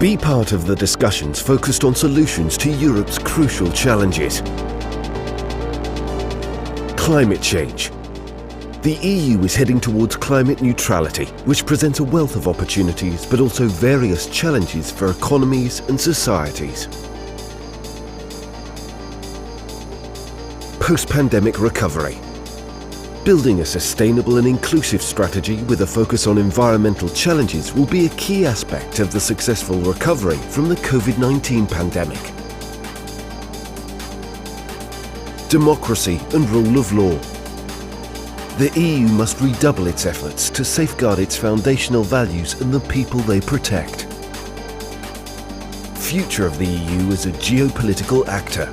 Be part of the discussions focused on solutions to Europe's crucial challenges. Climate change. The EU is heading towards climate neutrality, which presents a wealth of opportunities but also various challenges for economies and societies. Post-pandemic recovery. Building a sustainable and inclusive strategy with a focus on environmental challenges will be a key aspect of the successful recovery from the COVID-19 pandemic. Democracy and rule of law. The EU must redouble its efforts to safeguard its foundational values and the people they protect. Future of the EU as a geopolitical actor.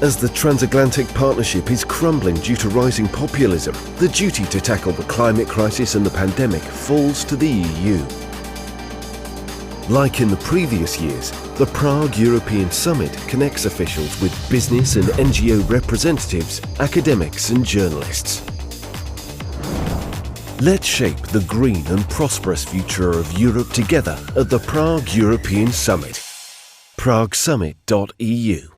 As the transatlantic partnership is crumbling due to rising populism, the duty to tackle the climate crisis and the pandemic falls to the EU. Like in the previous years, the Prague European Summit connects officials with business and NGO representatives, academics and journalists. Let's shape the green and prosperous future of Europe together at the Prague European Summit. praguesummit.eu.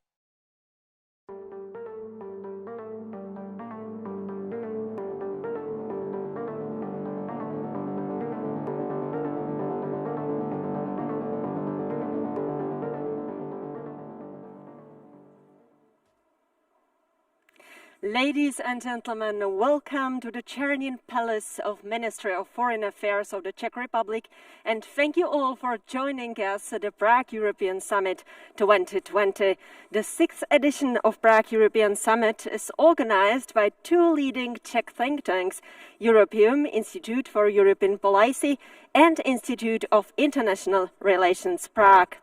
Ladies and gentlemen, welcome to the Chernin Palace of Ministry of Foreign Affairs of the Czech Republic, and thank you all for joining us at the Prague European Summit 2020. The 6th edition of Prague European Summit is organized by two leading Czech think tanks, Europeum Institute for European Policy and Institute of International Relations Prague.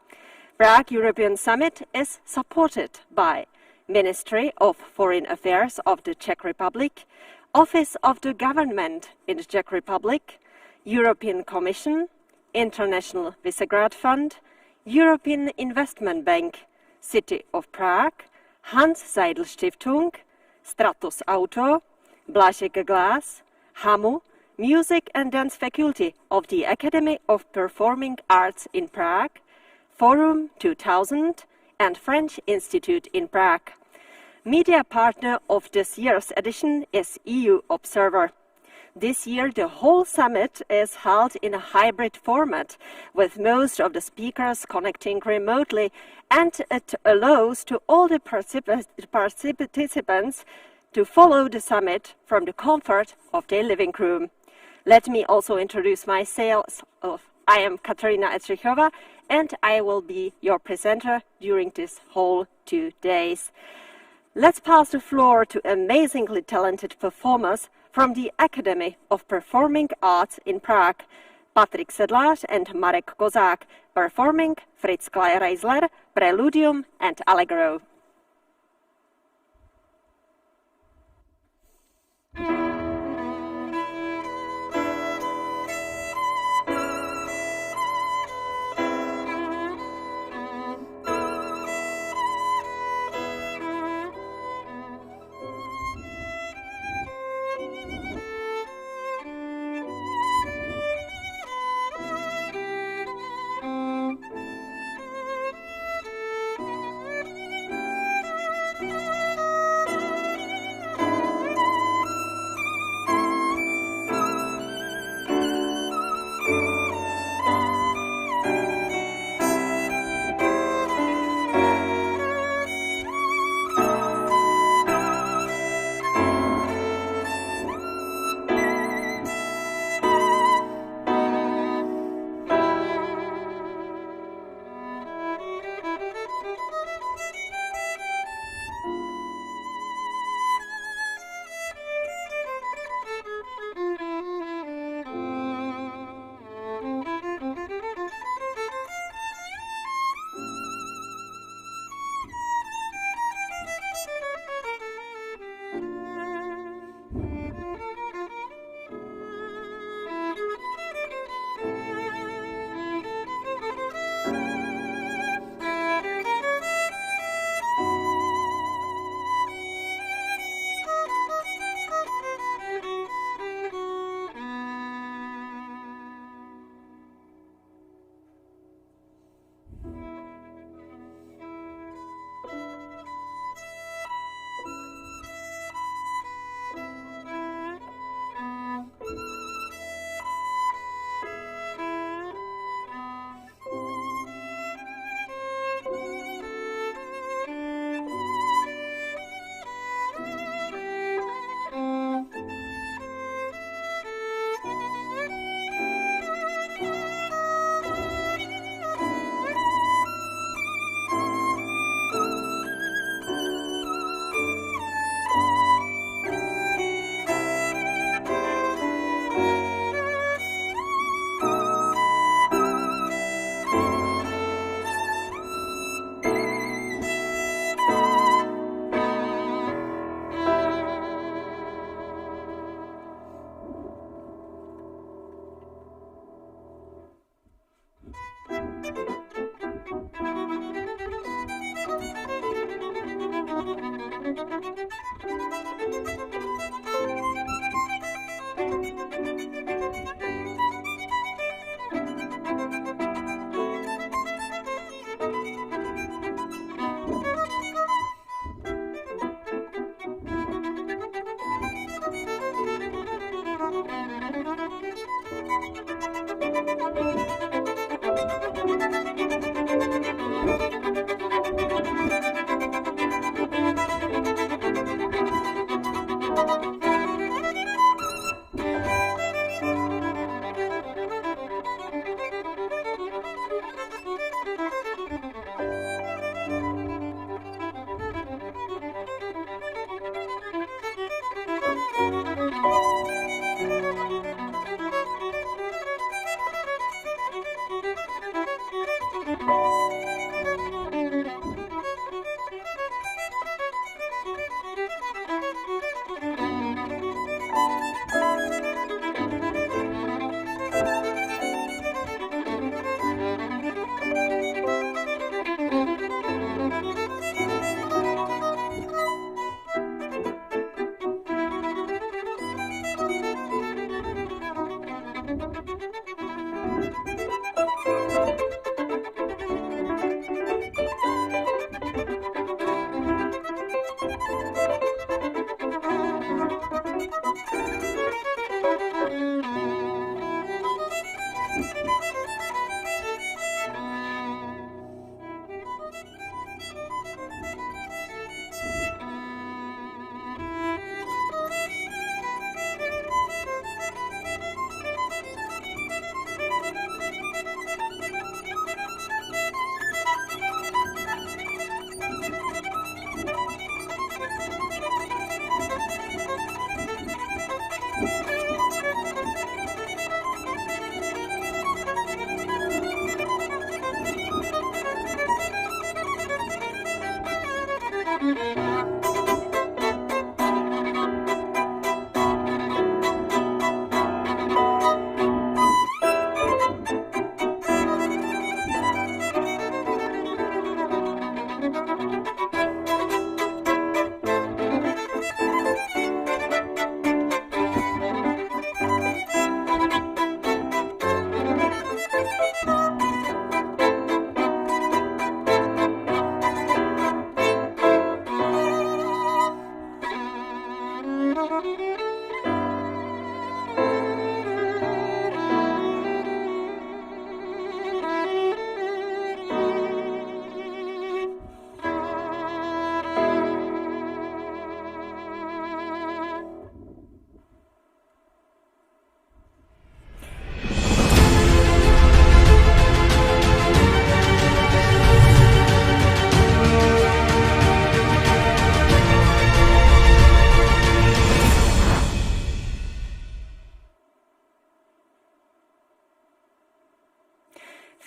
Prague European Summit is supported by Ministry of Foreign Affairs of the Czech Republic, Office of the Government in the Czech Republic, European Commission, International Visegrad Fund, European Investment Bank, City of Prague, Hans Seidel Stiftung, Stratos Auto, Blažek Glass, HAMU, Music and Dance Faculty of the Academy of Performing Arts in Prague, Forum 2000, and French Institute in Prague. Media partner of this year's edition is EU Observer. This year the whole summit is held in a hybrid format, with most of the speakers connecting remotely, and it allows to all the participants to follow the summit from the comfort of their living room. Let me also introduce myself. I am Katarina Etrichova, and I will be your presenter during this whole 2 days. Let's pass the floor to amazingly talented performers from the Academy of Performing Arts in Prague, Patrik Sedlář and Marek Kozák, performing Fritz Klein-Reisler, Preludium and Allegro.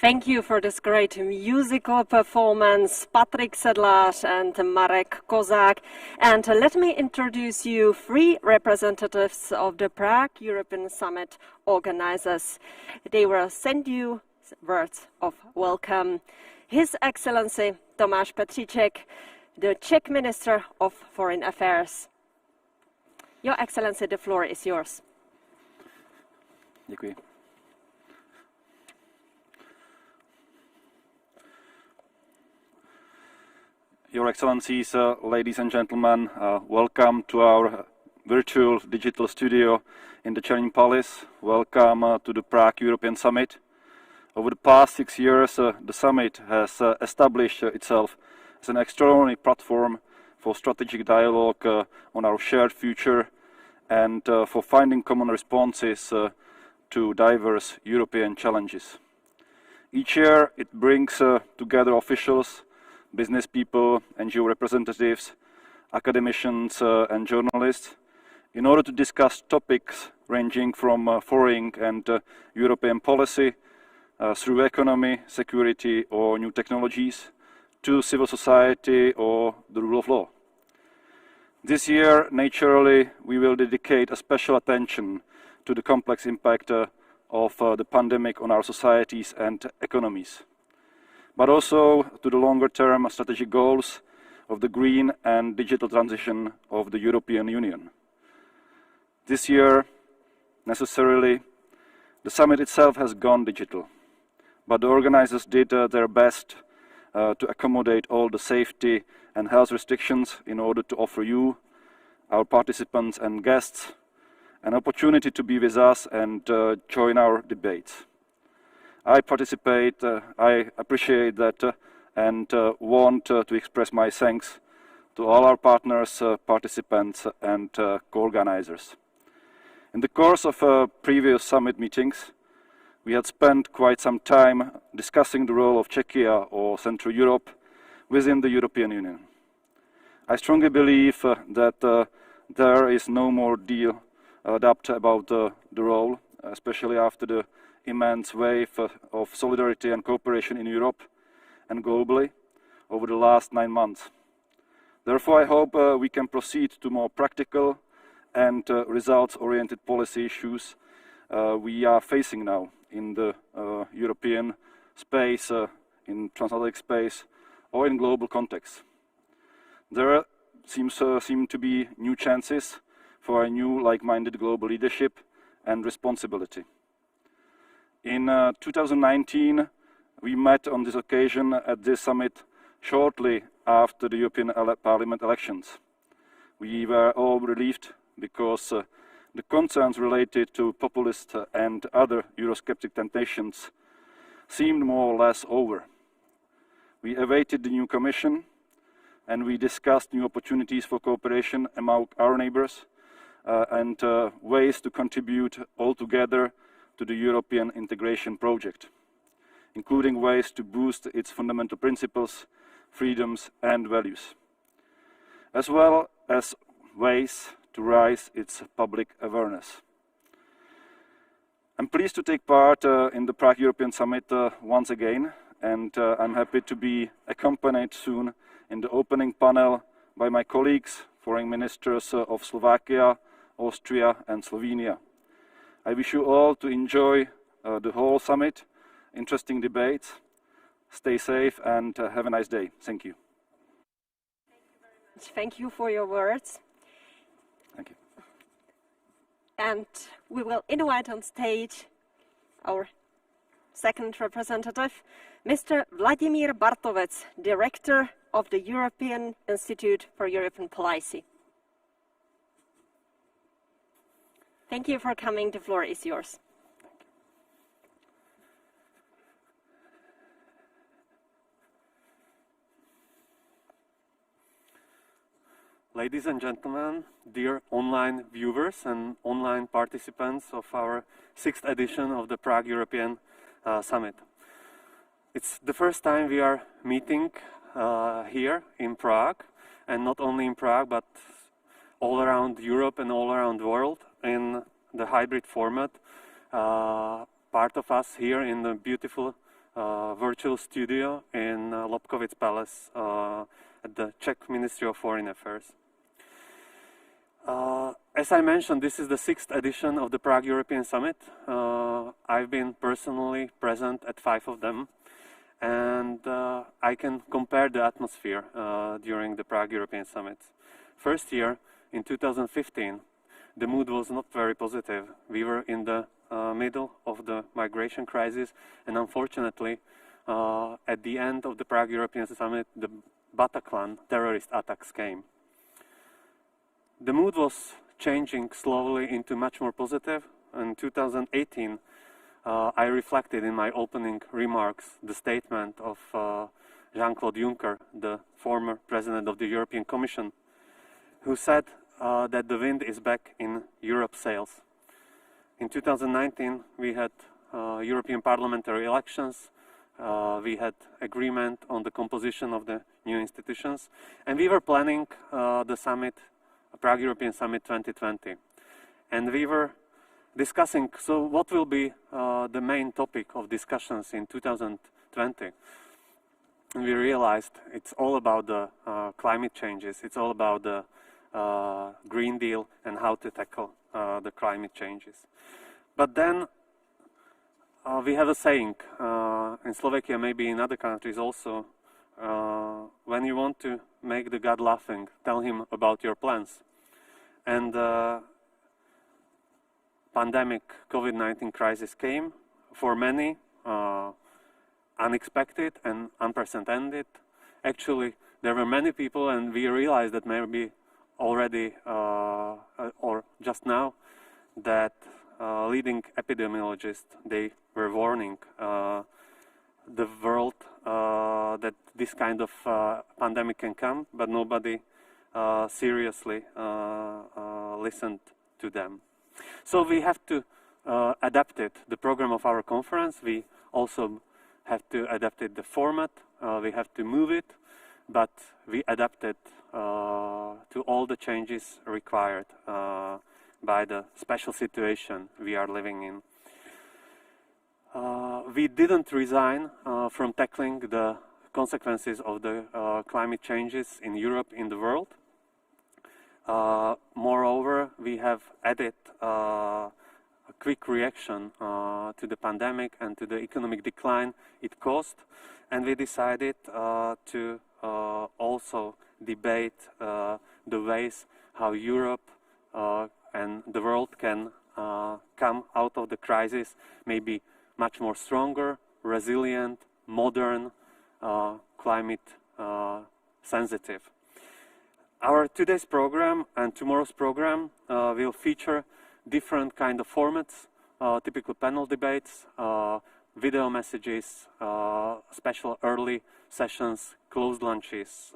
Thank you for this great musical performance, Patrik Sedlář and Marek Kozák. And let me introduce you three representatives of the Prague European Summit organizers. They will send you words of welcome. His Excellency Tomáš Petříček, the Czech Minister of Foreign Affairs. Your Excellency, the floor is yours. Děkuji. Your Excellencies, ladies and gentlemen, welcome to our virtual digital studio in the Czernin Palace. Welcome to the Prague European Summit. Over the past 6 years, the summit has established itself as an extraordinary platform for strategic dialogue on our shared future and for finding common responses to diverse European challenges. Each year it brings together officials, business people, NGO representatives, academicians and journalists in order to discuss topics ranging from foreign and European policy through economy, security or new technologies to civil society or the rule of law. This year, naturally, we will dedicate a special attention to the complex impact of the pandemic on our societies and economies, but also to the longer-term strategic goals of the green and digital transition of the European Union. This year, necessarily, the summit itself has gone digital, but the organizers did their best to accommodate all the safety and health restrictions in order to offer you, our participants and guests, an opportunity to be with us and join our debates. I appreciate that and want to express my thanks to all our partners, participants and co-organizers. In the course of previous summit meetings, we had spent quite some time discussing the role of Czechia or Central Europe within the European Union. I strongly believe that there is no more doubt about the role, especially after the immense wave of solidarity and cooperation in Europe and globally over the last 9 months. Therefore, I hope we can proceed to more practical and results-oriented policy issues we are facing now in the European space, in transatlantic space, or in global context. There seem to be new chances for a new like-minded global leadership and responsibility. In 2019, we met on this occasion at this summit shortly after the European Parliament elections. We were all relieved because the concerns related to populist and other Eurosceptic temptations seemed more or less over. We awaited the new Commission and we discussed new opportunities for cooperation among our neighbors and ways to contribute all together to the European integration project, including ways to boost its fundamental principles, freedoms and values, as well as ways to raise its public awareness. I'm pleased to take part in the Prague European Summit once again, and I'm happy to be accompanied soon in the opening panel by my colleagues, foreign ministers of Slovakia, Austria and Slovenia. I wish you all to enjoy the whole summit, interesting debates, stay safe and have a nice day. Thank you. Thank you for your words. Thank you. And we will invite on stage our second representative, Mr. Vladimír Bartovec, Director of the European Institute for European Policy. Thank you for coming. The floor is yours. Ladies and gentlemen, dear online viewers and online participants of our 6th edition of the Prague European Summit. It's the first time we are meeting here in Prague, and not only in Prague, but all around Europe and all around the world in the hybrid format. Part of us here in the beautiful virtual studio in Lobkowicz Palace at the Czech Ministry of Foreign Affairs. As I mentioned, this is the 6th edition of the Prague European Summit. I've been personally present at 5 of them, and I can compare the atmosphere during the Prague European Summit. First year, in 2015, the mood was not very positive. We were in the middle of the migration crisis, and unfortunately, at the end of the Prague European Summit, the Bataclan terrorist attacks came. The mood was changing slowly into much more positive. In 2018, I reflected in my opening remarks the statement of Jean-Claude Juncker, the former president of the European Commission, who said that the wind is back in Europe's sails. In 2019, we had European parliamentary elections, we had agreement on the composition of the new institutions, and we were planning the summit, Prague European Summit 2020. And we were discussing, so what will be the main topic of discussions in 2020? And we realized it's all about the climate changes, it's all about the Green Deal and how to tackle the climate changes. But then we have a saying, in Slovakia, maybe in other countries also, when you want to make the God laughing, tell him about your plans. And pandemic COVID-19 crisis came, for many unexpected and unprecedented. Actually, there were many people, and we realized that maybe already or just now that leading epidemiologists, they were warning the world that this kind of pandemic can come, but nobody seriously listened to them. So we have to adapt it, the program of our conference. We also have to adapt it, the format. We have to move it, but we adapt it to all the changes required by the special situation we are living in. We didn't resign from tackling the consequences of the climate changes in Europe, in the world. Moreover, we have added a quick reaction to the pandemic and to the economic decline it caused, and we decided to also debate the ways how Europe and the world can come out of the crisis, maybe much more stronger, resilient, modern, climate sensitive. Our today's program and tomorrow's program will feature different kind of formats, typical panel debates, video messages, special early sessions, closed lunches,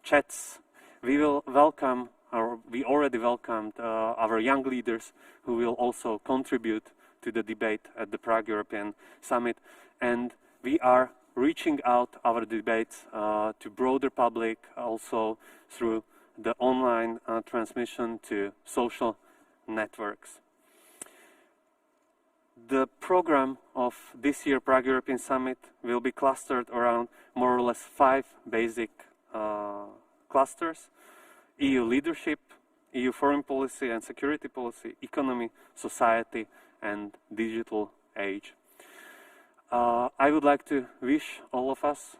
chats. We will welcome, or we already welcomed our young leaders who will also contribute to the debate at the Prague European Summit, and we are reaching out our debates to broader public, also through the online transmission to social networks. The program of this year Prague European Summit will be clustered around more or less 5 basic clusters: EU leadership, EU foreign policy and security policy, economy, society, and digital age. I would like to wish all of us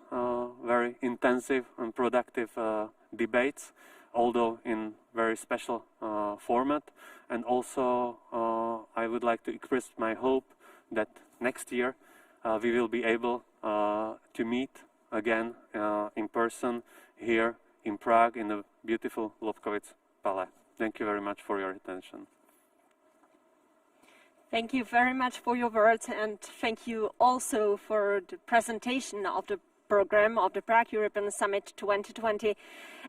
very intensive and productive debates, although in very special format. And also I would like to express my hope that next year we will be able to meet again in person here in Prague in the beautiful Lobkowicz Palais. Thank you very much for your attention. Thank you very much for your words, and thank you also for the presentation of the program of the Prague European Summit 2020.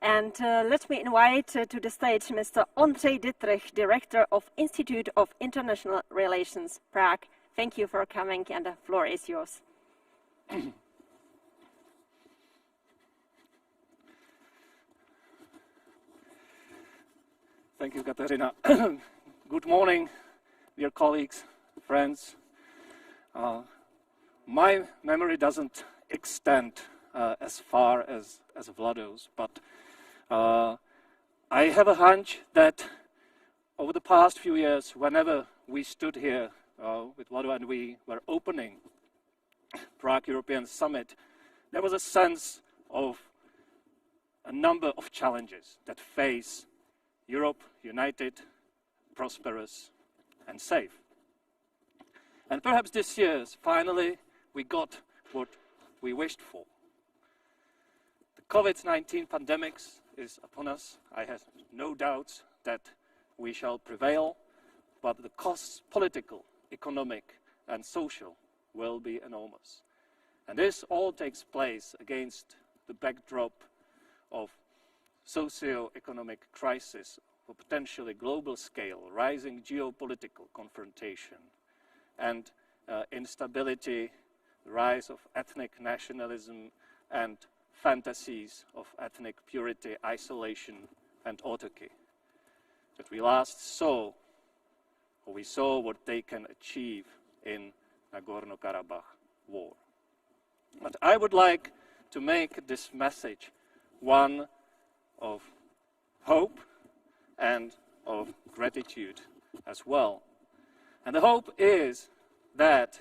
And let me invite to the stage Mr. Ondřej Dittrich, Director of Institute of International Relations, Prague. Thank you for coming, and the floor is yours. Thank you, Kateřina. Good morning, dear colleagues, friends. My memory doesn't extend as far as Vlado's, but I have a hunch that over the past few years, whenever we stood here with Vlado and we were opening Prague European Summit, there was a sense of a number of challenges that face Europe united, prosperous, and safe. And perhaps this year, finally, we got what we wished for. The COVID-19 pandemic is upon us. I have no doubts that we shall prevail, but the costs, political, economic, and social, will be enormous. And this all takes place against the backdrop of socio-economic crisis of a potentially global scale, rising geopolitical confrontation, and instability, the rise of ethnic nationalism, and fantasies of ethnic purity, isolation, and autarky. That we last saw, or we saw what they can achieve in Nagorno-Karabakh war. But I would like to make this message one of hope and of gratitude as well. And the hope is that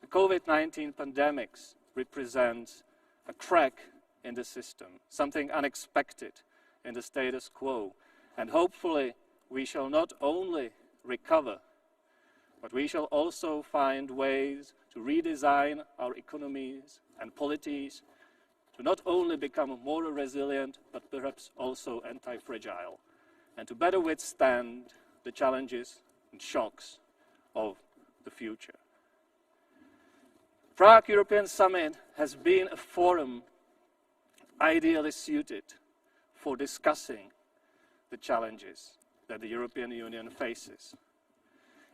the COVID-19 pandemic represents a crack in the system, something unexpected in the status quo. And hopefully we shall not only recover, but we shall also find ways to redesign our economies and polities to not only become more resilient, but perhaps also anti-fragile, and to better withstand the challenges and shocks of the future. Prague European Summit has been a forum ideally suited for discussing the challenges that the European Union faces.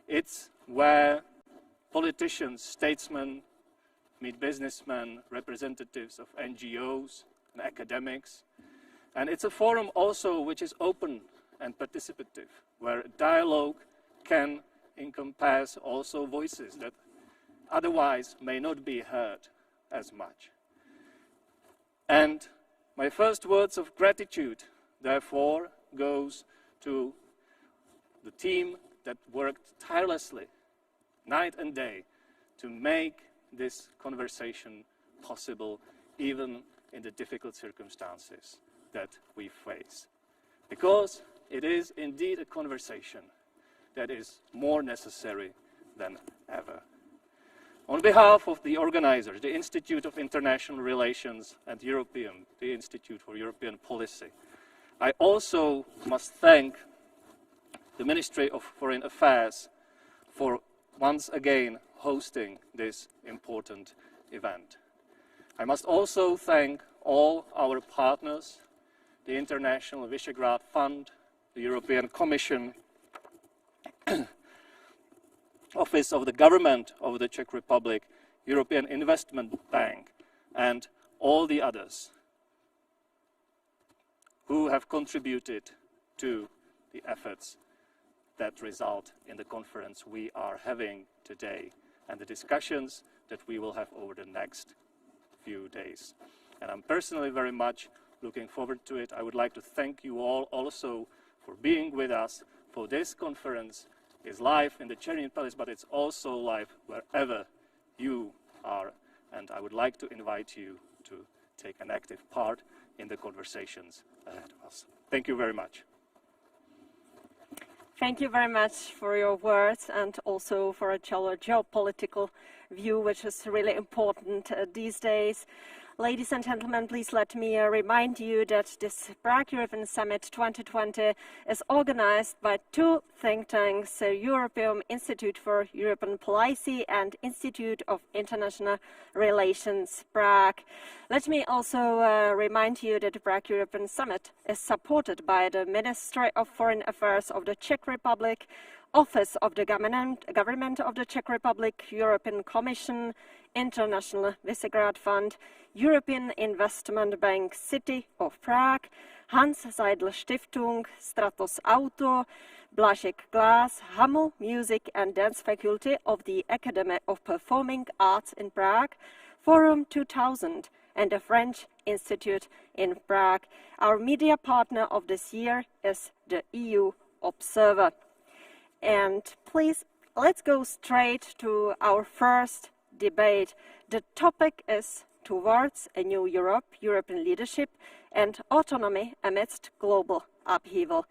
It's where politicians, statesmen, meet businessmen, representatives of NGOs and academics. And it's a forum also which is open and participative, where dialogue can encompass also voices that otherwise may not be heard as much. And my first words of gratitude, therefore, goes to the team that worked tirelessly, night and day, to make this conversation possible, even in the difficult circumstances that we face. Because it is indeed a conversation that is more necessary than ever. On behalf of the organizers, the Institute of International Relations and the Institute for European Policy, I also must thank the Ministry of Foreign Affairs for once again hosting this important event. I must also thank all our partners, the International Visegrad Fund, the European Commission, Office of the Government of the Czech Republic, European Investment Bank, and all the others who have contributed to the efforts that result in the conference we are having today and the discussions that we will have over the next few days. And I'm personally very much looking forward to it. I would like to thank you all also for being with us, for this conference is live in the Chernin Palace, but it's also live wherever you are. And I would like to invite you to take an active part in the conversations ahead of us. Thank you very much. Thank you very much for your words and also for a geopolitical view, which is really important these days. Ladies and gentlemen, please let me remind you that this Prague European Summit 2020 is organized by two think tanks, European Institute for European Policy and Institute of International Relations, Prague. Let me also remind you that the Prague European Summit is supported by the Ministry of Foreign Affairs of the Czech Republic, Office of the Government of the Czech Republic, European Commission, International Visegrad Fund, European Investment Bank, City of Prague, Hans Seidel Stiftung, Stratos Auto, Blášek Glass, Hammel Music and Dance Faculty of the Academy of Performing Arts in Prague, Forum 2000 and the French Institute in Prague. Our media partner of this year is the EU Observer. And please, let's go straight to our first debate. The topic is Towards a New Europe, European Leadership and Autonomy Amidst Global Upheaval.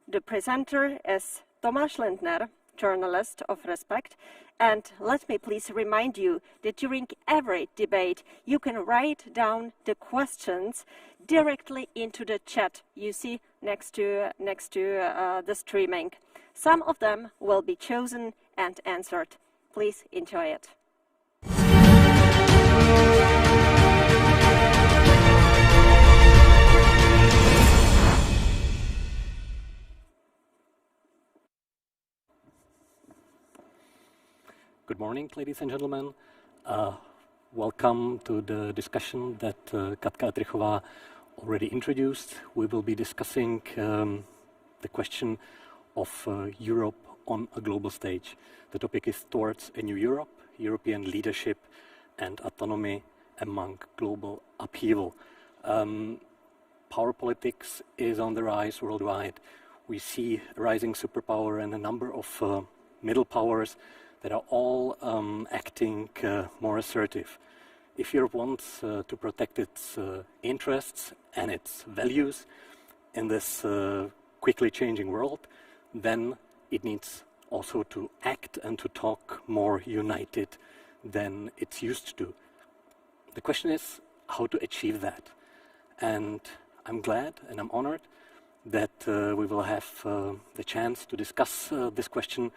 The presenter is Tomáš Lindner, journalist of Respect. And let me please remind you that during every debate, you can write down the questions directly into the chat you see next to the streaming. Some of them will be chosen and answered. Please enjoy it. Good morning, ladies and gentlemen. Welcome to the discussion that Katka Etrichová already introduced. We will be discussing the question of Europe on a global stage. The topic is Towards a New Europe, European Leadership and Autonomy Among Global Upheaval. Power politics is on the rise worldwide. We see a rising superpower and a number of middle powers that are all acting more assertive. if Europe wants to protect its interests and its values in this quickly changing world, then it needs also to act and to talk more united than it's used to do. The question is how to achieve that. And I'm glad and I'm honored that we will have the chance to discuss this question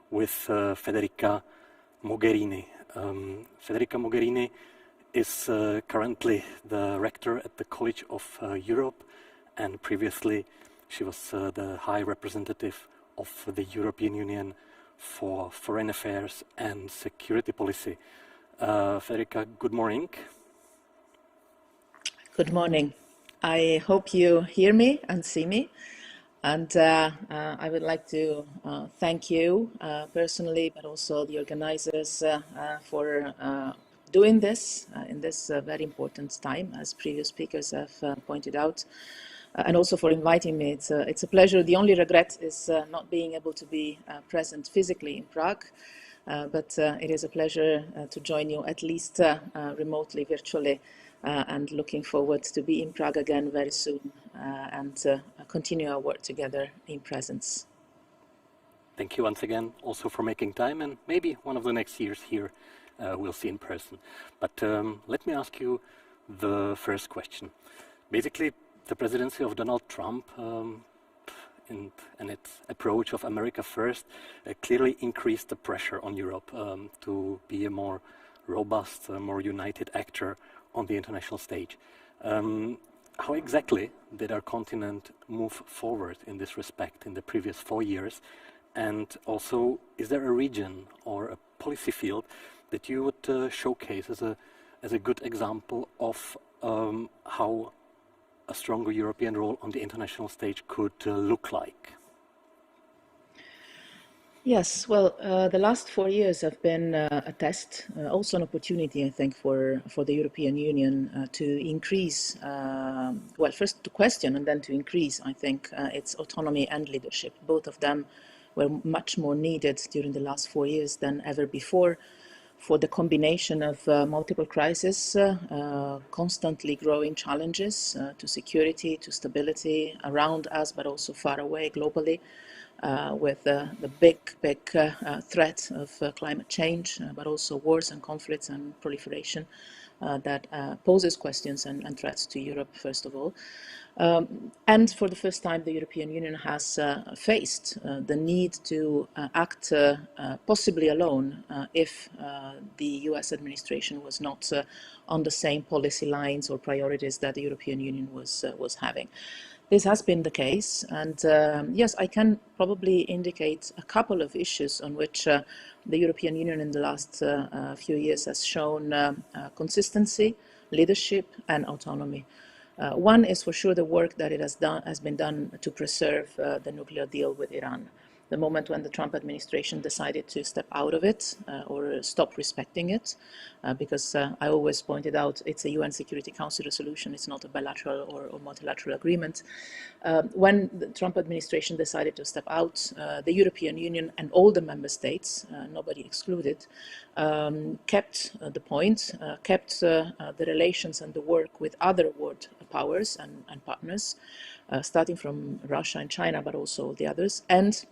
with Federica Mogherini. Federica Mogherini is currently the rector at the College of Europe, and previously she was the High Representative of the European Union for Foreign Affairs and Security Policy. Federica, good morning. Good morning. I hope you hear me and see me. And I would like to thank you personally, but also the organizers for doing this in this very important time, as previous speakers have pointed out, and also for inviting me. It's a pleasure. The only regret is not being able to be present physically in Prague, but it is a pleasure to join you at least remotely, virtually, and looking forward to be in Prague again very soon and continue our work together in presence. Thank you once again also for making time, and maybe one of the next years here we'll see in person. But let me ask you the first question. Basically, the presidency of Donald Trump and its approach of America first clearly increased the pressure on Europe to be a more robust, more united actor on the international stage. How exactly did our continent move forward in this respect in the previous 4 years? And also, is there a region or a policy field that you would showcase as a good example of how a stronger European role on the international stage could look like? Yes, well, the last 4 years have been a test, also an opportunity, I think, for the European Union to increase, well, first to question and then to increase, I think, its autonomy and leadership. Both of them were much more needed during the last 4 years than ever before, for the combination of multiple crises, constantly growing challenges to security, to stability around us, but also far away globally, with the big threat of climate change, but also wars and conflicts and proliferation that poses questions and threats to Europe, first of all. And for the first time, the European Union has faced the need to act possibly alone if the US administration was not on the same policy lines or priorities that the European Union was having. This has been the case, and yes, I can probably indicate a couple of issues on which the European Union in the last few years has shown consistency, leadership, and autonomy. One is for sure the work that it has been done to preserve the nuclear deal with Iran. The moment when the Trump administration decided to step out of it or stop respecting it, because I always pointed out it's a UN Security Council resolution, it's not a bilateral or multilateral agreement. When the Trump administration decided to step out, the European Union and all the member states, nobody excluded, kept the point, kept the relations and the work with other world powers and partners, starting from Russia and China, but also the others, and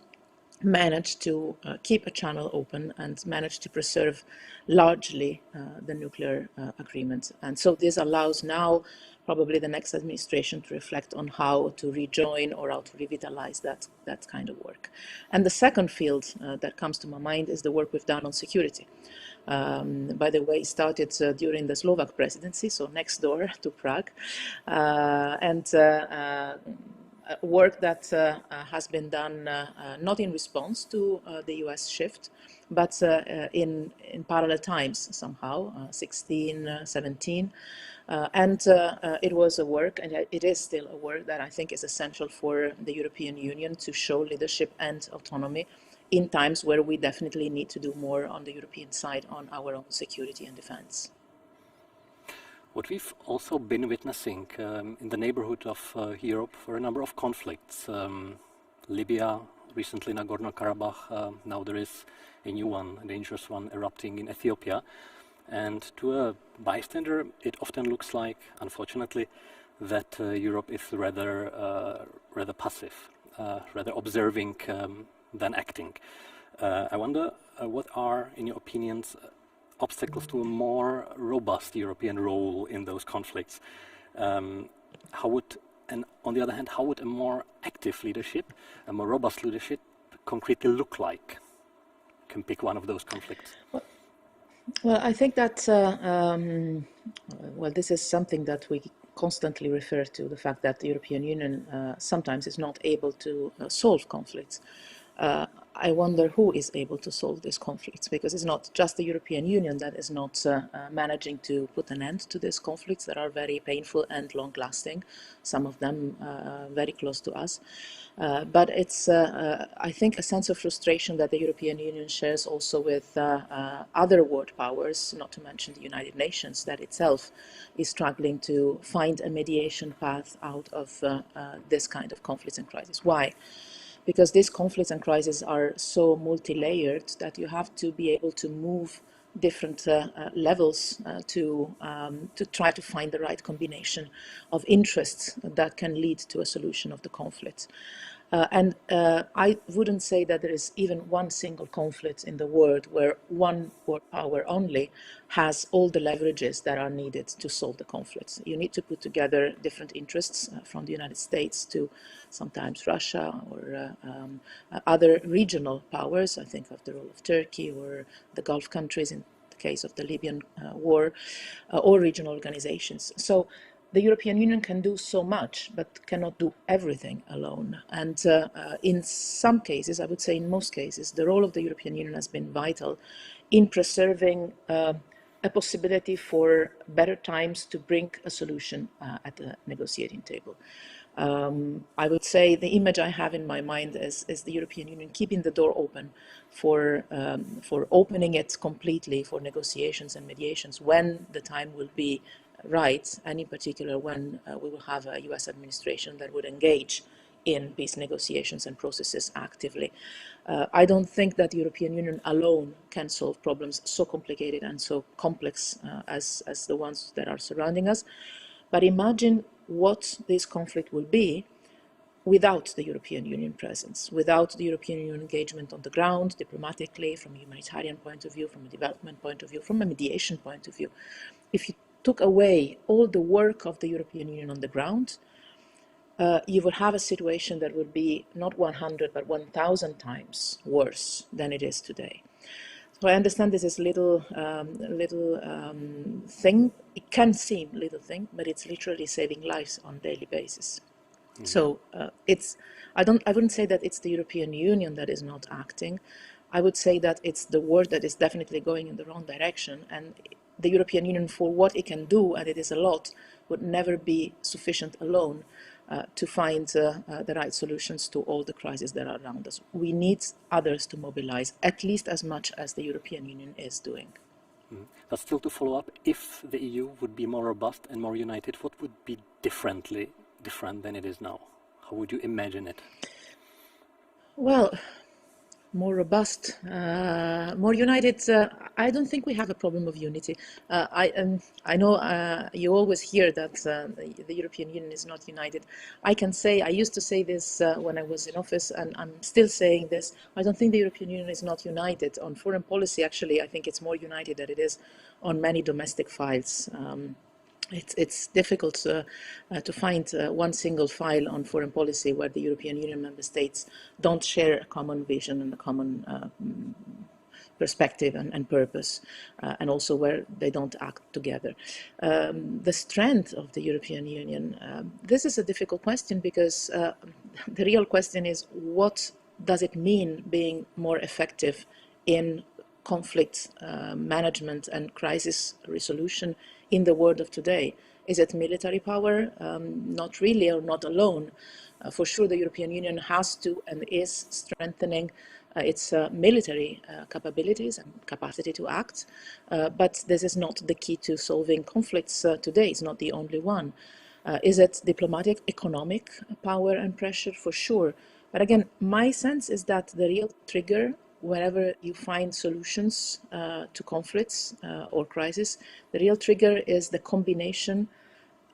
managed to keep a channel open and managed to preserve largely the nuclear agreement. And so this allows now probably the next administration to reflect on how to rejoin or how to revitalize that kind of work. And the second field that comes to my mind is the work we've done on security. By the way, it started during the Slovak presidency, so next door to Prague, and work that has been done not in response to the US shift, but in parallel times somehow, 16, 17. And it was a work, and it is still a work that I think is essential for the European Union to show leadership and autonomy in times where we definitely need to do more on the European side on our own security and defense. What we've also been witnessing in the neighborhood of Europe for a number of conflicts, Libya, recently Nagorno-Karabakh, now there is a new one, a dangerous one erupting in Ethiopia. And to a bystander, it often looks like, unfortunately, that Europe is rather passive, rather observing than acting. I wonder what are, in your opinions, obstacles to a more robust European role in those conflicts? And on the other hand, how would a more active leadership, a more robust leadership, concretely look like? You can pick one of those conflicts. Well, I think that this is something that we constantly refer to, the fact that the European Union sometimes is not able to solve conflicts. I wonder who is able to solve these conflicts, because it's not just the European Union that is not managing to put an end to these conflicts that are very painful and long-lasting, some of them very close to us. But it's, I think, a sense of frustration that the European Union shares also with other world powers, not to mention the United Nations, that itself is struggling to find a mediation path out of this kind of conflicts and crises. Why? Because these conflicts and crises are so multi-layered that you have to be able to move different levels to try to find the right combination of interests that can lead to a solution of the conflict. And I wouldn't say that there is even one single conflict in the world where one world power only has all the leverages that are needed to solve the conflicts. You need to put together different interests from the United States to sometimes Russia or other regional powers. I think of the role of Turkey or the Gulf countries in the case of the Libyan war, or regional organizations. So the European Union can do so much, but cannot do everything alone. And in some cases, I would say in most cases, the role of the European Union has been vital in preserving a possibility for better times to bring a solution at the negotiating table. I would say the image I have in my mind is the European Union keeping the door open for opening it completely for negotiations and mediations when the time will be right, and in particular when we will have a US administration that would engage in peace negotiations and processes actively. I don't think that the European Union alone can solve problems so complicated and so complex as the ones that are surrounding us. But imagine what this conflict will be without the European Union presence, without the European Union engagement on the ground, diplomatically, from a humanitarian point of view, from a development point of view, from a mediation point of view. If you took away all the work of the European Union on the ground, you would have a situation that would be not 100 but 1,000 times worse than it is today. So I understand this is little thing. It can seem little thing, but it's literally saving lives on a daily basis. Mm-hmm. So I wouldn't say that it's the European Union that is not acting. I would say that it's the world that is definitely going in the wrong direction, and the European Union, for what it can do, and it is a lot, would never be sufficient alone to find the right solutions to all the crises that are around us. We need others to mobilize at least as much as the European Union is doing. But still, to follow up, if the EU would be more robust and more united, what would be different than it is now? How would you imagine it? Well, more robust, more united. I don't think we have a problem of unity. I know you always hear that the European Union is not united. I can say, I used to say this when I was in office, and I'm still saying this. I don't think the European Union is not united on foreign policy. Actually, I think it's more united than it is on many domestic files. It's difficult to find one single file on foreign policy where the European Union member states don't share a common vision and a common perspective and purpose, and also where they don't act together. The strength of the European Union, this is a difficult question, because the real question is, what does it mean being more effective in conflict management and crisis resolution in the world of today? Is it military power? Not really, or not alone. For sure, the European Union has to and is strengthening its military capabilities and capacity to act. But this is not the key to solving conflicts today. It's not the only one. Is it diplomatic, economic power and pressure? For sure. But again, my sense is that the real trigger whenever you find solutions to conflicts or crises, the real trigger is the combination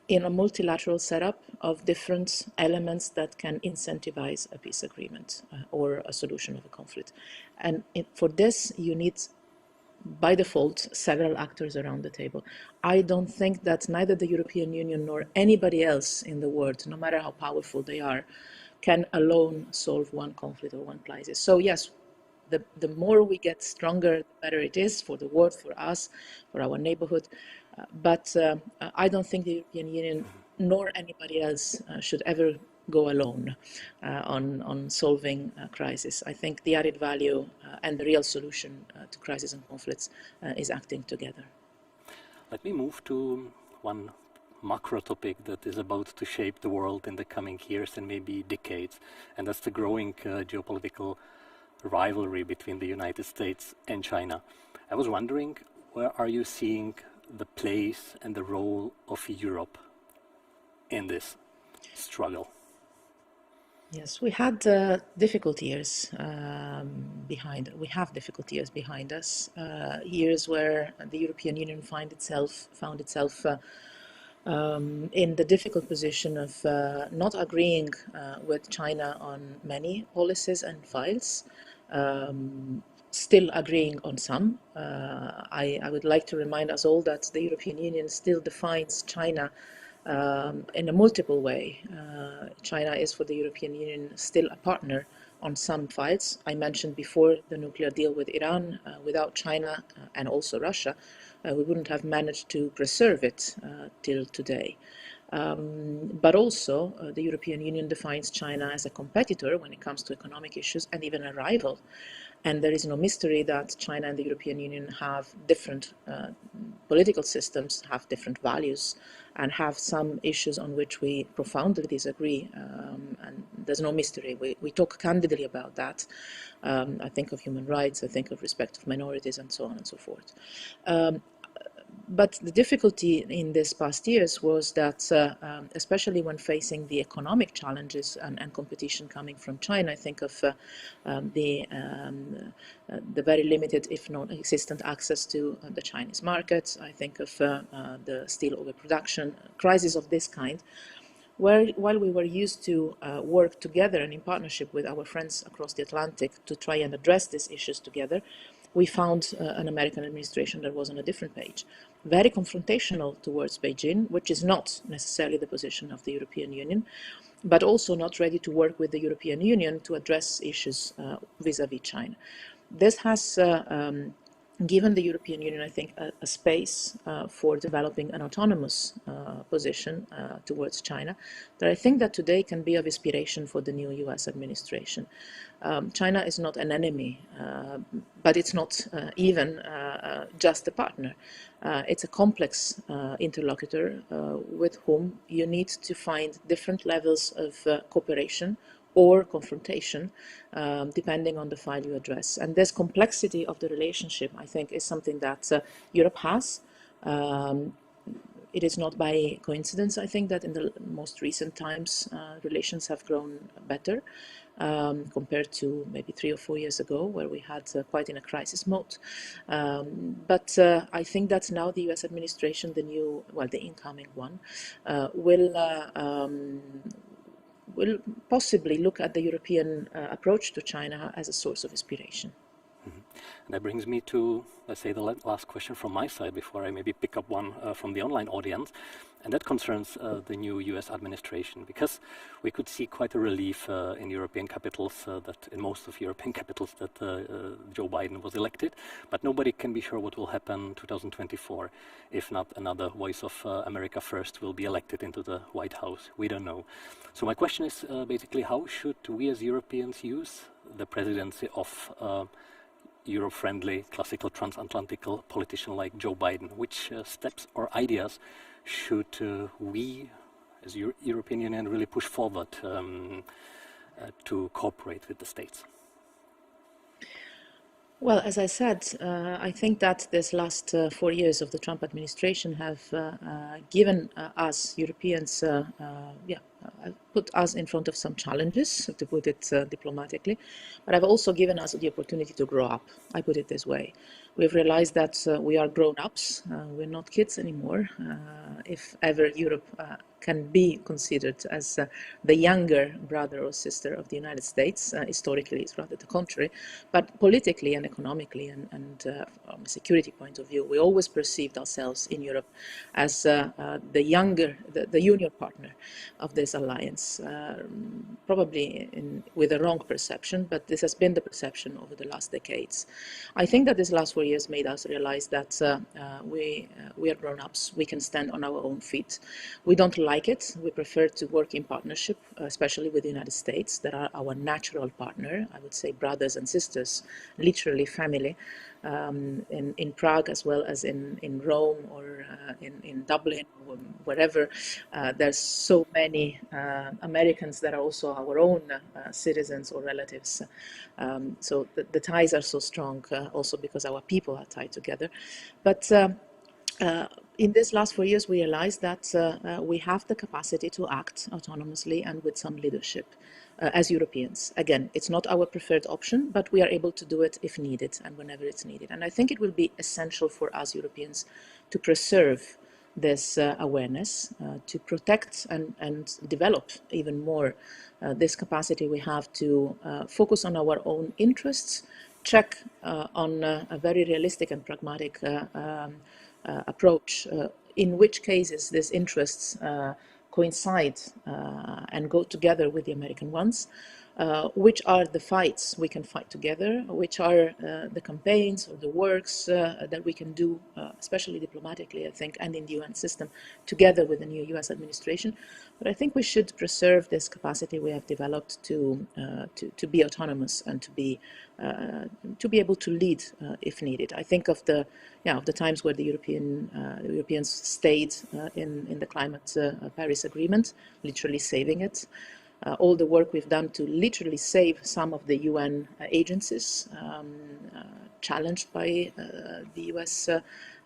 in a multilateral setup of different elements that can incentivize a peace agreement or a solution of a conflict. And for this, you need, by default, several actors around the table. I don't think that neither the European Union nor anybody else in the world, no matter how powerful they are, can alone solve one conflict or one crisis. So yes, the more we get stronger, the better it is for the world, for us, for our neighborhood. But I don't think the European Union nor anybody else should ever go alone on solving a crisis. I think the added value and the real solution to crises and conflicts is acting together. Let me move to one macro topic that is about to shape the world in the coming years and maybe decades, and that's the growing geopolitical rivalry between the United States and China. I was wondering, where are you seeing the place and the role of Europe in this struggle? Yes, we had difficult years behind. We have difficult years behind us. Years where the European Union found itself in the difficult position of not agreeing with China on many policies and files. Still agreeing on some. I would like to remind us all that the European Union still defines China in a multiple way. China is for the European Union still a partner on some files. I mentioned before the nuclear deal with Iran. Without China and also Russia, we wouldn't have managed to preserve it till today. But also the European Union defines China as a competitor when it comes to economic issues and even a rival. And there is no mystery that China and the European Union have different political systems, have different values, and have some issues on which we profoundly disagree. And there's no mystery. We talk candidly about that. I think of human rights, I think of respect of minorities, and so on and so forth. But the difficulty in these past years was that, especially when facing the economic challenges and competition coming from China, I think of the very limited, if non-existent, access to the Chinese market. I think of the steel overproduction, crisis of this kind, where while we were used to work together and in partnership with our friends across the Atlantic to try and address these issues together, we found an American administration that was on a different page, very confrontational towards Beijing, which is not necessarily the position of the European Union, but also not ready to work with the European Union to address issues vis-à-vis China. This has given the European Union, I think, a space for developing an autonomous position towards China that I think that today can be of inspiration for the new US administration. China is not an enemy, but it's not even just a partner. It's a complex interlocutor with whom you need to find different levels of cooperation or confrontation, depending on the file you address. And this complexity of the relationship, I think, is something that Europe has. It is not by coincidence, I think, that in the most recent times, relations have grown better compared to maybe 3 or 4 years ago, where we had quite in a crisis mode. But I think that now the US administration, the incoming one, will possibly look at the European approach to China as a source of inspiration. Mm-hmm. And that brings me to, let's say, the last question from my side before I maybe pick up one from the online audience. And that concerns the new US administration, because we could see quite a relief in European capitals, that in most of European capitals, that Joe Biden was elected. But nobody can be sure what will happen 2024 if not another voice of America First will be elected into the White House. We don't know. So my question is basically, how should we as Europeans use the presidency of Euro-friendly, classical transatlantic politician like Joe Biden? Which steps or ideas should we, as European Union, really push forward to cooperate with the states? Well, as I said, I think that this last 4 years of the Trump administration have given us Europeans put us in front of some challenges, to put it diplomatically, but have also given us the opportunity to grow up. I put it this way. We've realized that we are grown-ups, we're not kids anymore. If ever Europe can be considered as the younger brother or sister of the United States, historically it's rather the contrary, but politically and economically and from a security point of view, we always perceived ourselves in Europe as the younger, the junior partner of this alliance, probably with a wrong perception, but this has been the perception over the last decades. I think that these last 4 years made us realize that we are grown-ups, we can stand on our own feet. We don't like it, we prefer to work in partnership, especially with the United States, that are our natural partner, I would say brothers and sisters, literally family, in Prague as well as in Rome or in Dublin or wherever. There's so many Americans that are also our own citizens or relatives. So the ties are so strong also because our people are tied together. But in these last 4 years, we realized that we have the capacity to act autonomously and with some leadership as Europeans. Again, it's not our preferred option, but we are able to do it if needed and whenever it's needed. And I think it will be essential for us Europeans to preserve this awareness, to protect and develop even more this capacity we have to focus on our own interests, check on a very realistic and pragmatic approach, in which cases these interests coincide and go together with the American ones, which are the fights we can fight together, which are the campaigns or the works that we can do, especially diplomatically, I think, and in the UN system, together with the new US administration. But I think we should preserve this capacity we have developed to be autonomous and to be able to lead if needed. I think of the times where the Europeans stayed in the climate Paris Agreement, literally saving it. All the work we've done to literally save some of the UN agencies, challenged by the US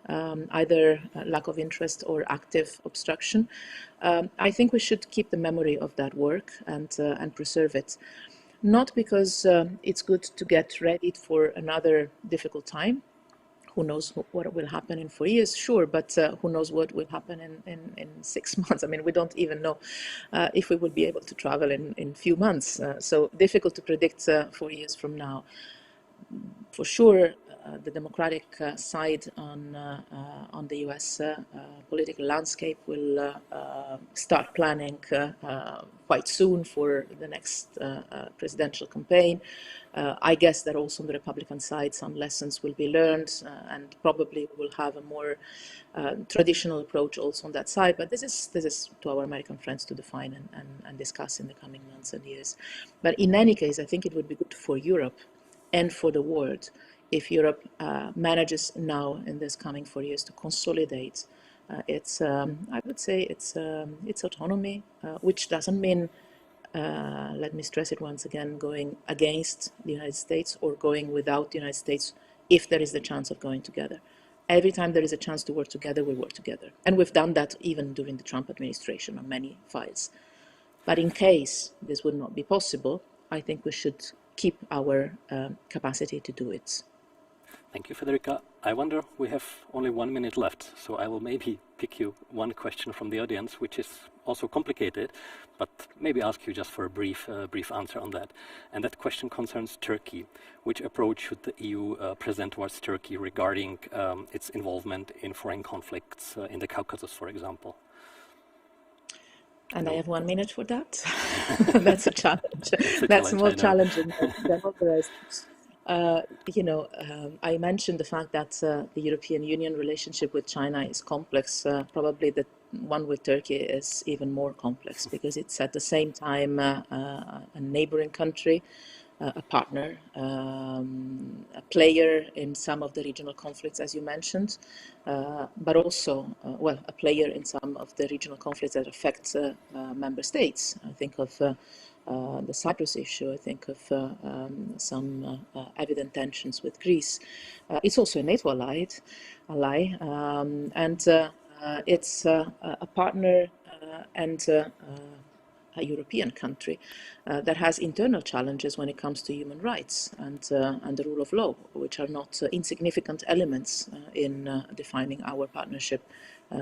either lack of interest or active obstruction. I think we should keep the memory of that work and preserve it. Not because it's good to get ready for another difficult time. Who knows what will happen in 4 years? Sure, but who knows what will happen in 6 months? I mean, we don't even know if we will be able to travel in few months. So difficult to predict 4 years from now. For sure, the democratic side on the US political landscape will start planning quite soon for the next presidential campaign. I guess that also on the Republican side some lessons will be learned, and probably we'll have a more traditional approach also on that side. But this is to our American friends to define and discuss in the coming months and years. But in any case, I think it would be good for Europe and for the world if Europe manages now in this coming 4 years to consolidate its, I would say, its autonomy, which doesn't mean, let me stress it once again, going against the United States or going without the United States if there is the chance of going together. Every time there is a chance to work together, we work together. And we've done that even during the Trump administration on many files. But in case this would not be possible, I think we should keep our capacity to do it. Thank you, Federica. I wonder, we have only 1 minute left, so I will maybe pick you one question from the audience, which is also complicated, but maybe ask you just for a brief answer on that. And that question concerns Turkey. Which approach should the EU present towards Turkey regarding its involvement in foreign conflicts in the Caucasus, for example? And I have 1 minute for that. That's a challenge. That's more challenging than all the rest. I mentioned the fact that the European Union relationship with China is complex. Probably the one with Turkey is even more complex because it's at the same time a neighboring country, a partner, a player in some of the regional conflicts, as you mentioned, but also, a player in some of the regional conflicts that affect member states. I think of the Cyprus issue, I think of some evident tensions with Greece. It's also a NATO ally, and it's a partner and a European country that has internal challenges when it comes to human rights and the rule of law, which are not insignificant elements in defining our partnership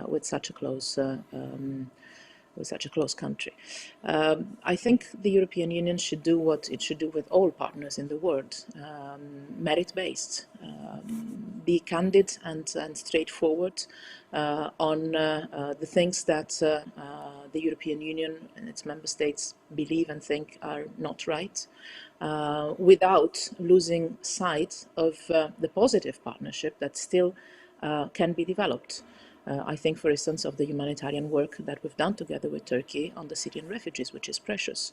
with such a close country. I think the European Union should do what it should do with all partners in the world, merit-based, be candid and straightforward on the things that the European Union and its member states believe and think are not right, without losing sight of the positive partnership that still can be developed. I think, for instance, of the humanitarian work that we've done together with Turkey on the Syrian refugees, which is precious.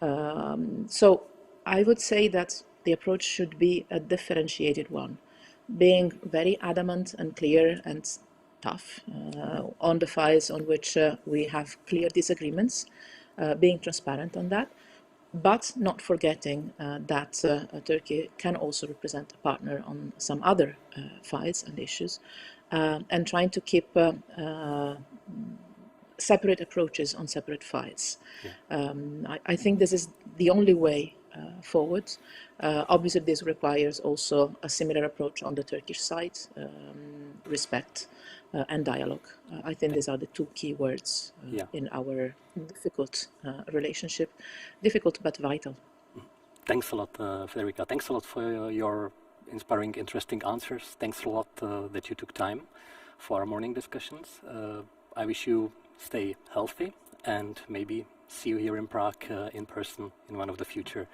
So I would say that the approach should be a differentiated one, being very adamant and clear and tough on the files on which we have clear disagreements, being transparent on that, but not forgetting that Turkey can also represent a partner on some other files and issues, and trying to keep separate approaches on separate files. Yeah. I think this is the only way forward. Obviously, this requires also a similar approach on the Turkish side, respect and dialogue. I think these are the two key words in our difficult relationship, difficult but vital. Thanks a lot, Federica. Thanks a lot for your inspiring, interesting answers. Thanks a lot that you took time for our morning discussions. I wish you stay healthy and maybe see you here in Prague in person in one of the future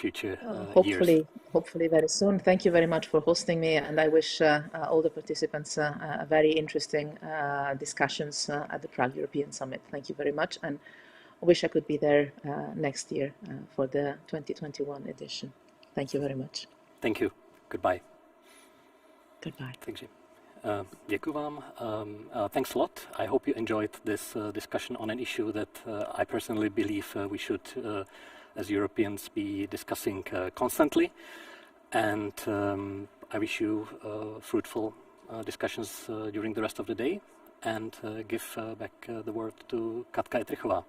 years. Hopefully very soon. Thank you very much for hosting me, and I wish all the participants a very interesting discussions at the Prague European Summit. Thank you very much, and I wish I could be there next year for the 2021 edition. Thank you very much. Thank you. Goodbye. Goodbye. Takže děkuji vám. Thanks a lot. I hope you enjoyed this discussion on an issue that I personally believe we should, as Europeans, be discussing constantly. And I wish you fruitful discussions during the rest of the day, and give back the word to Katka Etrichová.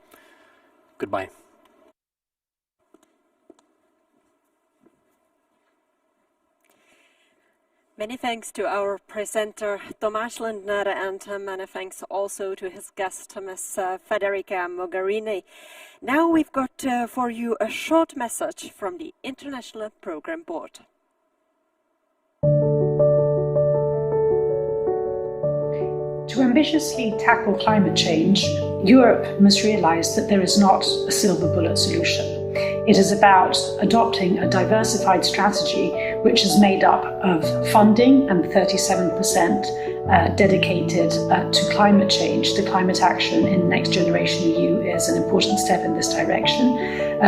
Goodbye. Many thanks to our presenter Tomáš Lindner, and many thanks also to his guest, Ms. Federica Mogherini. Now we've got for you a short message from the International Programme Board. To ambitiously tackle climate change, Europe must realise that there is not a silver bullet solution. It is about adopting a diversified strategy which is made up of funding, and 37% dedicated to climate change. The climate action in Next Generation EU is an important step in this direction.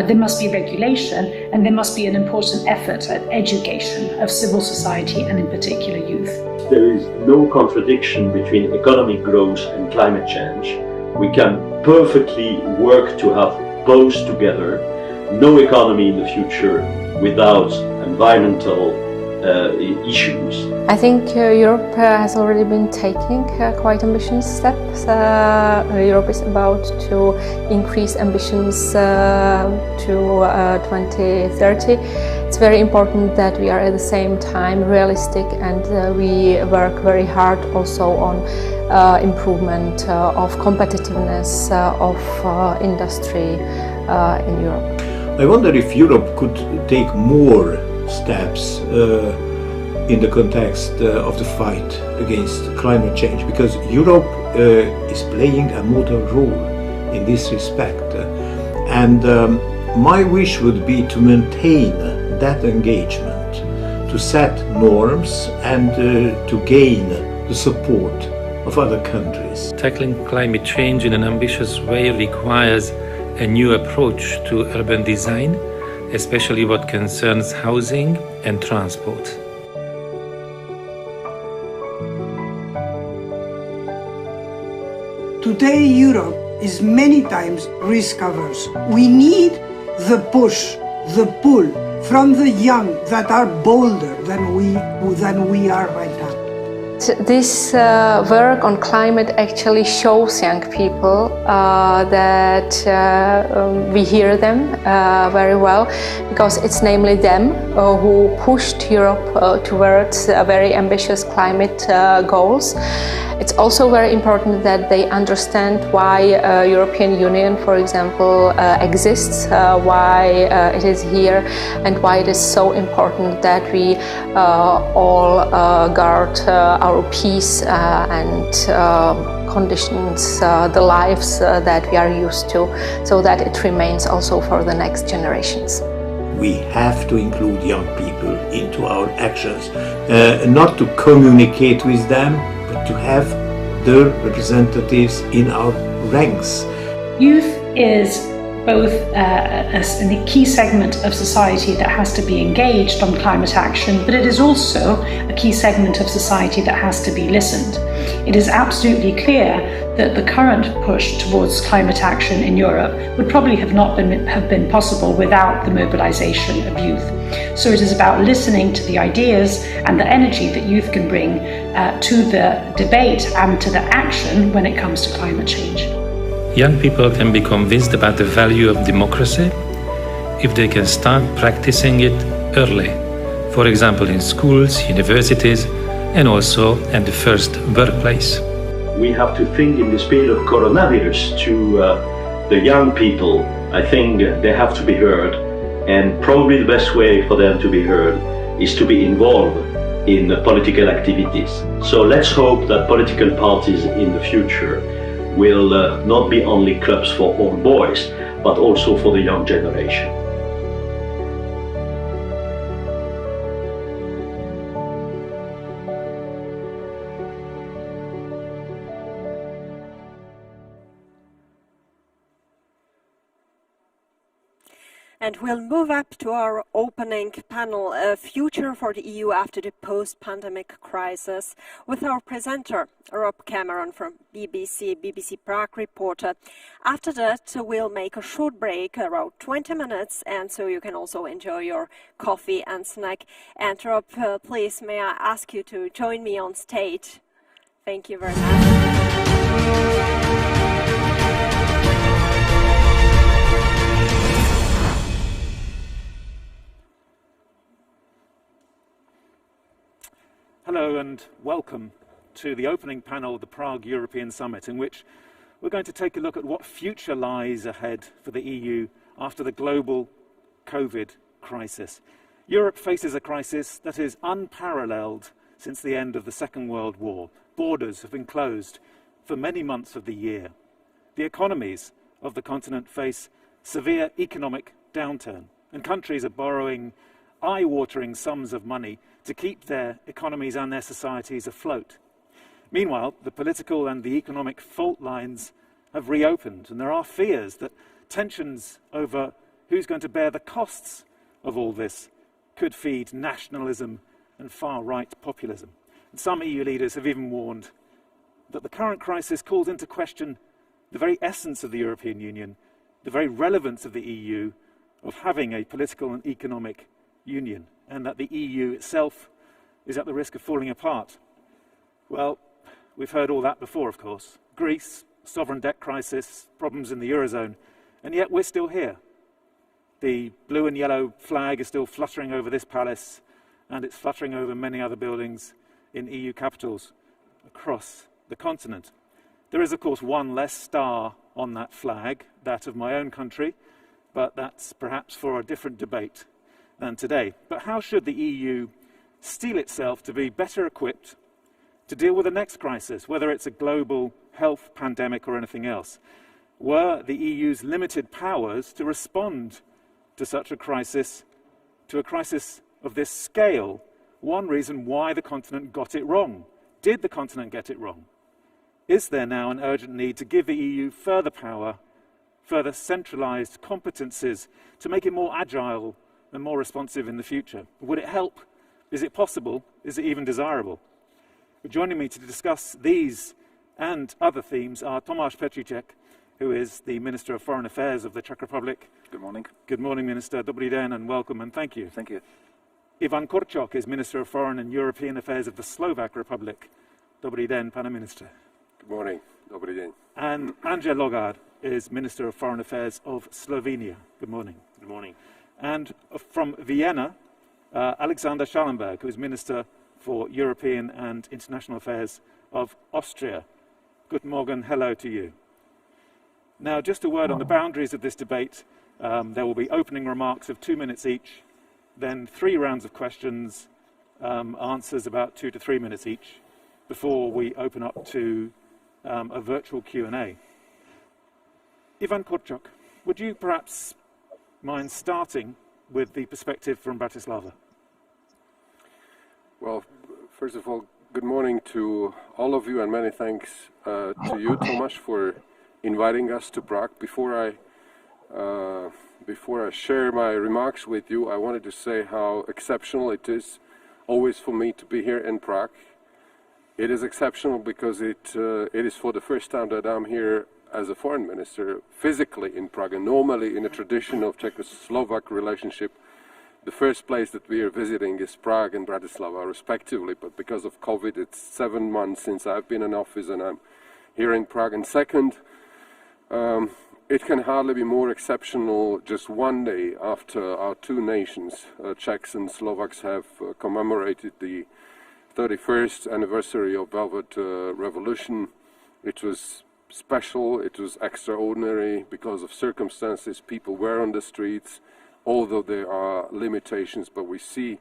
There must be regulation, and there must be an important effort at education of civil society and in particular youth. There is no contradiction between economic growth and climate change. We can perfectly work to have both together. No economy in the future without environmental issues. I think Europe has already been taking quite ambitious steps. Europe is about to increase ambitions to 2030. It's very important that we are at the same time realistic, and we work very hard also on improvement of competitiveness of industry in Europe. I wonder if Europe could take more steps in the context of the fight against climate change, because Europe is playing a model role in this respect. And my wish would be to maintain that engagement, to set norms and to gain the support of other countries. Tackling climate change in an ambitious way requires a new approach to urban design, especially what concerns housing and transport. Today Europe is many times risk-averse. We need the push, the pull from the young that are bolder than we are right now. This work on climate actually shows young people that we hear them very well, because it's namely them who pushed Europe towards very ambitious climate goals. It's also very important that they understand why European Union, for example, exists, why it is here, and why it is so important that we all guard our peace and conditions, the lives that we are used to, so that it remains also for the next generations. We have to include young people into our actions, not to communicate with them, but to have their representatives in our ranks. Youth is both a key segment of society that has to be engaged on climate action, but it is also a key segment of society that has to be listened. It is absolutely clear that the current push towards climate action in Europe would probably have been possible without the mobilization of youth. So it is about listening to the ideas and the energy that youth can bring to the debate and to the action when it comes to climate change. Young people can be convinced about the value of democracy if they can start practicing it early. For example, in schools, universities, and also at the first workplace. We have to think in the spirit of coronavirus to the young people. I think they have to be heard, and probably the best way for them to be heard is to be involved in political activities. So let's hope that political parties in the future will not be only clubs for old boys, but also for the young generation. And we'll move up to our opening panel, A Future for the EU After the Post-Pandemic Crisis, with our presenter, Rob Cameron from BBC Prague reporter. After that, we'll make a short break, around 20 minutes, and so you can also enjoy your coffee and snack. And Rob, please, may I ask you to join me on stage? Thank you very much. Hello and welcome to the opening panel of the Prague European Summit, in which we're going to take a look at what future lies ahead for the EU after the global COVID crisis. Europe faces a crisis that is unparalleled since the end of the Second World War. Borders have been closed for many months of the year. The economies of the continent face severe economic downturn, and countries are borrowing eye-watering sums of money to keep their economies and their societies afloat. Meanwhile, the political and the economic fault lines have reopened, and there are fears that tensions over who's going to bear the costs of all this could feed nationalism and far-right populism. And some EU leaders have even warned that the current crisis calls into question the very essence of the European Union, the very relevance of the EU, of having a political and economic union, and that the EU itself is at the risk of falling apart. Well, we've heard all that before, of course. Greece, sovereign debt crisis, problems in the Eurozone, and yet we're still here. The blue and yellow flag is still fluttering over this palace, and it's fluttering over many other buildings in EU capitals across the continent. There is, of course, one less star on that flag, that of my own country, but that's perhaps for a different debate than today. But how should the EU steel itself to be better equipped to deal with the next crisis, whether it's a global health pandemic or anything else? Were the EU's limited powers to respond to such a crisis of this scale, one reason why the continent got it wrong? Did the continent get it wrong? Is there now an urgent need to give the EU further power, further centralised competences to make it more agile and more responsive in the future? Would it help? Is it possible? Is it even desirable? Joining me to discuss these and other themes are Tomáš Petříček, who is the Minister of Foreign Affairs of the Czech Republic. Good morning. Good morning, Minister. Dobrý den and welcome and thank you. Thank you. Ivan Korčok is Minister of Foreign and European Affairs of the Slovak Republic. Dobrý den, pane ministře. Good morning. Dobrý den. And Andrzej Logard is Minister of Foreign Affairs of Slovenia. Good morning. Good morning. And from Vienna, Alexander Schallenberg, who is Minister for European and International Affairs of Austria. Good morning, hello to you. Now, just a word on the boundaries of this debate. There will be opening remarks of 2 minutes each, then 3 rounds of questions, answers about 2 to 3 minutes each, before we open up to a virtual Q&A. Ivan Korczok, would you perhaps mind starting with the perspective from Bratislava? Well, first of all, good morning to all of you and many thanks to you, Tomáš, for inviting us to Prague. Before I share my remarks with you, I wanted to say how exceptional it is always for me to be here in Prague. It is exceptional because it is for the first time that I'm here as a foreign minister physically in Prague. And normally in a tradition of Czechoslovak relationship, the first place that we are visiting is Prague and Bratislava respectively, but because of COVID it's 7 months since I've been in office and I'm here in Prague. And second, it can hardly be more exceptional just one day after our two nations, Czechs and Slovaks, have commemorated the 31st anniversary of Velvet Revolution. It was special, it was extraordinary because of circumstances. People were on the streets, although there are limitations, but we've seen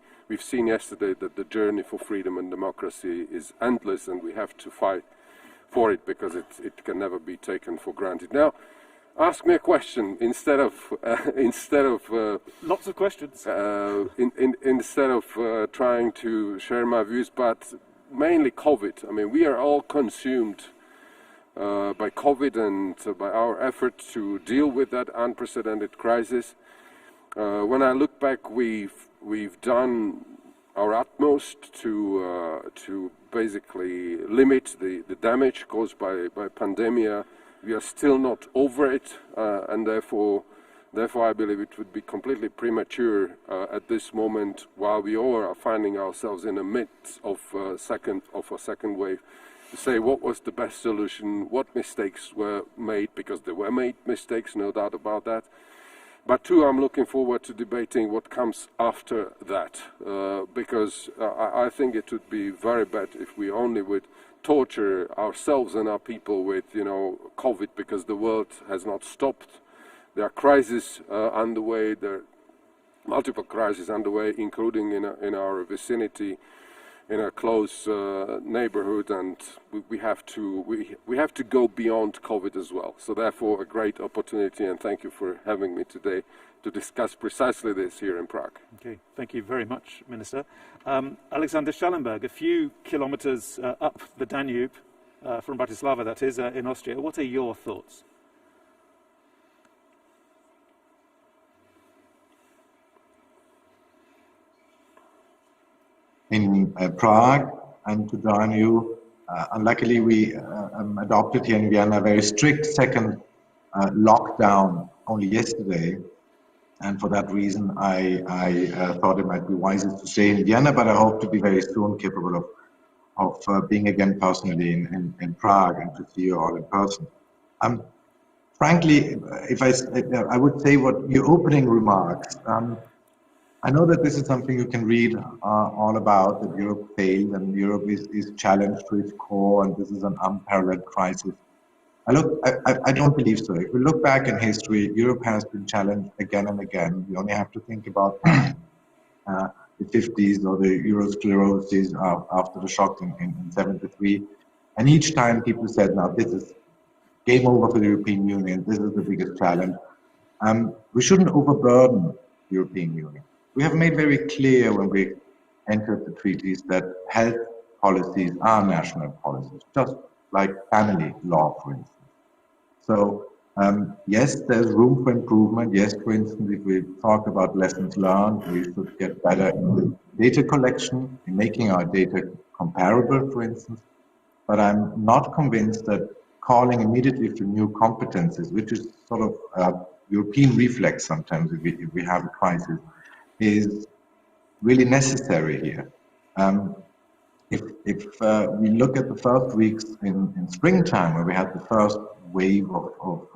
yesterday that the journey for freedom and democracy is endless, and we have to fight for it because it can never be taken for granted. Now, ask me a question instead of lots of questions. Instead of trying to share my views, but mainly COVID. I mean, we are all consumed by COVID and by our effort to deal with that unprecedented crisis. When I look back, we've done our utmost to basically limit the damage caused by pandemia. We are still not over it, and therefore I believe it would be completely premature at this moment, while we all are finding ourselves in the midst of a second wave, to say what was the best solution, what mistakes were made, because there were made mistakes, no doubt about that. But two, I'm looking forward to debating what comes after that, because I think it would be very bad if we only would torture ourselves and our people with, COVID, because the world has not stopped. There are crises underway, there are multiple crises underway, including in our vicinity, in a close neighborhood, and we have to go beyond COVID as well. So therefore, a great opportunity, and thank you for having me today to discuss precisely this here in Prague. Okay, thank you very much, Minister. Alexander Schallenberg, a few kilometers up the Danube, from Bratislava, that is, in Austria. What are your thoughts? In Prague, and to join you. Unluckily, we adopted here in Vienna a very strict second lockdown only yesterday, and for that reason, I thought it might be wisest to stay in Vienna, but I hope to be very soon capable of being again personally in Prague and to see you all in person. Frankly, if I would say what your opening remarks. I know that this is something you can read all about, that Europe failed and Europe is challenged to its core and this is an unparalleled crisis. I don't believe so. If we look back in history, Europe has been challenged again and again. We only have to think about the 50s or the Eurosclerosis after the shock in 73. And each time people said, now this is game over for the European Union, this is the biggest challenge. We shouldn't overburden the European Union. We have made very clear when we entered the treaties that health policies are national policies, just like family law, for instance. So, yes, there's room for improvement. Yes, for instance, if we talk about lessons learned, we should get better in the data collection, in making our data comparable, for instance. But I'm not convinced that calling immediately for new competences, which is sort of a European reflex sometimes if we have a crisis, is really necessary here. if we look at the first weeks in springtime, where we had the first wave of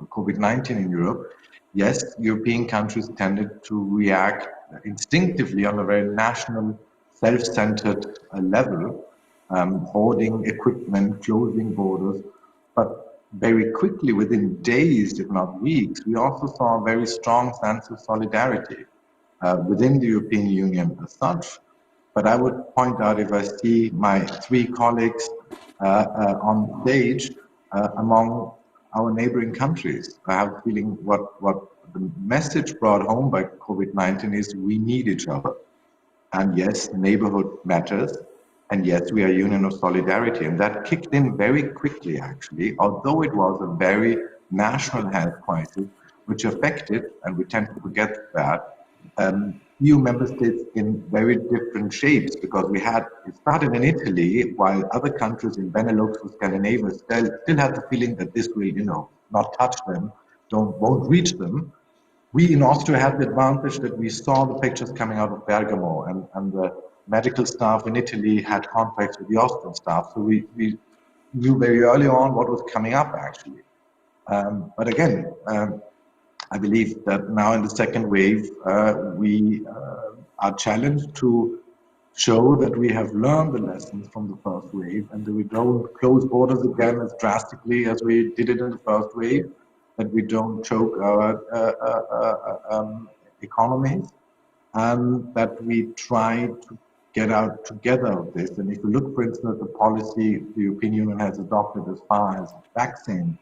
COVID-19 in Europe, yes, European countries tended to react instinctively on a very national, self-centered level, hoarding equipment, closing borders, but very quickly, within days, if not weeks, we also saw a very strong sense of solidarity within the European Union as such. But I would point out, if I see my three colleagues on stage among our neighboring countries, I have a feeling what the message brought home by COVID-19 is we need each other. And yes, neighborhood matters. And yes, we are a union of solidarity. And that kicked in very quickly, actually, although it was a very national health crisis, which affected, and we tend to forget that, EU member states in very different shapes, because it started in Italy, while other countries in Benelux or Scandinavia still had the feeling that this will, not touch them, won't reach them. We in Austria had the advantage that we saw the pictures coming out of Bergamo, and the medical staff in Italy had contacts with the Austrian staff, so we knew very early on what was coming up, actually. But again, I believe that now in the second wave, we are challenged to show that we have learned the lessons from the first wave, and that we don't close borders again as drastically as we did it in the first wave, that we don't choke our economies, and that we try to get out together of this. And if you look, for instance, at the policy the European Union has adopted as far as vaccines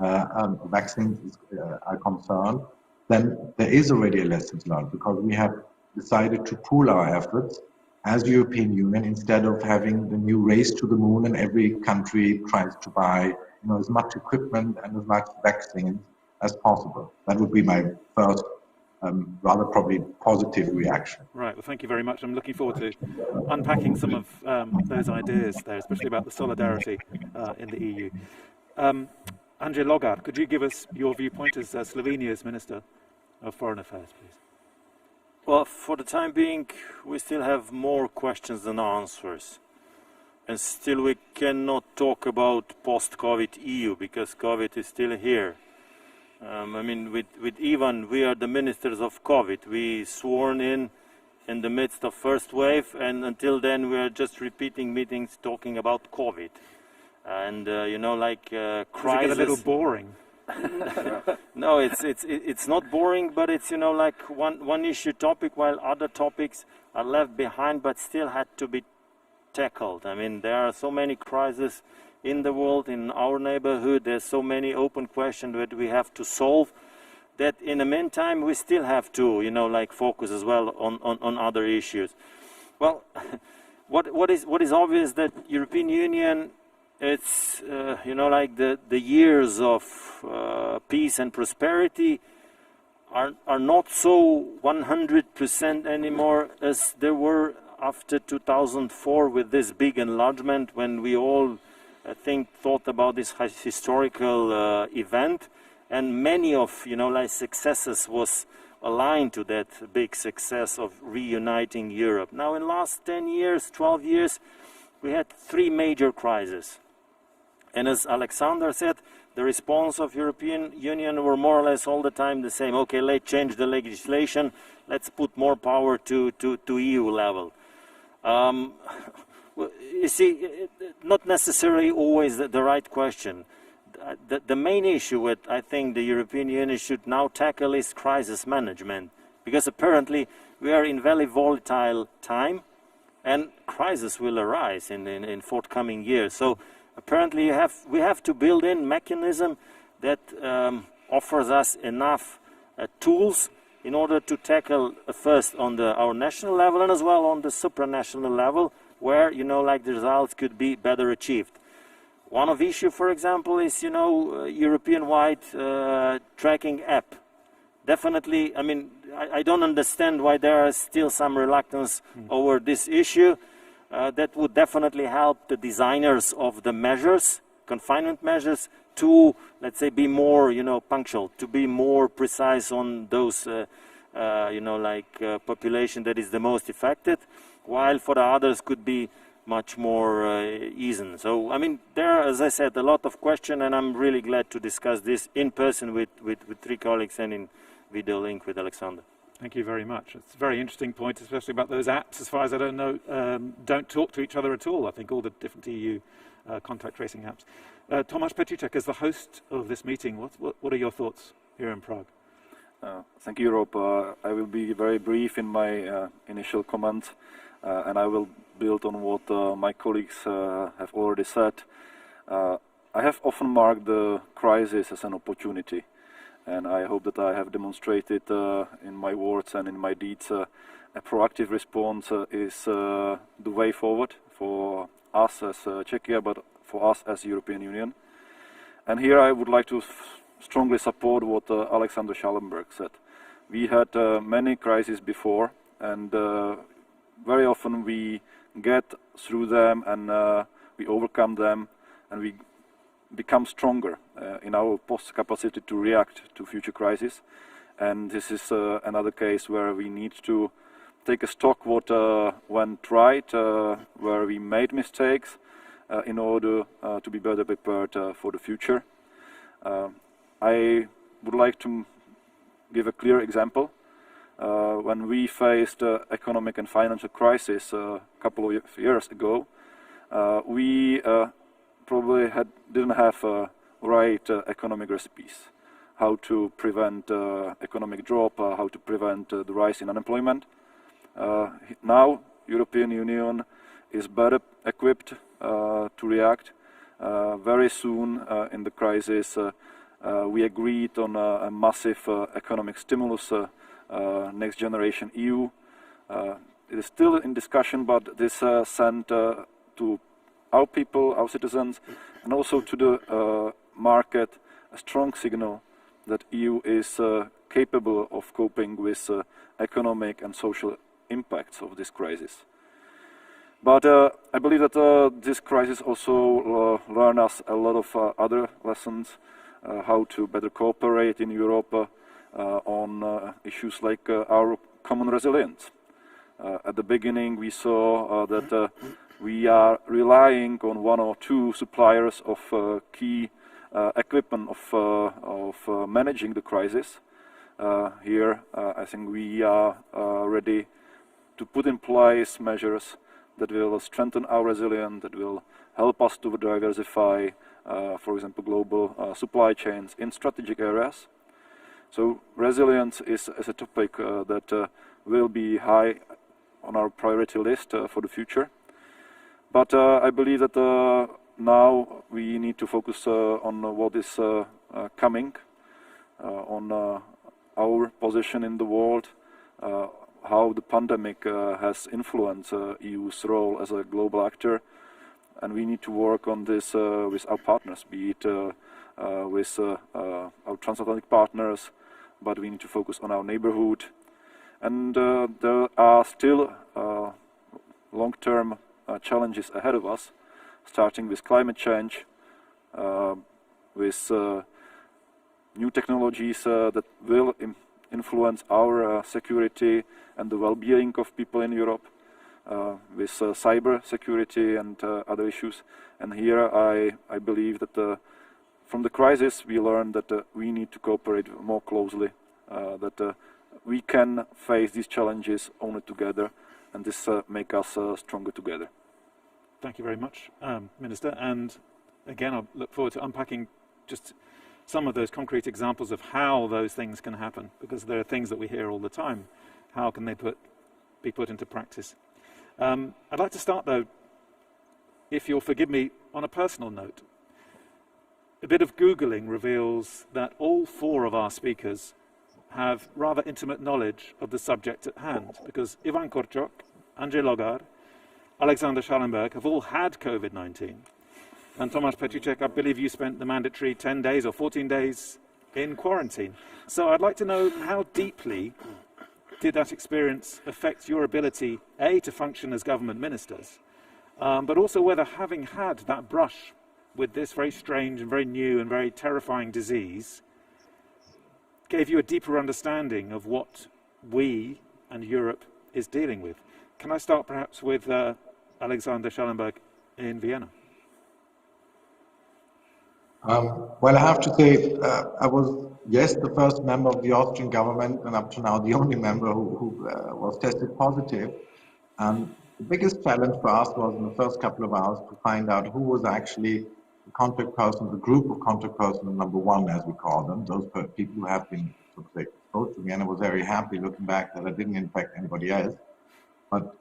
are concerned, then there is already a lessons learned, because we have decided to pool our efforts as European Union instead of having the new race to the moon and every country tries to buy as much equipment and as much vaccines as possible. That would be my first rather probably positive reaction. Right, well, thank you very much. I'm looking forward to unpacking some of those ideas there, especially about the solidarity in the EU. Andrzej Logar, could you give us your viewpoint as Slovenia's Minister of Foreign Affairs, please? Well, for the time being, we still have more questions than answers. And still we cannot talk about post-COVID EU, because COVID is still here. With Ivan, we are the ministers of COVID. We sworn in the midst of first wave, and until then we are just repeating meetings talking about COVID. And crisis. Does it get a little boring? No, it's not boring, but it's one issue topic, while other topics are left behind, but still had to be tackled. There are so many crises in the world, in our neighborhood. There's so many open questions that we have to solve, that in the meantime we still have to focus as well on other issues. Well, what is obvious, that European Union, it's the years of peace and prosperity are not so 100% anymore as there were after 2004 with this big enlargement, when we all thought about this historical event, and many of successes was aligned to that big success of reuniting Europe. Now, in last 10 years, 12 years, we had three major crises. And as Alexander said, the response of European Union were more or less all the time the same. Okay, let's change the legislation, let's put more power to EU level. You see, not necessarily always the right question. The main issue that I think the European Union should now tackle is crisis management, because apparently we are in very volatile time, and crisis will arise in forthcoming years. So apparently we have to build in mechanism that offers us enough tools in order to tackle first on our national level, and as well on the supranational level, where the results could be better achieved. One of issue, for example, is European-wide tracking app. Definitely, I don't understand why there is still some reluctance over this issue. That would definitely help the designers of the measures, confinement measures, to, let's say, be more, punctual, to be more precise on those, population that is the most affected, while for the others could be much more easy. So, I mean, there are, as I said, a lot of questions, and I'm really glad to discuss this in person with three colleagues and in video link with Alexander. Thank you very much. It's a very interesting point, especially about those apps. As far as I don't know, don't talk to each other at all. I think all the different EU contact tracing apps. Tomáš Petříček, as the host of this meeting, what are your thoughts here in Prague? Thank you, Rob. I will be very brief in my initial comments, and I will build on what my colleagues have already said. I have often marked the crisis as an opportunity, and I hope that I have demonstrated in my words and in my deeds a proactive response is the way forward for us as Czechia, but for us as European Union. And here I would like to strongly support what Alexander Schallenberg said. We had many crises before, and very often we get through them and we overcome them, and we become stronger in our capacity to react to future crises. And this is another case where we need to take a stock what went right, where we made mistakes, in order to be better prepared for the future. I would like to give a clear example. When we faced economic and financial crisis a couple of years ago, we probably didn't have right economic recipes. How to prevent economic drop, how to prevent the rise in unemployment. Now, European Union is better equipped to react. Very soon in the crisis, we agreed on a massive economic stimulus, Next Generation EU. It is still in discussion, but this sent to our people, our citizens, and also to the market a strong signal that EU is capable of coping with economic and social impacts of this crisis. But I believe that this crisis also learned us a lot of other lessons, how to better cooperate in Europe on issues like our common resilience. At the beginning we saw that we are relying on one or two suppliers of key equipment of managing the crisis. Here I think we are ready to put in place measures that will strengthen our resilience, that will help us to diversify, for example, global supply chains in strategic areas. So resilience is a topic that will be high on our priority list for the future. But I believe that now we need to focus on what is coming, on our position in the world, how the pandemic has influenced EU's role as a global actor, and we need to work on this with our partners, be it with our transatlantic partners, but we need to focus on our neighborhood. And there are still long-term challenges ahead of us, starting with climate change, with new technologies that will influence our security and the well-being of people in Europe, with cyber security and other issues. And here I believe that from the crisis we learned that we need to cooperate more closely, that we can face these challenges only together, and this makes us stronger together. Thank you very much, Minister. And again, I look forward to unpacking just some of those concrete examples of how those things can happen, because there are things that we hear all the time. How can they be put into practice? I'd like to start, though, if you'll forgive me, on a personal note. A bit of Googling reveals that all four of our speakers have rather intimate knowledge of the subject at hand, because Ivan Korčok, Andrej Logar, Alexander Schallenberg have all had COVID-19. And Tomáš Petříček, I believe you spent the mandatory 10 days or 14 days in quarantine. So I'd like to know, how deeply did that experience affect your ability, A, to function as government ministers, but also whether, having had that brush with this very strange and very new and very terrifying disease, gave you a deeper understanding of what we and Europe is dealing with. Can I start perhaps with Alexander Schallenberg in Vienna? Well, I have to say, I was, yes, the first member of the Austrian government, and up to now the only member who was tested positive. The biggest challenge for us was in the first couple of hours to find out who was actually the contact person, the group of contact persons, number one, as we call them, those people who have been exposed to me. And I was very happy looking back that I didn't infect anybody else. But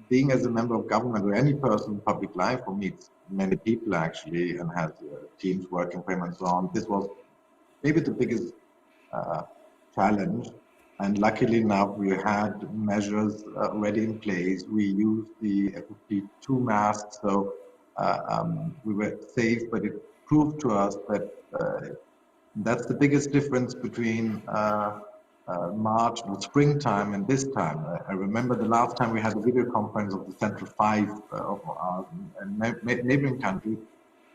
being as a member of government or any person in public life who meets many people actually and has teams working for him and so on, this was maybe the biggest challenge. And luckily enough, we had measures already in place. We used the FFP2 masks, so we were safe, but it proved to us that that's the biggest difference between March or springtime and this time. I remember the last time we had a video conference of the Central 5 of our neighboring countries.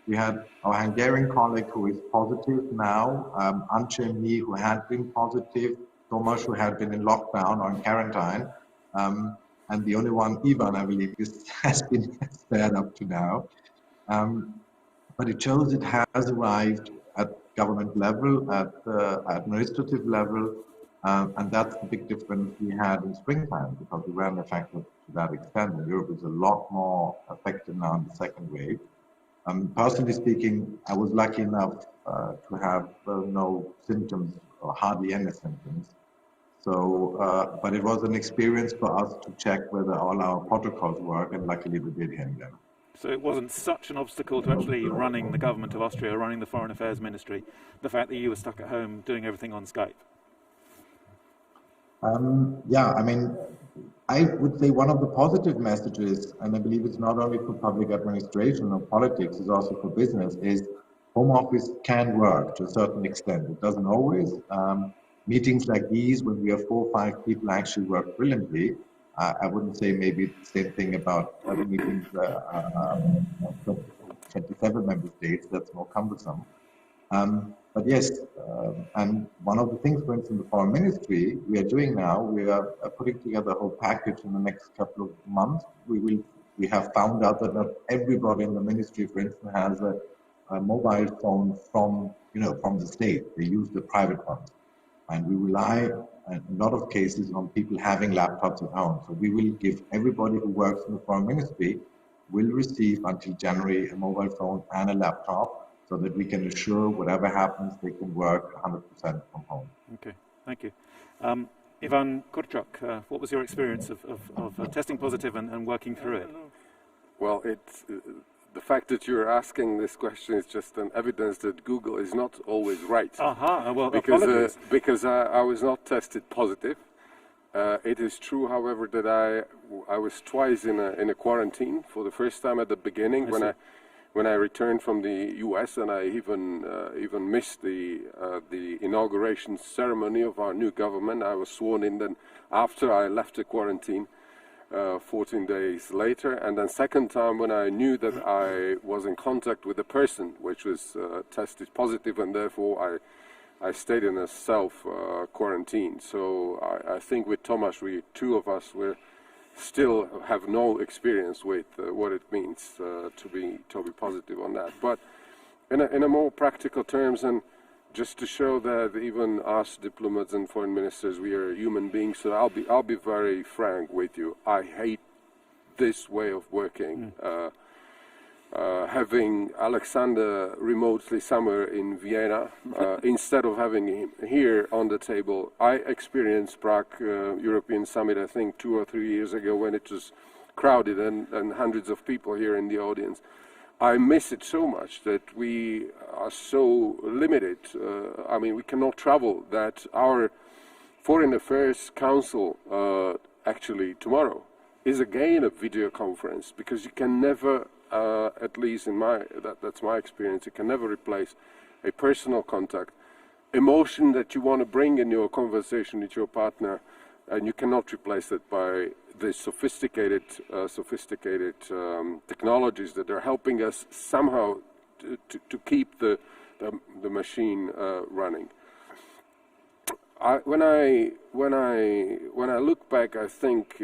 We had our Hungarian colleague who is positive now, Ance and me who had been positive, Tomáš who had been in lockdown or in quarantine, and the only one, Ivan, I believe, has been spared up to now. But it shows it has arrived at government level, at administrative level, and that's the big difference we had in springtime, because we weren't affected to that extent. And Europe is a lot more affected now in the second wave. Personally speaking, I was lucky enough to have no symptoms or hardly any symptoms. So, but it was an experience for us to check whether all our protocols work, and luckily we did here in Vienna. So it wasn't such an obstacle to actually running the government of Austria, running the Foreign Affairs Ministry, the fact that you were stuck at home doing everything on Skype? Yeah, I mean, I would say one of the positive messages, and I believe it's not only for public administration or politics, it's also for business, is home office can work to a certain extent. It doesn't always. Meetings like these, when we have 4 or 5 people, actually work brilliantly. I wouldn't say maybe the same thing about other meetings, 27 member states, that's more cumbersome. But yes, and one of the things, for instance, the Foreign Ministry we are doing now, we are putting together a whole package in the next couple of months. We have found out that not everybody in the ministry, for instance, has a mobile phone from the state. They use the private ones. And we rely, in a lot of cases, on people having laptops at home. So we will give everybody who works in the Foreign Ministry will receive until January a mobile phone and a laptop, so that we can assure whatever happens, they can work 100% from home. Okay, thank you. Ivan Kurczak, what was your experience of testing positive and working through it? Well, it's the fact that you're asking this question is just an evidence that Google is not always right. Well, because I was not tested positive. It is true, however, that I was twice in a quarantine. For the first time at the beginning, when I returned from the U.S., and I even missed the inauguration ceremony of our new government. I was sworn in then after I left the quarantine. 14 days later, and then second time when I knew that I was in contact with a person which was tested positive, and therefore I stayed in a self quarantine. So I think with Tomáš, two of us still have no experience with what it means to be positive on that. But in a more practical terms, and just to show that even us diplomats and foreign ministers, we are human beings. So I'll be very frank with you. I hate this way of working. Having Alexander remotely somewhere in Vienna instead of having him here on the table. I experienced Prague European Summit, I think 2 or 3 years ago, when it was crowded and hundreds of people here in the audience. I miss it so much that we are so limited. I mean, we cannot travel, that our Foreign Affairs Council actually tomorrow is again a video conference, because you can never, at least in that's my experience, you can never replace a personal contact, emotion that you want to bring in your conversation with your partner, and you cannot replace it by the sophisticated technologies that are helping us somehow to keep the machine running. When I look back, I think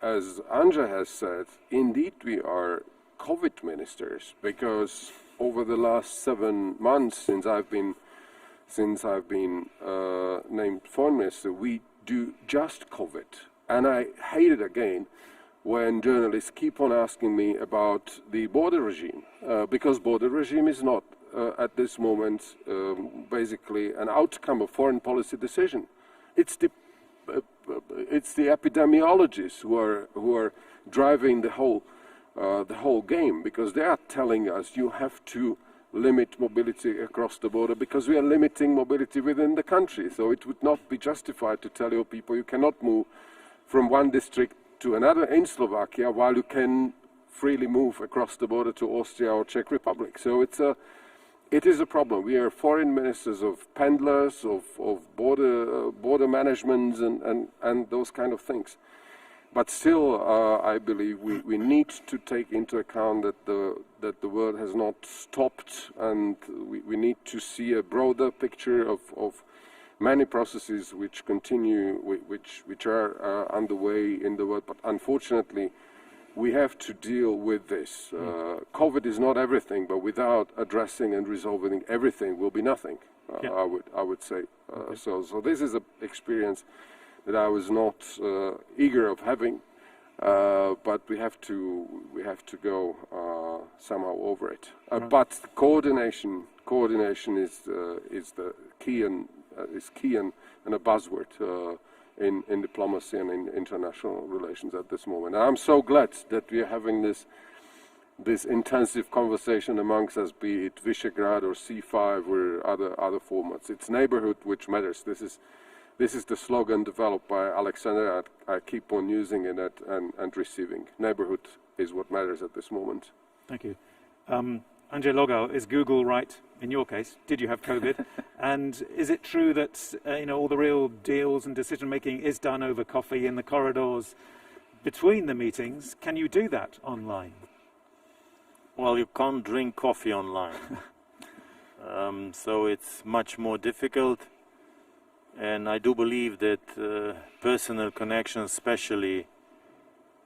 as Anja has said, indeed we are COVID ministers, because over the last 7 months since I've been named foreign minister, we do just COVID. And I hate it again when journalists keep on asking me about the border regime, because border regime is not at this moment basically an outcome of foreign policy decision. It's the epidemiologists who are driving the whole game, because they are telling us you have to limit mobility across the border because we are limiting mobility within the country. So it would not be justified to tell your people you cannot move from one district to another in Slovakia while you can freely move across the border to Austria or Czech Republic. So it is a problem. We are foreign ministers of pendlers, of border management and those kind of things. But still, I believe we need to take into account that the world has not stopped, and we need to see a broader picture of many processes which continue, which are underway in the world. But unfortunately, we have to deal with this. COVID is not everything, but without addressing and resolving everything will be nothing. I would say. Okay. So this is an experience that I was not eager of having, but we have to go somehow over it. But coordination is the key and a buzzword in diplomacy and in international relations at this moment. And I'm so glad that we are having this intensive conversation amongst us, be it Visegrad or C5 or other formats. It's neighborhood which matters. This is the slogan developed by Alexander. I keep on using it and receiving. Neighborhood is what matters at this moment. Thank you. Andrzej Logau, is Google right in your case? Did you have COVID? And is it true that all the real deals and decision making is done over coffee in the corridors between the meetings? Can you do that online? Well, you can't drink coffee online, so it's much more difficult. And I do believe that personal connections, especially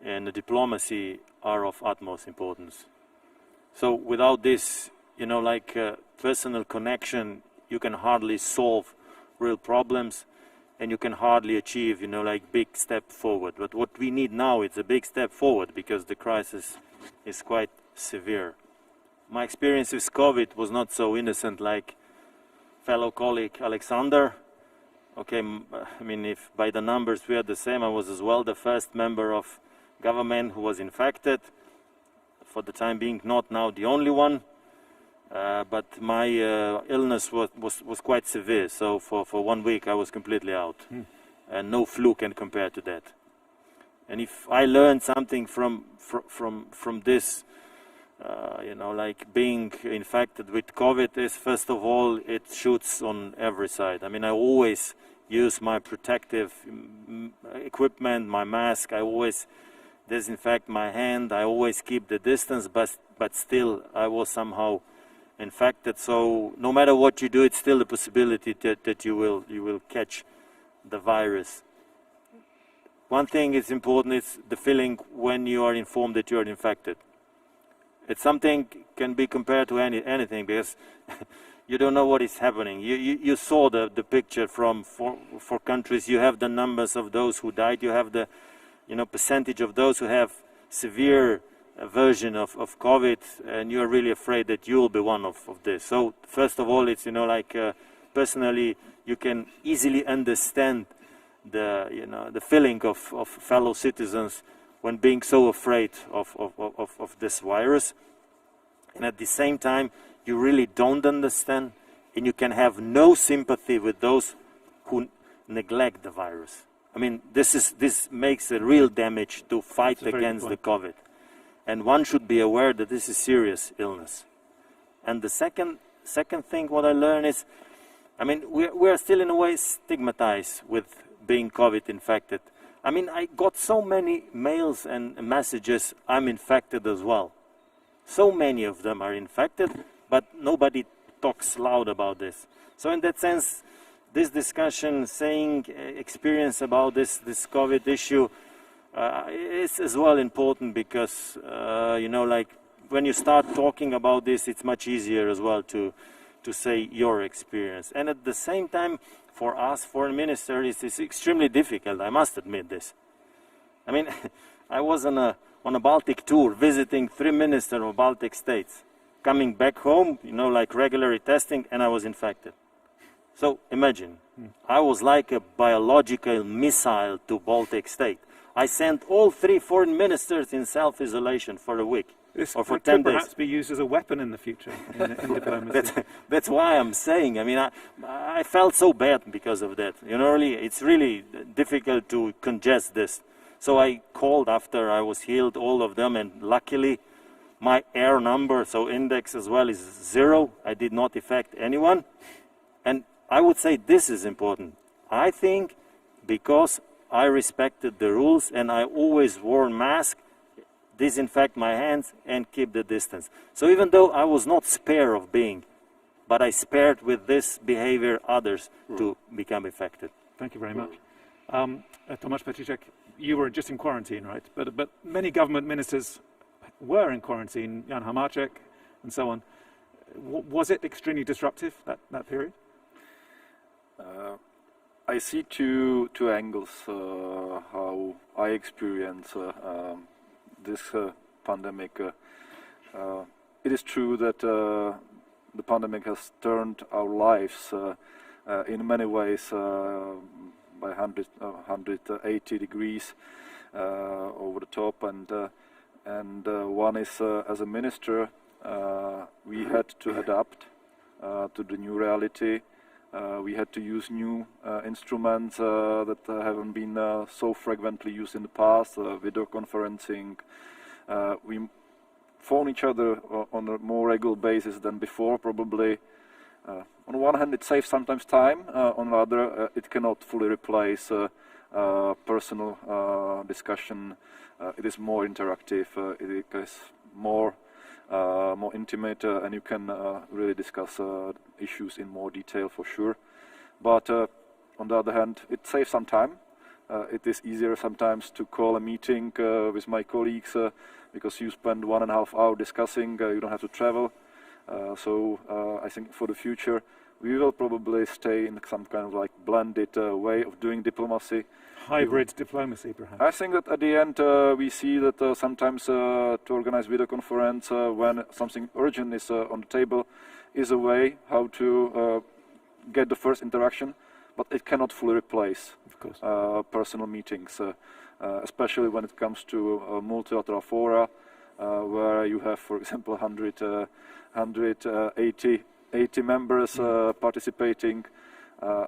in diplomacy, are of utmost importance. So without this, personal connection, you can hardly solve real problems, and you can hardly achieve, big step forward. But what we need now is a big step forward, because the crisis is quite severe. My experience with COVID was not so innocent like fellow colleague Alexander. Okay, I mean, if by the numbers we are the same, I was as well the first member of government who was infected. For the time being, not now the only one, but my illness was quite severe. So for 1 week I was completely out, and no flu can compare to that. And if I learned something from this, being infected with COVID, is first of all it shoots on every side. I mean, I always use my protective equipment, my mask. I always disinfect my hand. I always keep the distance, but still I was somehow infected. So no matter what you do, it's still a possibility that you will catch the virus. One thing is important, is the feeling when you are informed that you are infected. It's something can be compared to anything, because you don't know what is happening. You saw the picture for countries. You have the numbers of those who died. You have the percentage of those who have severe version of COVID, and you're really afraid that you'll be one of this. So first of all, it's personally you can easily understand the feeling of fellow citizens when being so afraid of this virus, and at the same time you really don't understand, and you can have no sympathy with those who neglect the virus. I mean, this makes a real damage to fight against the COVID. And one should be aware that this is serious illness. And the second thing what I learned is, I mean, we are still in a way stigmatized with being COVID infected. I mean, I got so many mails and messages, I'm infected as well. So many of them are infected, but nobody talks loud about this. So in that sense, this discussion, saying experience about this COVID issue, it's as well important because, you know, like when you start talking about this, it's much easier as well to say your experience. And at the same time, for us foreign ministers, it's extremely difficult, I must admit this. I mean, I was on a Baltic tour, visiting 3 ministers of Baltic states. Coming back home, you know, like regularly testing, and I was infected. So imagine, I was like a biological missile to Baltic state. I sent all 3 foreign ministers in self-isolation for a week. This or for could 10 days. perhaps be used as a weapon in the future in diplomacy. That's why I'm saying. I mean, I felt so bad because of that. You know, really, it's really difficult to congest this. So I called after I was healed, all of them, and luckily my air number, so index as well, is 0. I did not affect anyone. And I would say this is important. I think because I respected the rules and I always wore a mask, disinfect my hands and keep the distance. So even though I was not spared of being, but I spared with this behavior others to become affected. Thank you very much. Tomáš Petříček, you were just in quarantine, right? But many government ministers were in quarantine, Jan Hamáček and so on. Was it extremely disruptive, that period? I see two angles how I experience this pandemic. It is true that the pandemic has turned our lives in many ways by 180 degrees over the top, and one is as a minister we had to adapt to the new reality. We had to use new instruments that haven't been so frequently used in the past, video conferencing. We phone each other on a more regular basis than before, probably. On one hand, it saves sometimes time. On the other, it cannot fully replace personal discussion. It is more interactive. It is more intimate, and you can really discuss issues in more detail for sure. But on the other hand, it saves some time. It is easier sometimes to call a meeting with my colleagues because you spend 1.5 hours discussing, you don't have to travel. So I think for the future we will probably stay in some kind of like blended way of doing diplomacy. Hybrid diplomacy, perhaps. I think that at the end we see that sometimes to organize video conference when something urgent is on the table is a way how to get the first interaction, but it cannot fully replace personal meetings, especially when it comes to multilateral fora where you have, for example, 180 members participating.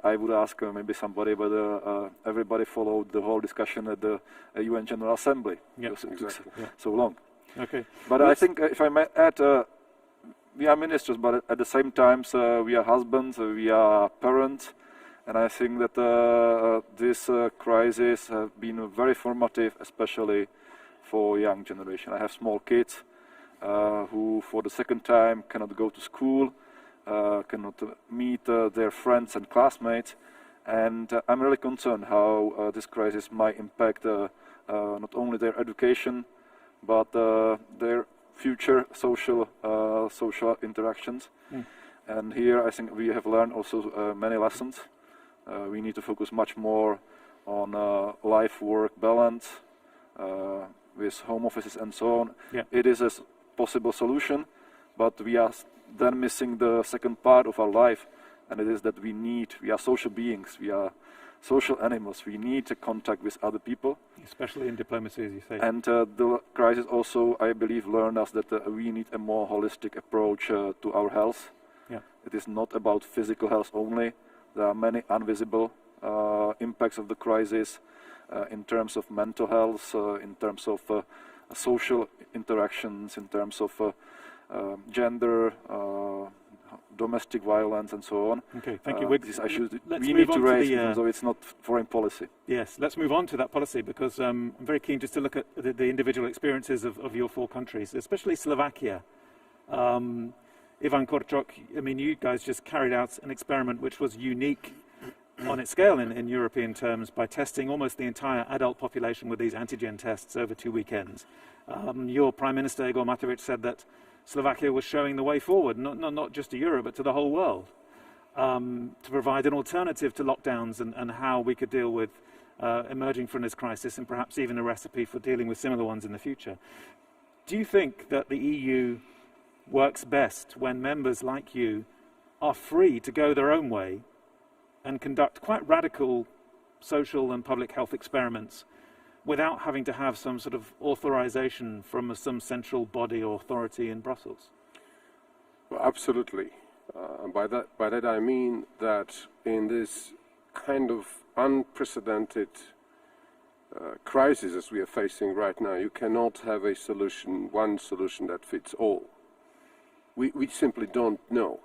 I would ask maybe somebody whether everybody followed the whole discussion at the UN General Assembly, because it took so long. Okay. But I think, if I may add, we are ministers, but at the same time, we are husbands, we are parents, and I think that this crisis has been very formative, especially for young generation. I have small kids who, for the second time, cannot go to school. Cannot meet their friends and classmates, and I'm really concerned how this crisis might impact not only their education, but their future social interactions. And here I think we have learned also many lessons. We need to focus much more on life-work balance with home offices and so on. It is a possible solution, but we are then missing the second part of our life, and it is that we are social beings, we are social animals, we need a contact with other people. Especially in diplomacy, as you say. And the crisis also, I believe, learned us that we need a more holistic approach to our health. It is not about physical health only. There are many invisible impacts of the crisis in terms of mental health, in terms of social interactions, in terms of gender, domestic violence, and so on. Okay, thank you. These issues we need to raise, even though it's not foreign policy. Yes, let's move on to that policy, because I'm very keen just to look at the individual experiences of your 4 countries, especially Slovakia. Ivan Korčok, I mean, you guys just carried out an experiment which was unique on its scale in European terms by testing almost the entire adult population with these antigen tests over 2 weekends. Your Prime Minister, Igor Matovic, said that Slovakia was showing the way forward, not just to Europe, but to the whole world, to provide an alternative to lockdowns and how we could deal with emerging from this crisis, and perhaps even a recipe for dealing with similar ones in the future. Do you think that the EU works best when members like you are free to go their own way and conduct quite radical social and public health experiments without having to have some sort of authorization from some central body or authority in Brussels? Well, absolutely. By that I mean that in this kind of unprecedented crisis as we are facing right now, you cannot have a solution, one solution that fits all. We simply don't know.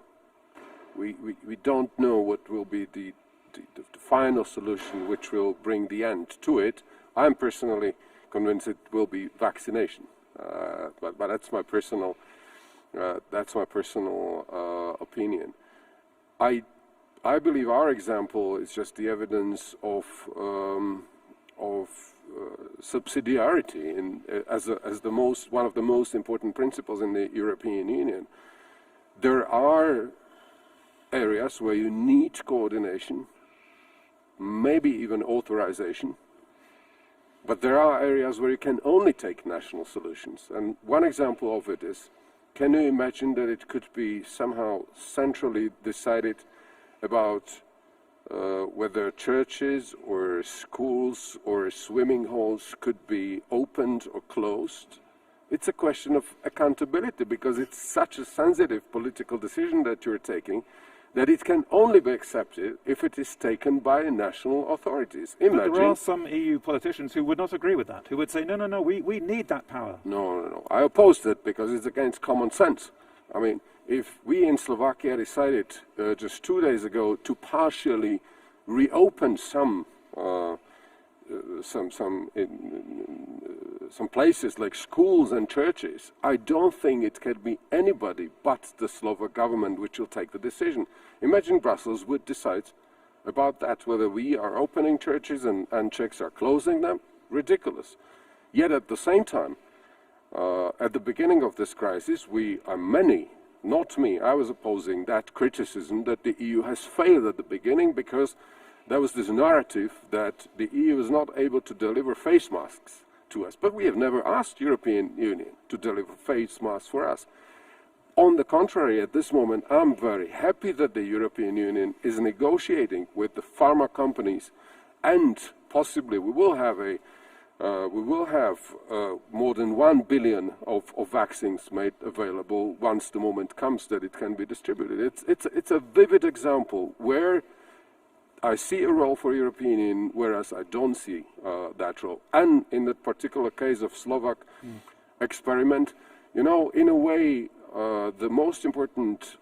We don't know what will be the final solution which will bring the end to it. I'm personally convinced it will be vaccination, but that's my personal opinion. I believe our example is just the evidence of subsidiarity as one of the most important principles in the European Union. There are areas where you need coordination, maybe even authorization, but there are areas where you can only take national solutions. And one example of it is, can you imagine that it could be somehow centrally decided about whether churches or schools or swimming holes could be opened or closed? It's a question of accountability, because it's such a sensitive political decision that you're taking that it can only be accepted if it is taken by national authorities. But there are some EU politicians who would not agree with that, who would say, no, we need that power. No. I oppose that because it's against common sense. I mean, if we in Slovakia decided just 2 days ago to partially reopen some places like schools and churches, I don't think it can be anybody but the Slovak government which will take the decision. Imagine Brussels would decide about that, whether we are opening churches and Czechs are closing them. Ridiculous. Yet at the same time, at the beginning of this crisis, not me, I was opposing that criticism that the EU has failed at the beginning, because there was this narrative that the EU is not able to deliver face masks to us. But we have never asked the European Union to deliver face masks for us. On the contrary, at this moment, I'm very happy that the European Union is negotiating with the pharma companies, and possibly we will have more than 1 billion of vaccines made available once the moment comes that it can be distributed. It's a vivid example where I see a role for European Union, whereas I don't see that role. And in that particular case of Slovak experiment, in a way, the most important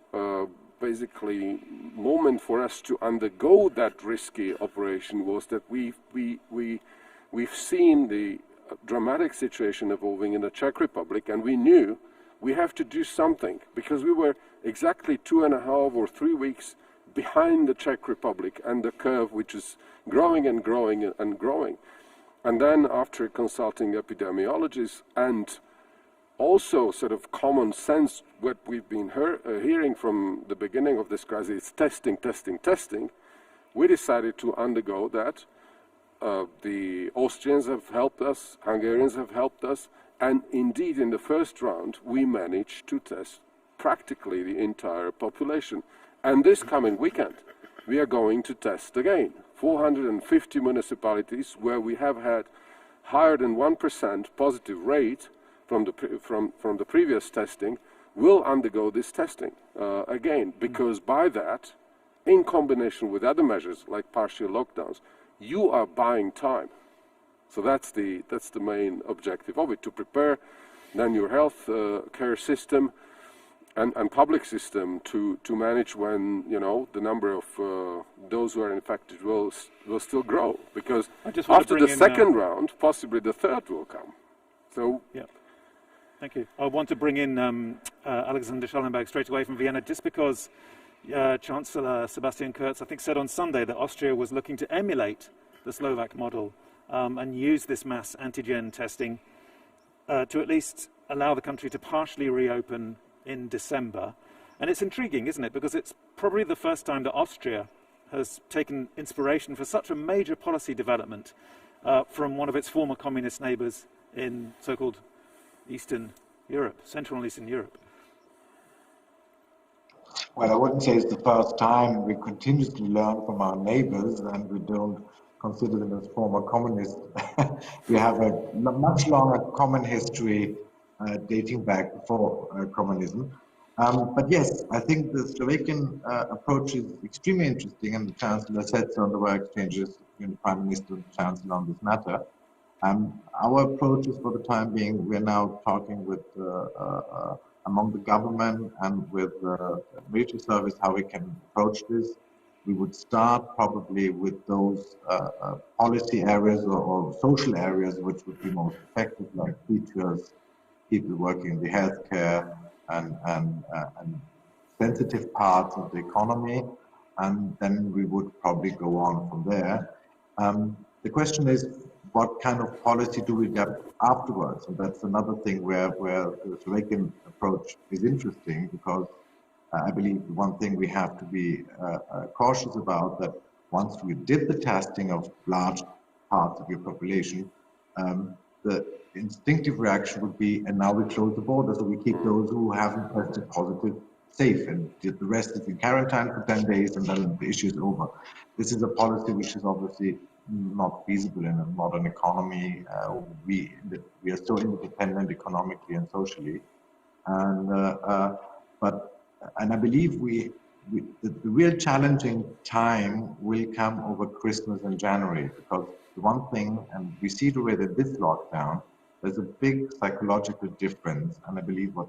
basically moment for us to undergo that risky operation was that we've seen the dramatic situation evolving in the Czech Republic, and we knew we have to do something, because we were exactly 2.5 or 3 weeks behind the Czech Republic and the curve, which is growing and growing and growing. And then, after consulting epidemiologists and also sort of common sense, what we've been hearing from the beginning of this crisis, testing, we decided to undergo that. The Austrians have helped us, Hungarians have helped us, and indeed in the first round we managed to test practically the entire population. And this coming weekend we are going to test again 450 municipalities where we have had higher than 1% positive rate from the previous testing will undergo this testing again, because by that, in combination with other measures like partial lockdowns, you are buying time. So that's the main objective of it, to prepare then your health care system and public system to manage when the number of those who are infected will still grow, because after the second round, possibly the third will come. So yeah. Thank you. I want to bring in Alexander Schallenberg straight away from Vienna, just because Chancellor Sebastian Kurz, I think, said on Sunday that Austria was looking to emulate the Slovak model and use this mass antigen testing to at least allow the country to partially reopen in December. And it's intriguing, isn't it? Because it's probably the first time that Austria has taken inspiration for such a major policy development from one of its former communist neighbours in so-called Eastern Europe, Central and Eastern Europe. Well, I wouldn't say it's the first time. We continuously learn from our neighbours, and we don't consider them as former communists. We have a much longer common history dating back before communism. But yes, I think the Slovakian approach is extremely interesting, and the Chancellor said so. There were exchanges between the Prime Minister and the Chancellor on this matter. Our approach is, for the time being, we're now talking with among the government and with the military service how we can approach this. We would start probably with those policy areas or social areas which would be most effective, like teachers, people working in the healthcare and sensitive parts of the economy, and then we would probably go on from there. The question is, what kind of policy do we get afterwards? And that's another thing where the Slovakian approach is interesting, because I believe one thing we have to be cautious about, that once we did the testing of large parts of your population, the instinctive reaction would be, and now we close the border, so we keep those who haven't tested positive safe, and the rest is in quarantine for 10 days, and then the issue is over. This is a policy which is obviously not feasible in a modern economy. We are so interdependent economically and socially, and I believe the real challenging time will come over Christmas and January, because the one thing, and we see it already in this lockdown, there's a big psychological difference, and I believe what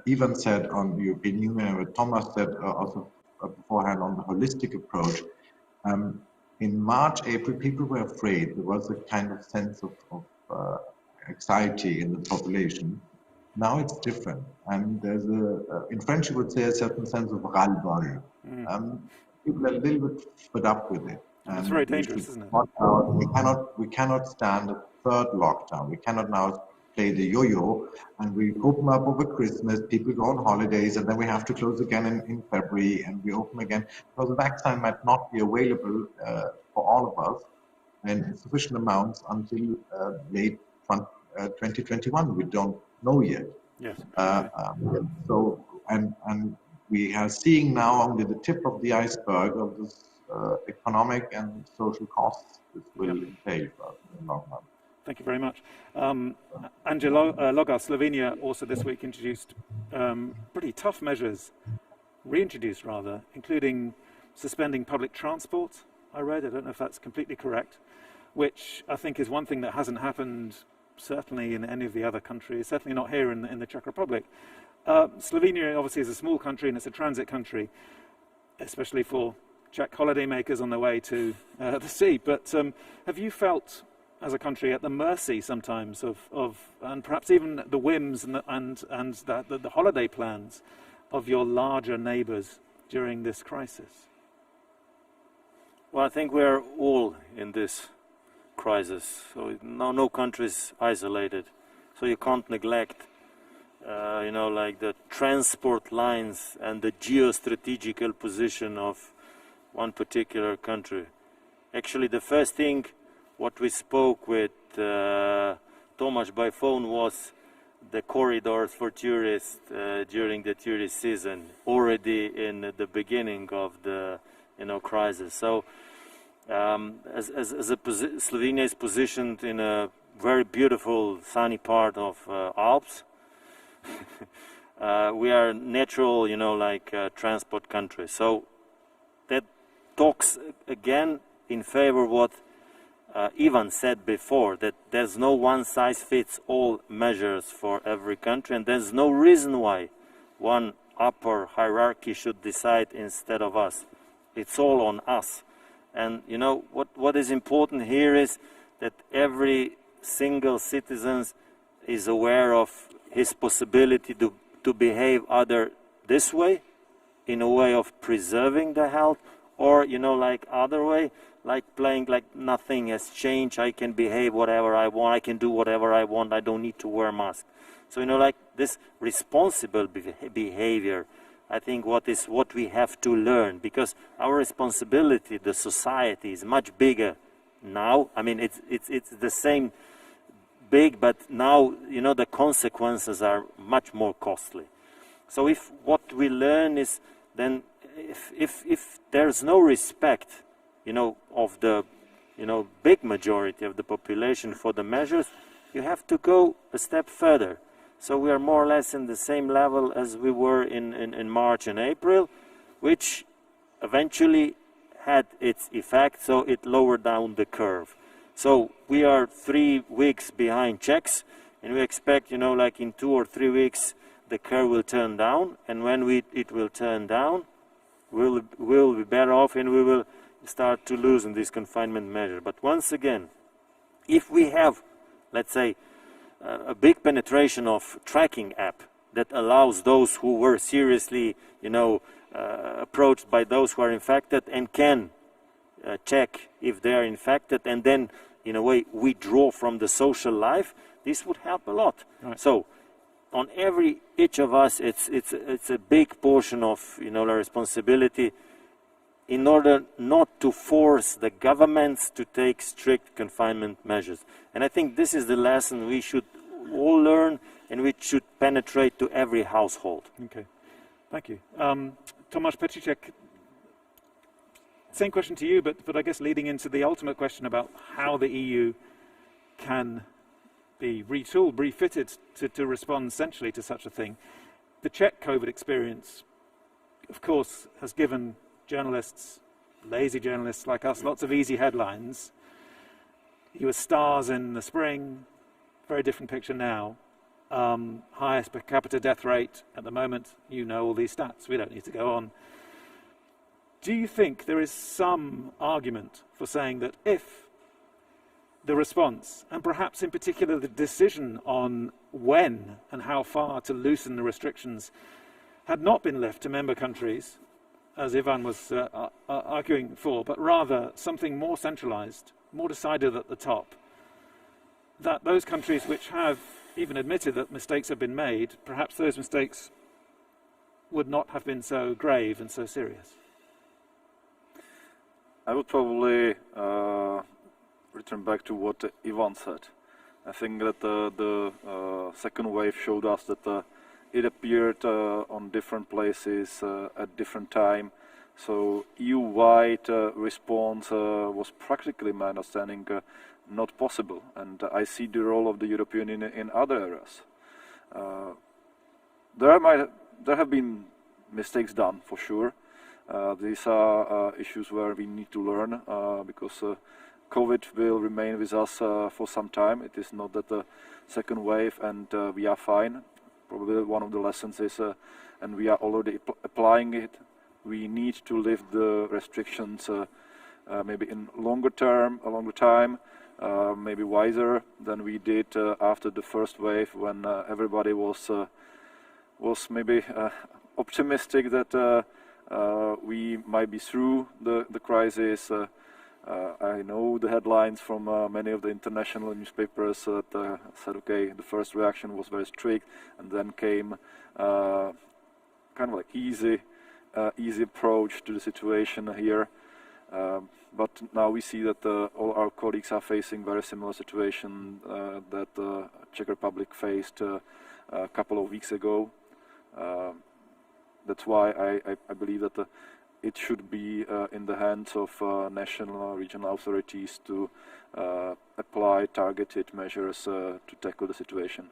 Ivan said on the European Union, and what Tomáš said also beforehand on the holistic approach. In March, April, people were afraid. There was a kind of sense of anxiety in the population. Now it's different, and there's in French you would say a certain sense of ras-le-bol. People are a little bit fed up with it. It's very dangerous, isn't it? We cannot stand a third lockdown. We cannot now play the yo-yo, and we open up over Christmas, people go on holidays, and then we have to close again in February, and we open again, because the vaccine might not be available for all of us in sufficient amounts until late 2021. We don't know yet. Yes. So, and we are seeing now only the tip of the iceberg of this economic and social costs this will entail for us in the long run. Thank you very much. Angelo Loga, Slovenia also this week introduced pretty tough measures, reintroduced rather, including suspending public transport. I read, I don't know if that's completely correct, which I think is one thing that hasn't happened certainly in any of the other countries, certainly not here in the Czech Republic. Slovenia obviously is a small country and it's a transit country, especially for Czech holidaymakers on their way to the sea. But have you felt as a country at the mercy sometimes of and perhaps even the whims and the holiday plans of your larger neighbours during this crisis? Well, I think we're all in this crisis. So no country is isolated. So you can't neglect, like the transport lines and the geostrategical position of one particular country. Actually, the first thing what we spoke with Tomáš by phone was the corridors for tourists during the tourist season, already in the beginning of the crisis. So Slovenia is positioned in a very beautiful sunny part of Alps. We are natural, transport country. So that talks again in favor of what Ivan said before, that there's no one-size-fits-all measures for every country, and there's no reason why one upper hierarchy should decide instead of us. It's all on us. And what is important here is that every single citizen is aware of his possibility to behave either this way in a way of preserving the health, or, you know, like other way, like playing like nothing has changed, I can behave whatever I want, I can do whatever I want, I don't need to wear a mask. So, you know, like this responsible behavior, I think what we have to learn, because our responsibility, the society, is much bigger now. I mean, it's the same big, but now, you know, the consequences are much more costly. So if what we learn is then, if there's no respect, you know, of the, you know, big majority of the population for the measures, you have to go a step further. So we are more or less in the same level as we were in March and April, which eventually had its effect, so it lowered down the curve. So we are 3 weeks behind Czechs, and we expect, you know, like in 2 or 3 weeks, the curve will turn down, and when it will turn down, we'll be better off, and we will start to loosen this confinement measure. But once again, if we have, let's say, a big penetration of tracking app that allows those who were seriously, you know, approached by those who are infected and can check if they are infected and then, in a way, withdraw from the social life, this would help a lot. Right. So, on each of us, it's a big portion of, you know, the responsibility in order not to force the governments to take strict confinement measures. And I think this is the lesson we should all learn, and which should penetrate to every household. Okay, thank you. Tomáš Petříček, same question to you, but I guess leading into the ultimate question about how the EU can be retooled, refitted to respond centrally to such a thing. The Czech COVID experience, of course, has given journalists, lazy journalists like us, lots of easy headlines. You were stars in the spring, very different picture now. Highest per capita death rate at the moment, you know all these stats, we don't need to go on. Do you think there is some argument for saying that if the response, and perhaps in particular the decision on when and how far to loosen the restrictions, had not been left to member countries, as Ivan was arguing for, but rather something more centralized, more decided at the top, that those countries which have even admitted that mistakes have been made, perhaps those mistakes would not have been so grave and so serious? I would probably return back to what Ivan said. I think that the second wave showed us that it appeared on different places at different time. So EU-wide response was practically, my understanding, not possible. And I see the role of the European Union in other areas. There have been mistakes done, for sure. These are issues where we need to learn, because COVID will remain with us for some time. It is not that the second wave and we are fine. Probably one of the lessons is, and we are already applying it, we need to lift the restrictions maybe in a longer time, maybe wiser than we did after the first wave, when everybody was maybe optimistic that we might be through the crisis. I know the headlines from many of the international newspapers that said, okay, the first reaction was very strict, and then came kind of like easy approach to the situation here. But now we see that all our colleagues are facing very similar situation that the Czech Republic faced a couple of weeks ago. That's why I believe that it should be in the hands of national, regional authorities to apply targeted measures to tackle the situation.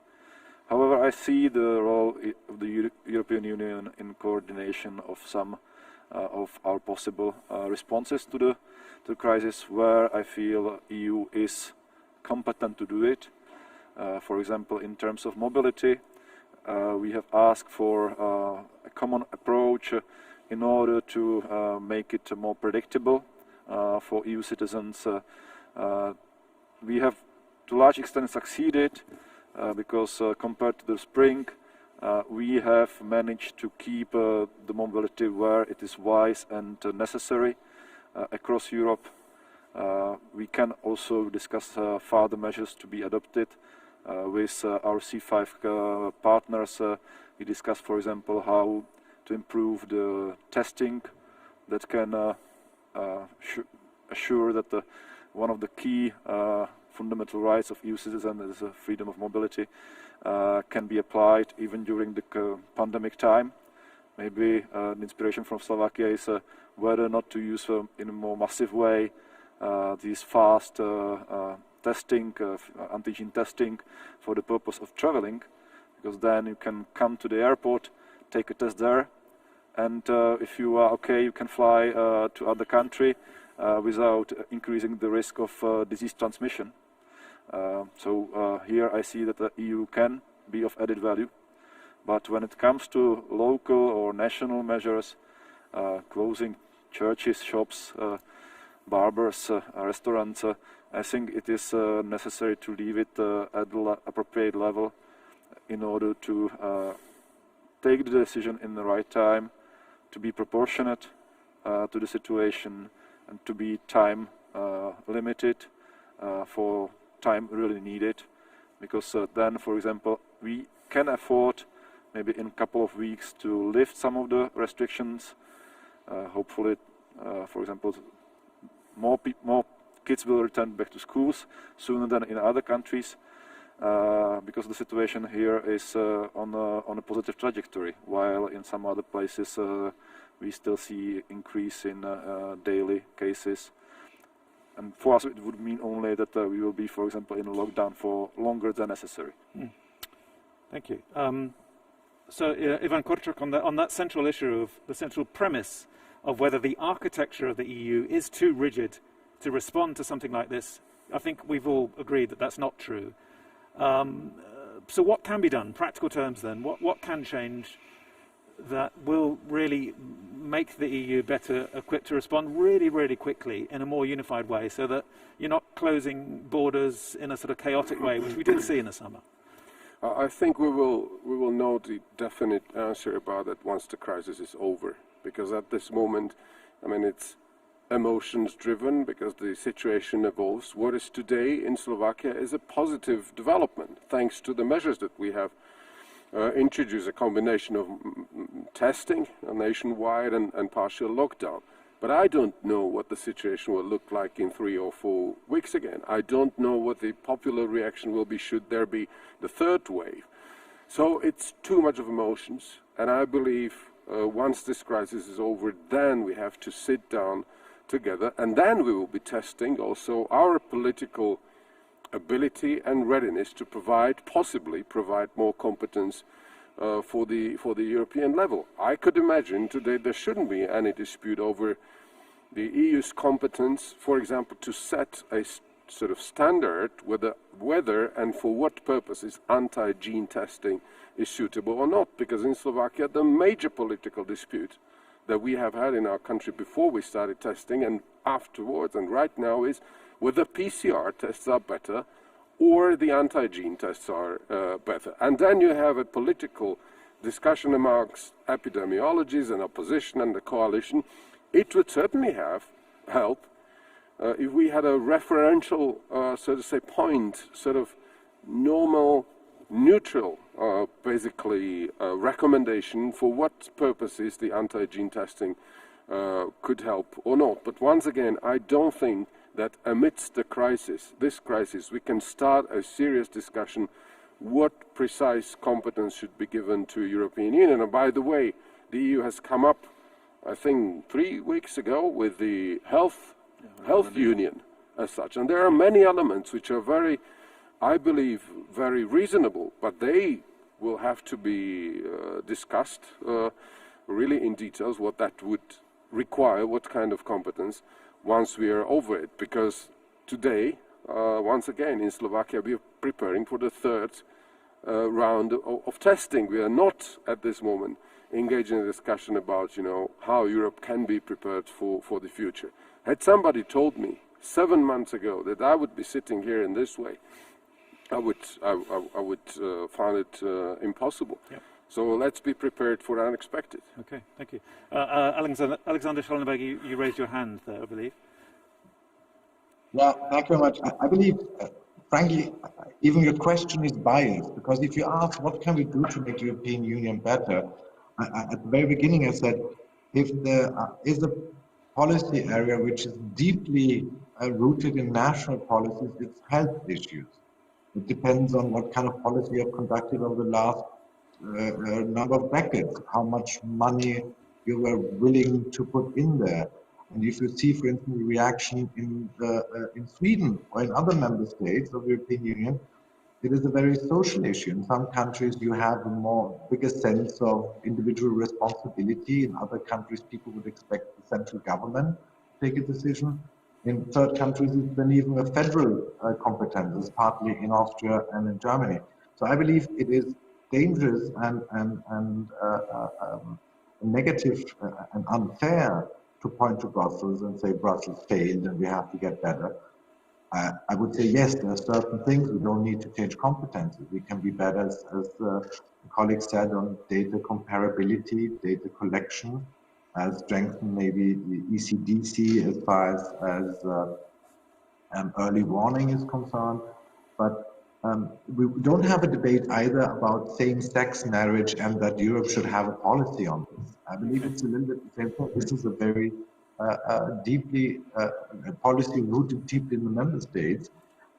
However, I see the role of the European Union in coordination of some of our possible responses to the crisis, where I feel EU is competent to do it. For example, in terms of mobility, we have asked for a common approach in order to make it more predictable for EU citizens. We have to a large extent succeeded because compared to the spring, we have managed to keep the mobility where it is wise and necessary across Europe. We can also discuss further measures to be adopted with our C5 partners. We discussed, for example, how to improve the testing that can assure that one of the key fundamental rights of EU citizens is freedom of mobility can be applied even during the pandemic time. Maybe an inspiration from Slovakia is whether or not to use in a more massive way these fast testing, antigen testing for the purpose of traveling, because then you can come to the airport, take a test there, and if you are okay, you can fly to other country without increasing the risk of disease transmission. So here I see that the EU can be of added value, but when it comes to local or national measures, closing churches, shops, barbers, restaurants, I think it is necessary to leave it at the appropriate level in order to take the decision in the right time, to be proportionate to the situation, and to be time limited for time really needed, because then, for example, we can afford maybe in a couple of weeks to lift some of the restrictions. Hopefully, for example, more kids will return back to schools sooner than in other countries, because the situation here is on a positive trajectory, while in some other places we still see increase in daily cases. And for us, it would mean only that we will be, for example, in a lockdown for longer than necessary. Thank you. So, Ivan Korčok, on that central issue of the central premise of whether the architecture of the EU is too rigid to respond to something like this, I think we've all agreed that that's not true. So what can be done, practical terms then? What can change that will really make the EU better equipped to respond really, really quickly in a more unified way, so that you're not closing borders in a sort of chaotic way, which we did see in the summer? I think we will know the definite answer about that once the crisis is over, because at this moment, I mean, it's emotions driven because the situation evolves. What is today in Slovakia is a positive development thanks to the measures that we have introduced, a combination of testing nationwide and partial lockdown. But I don't know what the situation will look like in 3 or 4 weeks again. I don't know what the popular reaction will be should there be the third wave. So it's too much of emotions, and I believe once this crisis is over, then we have to sit down together, and then we will be testing also our political ability and readiness to possibly provide more competence for the European level. I could imagine today there shouldn't be any dispute over the EU's competence, for example, to set a sort of standard whether and for what purposes anti-gene testing is suitable or not, because in Slovakia the major political dispute that we have had in our country before we started testing and afterwards and right now is whether PCR tests are better or the anti-gene tests are better. And then you have a political discussion amongst epidemiologists and opposition and the coalition. It would certainly help if we had a referential, so to say, point, sort of normal, neutral, basically, recommendation for what purposes the anti-gene testing could help or not. But once again, I don't think that amidst the crisis, this crisis, we can start a serious discussion what precise competence should be given to European Union. And by the way, the EU has come up, I think, 3 weeks ago with the health union as such. And there are many elements which are very, I believe, very reasonable, but they will have to be discussed really in details what that would require, what kind of competence, once we are over it. Because today, once again, in Slovakia, we are preparing for the third round of testing. We are not, at this moment, engaged in a discussion about, how Europe can be prepared for the future. Had somebody told me 7 months ago that I would be sitting here in this way, I would find it impossible. Yep. So let's be prepared for the unexpected. Okay, thank you. Alexander Schallenberg, you raised your hand there, I believe. Yeah, thank you very much. I believe, frankly, even your question is biased, because if you ask what can we do to make the European Union better, at the very beginning I said, if there is a policy area which is deeply rooted in national policies, it's health issues. It depends on what kind of policy you have conducted over the last number of decades, how much money you were willing to put in there. And if you see, for instance, the reaction in Sweden or in other member states of the European Union, it is a very social issue. In some countries, you have a bigger sense of individual responsibility. In other countries, people would expect the central government to take a decision. In third countries, it's then even a federal competence, partly in Austria and in Germany. So I believe it is dangerous and negative and unfair to point to Brussels and say Brussels failed and we have to get better. I would say yes, there are certain things we don't need to change competences. We can be better, as the colleague said, on data comparability, data collection, strengthen maybe the ECDC as far as early warning is concerned. But we don't have a debate either about same-sex marriage and that Europe should have a policy on this. I believe it's a little bit the same thing. This is a very deeply policy rooted deeply in the member states,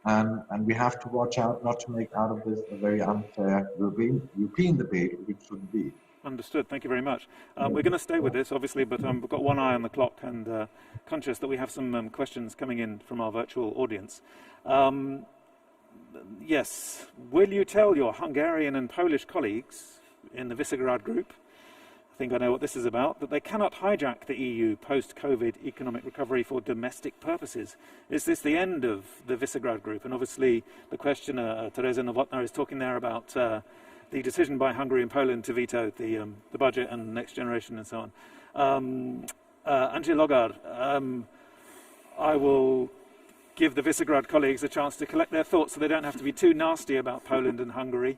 and we have to watch out not to make out of this a very unfair European debate, which shouldn't be. Understood. Thank you very much. We're going to stay with this, obviously, but we've got one eye on the clock and conscious that we have some questions coming in from our virtual audience. Yes, will you tell your Hungarian and Polish colleagues in the Visegrad group, I think I know what this is about, that they cannot hijack the EU post-COVID economic recovery for domestic purposes? Is this the end of the Visegrad group? And obviously the questioner, Teresa Novotná, is talking there about the decision by Hungary and Poland to veto the budget and next generation and so on. Angie Logar, I will give the Visegrad colleagues a chance to collect their thoughts so they don't have to be too nasty about Poland and Hungary.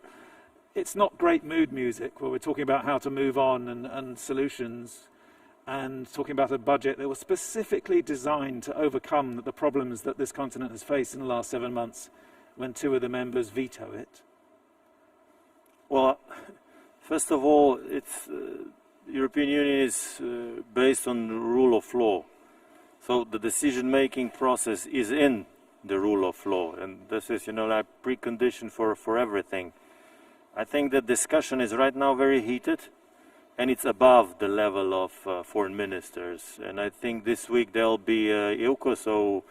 It's not great mood music where we're talking about how to move on and solutions and talking about a budget that was specifically designed to overcome the problems that this continent has faced in the last 7 months when 2 of the members veto it. Well, first of all, it's the European Union is based on the rule of law. So the decision-making process is in the rule of law, and this is, like precondition for everything. I think the discussion is right now very heated, and it's above the level of foreign ministers. And I think this week there'll be EUCOSO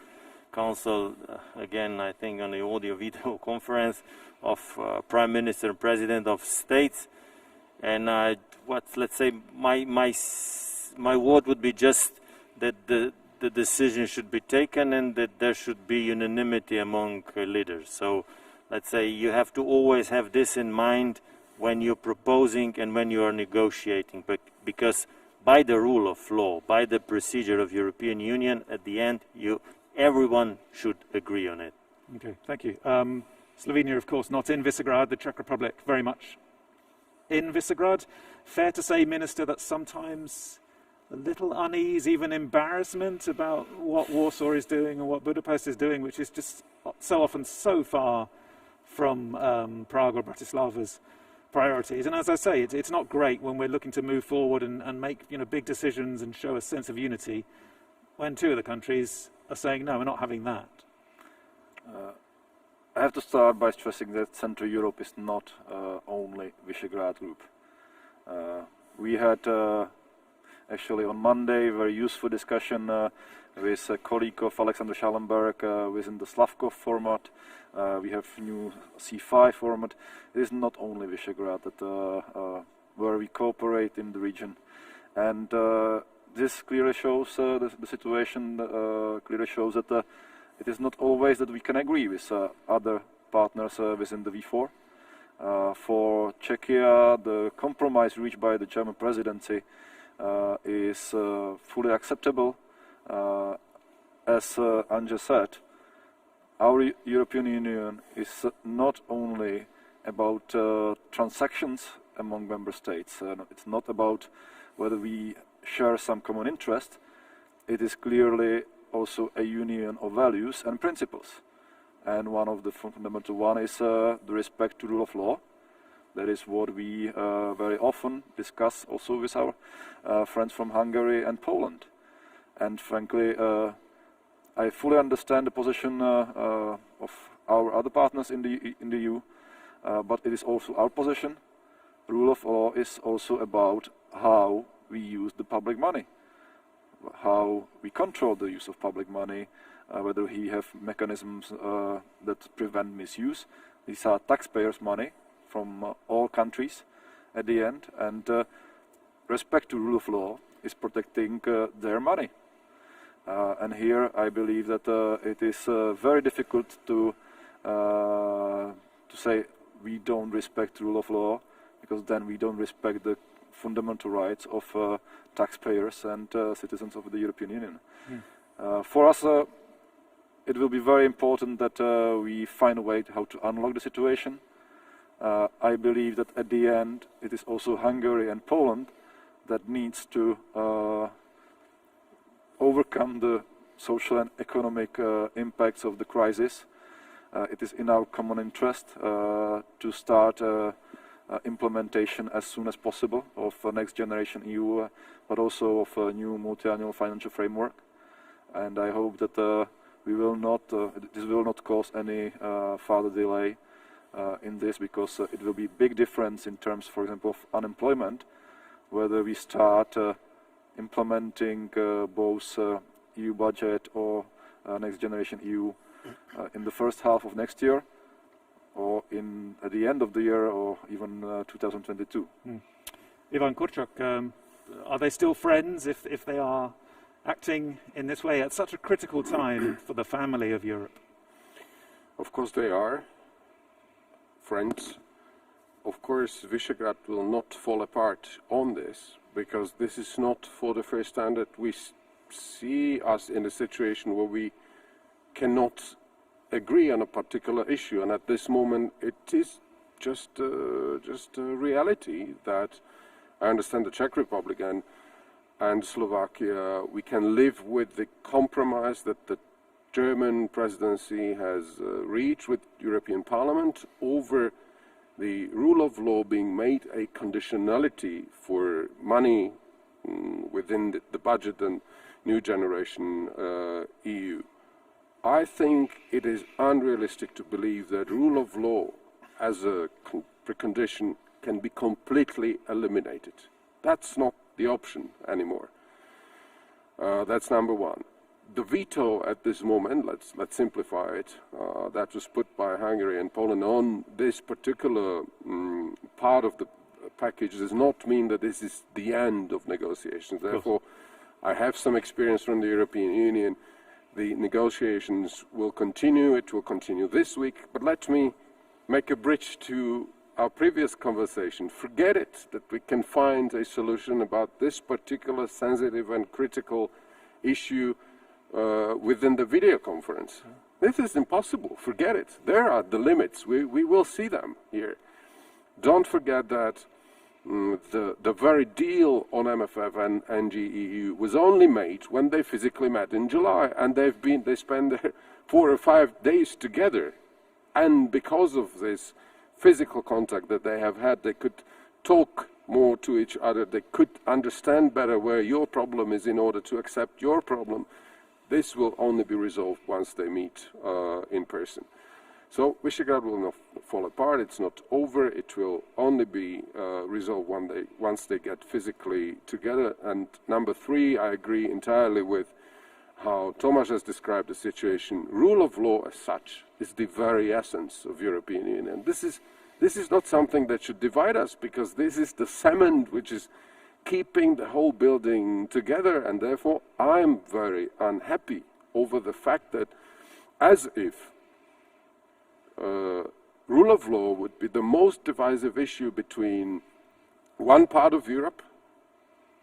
Council, again, I think on the audio-video conference of Prime Minister and President of States. And let's say my word would be just that the decision should be taken and that there should be unanimity among leaders. So let's say you have to always have this in mind when you're proposing and when you are negotiating, but because by the rule of law, by the procedure of European Union, at the end, everyone should agree on it. Okay, thank you. Slovenia, of course, not in Visegrad, the Czech Republic very much in Visegrad. Fair to say, Minister, that sometimes a little unease, even embarrassment about what Warsaw is doing and what Budapest is doing, which is just so often so far from Prague or Bratislava's priorities. And as I say, it's not great when we're looking to move forward and make big decisions and show a sense of unity when 2 of the countries are saying, no, we're not having that. I have to start by stressing that Central Europe is not only Visegrad group. We had actually on Monday a very useful discussion with a colleague of Alexander Schallenberg within the Slavkov format. We have new C5 format. It is not only Visegrad where we cooperate in the region, and this clearly shows the situation. Clearly shows that it is not always that we can agree with other partners within the V4. For Czechia, the compromise reached by the German presidency is fully acceptable. As Anja said, our European Union is not only about transactions among member states. It's not about whether we share some common interest. It is clearly also a union of values and principles. And one of the fundamental one is the respect to rule of law. That is what we very often discuss also with our friends from Hungary and Poland. And frankly, I fully understand the position of our other partners in the EU, but it is also our position. Rule of law is also about how we use the public money, how we control the use of public money, whether we have mechanisms that prevent misuse. These are taxpayers' money from all countries at the end, and respect to rule of law is protecting their money. And here I believe that it is very difficult to say we don't respect rule of law, because then we don't respect the fundamental rights of taxpayers and citizens of the European Union. For us, it will be very important that we find a way how to unlock the situation. I believe that at the end it is also Hungary and Poland that needs to overcome the social and economic impacts of the crisis. It is in our common interest to start implementation as soon as possible of next generation EU, but also of a new multi-annual financial framework. And I hope that we will not, this will not cause any further delay in this, because it will be a big difference in terms, for example, of unemployment, whether we start implementing both EU budget or next generation EU in the first half of next year, or at the end of the year, or even 2022. Ivan Kurczak, are they still friends if they are acting in this way at such a critical time for the family of Europe? Of course they are friends. Of course Visegrad will not fall apart on this, because this is not for the first time that we see us in a situation where we cannot agree on a particular issue, and at this moment it is just a reality that I understand the Czech Republic and Slovakia, we can live with the compromise that the German presidency has reached with European Parliament over the rule of law being made a conditionality for money within the budget and new generation EU. I think it is unrealistic to believe that rule of law as a precondition can be completely eliminated. That's not the option anymore. That's number one. The veto at this moment, let's simplify it, that was put by Hungary and Poland on this particular part of the package does not mean that this is the end of negotiations. Therefore, I have some experience from the European Union. The negotiations will continue. It will continue this week. But let me make a bridge to our previous conversation. Forget it that we can find a solution about this particular sensitive and critical issue within the video conference. This is impossible. Forget it. There are the limits. We will see them here. Don't forget that the very deal on MFF and NGEU was only made when they physically met in July, and they spent 4 or 5 days together, and because of this physical contact that they have had, they could talk more to each other, they could understand better where your problem is in order to accept your problem. This will only be resolved once they meet in person. So Visegrad will not fall apart, it's not over, it will only be resolved once they get physically together. And number 3, I agree entirely with how Tomáš has described the situation. Rule of law as such is the very essence of European Union. This is not something that should divide us, because this is the cement which is keeping the whole building together, and therefore I'm very unhappy over the fact that as if rule of law would be the most divisive issue between one part of Europe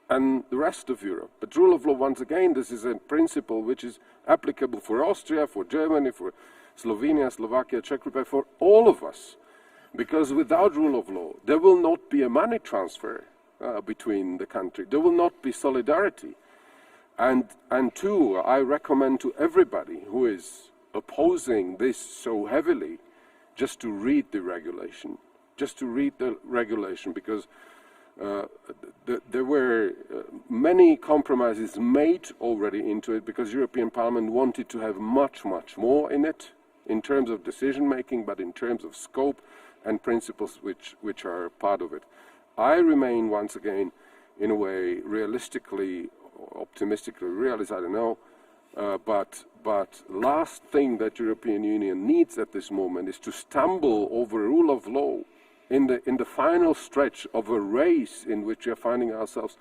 and the rest of Europe. But rule of law, once again, this is a principle which is applicable for Austria, for Germany, for Slovenia, Slovakia, Czech Republic, for all of us. Because without rule of law, there will not be a money transfer between the country. There will not be solidarity. And two, I recommend to everybody who is opposing this so heavily just to read the regulation. Just to read the regulation, because there were many compromises made already into it, because European Parliament wanted to have much, much more in it, in terms of decision making, but in terms of scope and principles which are part of it. I remain, once again, in a way, realistically, optimistically realised, I don't know, but last thing that European Union needs at this moment is to stumble over rule of law in the final stretch of a race in which we are finding ourselves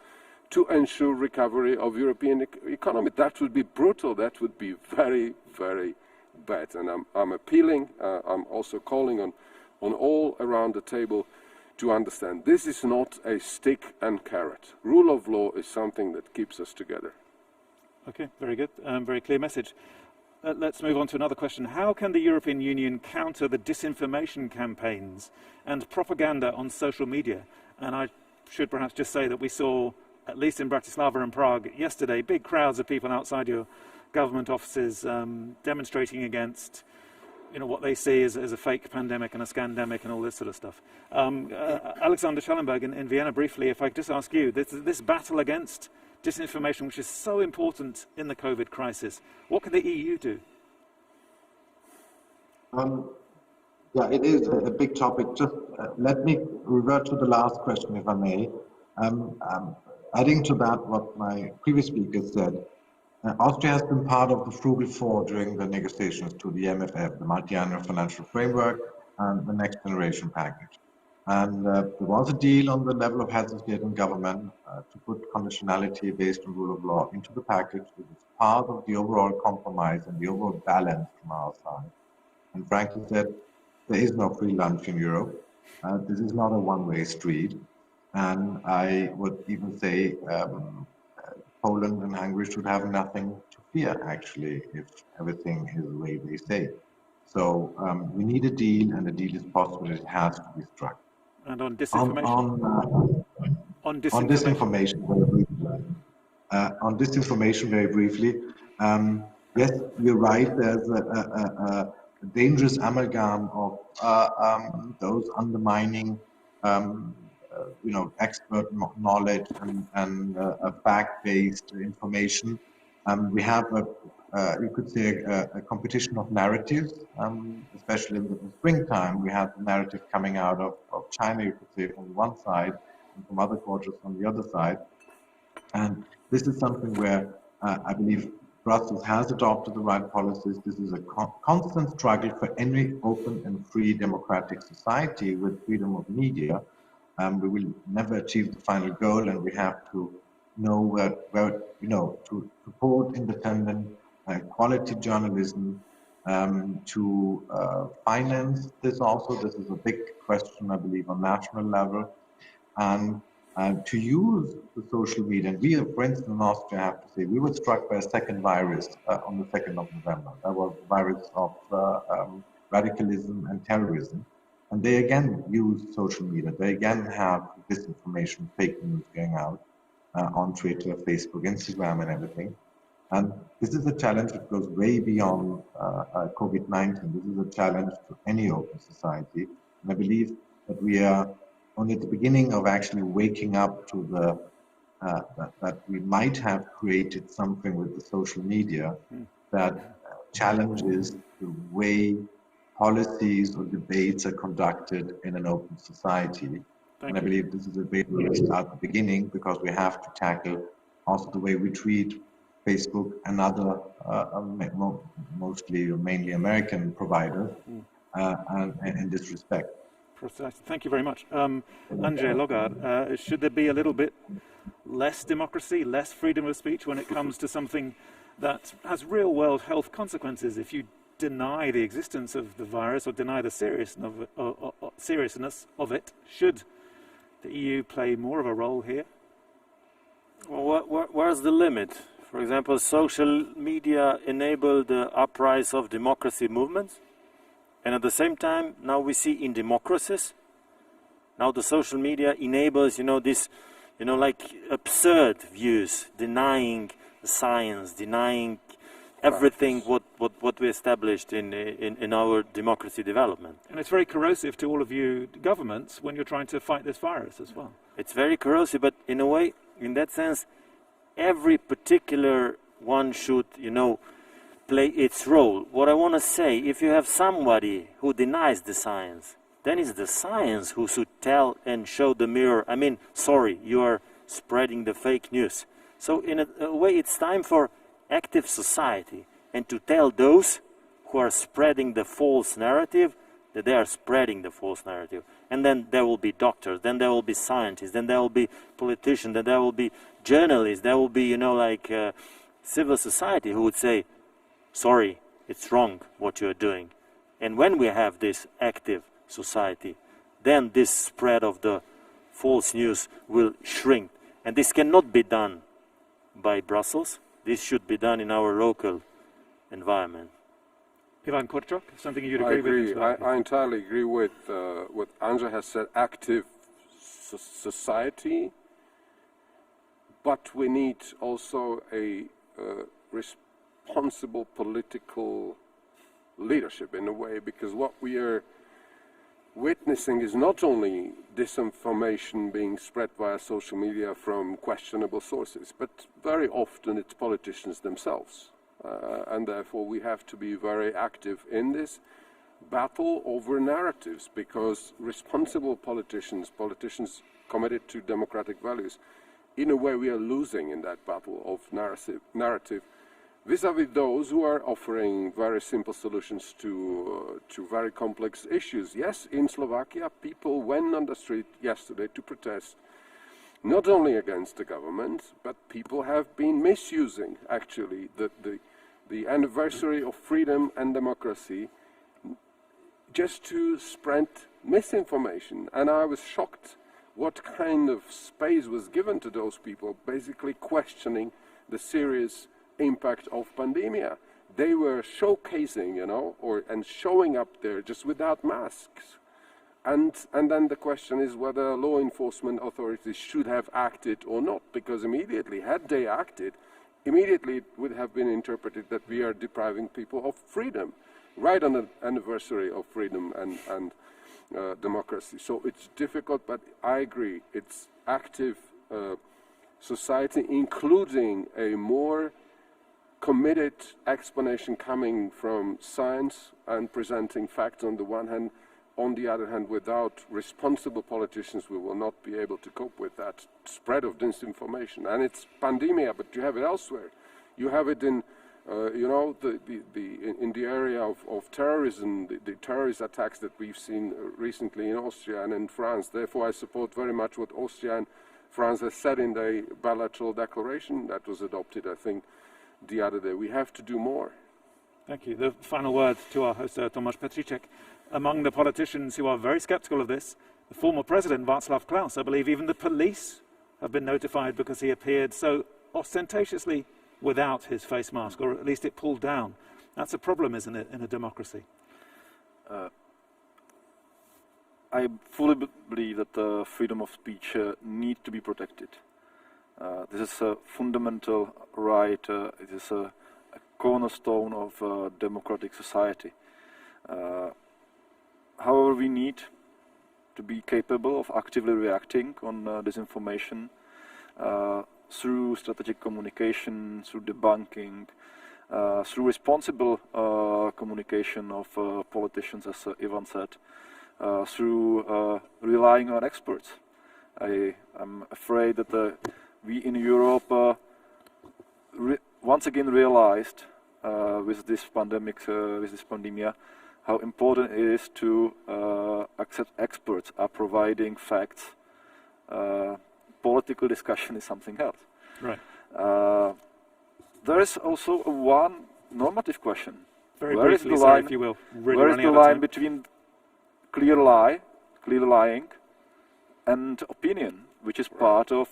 to ensure recovery of European economy. That would be brutal. That would be very, very bad. And I'm appealing. I'm also calling on all around the table to understand this is not a stick and carrot. Rule of law is something that keeps us together. Okay, very good. Very clear message. Let's move on to another question. How can the European Union counter the disinformation campaigns and propaganda on social media? And I should perhaps just say that we saw, at least in Bratislava and Prague yesterday, big crowds of people outside your government offices demonstrating against what they see as a fake pandemic and a scandemic and all this sort of stuff. Alexander Schellenberg in Vienna, briefly, if I could just ask you, this battle against disinformation, which is so important in the COVID crisis, what can the EU do? Yeah, it is a big topic. Just let me revert to the last question, if I may. Adding to that what my previous speaker said, Austria has been part of the Frugal Four during the negotiations to the MFF, the Multi-Annual Financial Framework, and the Next Generation Package. And there was a deal on the level of heads of state and government to put conditionality based on rule of law into the package. It is part of the overall compromise and the overall balance from our side. And frankly said, there is no free lunch in Europe. This is not a one-way street. And I would even say Poland and Hungary should have nothing to fear, actually, if everything is the way they say. So we need a deal, and a deal is possible. It has to be struck. And on disinformation? On disinformation, very briefly. On disinformation, very briefly. Yes, you're right. There's a dangerous amalgam of those undermining, expert knowledge and fact-based information. We have you could say a competition of narratives, especially in the springtime. We had the narrative coming out of China, you could say, from one side, and from other quarters on the other side. And this is something where I believe Brussels has adopted the right policies. This is a constant struggle for any open and free democratic society with freedom of media. We will never achieve the final goal, and we have to know where to support independent quality journalism, to finance this also. This is a big question, I believe, on national level, and to use the social media. And we, for instance, in Austria, have to say, we were struck by a second virus on the 2nd of November. That was the virus of radicalism and terrorism. And they again use social media. They again have disinformation, fake news going out on Twitter, Facebook, Instagram, and everything. And this is a challenge that goes way beyond COVID-19. This is a challenge to any open society. And I believe that we are only at the beginning of actually waking up to the that we might have created something with the social media that challenges the way policies or debates are conducted in an open society. And I believe this is a big risk at the beginning, because we have to tackle also the way we treat Facebook and other mostly or mainly American providers and in this respect. Thank you very much. Andrzej Logard, should there be a little bit less democracy, less freedom of speech when it comes to something that has real world health consequences? If you deny the existence of the virus or deny the seriousness of it, should the EU play more of a role here? Well, where's the limit? For example, social media enable the uprise of democracy movements, and at the same time, now we see in democracies Now the social media enables, this, like absurd views, denying science, denying everything what we established in our democracy development. And it's very corrosive to all of you governments when you're trying to fight this virus as well. It's very corrosive, but in a way, in that sense, every particular one should, play its role. What I want to say, if you have somebody who denies the science, then it's the science who should tell and show the mirror, sorry, you are spreading the fake news. So in a way, it's time for active society and to tell those who are spreading the false narrative that they are spreading the false narrative. And then there will be doctors, then there will be scientists, then there will be politicians, then there will be journalists, there will be, civil society who would say, sorry, it's wrong what you are doing. And when we have this active society, then this spread of the false news will shrink. And this cannot be done by Brussels. This should be done in our local environment. Ivan Korchok, something you'd agree with? I entirely agree with what Anja has said, active society, but we need also a responsible political leadership in a way, because what we are witnessing is not only disinformation being spread via social media from questionable sources, but very often it's politicians themselves. And therefore we have to be very active in this battle over narratives, because responsible politicians committed to democratic values, in a way we are losing in that battle of narrative vis-à-vis those who are offering very simple solutions to very complex issues. Yes, in Slovakia, people went on the street yesterday to protest, not only against the government, but people have been misusing, actually, the anniversary of freedom and democracy just to spread misinformation. And I was shocked what kind of space was given to those people, basically questioning the serious impact of pandemia. They were showcasing, and showing up there just without masks. And then the question is whether law enforcement authorities should have acted or not, because immediately, had they acted, immediately it would have been interpreted that we are depriving people of freedom, right on the anniversary of freedom and democracy. So it's difficult, but I agree, it's active society, including a more committed explanation coming from science and presenting facts on the one hand. On the other hand, without responsible politicians, we will not be able to cope with that spread of disinformation. And it's pandemia, but you have it elsewhere. You have it in, in the area of terrorism, the terrorist attacks that we've seen recently in Austria and in France. Therefore, I support very much what Austria and France has said in the bilateral declaration that was adopted, I think, the other day. We have to do more. Thank you. The final word to our host, Tomáš Petříček. Among the politicians who are very sceptical of this, the former president, Václav Klaus, I believe even the police have been notified because he appeared so ostentatiously without his face mask, or at least it pulled down. That's a problem, isn't it, in a democracy? I fully believe that the freedom of speech needs to be protected. This is a fundamental right. It is a cornerstone of a democratic society. However, we need to be capable of actively reacting on disinformation through strategic communication, through debunking, through responsible communication of politicians, as Ivan said, through relying on experts. I am afraid that we in Europe once again realized with this pandemic, with this pandemia, how important it is to accept experts are providing facts. Political discussion is something else. Right. There is also one normative question. Very where briefly, is the line, if you will. Really where is the line between clear lying, and opinion, which is part of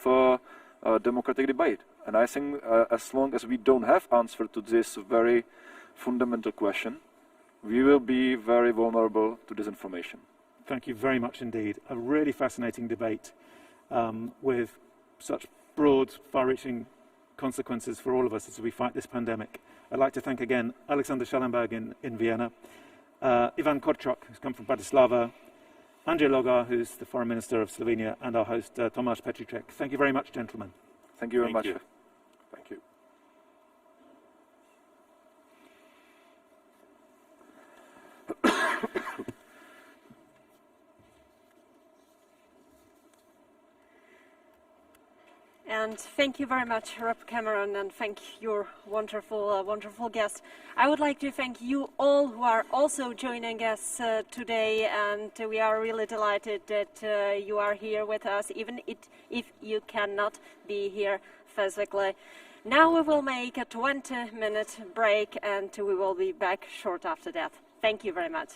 democratic debate? And I think as long as we don't have answer to this very fundamental question, we will be very vulnerable to disinformation. Thank you very much indeed. A really fascinating debate with such broad, far-reaching consequences for all of us as we fight this pandemic. I'd like to thank again Alexander Schallenberg in Vienna, Ivan Korčok, who's come from Bratislava, Andrej Logar, who's the Foreign Minister of Slovenia, and our host, Tomáš Petříček. Thank you very much, gentlemen. Thank you very much. Thank you. And thank you very much, Rob Cameron, and thank your wonderful guest. I would like to thank you all who are also joining us today, and we are really delighted that you are here with us, even if you cannot be here physically. Now we will make a 20-minute break, and we will be back short after that. Thank you very much.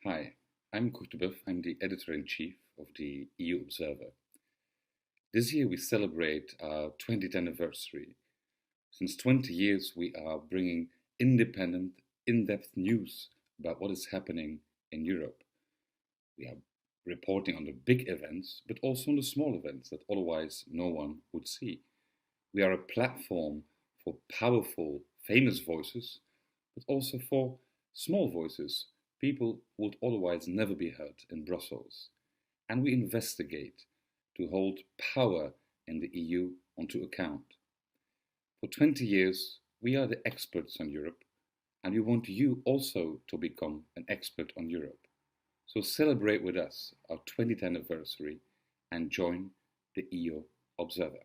Hi, I'm Kurt de Boeuf. I'm the editor-in-chief of the EU Observer. This year we celebrate our 20th anniversary. Since 20 years we are bringing independent, in-depth news about what is happening in Europe. We are reporting on the big events, but also on the small events that otherwise no one would see. We are a platform for powerful, famous voices, but also for small voices, people who would otherwise never be heard in Brussels. And we investigate to hold power in the EU onto account. For 20 years, we are the experts on Europe, and we want you also to become an expert on Europe. So celebrate with us our 20th anniversary and join the EU Observer.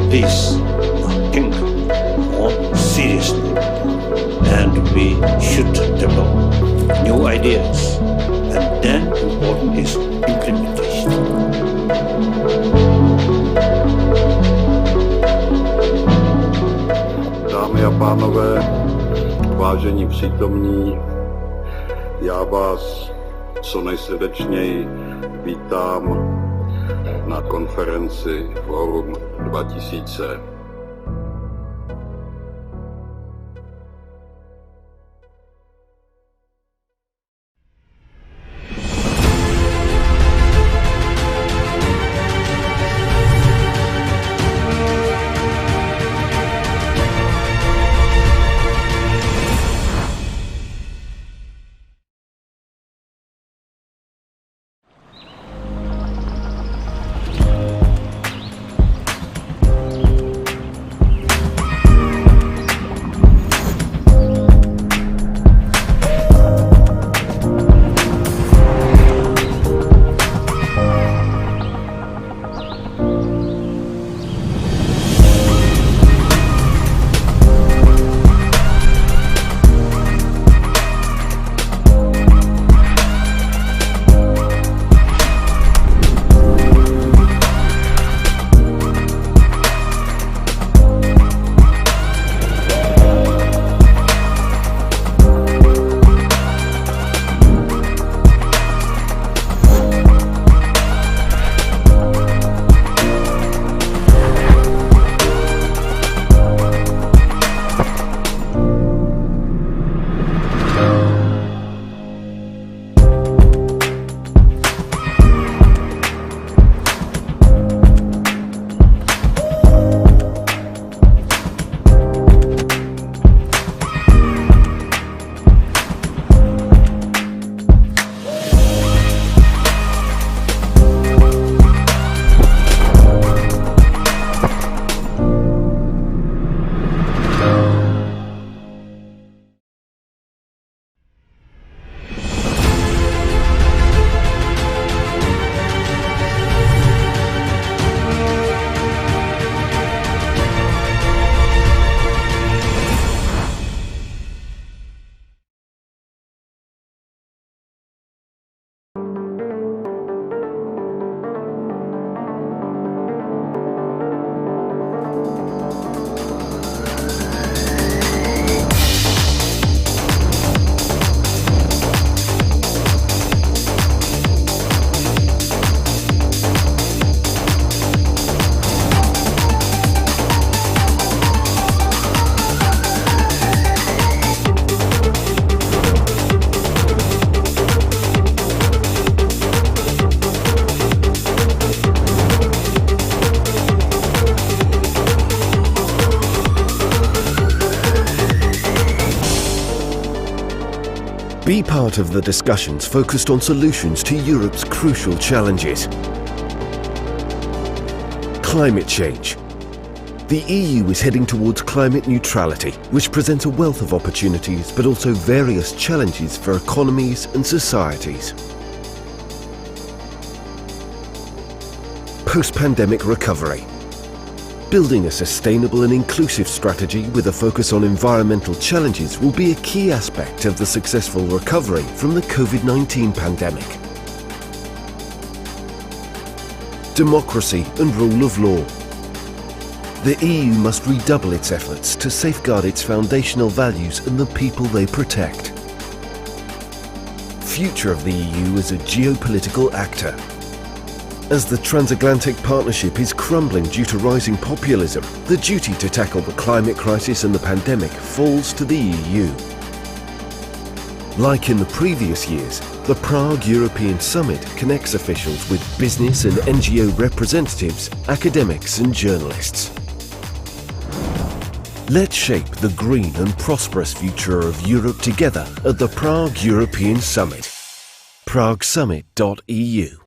This, I think, more seriously we should develop new ideas. And then important is implementation. Dámy a pánové, vážení přítomní, já vás co nejsrdečněji vítám na konferenci Forum 2000. Be part of the discussions focused on solutions to Europe's crucial challenges. Climate change. The EU is heading towards climate neutrality, which presents a wealth of opportunities but also various challenges for economies and societies. Post-pandemic recovery. Building a sustainable and inclusive strategy with a focus on environmental challenges will be a key aspect of the successful recovery from the COVID-19 pandemic. Democracy and rule of law. The EU must redouble its efforts to safeguard its foundational values and the people they protect. Future of the EU as a geopolitical actor. As the transatlantic partnership is crumbling due to rising populism, the duty to tackle the climate crisis and the pandemic falls to the EU. Like in the previous years, the Prague European Summit connects officials with business and NGO representatives, academics and journalists. Let's shape the green and prosperous future of Europe together at the Prague European Summit. praguesummit.eu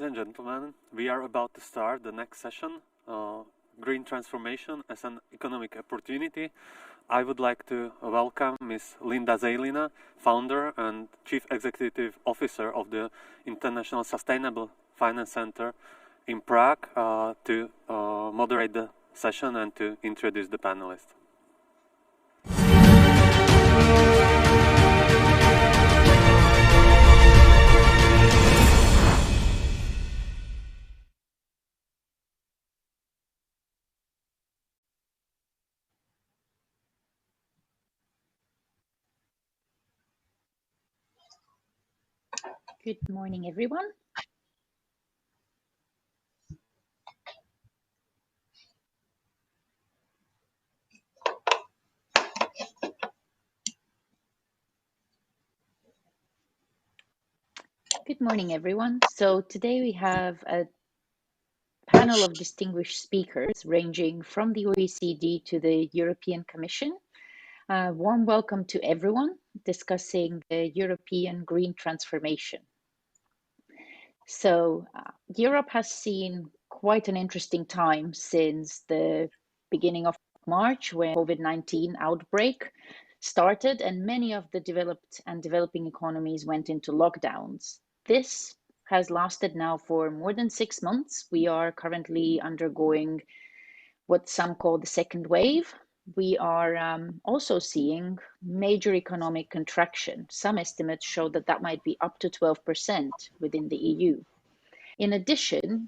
and gentlemen, we are about to start the next session, Green Transformation as an Economic Opportunity. I would like to welcome Ms. Linda Zeilina, founder and Chief Executive Officer of the International Sustainable Finance Center in Prague, to moderate the session and to introduce the panelists. Good morning, everyone. Good morning, everyone. So today we have a panel of distinguished speakers ranging from the OECD to the European Commission. Warm welcome to everyone discussing the European green transformation. So Europe has seen quite an interesting time since the beginning of March, when COVID-19 outbreak started and many of the developed and developing economies went into lockdowns. This has lasted now for more than 6 months. We are currently undergoing what some call the second wave. We are also seeing major economic contraction. Some estimates show that that might be up to 12% within the EU. In addition,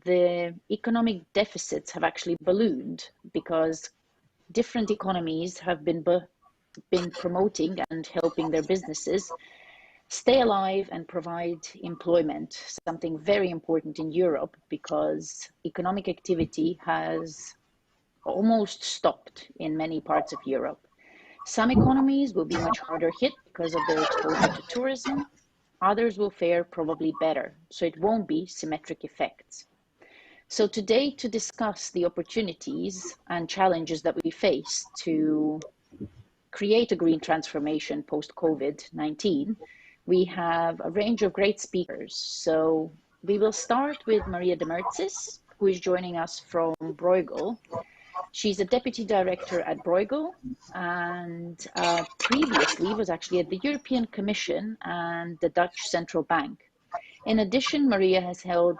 the economic deficits have actually ballooned because different economies have been promoting and helping their businesses stay alive and provide employment, something very important in Europe because economic activity has almost stopped in many parts of Europe. Some economies will be much harder hit because of their exposure to tourism. Others will fare probably better, so it won't be symmetric effects. So today, to discuss the opportunities and challenges that we face to create a green transformation post-COVID-19, we have a range of great speakers. So we will start with Maria de Mertzis, who is joining us from Bruegel. She's a deputy director at Bruegel and previously was actually at the European Commission and the Dutch Central Bank. In addition, Maria has held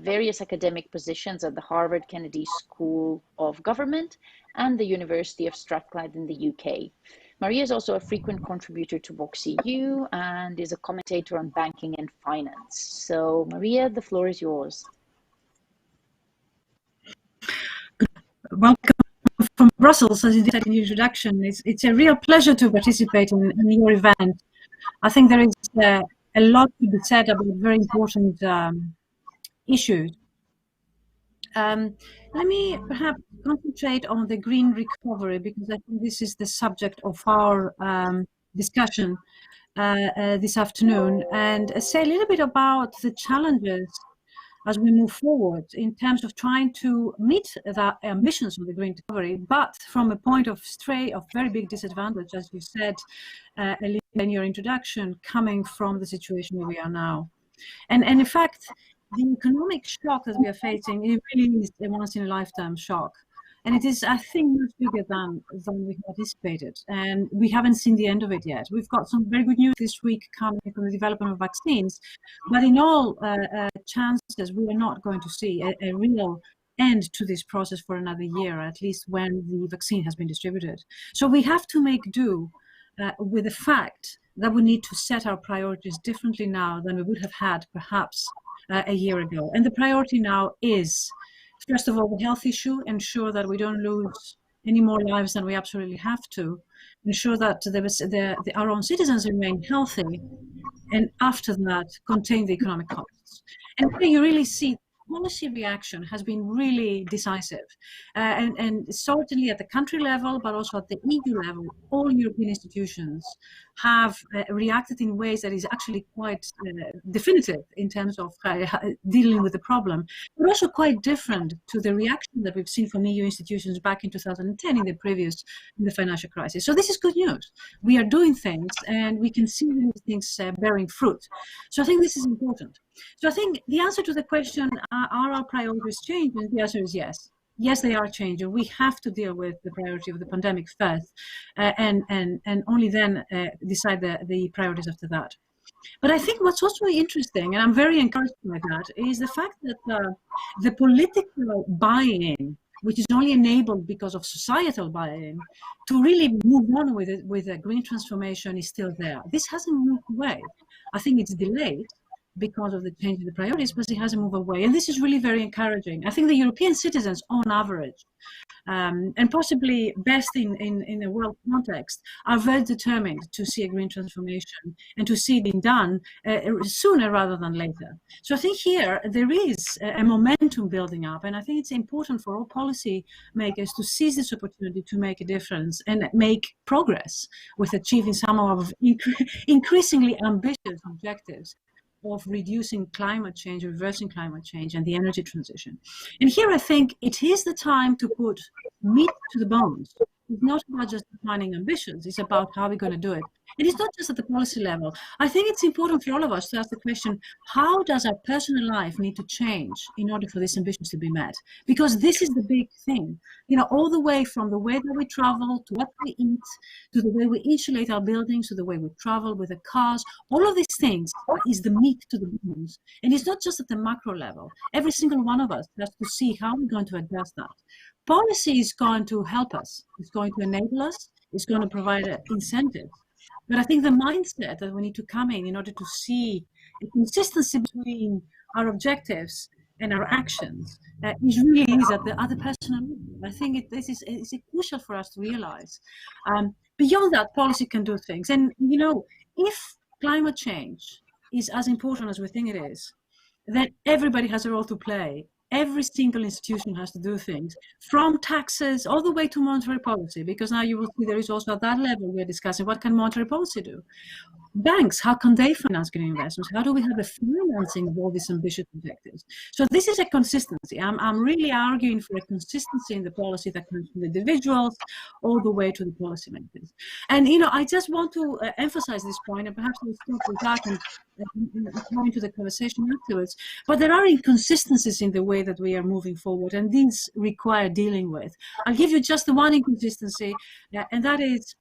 various academic positions at the Harvard Kennedy School of Government and the University of Strathclyde in the UK. Maria is also a frequent contributor to VoxEU and is a commentator on banking and finance. So Maria, the floor is yours. Welcome from Brussels, as you did in the introduction. It's a real pleasure to participate in your event. I think there is a lot to be said about very important issues. Let me perhaps concentrate on the green recovery because I think this is the subject of our discussion this afternoon, and say a little bit about the challenges as we move forward in terms of trying to meet the ambitions of the green recovery, but from a point of very big disadvantage, as you said in your introduction, coming from the situation where we are now. And in fact, the economic shock that we are facing, it really is a once-in-a-lifetime shock. And it is, I think, much bigger than we anticipated. And we haven't seen the end of it yet. We've got some very good news this week coming from the development of vaccines. But in all chances, we are not going to see a real end to this process for another year, at least when the vaccine has been distributed. So we have to make do with the fact that we need to set our priorities differently now than we would have had perhaps a year ago. And the priority now is, first of all, the health issue, ensure that we don't lose any more lives than we absolutely have to, ensure that our own citizens remain healthy, and after that, contain the economic costs. And here you really see policy reaction has been really decisive. And certainly at the country level, but also at the EU level, all European institutions have reacted in ways that is actually quite definitive in terms of dealing with the problem, but also quite different to the reaction that we've seen from EU institutions back in 2010 in the financial crisis. So this is good news. We are doing things and we can see these things bearing fruit. So I think this is important. So I think the answer to the question, are our priorities changing? The answer is yes. Yes, they are changing. We have to deal with the priority of the pandemic first, and only then decide the priorities after that. But I think what's also interesting, and I'm very encouraged by that, is the fact that the political buy-in, which is only enabled because of societal buy-in, to really move on with it, with a green transformation, is still there. This hasn't moved away. I think it's delayed because of the change in the priorities, but it hasn't moved away. And this is really very encouraging. I think the European citizens, on average, and possibly best in a world context, are very determined to see a green transformation and to see it being done sooner rather than later. So I think here there is a momentum building up, and I think it's important for all policy makers to seize this opportunity to make a difference and make progress with achieving some of increasingly ambitious objectives of reducing climate change, reversing climate change, and the energy transition. And here I think it is the time to put meat to the bones. It's not about just defining ambitions, it's about how we're going to do it. And it's not just at the policy level. I think it's important for all of us to ask the question, how does our personal life need to change in order for these ambitions to be met? Because this is the big thing. You know, all the way from the way that we travel, to what we eat, to the way we insulate our buildings, to the way we travel with the cars, all of these things is the meat to the bones. And it's not just at the macro level. Every single one of us has to see how we're going to address that. Policy is going to help us. It's going to enable us. It's going to provide incentives. But I think the mindset that we need to come in order to see a consistency between our objectives and our actions is at the personal level. I think this is crucial for us to realize. Beyond that, policy can do things. And, you know, if climate change is as important as we think it is, then everybody has a role to play. Every single institution has to do things, from taxes all the way to monetary policy, because now you will see there is also at that level we're discussing what can monetary policy do. Banks, how can they finance green investments? How do we have a financing of all these ambitious objectives? So this is a consistency. I'm really arguing for a consistency in the policy that comes from individuals all the way to the policymakers. And, you know, I just want to emphasize this point, and perhaps we'll start with that and go into the conversation afterwards. But there are inconsistencies in the way that we are moving forward, and these require dealing with. I'll give you just the one inconsistency, and that is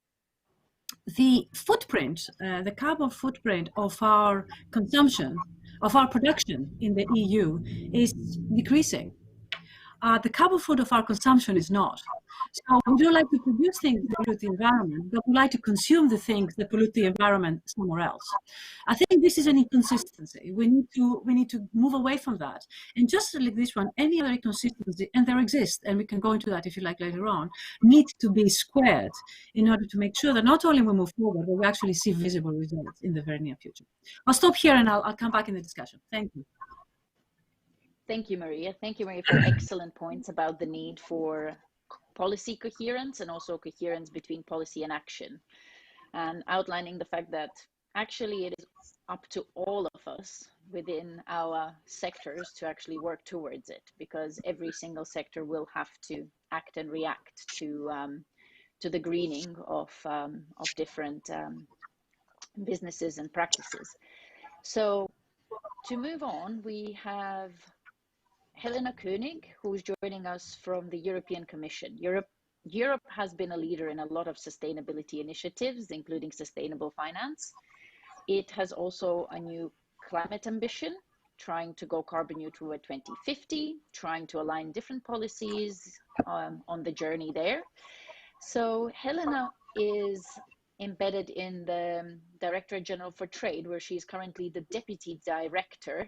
the footprint, the carbon footprint of our consumption, of our production in the EU is decreasing. The carbon footprint of our consumption is not. So we don't like to produce things that pollute the environment, but we like to consume the things that pollute the environment somewhere else. I think this is an inconsistency. We need to move away from that. And just like this one, any other inconsistency, and there exists, and we can go into that if you like later on, need to be squared in order to make sure that not only we move forward, but we actually see visible results in the very near future. I'll stop here and I'll come back in the discussion. Thank you. Thank you, Maria. Thank you, Maria, for excellent points about the need for policy coherence and also coherence between policy and action, and outlining the fact that actually it is up to all of us within our sectors to actually work towards it, because every single sector will have to act and react to the greening of different businesses and practices. So to move on, we have Helena König, who is joining us from the European Commission. Europe has been a leader in a lot of sustainability initiatives, including sustainable finance. It has also a new climate ambition, trying to go carbon neutral by 2050, trying to align different policies on the journey there. So Helena is embedded in the Directorate General for Trade, where she is currently the Deputy Director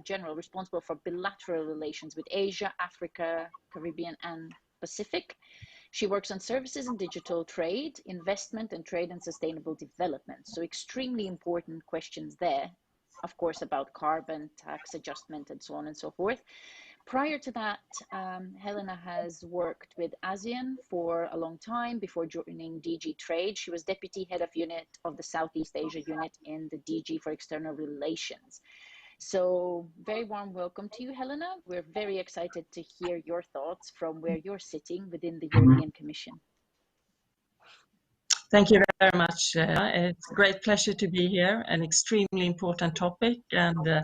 General responsible for bilateral relations with Asia, Africa, Caribbean, and Pacific. She works on services and digital trade, investment and trade and sustainable development. So extremely important questions there, of course, about carbon, tax adjustment, and so on and so forth. Prior to that, Helena has worked with ASEAN for a long time before joining DG Trade. She was Deputy Head of Unit of the Southeast Asia Unit in the DG for External Relations. So very warm welcome to you, Helena. We're very excited to hear your thoughts from where you're sitting within the European Commission. Thank you very much. It's a great pleasure to be here, an extremely important topic, and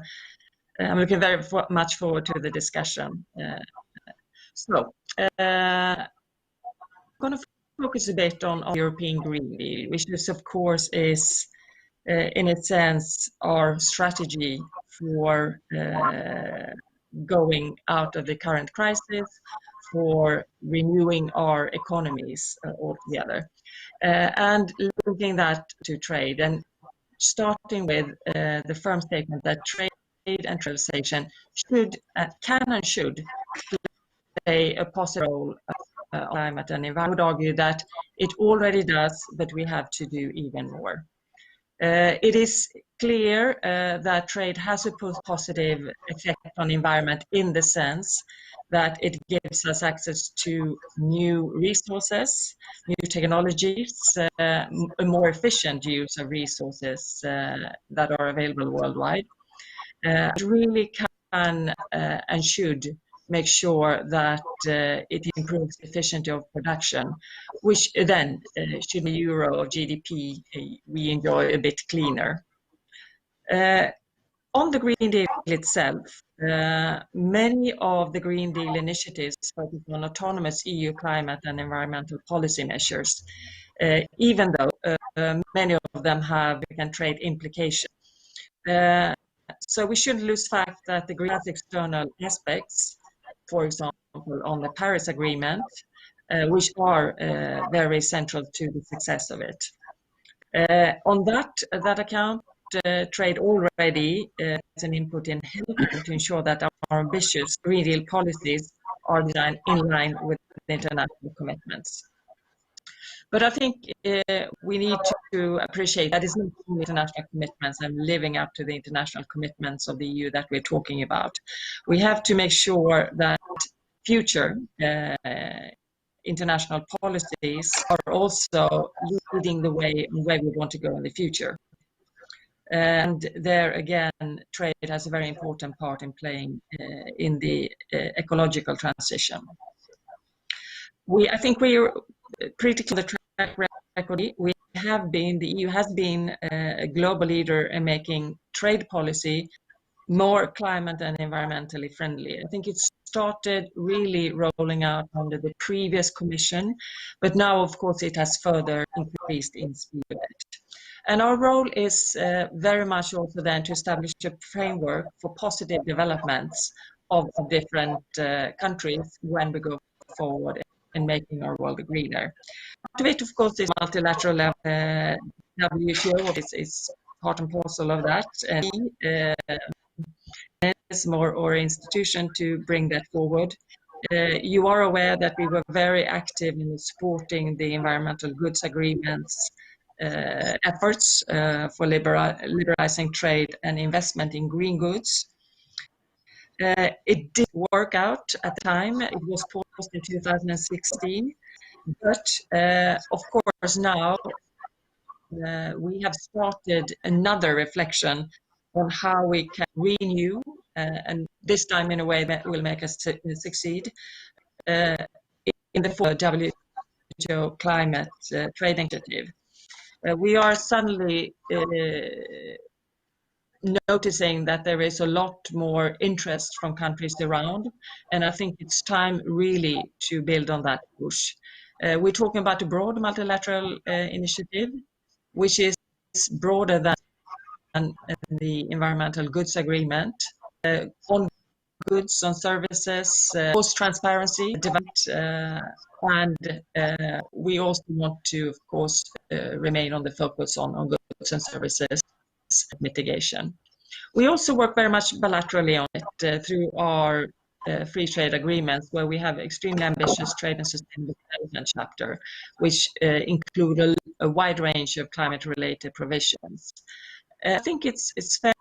I'm looking very much forward to the discussion. I'm going to focus a bit on European Green Deal, which is, of course, is in a sense our strategy for going out of the current crisis, for renewing our economies altogether, and linking that to trade, and starting with the firm statement that trade and globalization can and should play a positive role on climate and environment. I would argue that it already does, but we have to do even more. It is clear that trade has a positive effect on the environment in the sense that it gives us access to new resources, new technologies, a more efficient use of resources that are available worldwide. It really can and should make sure that it improves the efficiency of production, which then, should the euro of GDP, we enjoy a bit cleaner. On the Green Deal itself, many of the Green Deal initiatives focus on autonomous EU climate and environmental policy measures, even though many of them have trade implications. So we shouldn't lose fact that the green has external aspects, for example, on the Paris Agreement, which are very central to the success of it. On that account, trade already has an input in helping to ensure that our ambitious Green Deal policies are designed in line with the international commitments. But I think we need to appreciate that it's not only international commitments and living up to the international commitments of the EU that we're talking about. We have to make sure that future international policies are also leading the way where we want to go in the future. And there again, trade has a very important part in playing in the ecological transition. I think we're pretty clear on the track record. The EU has been a global leader in making trade policy more climate and environmentally friendly. I think it started really rolling out under the previous Commission, but now, of course, it has further increased in speed. And our role is very much also then to establish a framework for positive developments of different countries when we go forward in making our world greener. Part of it, of course, is multilateral level. WTO is part and parcel of that. Is more or institution to bring that forward. You are aware that we were very active in supporting the environmental goods agreements efforts for liberalizing trade and investment in green goods. It did work out at the time. It was paused in 2016, but of course now we have started another reflection on how we can renew, and this time in a way that will make us succeed in the WTO climate trade initiative. We are suddenly noticing that there is a lot more interest from countries around, and I think it's time really to build on that push. We're talking about a broad multilateral initiative, which is broader than the environmental goods agreement, on goods, on services, post transparency, and we also want to, of course, remain on the focus on goods and services mitigation. We also work very much bilaterally on it through our free trade agreements, where we have extremely ambitious trade and sustainable development chapter, which include a wide range of climate-related provisions. I think it's fair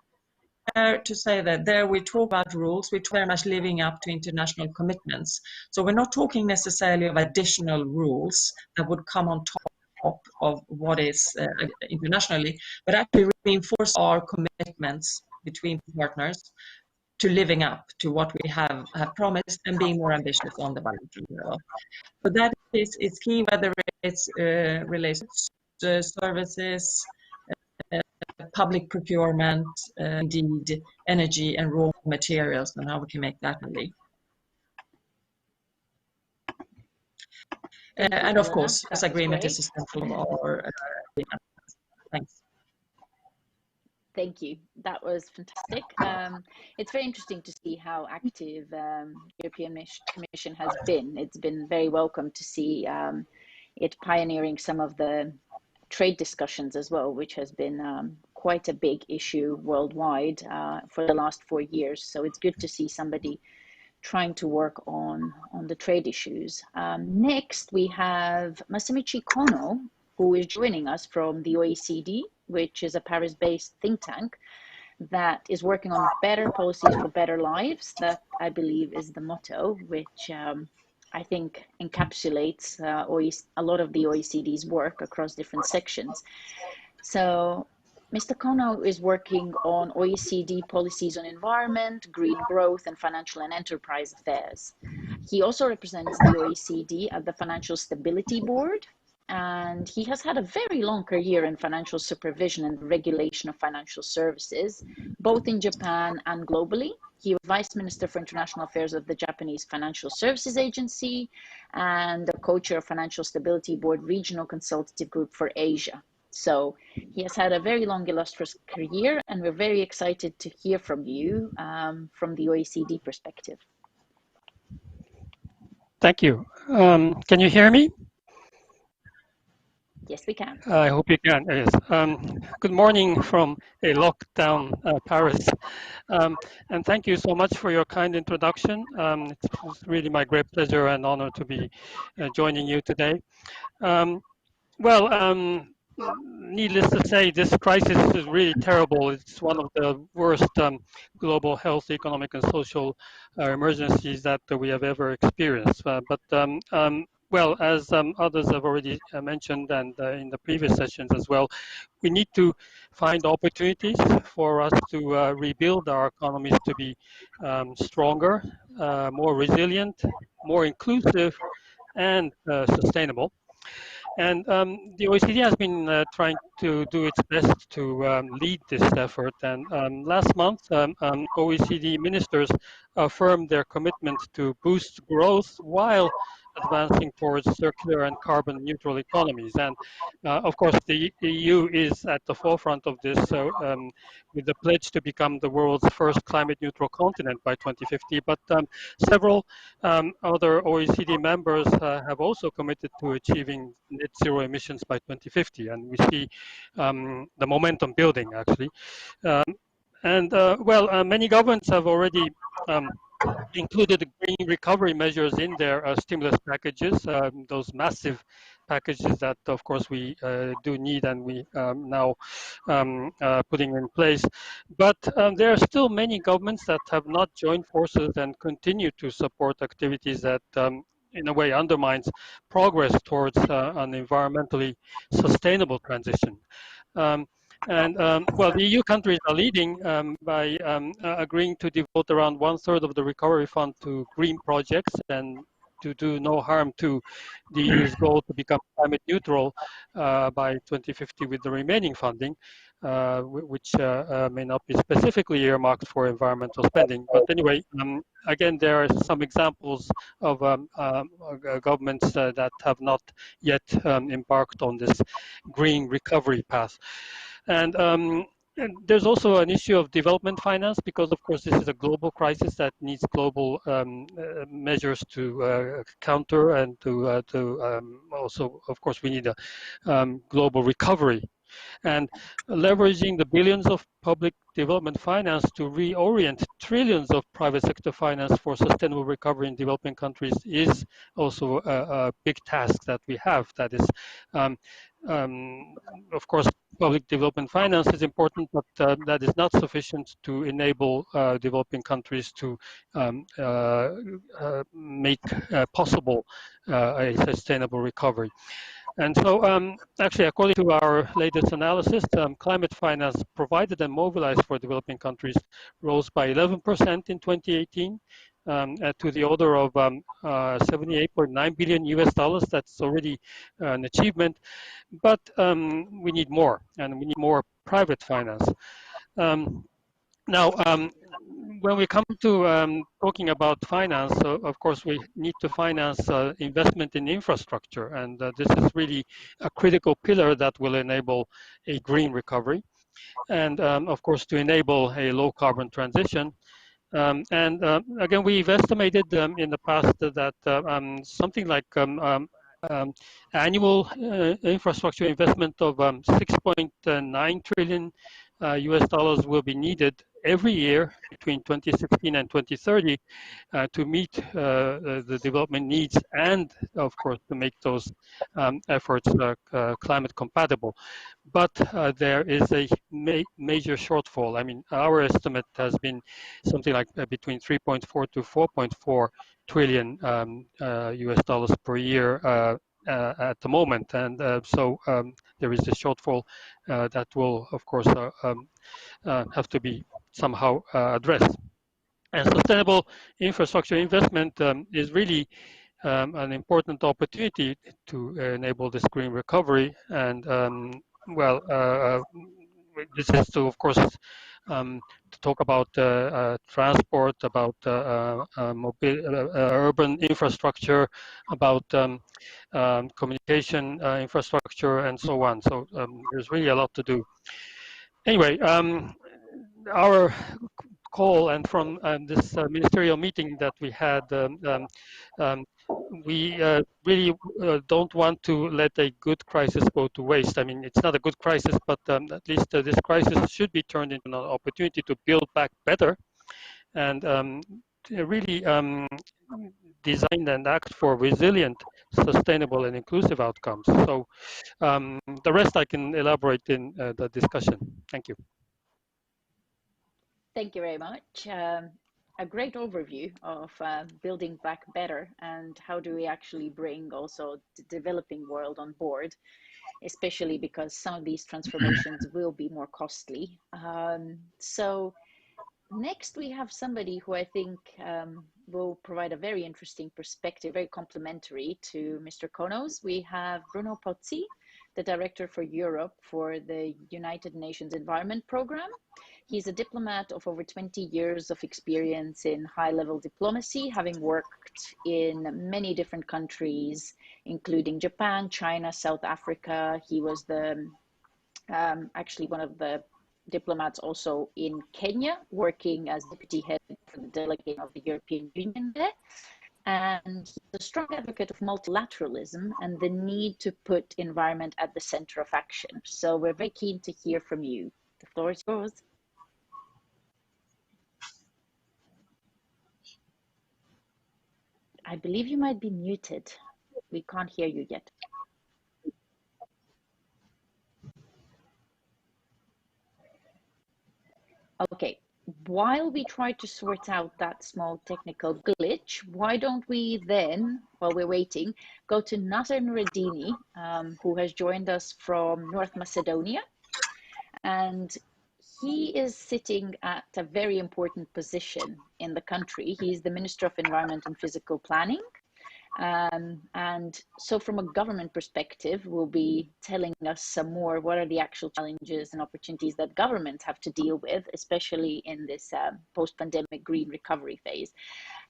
fair to say that there we talk about rules, we're very much living up to international commitments. So we're not talking necessarily of additional rules that would come on top of what is internationally, but actually reinforce our commitments between partners to living up to what we have promised and being more ambitious on the bilateral level. So that is key, whether it's related to services, public procurement, indeed energy and raw materials, and how we can make that really. And of course, this agreement is essential for our thanks. Thank you. That was fantastic. It's very interesting to see how active European Commission has been. It's been very welcome to see it pioneering some of the trade discussions as well, which has been quite a big issue worldwide for the last 4 years. So it's good to see somebody trying to work on the trade issues. Next, we have Masamichi Kono, who is joining us from the OECD, which is a Paris-based think tank that is working on better policies for better lives. That, I believe, is the motto, which I think encapsulates a lot of the OECD's work across different sections. So Mr. Kono is working on OECD policies on environment, green growth, and financial and enterprise affairs. He also represents the OECD at the Financial Stability Board, and he has had a very long career in financial supervision and regulation of financial services, both in Japan and globally. He was Vice Minister for International Affairs of the Japanese Financial Services Agency and the co-chair of Financial Stability Board Regional Consultative Group for Asia. So he has had a very long, illustrious career, and we're very excited to hear from you from the OECD perspective. Thank you. Can you hear me? Yes, we can. I hope you can. Yes. Good morning from a lockdown Paris. And thank you so much for your kind introduction. It's really my great pleasure and honor to be joining you today. Needless to say, this crisis is really terrible. It's one of the worst global health, economic, and social emergencies that we have ever experienced. Well, as others have already mentioned, and in the previous sessions as well, we need to find opportunities for us to rebuild our economies to be stronger, more resilient, more inclusive, and sustainable. And the OECD has been trying to do its best to lead this effort. And last month, OECD ministers affirmed their commitment to boost growth while advancing towards circular and carbon neutral economies. And of course, the EU is at the forefront of this, so with the pledge to become the world's first climate neutral continent by 2050. But several other OECD members have also committed to achieving net zero emissions by 2050. And we see the momentum building, actually. Many governments have already included green recovery measures in their stimulus packages, those massive packages that, of course, we do need and we now putting in place. But there are still many governments that have not joined forces and continue to support activities that in a way undermines progress towards an environmentally sustainable transition. The EU countries are leading by agreeing to devote around 1/3 of the recovery fund to green projects and to do no harm to the EU's goal to become climate neutral by 2050 with the remaining funding, which may not be specifically earmarked for environmental spending. But anyway, again, there are some examples of governments that have not yet embarked on this green recovery path. And there's also an issue of development finance, because of course this is a global crisis that needs global measures to counter, and to also, of course, we need a global recovery and leveraging the billions of public development finance to reorient trillions of private sector finance for sustainable recovery in developing countries is also a big task that we have. That is, of course, public development finance is important, but that is not sufficient to enable developing countries to make possible a sustainable recovery. And so, actually, according to our latest analysis, climate finance provided and mobilized for developing countries rose by 11% in 2018 to the order of $78.9 billion US. That's already an achievement, but we need more, and we need more private finance. Now, when we come to talking about finance, of course, we need to finance investment in infrastructure, and this is really a critical pillar that will enable a green recovery, and of course, to enable a low carbon transition. Again, we've estimated in the past that something like annual infrastructure investment of $6.9 trillion US will be needed every year between 2016 and 2030 to meet the development needs and, of course, to make those efforts climate compatible. But there is a major shortfall. I mean, our estimate has been something like between 3.4 to 4.4 trillion US per year at the moment, and so there is a shortfall that will, of course, have to be somehow addressed. And sustainable infrastructure investment is really an important opportunity to enable this green recovery. And well, this is to, of course, to talk about transport, about urban infrastructure, about communication infrastructure, and so on. So there's really a lot to do. Anyway, our call, and from this ministerial meeting that we had, we really don't want to let a good crisis go to waste. I mean, it's not a good crisis, but at least this crisis should be turned into an opportunity to build back better and really design and act for resilient, sustainable, and inclusive outcomes. So the rest I can elaborate in the discussion. Thank you. Thank you very much. A great overview of building back better and how do we actually bring also the developing world on board, especially because some of these transformations will be more costly. So next we have somebody who I think will provide a very interesting perspective, very complementary to Mr. Konos. We have Bruno Pozzi, the Director for Europe for the United Nations Environment Programme. He's a diplomat of over 20 years of experience in high-level diplomacy, having worked in many different countries, including Japan, China, South Africa. He was the actually one of the diplomats also in Kenya, working as deputy head for the delegate of the European Union there. And he's a strong advocate of multilateralism and the need to put environment at the center of action. So we're very keen to hear from you. The floor is yours. I believe you might be muted. We can't hear you yet. Okay, while we try to sort out that small technical glitch, why don't we then, while we're waiting, go to Nasser Nureddini, who has joined us from North Macedonia. And he is sitting at a very important position in the country. He's the Minister of Environment and Physical Planning. And so from a government perspective, we'll be telling us some more what are the actual challenges and opportunities that governments have to deal with, especially in this post-pandemic green recovery phase.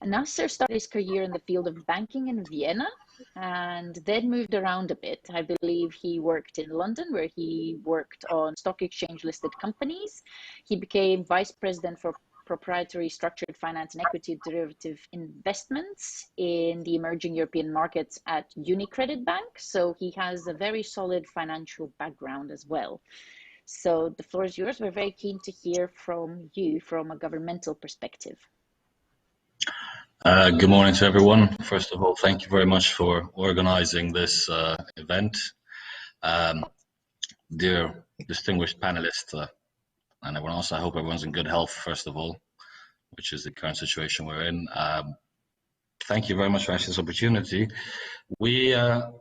And Nasser started his career in the field of banking in Vienna and then moved around a bit. I believe he worked in London, where he worked on stock exchange listed companies. He became vice president for proprietary structured finance and equity derivative investments in the emerging European markets at UniCredit Bank. So he has a very solid financial background as well. So the floor is yours. We're very keen to hear from you from a governmental perspective. Good morning to everyone. First of all, thank you very much for organizing this event. Dear distinguished panelists and everyone else, I hope everyone's in good health, first of all, which is the current situation we're in. Thank you very much for this opportunity. We are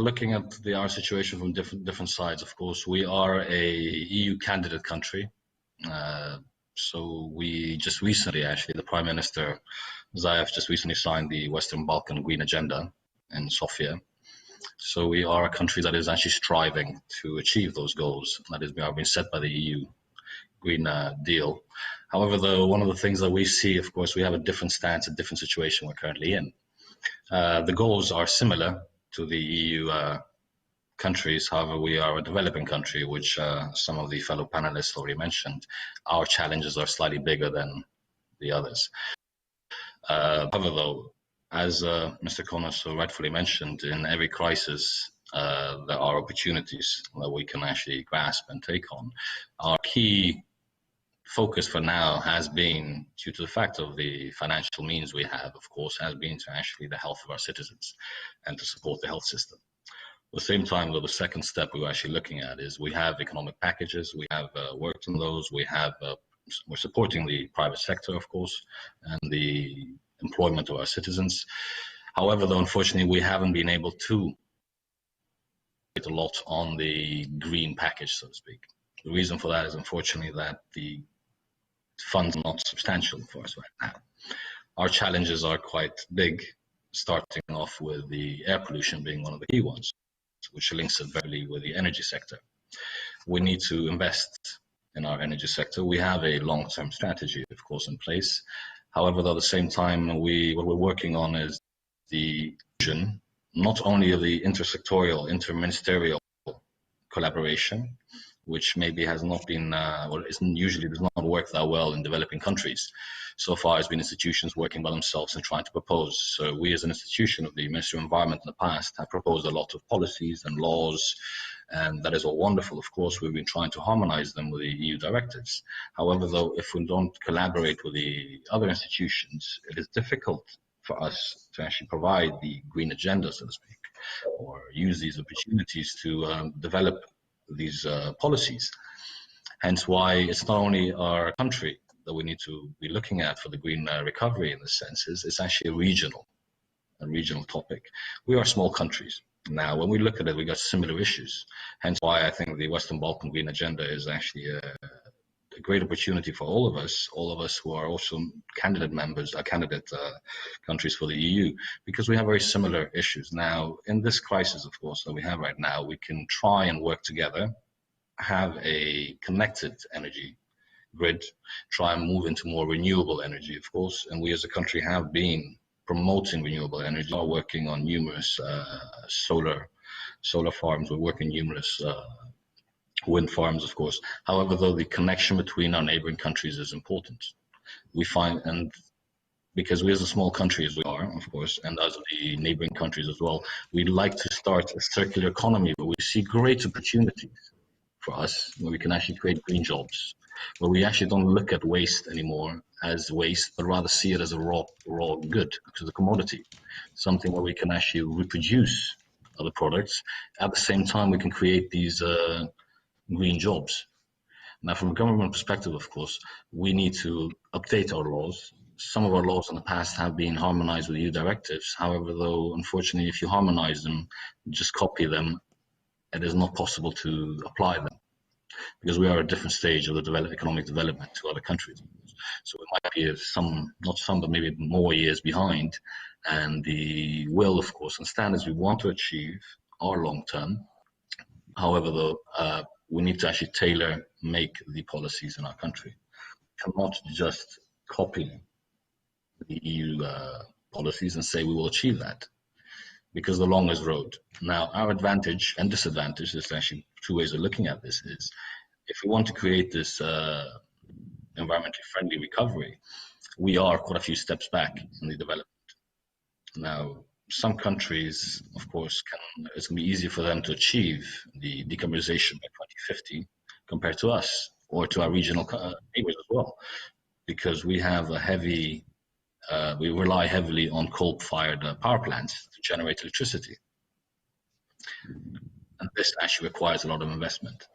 looking at our situation from different sides, of course. We are a EU candidate country. So we just recently, actually, the Prime Minister Zaev just recently signed the Western Balkan Green Agenda in Sofia. So we are a country that is actually striving to achieve those goals that have been set by the EU Green Deal. However, though, one of the things that we see, of course, we have a different stance, a different situation we're currently in. The goals are similar to the EU countries. However, we are a developing country, which some of the fellow panelists already mentioned. Our challenges are slightly bigger than the others. However, though, as Mr. Connor so rightfully mentioned, in every crisis, there are opportunities that we can actually grasp and take on. Our key focus for now has been, due to the fact of the financial means we have, of course, has been to actually the health of our citizens and to support the health system. At the same time, though, the second step we were actually looking at is we have economic packages, we have worked on those, we're supporting the private sector, of course, and the employment of our citizens. However, though, unfortunately, we haven't been able to get a lot on the green package, so to speak. The reason for that is, unfortunately, that the funds are not substantial for us right now. Our challenges are quite big, starting off with the air pollution being one of the key ones, which links it very with the energy sector. We need to invest in our energy sector. We have a long-term strategy, of course, in place. However, though, at the same time, what we're working on is the vision, not only of the intersectorial, interministerial collaboration, which maybe has not been, usually does not work that well in developing countries. So far, it's been institutions working by themselves and trying to propose. So we as an institution of the Ministry of Environment in the past have proposed a lot of policies and laws, and that is all wonderful. Of course, we've been trying to harmonize them with the EU directives. However, though, if we don't collaborate with the other institutions, it is difficult for us to actually provide the green agenda, so to speak, or use these opportunities to develop these policies. Hence why it's not only our country that we need to be looking at for the green recovery in this sense, it's actually a regional topic. We are small countries. Now, when we look at it, we got similar issues. Hence why I think the Western Balkan Green Agenda is actually a great opportunity for all of us who are also candidate countries for the EU, because we have very similar issues. Now, in this crisis, of course, that we have right now, we can try and work together, have a connected energy grid, try and move into more renewable energy, of course, and we as a country have been promoting renewable energy, are working on numerous solar farms, we're working numerous wind farms, of course. However, though, the connection between our neighboring countries is important. We find, and because we as a small country as we are, of course, and as the neighboring countries as well, we'd like to start a circular economy where we see great opportunities for us, where we can actually create green jobs, where we actually don't look at waste anymore as waste, but rather see it as a raw good, as a commodity, something where we can actually reproduce other products. At the same time, we can create these green jobs. Now, from a government perspective, of course, we need to update our laws. Some of our laws in the past have been harmonized with EU directives. However, though, unfortunately, if you harmonize them, just copy them, it is not possible to apply them, because we are at a different stage of the economic development to other countries. So we might be not some, but maybe more years behind. And the will, of course, and standards we want to achieve are long-term. However, though, we need to actually make the policies in our country. We cannot just copy the EU policies and say we will achieve that, because the longest road. Now, our advantage and disadvantage, there's actually two ways of looking at this, is if we want to create this environmentally friendly recovery, we are quite a few steps back in the development. Now, some countries, of course, it's going to be easier for them to achieve the decarbonization by 2050 compared to us or to our regional neighbors as well, because we have a heavy, we rely heavily on coal-fired power plants to generate electricity. And this actually requires a lot of investment.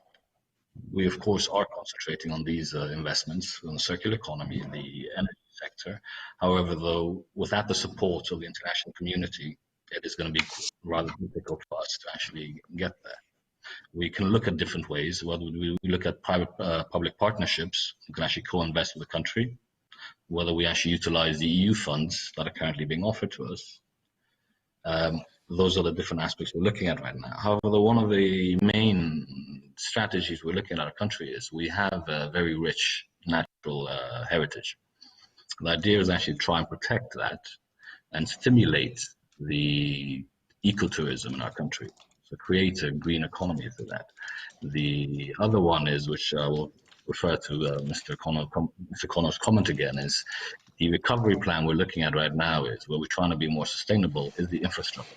We, of course, are concentrating on these investments on the circular economy and the energy sector. However, though, without the support of the international community, it is going to be rather difficult for us to actually get there. We can look at different ways. Whether we look at private-public partnerships, we can actually co-invest with the country, whether we actually utilize the EU funds that are currently being offered to us. Those are the different aspects we're looking at right now. However, one of the main strategies we're looking at our country is we have a very rich natural heritage. The idea is actually to try and protect that and stimulate the ecotourism in our country. So create a green economy through that. The other one is, which I will refer to Mr. Connor's comment again, is the recovery plan we're looking at right now is where we're trying to be more sustainable is the infrastructure.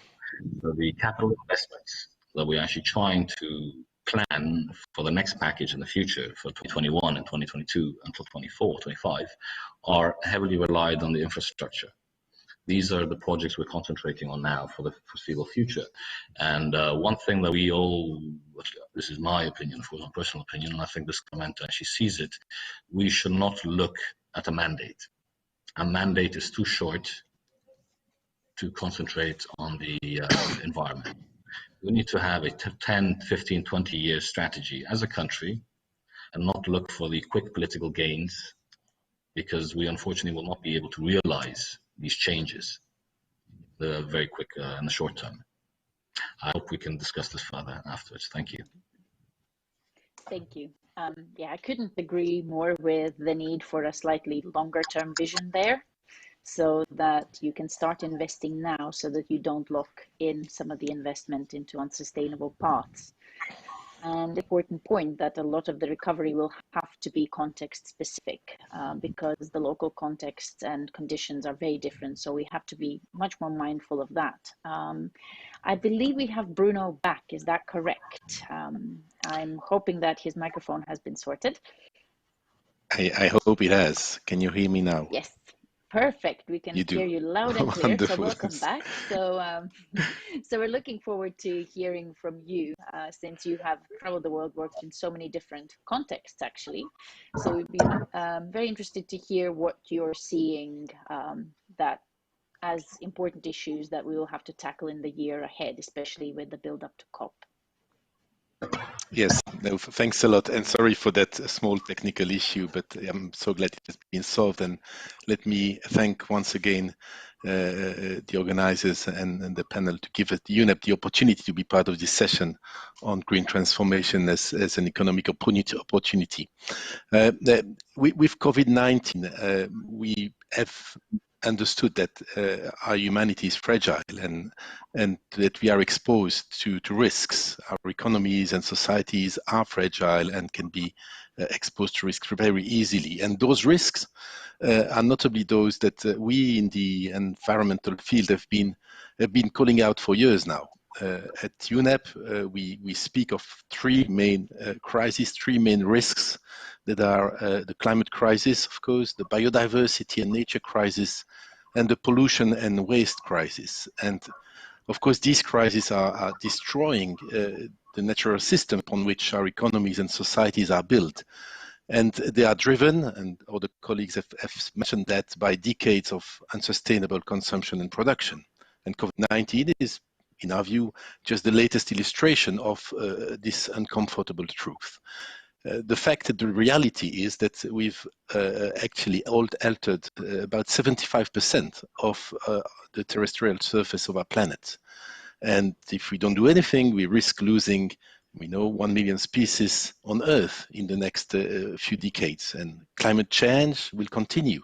So the capital investments that we're actually trying to plan for the next package in the future for 2021 and 2022 until 24, 25 are heavily relied on the infrastructure. These are the projects we're concentrating on now for the foreseeable future. And one thing that we all, this is my opinion, of course, my personal opinion, and I think this comment actually sees it, we should not look at a mandate. A mandate is too short to concentrate on the environment. We need to have a 10, 15, 20-year strategy as a country and not look for the quick political gains, because we unfortunately will not be able to realize these changes very quick in the short term. I hope we can discuss this further afterwards. Thank you. Thank you. Yeah, I couldn't agree more with the need for a slightly longer term vision there, so that you can start investing now so that you don't lock in some of the investment into unsustainable paths. And important point that a lot of the recovery will have to be context specific because the local context and conditions are very different. So we have to be much more mindful of that. I believe we have Bruno back. Is that correct? I'm hoping that his microphone has been sorted. I hope it has. Can you hear me now? Yes. Perfect. We can hear you loud and clear. So welcome back. So, so we're looking forward to hearing from you since you have traveled the world, worked in so many different contexts, actually. So we'd be very interested to hear what you're seeing that as important issues that we will have to tackle in the year ahead, especially with the build up to COP. Yes, no, thanks a lot, and sorry for that small technical issue, but I'm so glad it has been solved. And let me thank once again the organizers and the panel to give UNEP the opportunity to be part of this session on green transformation as an economic opportunity. With COVID-19, we have understood that our humanity is fragile and that we are exposed to risks. Our economies and societies are fragile and can be exposed to risks very easily. And those risks are notably those that we in the environmental field have been calling out for years now. At UNEP, we speak of three main crises, three main risks that are the climate crisis, of course, the biodiversity and nature crisis, and the pollution and waste crisis. And of course, these crises are destroying the natural system upon which our economies and societies are built. And they are driven, and other colleagues have mentioned that, by decades of unsustainable consumption and production. And COVID-19 is, in our view, just the latest illustration of this uncomfortable truth. The fact that the reality is that we've actually altered about 75% of the terrestrial surface of our planet. And if we don't do anything, we risk losing, 1 million species on Earth in the next few decades. And climate change will continue.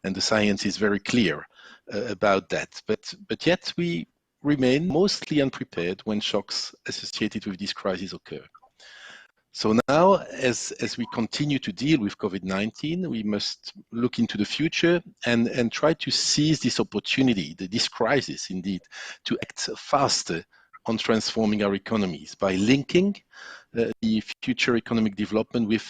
And the science is very clear about that. But yet we remain mostly unprepared when shocks associated with these crises occur. So now, as we continue to deal with COVID-19, we must look into the future and try to seize this opportunity, this crisis indeed, to act faster on transforming our economies by linking the future economic development with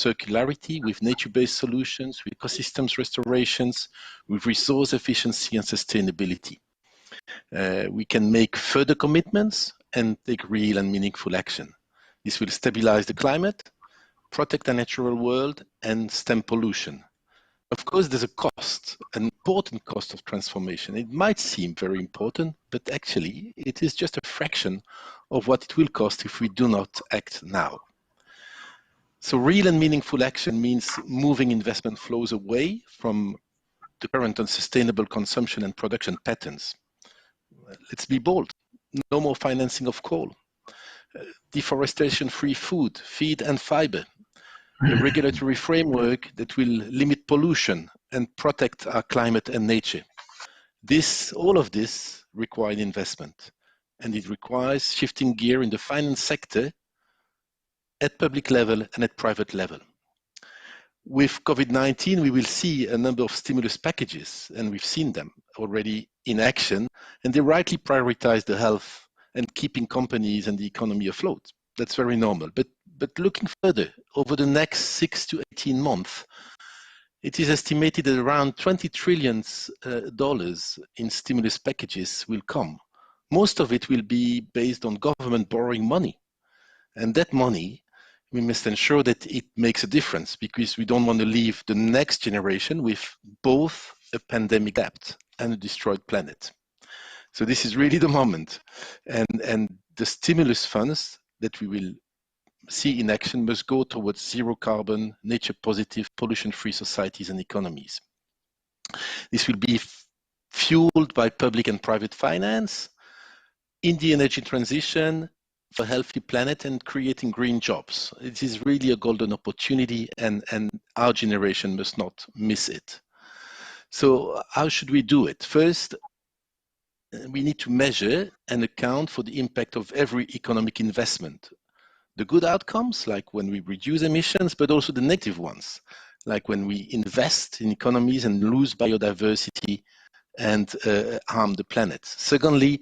circularity, with nature-based solutions, with ecosystems restorations, with resource efficiency and sustainability. We can make further commitments and take real and meaningful action. This will stabilize the climate, protect the natural world, and stem pollution. Of course, there's a cost, an important cost of transformation. It might seem very important, but actually it is just a fraction of what it will cost if we do not act now. So real and meaningful action means moving investment flows away from the current unsustainable consumption and production patterns. Let's be bold. No more financing of coal. Deforestation-free food, feed and fiber. A regulatory framework that will limit pollution and protect our climate and nature. All of this requires investment, and it requires shifting gear in the finance sector at public level and at private level. With COVID-19, we will see a number of stimulus packages, and we've seen them already in action, and they rightly prioritize the health and keeping companies and the economy afloat. That's very normal. But looking further, over the next 6 to 18 months, it is estimated that around $20 trillion in stimulus packages will come. Most of it will be based on government borrowing money. And that money, we must ensure that it makes a difference, because we don't want to leave the next generation with both a pandemic debt and a destroyed planet. So this is really the moment. And the stimulus funds that we will see in action must go towards zero carbon, nature positive, pollution-free societies and economies. This will be fueled by public and private finance in the energy transition for a healthy planet and creating green jobs. It is really a golden opportunity, and our generation must not miss it. So how should we do it? First, we need to measure and account for the impact of every economic investment. The good outcomes, like when we reduce emissions, but also the negative ones, like when we invest in economies and lose biodiversity and harm the planet. Secondly,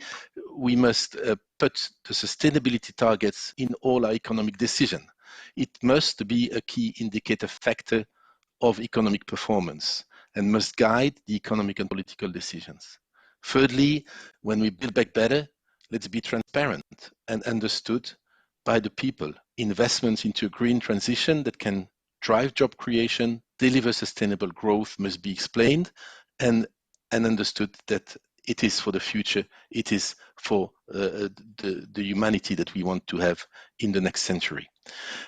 we must put the sustainability targets in all our economic decisions. It must be a key indicator factor of economic performance and must guide the economic and political decisions. Thirdly, when we build back better, let's be transparent and understood by the people. Investments into a green transition that can drive job creation, deliver sustainable growth must be explained and understood that it is for the future, it is for the humanity that we want to have in the next century.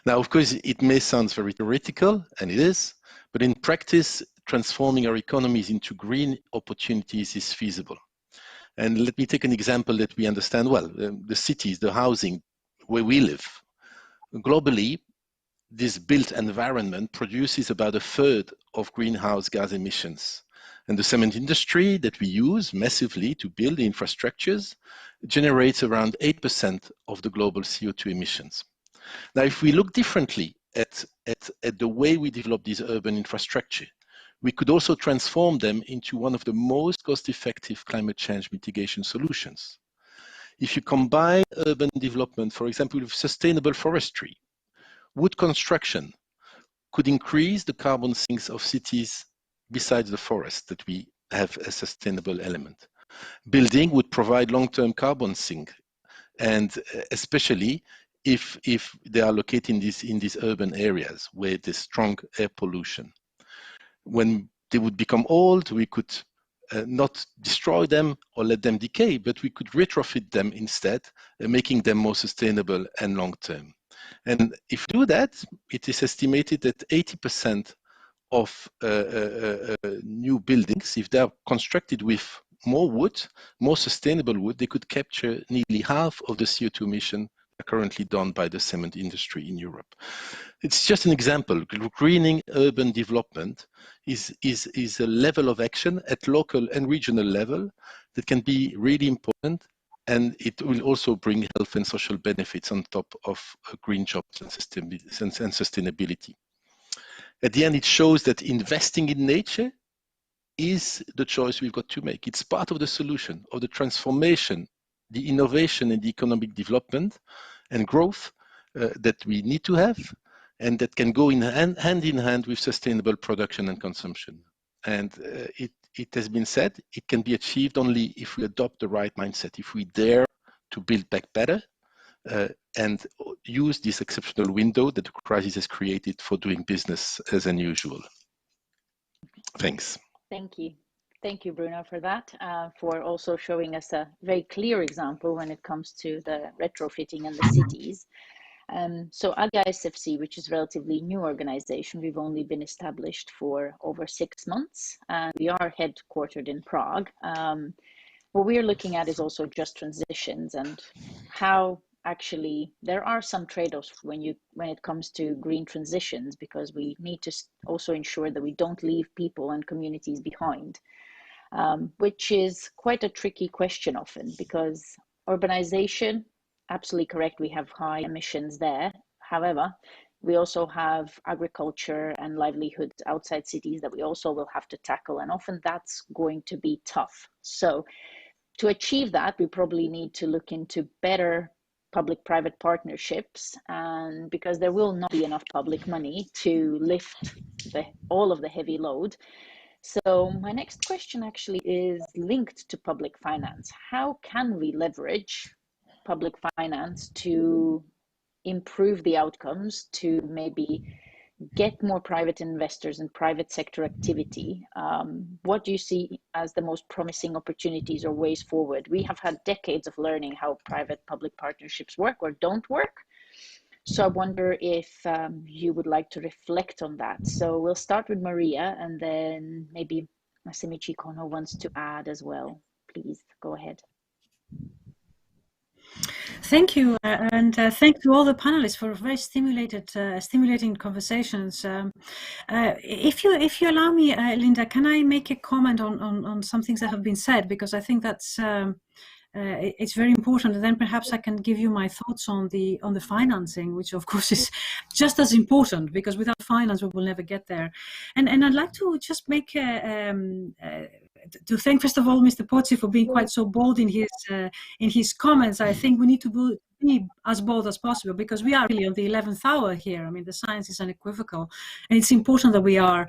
Now, of course, it may sound very theoretical, and it is, but in practice, transforming our economies into green opportunities is feasible. And let me take an example that we understand well. The cities, the housing where we live. Globally, this built environment produces about 1/3 of greenhouse gas emissions. And the cement industry that we use massively to build the infrastructures generates around 8% of the global CO2 emissions. Now, if we look differently at the way we develop these urban infrastructure, we could also transform them into one of the most cost-effective climate change mitigation solutions. If you combine urban development, for example, with sustainable forestry, wood construction could increase the carbon sinks of cities besides the forest that we have a sustainable element. Building would provide long-term carbon sink, and especially if they are located in these urban areas where there's strong air pollution. When they would become old, we could not destroy them or let them decay, but we could retrofit them instead, making them more sustainable and long-term. And if we do that, it is estimated that 80% of new buildings, if they are constructed with more wood, more sustainable wood, they could capture nearly half of the CO2 emission currently done by the cement industry in Europe. It's just an example. Greening urban development is a level of action at local and regional level that can be really important and it will also bring health and social benefits on top of green jobs and sustainability. At the end, it shows that investing in nature is the choice we've got to make. It's part of the solution, of the transformation, the innovation and the economic development and growth that we need to have, and that can go hand in hand with sustainable production and consumption. And it has been said, it can be achieved only if we adopt the right mindset, if we dare to build back better and use this exceptional window that the crisis has created for doing business as unusual. Thanks. Thank you. Thank you, Bruno, for that, for also showing us a very clear example when it comes to the retrofitting in the cities. So AGA SFC, which is a relatively new organization, we've only been established for over 6 months, and we are headquartered in Prague. What we're looking at is also just transitions and how actually there are some trade-offs when it comes to green transitions, because we need to also ensure that we don't leave people and communities behind, which is quite a tricky question often, because urbanization, absolutely correct, we have high emissions there. However, we also have agriculture and livelihoods outside cities that we also will have to tackle, and often that's going to be tough. So to achieve that, we probably need to look into better public-private partnerships, and because there will not be enough public money to lift all of the heavy load. So my next question actually is linked to public finance. How can we leverage public finance to improve the outcomes, to maybe get more private investors and private sector activity? What do you see as the most promising opportunities or ways forward? We have had decades of learning how private-public partnerships work or don't work. So I wonder if you would like to reflect on that. So we'll start with Maria, and then maybe Masimichi Kono wants to add as well. Please go ahead. Thank you, and thank to all the panelists for very stimulating conversations. If you allow me, Linda, can I make a comment on some things that have been said, because I think that's it's very important, and then perhaps I can give you my thoughts on the financing, which of course is just as important, because without finance we will never get there. And I'd like to just make to thank first of all Mr. Pozzi for being quite so bold in his comments. I think we need to be as bold as possible, because we are really on the 11th hour here. I mean, the science is unequivocal, and it's important that we are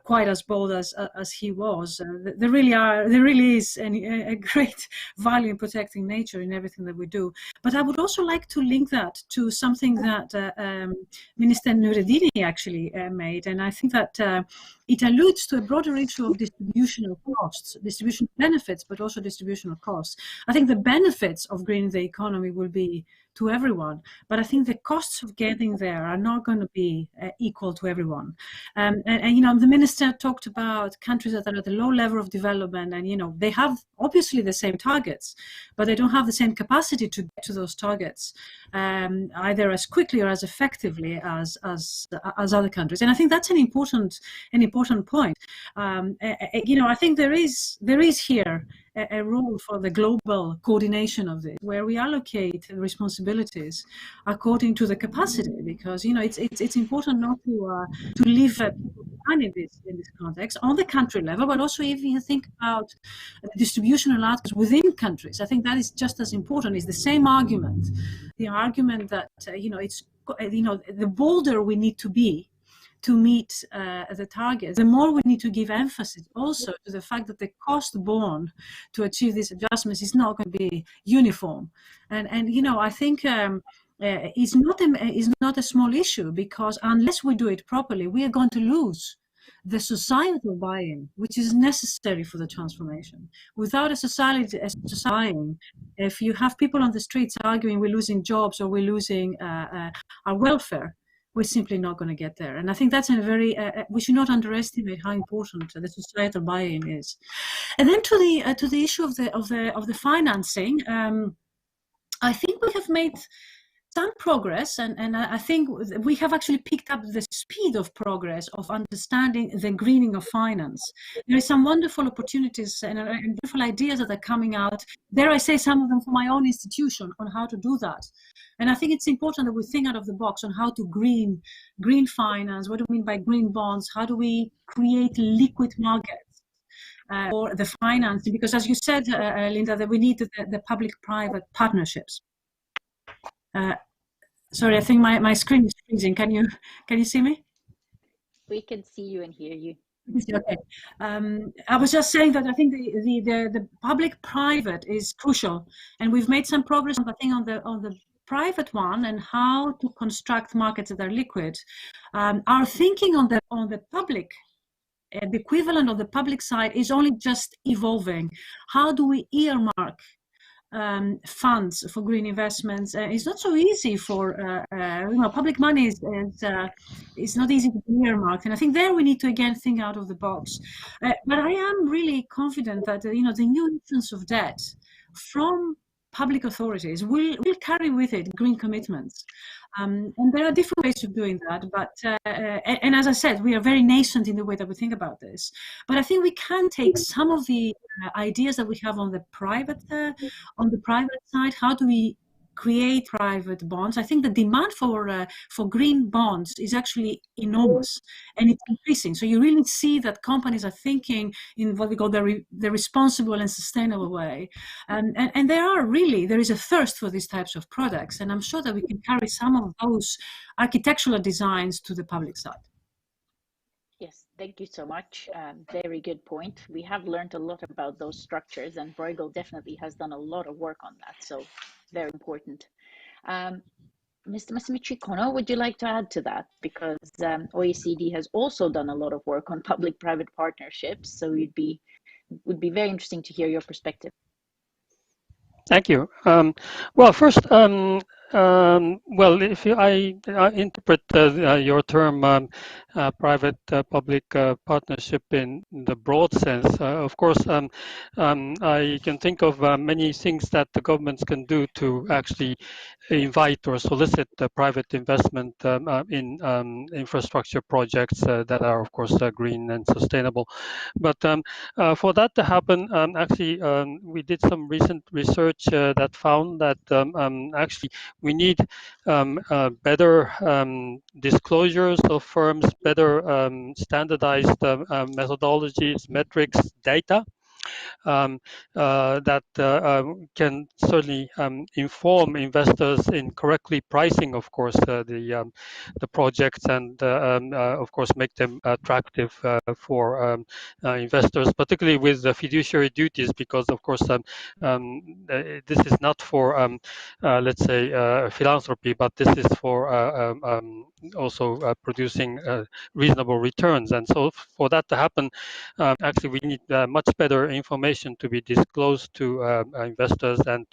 quite as bold as he was. There really is a great value in protecting nature in everything that we do. But I would also like to link that to something that Minister Nureddini actually made, and I think that it alludes to a broader issue of distributional costs, distribution benefits, but also distributional costs. I think the benefits of greening the economy will be to everyone, but I think the costs of getting there are not going to be equal to everyone. And you know, the minister talked about countries that are at a low level of development, and you know, they have obviously the same targets, but they don't have the same capacity to get to those targets either as quickly or as effectively as other countries. And I think that's an important point. You know, I think there is here a role for the global coordination of this, where we allocate responsibilities according to the capacity, because you know it's important not to leave people behind in this context on the country level, but also if you think about distributional outcomes within countries. I think that is just as important. It's the same argument, the argument that you know, it's the bolder we need to be to meet the targets, the more we need to give emphasis also to the fact that the cost borne to achieve these adjustments is not going to be uniform. And you know, I think it's not a small issue, because unless we do it properly, we are going to lose the societal buy-in, which is necessary for the transformation. Without a society buy-in, if you have people on the streets arguing we're losing jobs or we're losing our welfare, we're simply not going to get there. And I think that's a very we should not underestimate how important the societal buy-in is. And then to the issue of the financing, I think we have made some progress, and I think we have actually picked up the speed of progress of understanding the greening of finance. There are some wonderful opportunities and beautiful ideas that are coming out. Dare I say some of them from my own institution on how to do that. And I think it's important that we think out of the box on how to green finance. What do we mean by green bonds? How do we create liquid markets for the financing? Because as you said, Linda, that we need the public-private partnerships. Sorry, I think my screen is freezing. Can you see me? We can see you and hear you. Okay. I was just saying that I think the public-private is crucial, and we've made some progress on the private one and how to construct markets that are liquid. Our thinking on the public, the equivalent of the public side, is only just evolving. How do we earmark funds for green investments? It's not so easy for public money is not easy to be earmarked, and I think there we need to again think out of the box. But I am really confident that the new issuance of debt from public authorities will carry with it green commitments, and there are different ways of doing that. But and as I said, we are very nascent in the way that we think about this. But I think we can take some of the ideas that we have on the private side. How do we create private bonds? I think the demand for green bonds is actually enormous, and it's increasing. So you really see that companies are thinking in what we call the responsible and sustainable way, and there is a thirst for these types of products, and I'm sure that we can carry some of those architectural designs to the public side. Yes, thank you so much. Very good point. We have learned a lot about those structures, and Bruegel definitely has done a lot of work on that. So very important. Mr. Massimicikono, would you like to add to that? Because OECD has also done a lot of work on public-private partnerships, so it would be very interesting to hear your perspective. Thank you. Well, first, if I interpret your term private-public partnership in the broad sense, of course, I can think of many things that the governments can do to actually invite or solicit private investment in infrastructure projects that are, of course, green and sustainable. But for that to happen, actually, we did some recent research that found that actually we need better disclosures of firms, better standardized methodologies, metrics, data that can certainly inform investors in correctly pricing, of course, the projects, and of course make them attractive for investors, particularly with the fiduciary duties, because of course this is not for let's say philanthropy, but this is for also producing reasonable returns. And so for that to happen, actually we need much better information to be disclosed to investors, and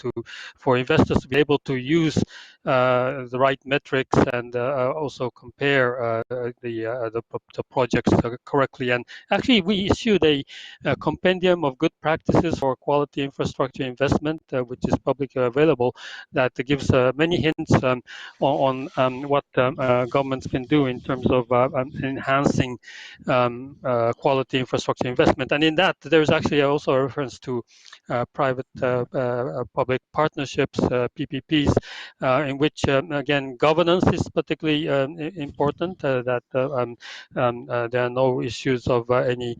for investors to be able to use the right metrics and also compare the projects correctly. And actually we issued a compendium of good practices for quality infrastructure investment, which is publicly available, that gives many hints on what governments can do in terms of enhancing quality infrastructure investment. And in that, there's actually also a reference to private-public partnerships, PPPs, in which, again, governance is particularly important, that there are no issues of any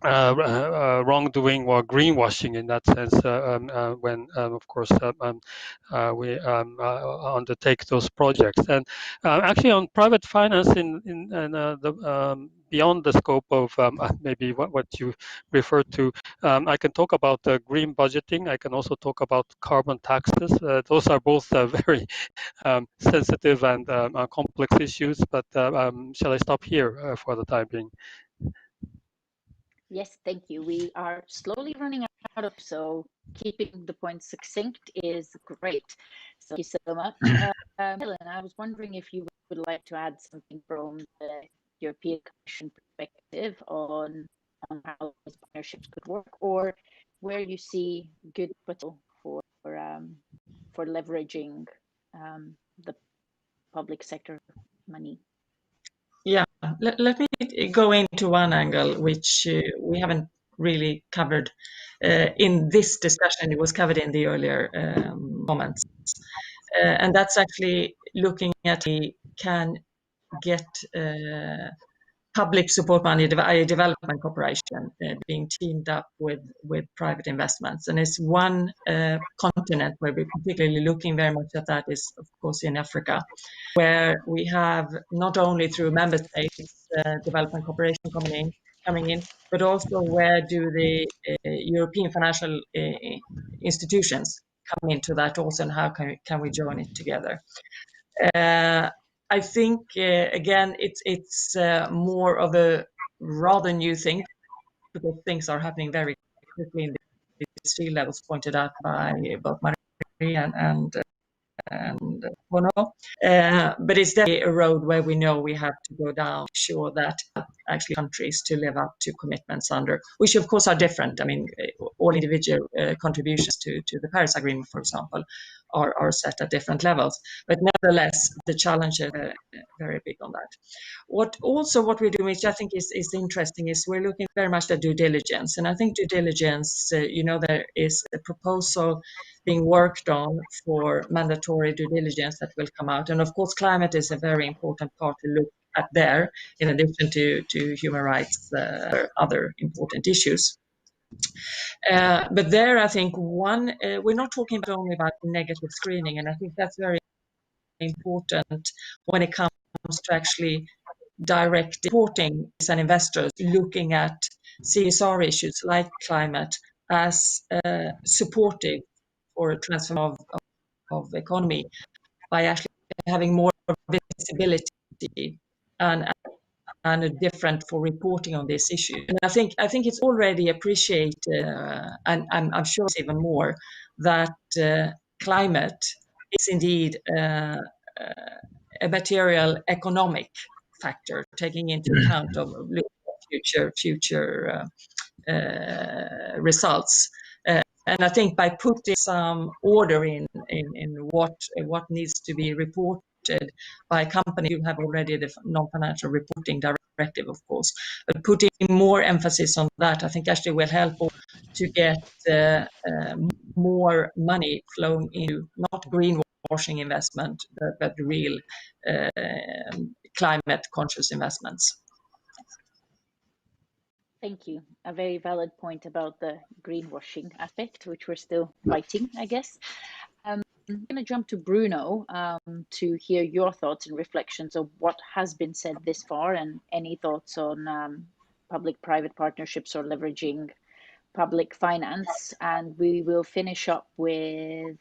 wrongdoing or greenwashing in that sense when, of course, we undertake those projects. And actually, on private finance, in the beyond the scope of maybe what you referred to, I can talk about green budgeting. I can also talk about carbon taxes. Those are both very sensitive and complex issues. But shall I stop here for the time being? Yes, thank you. We are slowly running out of, so keeping the points succinct is great. So thank you so much. Helen, I was wondering if you would like to add something from the European Commission perspective on how these partnerships could work, or where you see good potential for for leveraging the public sector money? Yeah, let me go into one angle which we haven't really covered in this discussion. It was covered in the earlier comments. And that's actually looking at we can get public support money, development cooperation being teamed up with private investments. And it's one continent where we're particularly looking very much at that is, of course, in Africa, where we have not only through member states development cooperation coming in, but also where do the European financial institutions come into that also, and how can we join it together? I think again it's more of a rather new thing, because things are happening very quickly in these field levels pointed out by both Marie and Bono. But it's definitely a road where we know we have to go down, sure that actually countries to live up to commitments under, which of course are different. I mean, all individual contributions to the Paris Agreement, for example, are set at different levels. But nevertheless, the challenge is very big on that. What we're doing, which I think is interesting, is we're looking very much at due diligence. And I think due diligence, there is a proposal being worked on for mandatory due diligence that will come out. And of course, climate is a very important part to look at there, in addition to human rights, other important issues. But there, I think we're not talking only about negative screening, and I think that's very important when it comes to actually direct reporting and investors looking at CSR issues like climate as supportive for a transformation of economy, by actually having more visibility and a different for reporting on this issue. And I think it's already appreciated, and I'm sure it's even more, that climate is indeed a material economic factor, taking into account of future results. And I think by putting some order in what needs to be reported by companies, you have already the non-financial reporting directive, of course, but putting more emphasis on that, I think actually will help to get more money flowing into not greenwashing investment, but real climate conscious investments. Thank you. A very valid point about the greenwashing aspect, which we're still fighting, I guess. I'm going to jump to Bruno to hear your thoughts and reflections of what has been said this far, and any thoughts on public-private partnerships or leveraging public finance. And we will finish up with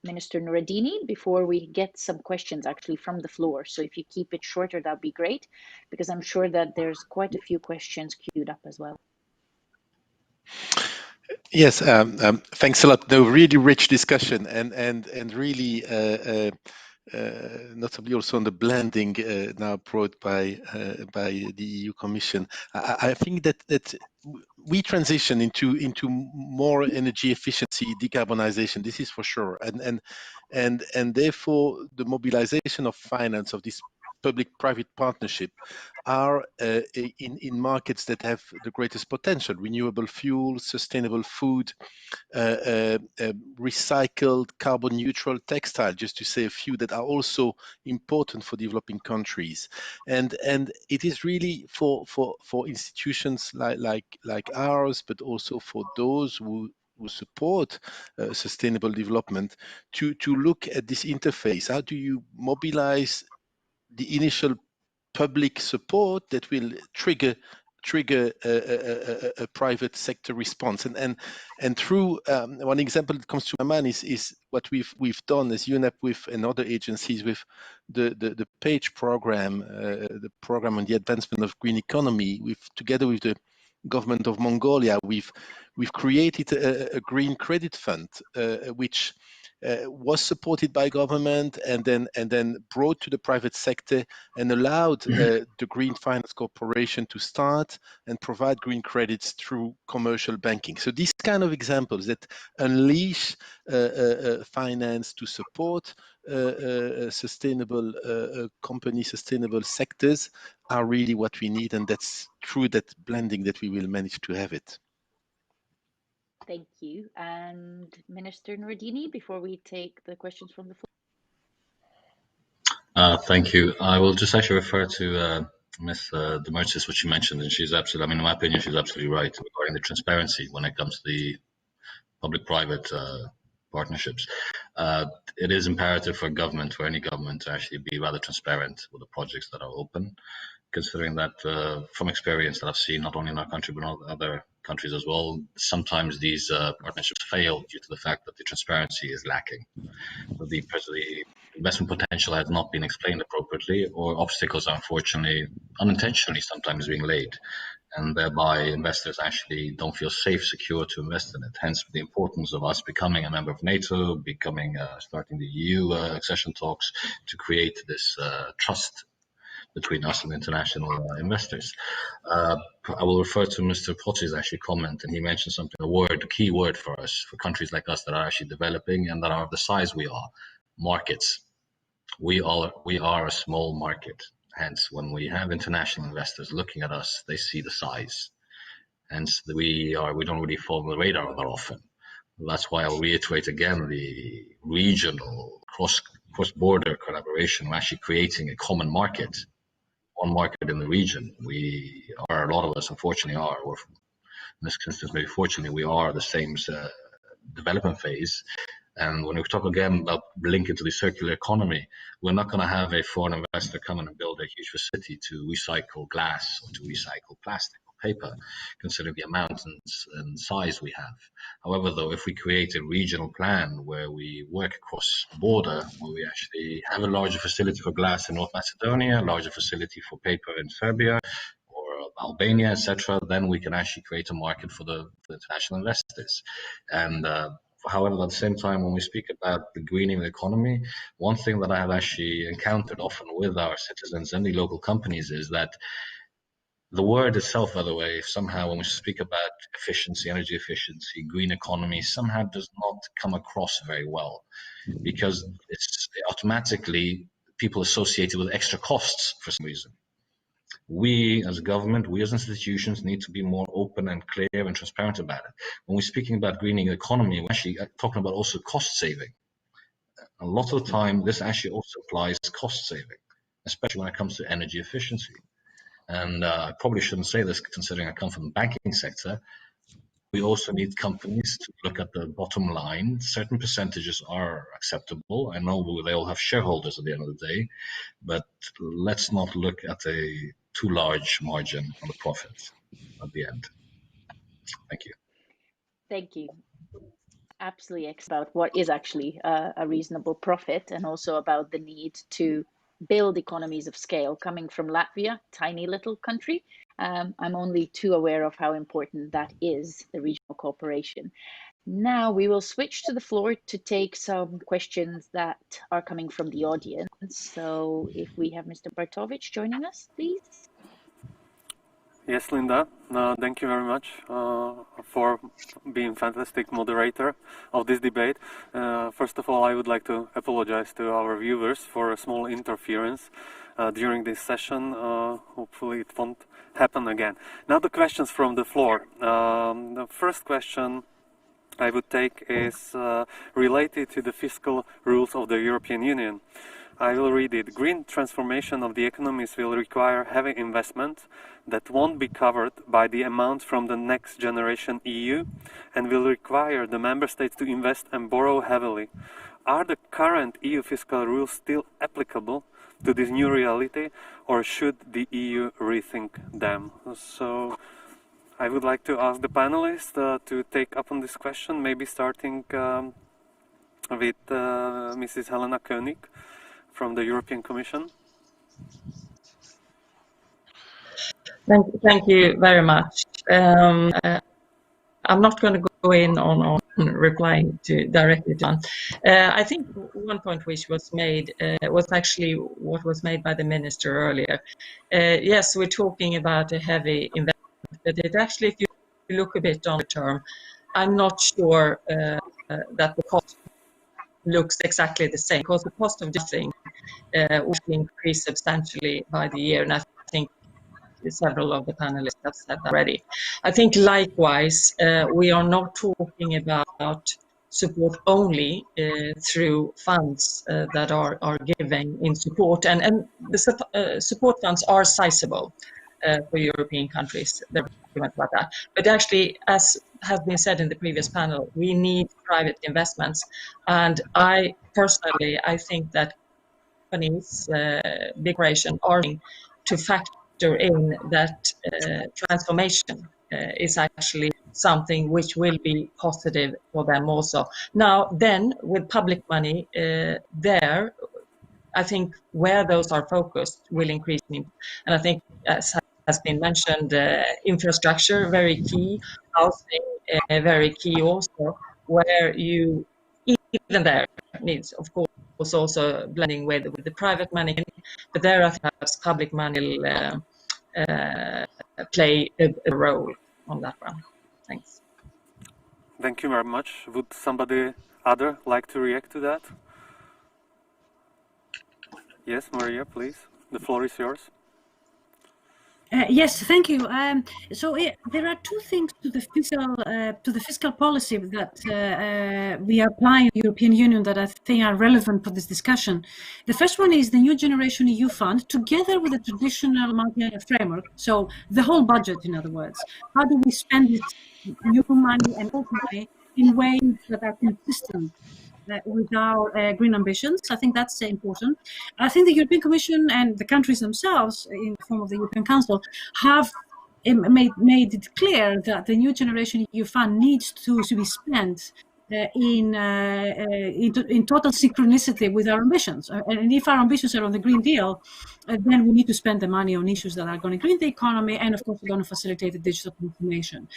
Minister Noureddini before we get some questions actually from the floor. So if you keep it shorter, that'd be great, because I'm sure that there's quite a few questions queued up as well. Yes, thanks a lot. No, really rich discussion, and really notably also on the blending now brought by the EU Commission. I think that we transition into more energy efficiency, decarbonization. This is for sure, and therefore the mobilization of finance of this public-private partnership are in markets that have the greatest potential: renewable fuel, sustainable food, recycled, carbon-neutral textile, just to say a few that are also important for developing countries. And it is really for institutions like ours, but also for those who support sustainable development, to look at this interface. How do you mobilize the initial public support that will trigger a private sector response? And through one example that comes to my mind is what we've done as UNEP with and other agencies with the PAGE program, the program on the advancement of green economy. Together with the government of Mongolia, we've created a green credit fund, which was supported by government and then brought to the private sector and allowed the Green Finance Corporation to start and provide green credits through commercial banking. So these kind of examples that unleash finance to support sustainable companies, sustainable sectors are really what we need, and that's through that blending that we will manage to have it. Thank you. And Minister Nordini, before we take the questions from the floor. Thank you. I will just actually refer to Ms. de Mertens, what she mentioned, and she's absolutely, I mean, in my opinion, she's absolutely right regarding the transparency when it comes to the public-private partnerships. It is imperative for government, for any government, to actually be rather transparent with the projects that are open, considering that from experience that I've seen, not only in our country, but in other countries as well, sometimes these partnerships fail due to the fact that the transparency is lacking. So the investment potential has not been explained appropriately, or obstacles are unfortunately unintentionally sometimes being laid, and thereby investors actually don't feel safe, secure to invest in it. Hence the importance of us becoming a member of NATO, starting the EU accession talks to create this trust between us and international investors. I will refer to Mr. Potti's actually comment, and he mentioned something, a key word for us, for countries like us that are actually developing and that are of the size we are, markets. We are a small market. Hence, when we have international investors looking at us, they see the size. Hence, we don't really fall on the radar that often. That's why I'll reiterate again the regional cross-border collaboration. We're actually creating a common market, one market in the region. A lot of us, unfortunately, or in this instance, maybe fortunately, we are the same development phase. And when we talk again about linking to the circular economy, we're not going to have a foreign investor come in and build a huge facility to recycle glass or to recycle plastic or paper, considering the amount and size we have. However, though, if we create a regional plan where we work across border, where we actually have a larger facility for glass in North Macedonia, a larger facility for paper in Serbia, or Albania, etc., then we can actually create a market for the international investors. And however, at the same time, when we speak about the greening the economy, one thing that I have actually encountered often with our citizens and the local companies is that the word itself, by the way, somehow when we speak about efficiency, energy efficiency, green economy, somehow does not come across very well, because it's automatically people associate it with extra costs for some reason. We as a government, we as institutions need to be more open and clear and transparent about it. When we're speaking about greening the economy, we're actually talking about also cost saving. A lot of the time, this actually also applies cost saving, especially when it comes to energy efficiency. And I probably shouldn't say this considering I come from the banking sector. We also need companies to look at the bottom line. Certain percentages are acceptable. I know they all have shareholders at the end of the day, but let's not look at a too large margin on the profit at the end. Thank you. Thank you. Absolutely about what is actually a reasonable profit, and also about the need to build economies of scale. Coming from Latvia, tiny little country, I'm only too aware of how important that is, the regional cooperation. Now we will switch to the floor to take some questions that are coming from the audience. So if we have Mr. Bartovic joining us, please. Yes, Linda, thank you very much for being fantastic moderator of this debate. First of all, I would like to apologize to our viewers for a small interference during this session. Hopefully it won't happen again. Now the questions from the floor. The first question I would take is related to the fiscal rules of the European Union. I will read it. Green transformation of the economies will require heavy investment that won't be covered by the amount from the next generation EU, and will require the member states to invest and borrow heavily. Are the current EU fiscal rules still applicable to this new reality, or should the EU rethink them? So I would like to ask the panelists to take up on this question, maybe starting with Mrs. Helena König from the European Commission. Thank you very much. I'm not going to go in on replying directly to John. I think one point which was made was actually what was made by the minister earlier. Yes, we're talking about a heavy investment, but it actually, if you look a bit on the term, I'm not sure that the cost looks exactly the same, because the cost of this thing will increase substantially by the year, and I think several of the panelists have said that already. I think likewise, we are not talking about support only through funds that are given in support, and the support funds are sizable for European countries. They're about that. But actually, as has been said in the previous panel, we need private investments, and I think that companies, big corporations, are to factor in that transformation is actually something which will be positive for them also. Now, then, with public money there, I think where those are focused will increase. And I think, as has been mentioned, infrastructure, very key, housing, very key also, where you, even there, needs, of course, also blending with the private money, but there I think perhaps public money will play a role on that one. Thanks. Thank you very much. Would somebody other like to react to that? Yes, Maria, please. The floor is yours. Yes, thank you. There are two things to the fiscal policy that we apply in the European Union that I think are relevant for this discussion. The first one is the New Generation EU Fund, together with the traditional multi-annual framework. So the whole budget, in other words. How do we spend this new money and old money in ways that are consistent with our green ambitions? I think that's important. I think the European Commission and the countries themselves, in the form of the European Council, have made it clear that the New Generation EU Fund needs to be spent in total synchronicity with our ambitions. And if our ambitions are on the Green Deal, then we need to spend the money on issues that are going to green the economy, and of course we're going to facilitate the digital transformation.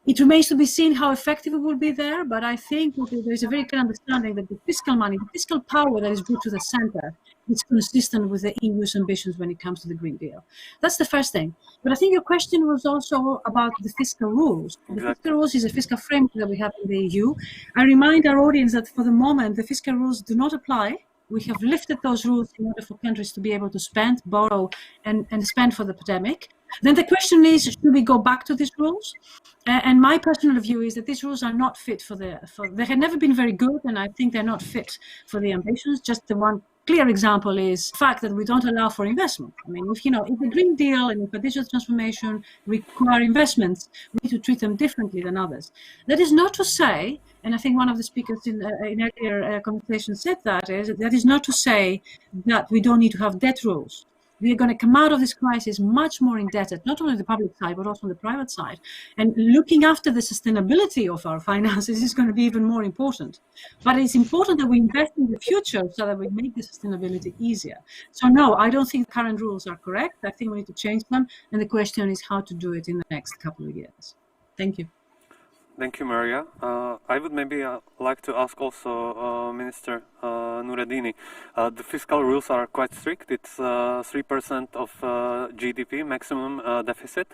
It remains to be seen how effective it will be there, but I think there is a very clear understanding that the fiscal money, the fiscal power that is brought to the center is consistent with the EU's ambitions when it comes to the Green Deal. That's the first thing. But I think your question was also about the fiscal rules. The fiscal rules is a fiscal framework that we have in the EU. I remind our audience that for the moment, the fiscal rules do not apply. We have lifted those rules in order for countries to be able to spend, borrow, and spend for the pandemic. Then the question is, should we go back to these rules? And my personal view is that these rules are not fit they have never been very good, and I think they're not fit for the ambitions. Just the one clear example is the fact that we don't allow for investment. I mean, if the Green Deal and if a digital transformation require investments, we need to treat them differently than others. That is not to say, and I think one of the speakers in earlier conversation said that is not to say that we don't need to have debt rules. We are going to come out of this crisis much more indebted, not only on the public side, but also on the private side. And looking after the sustainability of our finances is going to be even more important. But it's important that we invest in the future so that we make the sustainability easier. So no, I don't think the current rules are correct. I think we need to change them. And the question is how to do it in the next couple of years. Thank you. Thank you, Maria. I would maybe like to ask also Minister Noureddini. The fiscal rules are quite strict. It's 3% of GDP maximum deficit.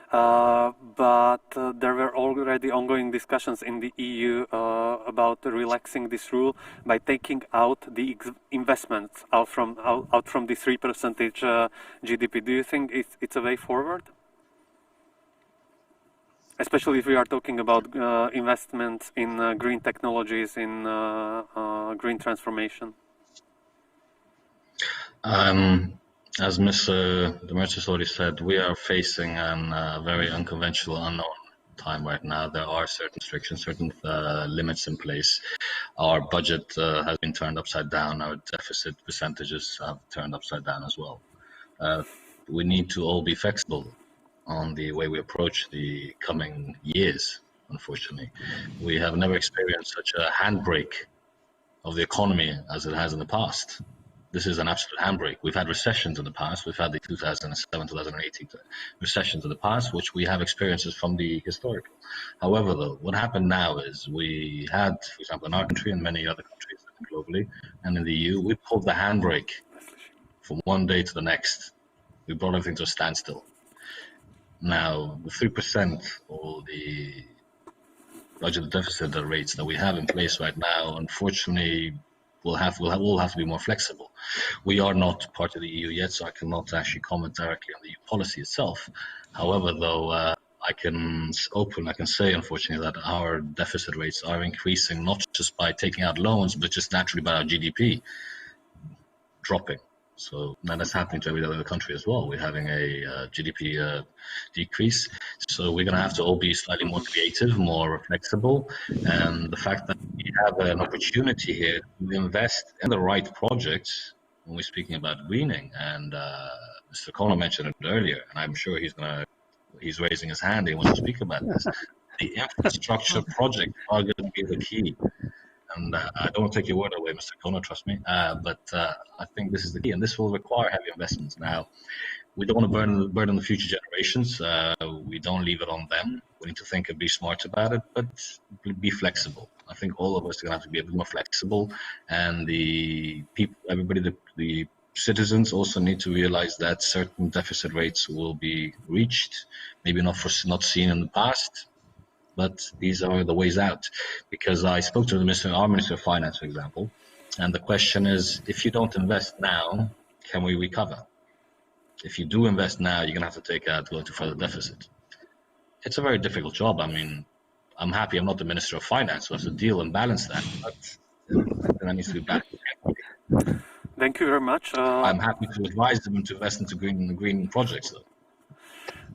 But there were already ongoing discussions in the EU about relaxing this rule by taking out the investments out from the 3% GDP. Do you think it's a way forward? Especially if we are talking about investments in green technologies, in green transformation. As Mr. Demirtas already said, we are facing a very unconventional, unknown time right now. There are certain restrictions, certain limits in place. Our budget has been turned upside down. Our deficit percentages have turned upside down as well. We need to all be flexible on the way we approach the coming years, unfortunately. We have never experienced such a handbrake of the economy as it has in the past. this is an absolute handbrake. We've had recessions in the past. We've had the 2007, 2008 recessions in the past, which we have experiences from the historical. However, though, what happened now is we had, for example, in our country and many other countries globally and in the EU, we pulled the handbrake from one day to the next. We brought everything to a standstill. Now, the 3% or the budget deficit rates that we have in place right now, unfortunately, we'll have to be more flexible. We are not part of the EU yet, so I cannot actually comment directly on the EU policy itself. However, though, I can say, unfortunately, that our deficit rates are increasing, not just by taking out loans, but just naturally by our GDP dropping. So that is happening to every other country as well. We're having a GDP decrease. So we're going to have to all be slightly more creative, more flexible. And the fact that we have an opportunity here to invest in the right projects when we're speaking about greening. And Mr. Kono mentioned it earlier, and I'm sure he's raising his hand. He wants to speak about this. The infrastructure projects are going to be the key. And I don't want to take your word away, Mr. Kono, trust me. But I think this is the key, and this will require heavy investments. Now, we don't want to burden the future generations. We don't leave it on them. We need to think and be smart about it, but be flexible. I think all of us are going to have to be a bit more flexible, and the people, everybody, the citizens also need to realize that certain deficit rates will be reached, maybe not seen in the past. But these are the ways out, because I spoke to our Minister of Finance, for example, and the question is, if you don't invest now, can we recover? If you do invest now, you're going to have to go into further deficit. It's a very difficult job. I mean, I'm happy I'm not the Minister of Finance, so I have to deal and balance that, but that needs to be balanced. Thank you very much. I'm happy to advise them to invest into green projects, though.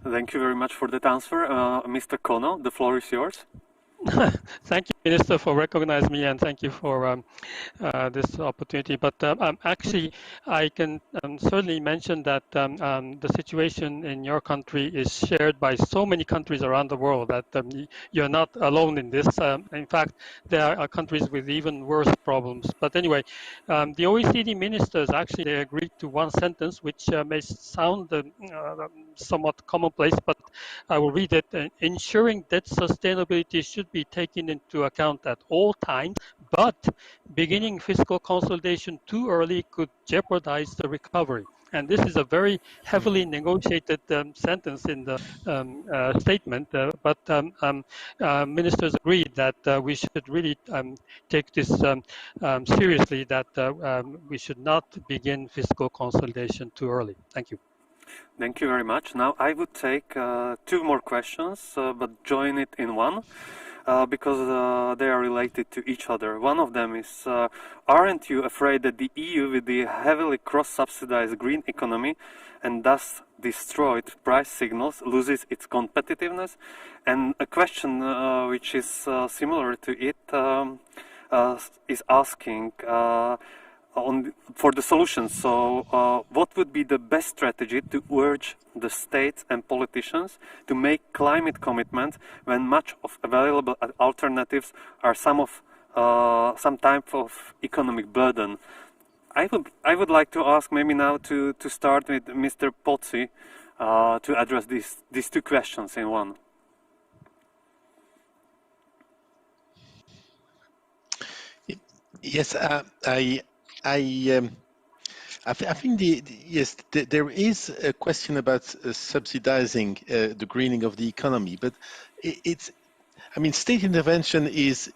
Thank you very much for that answer. Mr. Kono, the floor is yours. Thank you, Minister, for recognizing me, and thank you for this opportunity. But actually, I can certainly mention that the situation in your country is shared by so many countries around the world that you're not alone in this. In fact, there are countries with even worse problems. But anyway, the OECD ministers actually they agreed to one sentence, which may sound somewhat commonplace, but I will read it. Ensuring that sustainability should be taken into account at all times, but beginning fiscal consolidation too early could jeopardize the recovery. And this is a very heavily negotiated sentence in the statement, but ministers agreed that we should really take this seriously, that we should not begin fiscal consolidation too early. Thank you. Thank you very much. Now I would take two more questions, but join it in one. Because they are related to each other. One of them is, aren't you afraid that the EU, with the heavily cross-subsidized green economy and thus destroyed price signals, loses its competitiveness? And a question which is similar to it is asking for the solution. So what would be the best strategy to urge the states and politicians to make climate commitments when much of available alternatives are some type of economic burden? I would like to ask maybe now to start with Mr. Pozzi to address these two questions in one. Yes, I think there is a question about subsidizing the greening of the economy, but state intervention is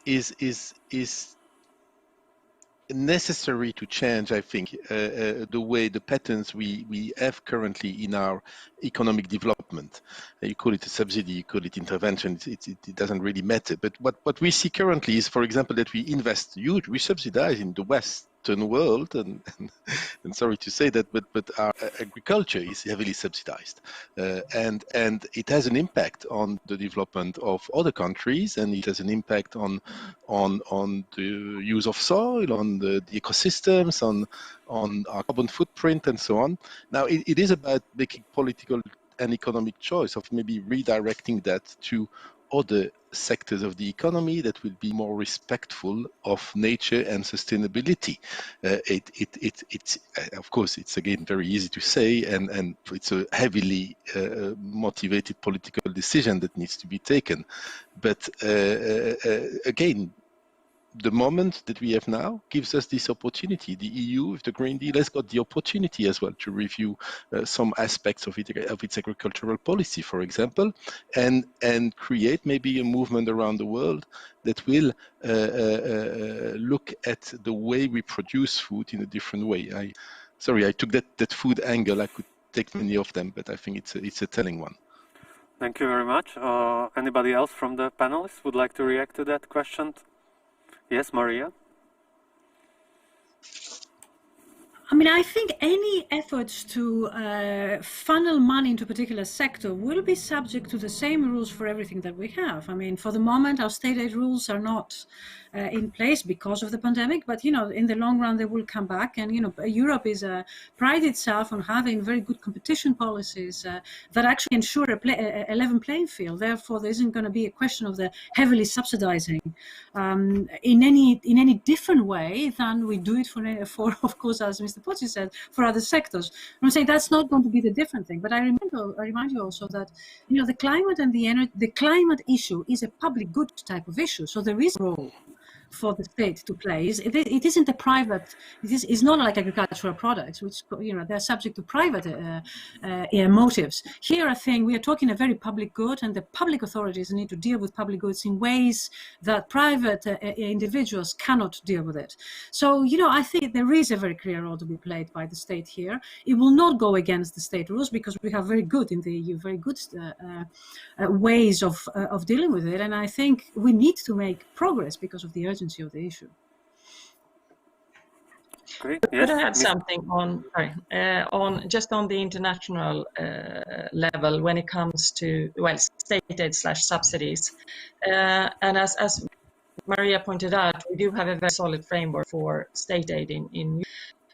necessary to change, I think, the patterns we have currently in our economic development. You call it a subsidy, you call it intervention, it doesn't really matter. But what we see currently is, for example, that we subsidize in the Western world, and sorry to say that, but our agriculture is heavily subsidized, and it has an impact on the development of other countries, and it has an impact on the use of soil, on the ecosystems, on our carbon footprint, and so on. Now it is about making political and economic choice of maybe redirecting that to other sectors of the economy that will be more respectful of nature and sustainability. It's of course, it's again very easy to say, and it's a heavily motivated political decision that needs to be taken. But again, the moment that we have now gives us this opportunity. The EU, with the Green Deal, has got the opportunity as well to review some aspects of its agricultural policy, for example, and create maybe a movement around the world that will look at the way we produce food in a different way. Sorry, I took that food angle. I could take many of them, but I think it's a telling one. Thank you very much. Anybody else from the panelists would like to react to that question? Yes, Maria? I mean, I think any efforts to funnel money into a particular sector will be subject to the same rules for everything that we have. I mean, for the moment, our state aid rules are not in place because of the pandemic, but in the long run they will come back. And Europe is pride itself on having very good competition policies that actually ensure a level playing field. Therefore, there isn't going to be a question of the heavily subsidizing in any different way than we do it for of course, as Mr. Pozzi said, for other sectors. I'm saying that's not going to be the different thing. But I remind you also that the climate and the climate issue is a public good type of issue. So there is a role for the state to play. It isn't a private. It's not like agricultural products, which they're subject to private motives. Here, I think we are talking a very public good, and the public authorities need to deal with public goods in ways that private individuals cannot deal with it. So, I think there is a very clear role to be played by the state here. It will not go against the state rules because we have very good in the EU, very good ways of dealing with it, and I think we need to make progress because of the urgency of the issue. Great. Yes. Could I add something on the international level when it comes to state aid / subsidies, and as Maria pointed out, we do have a very solid framework for state aid in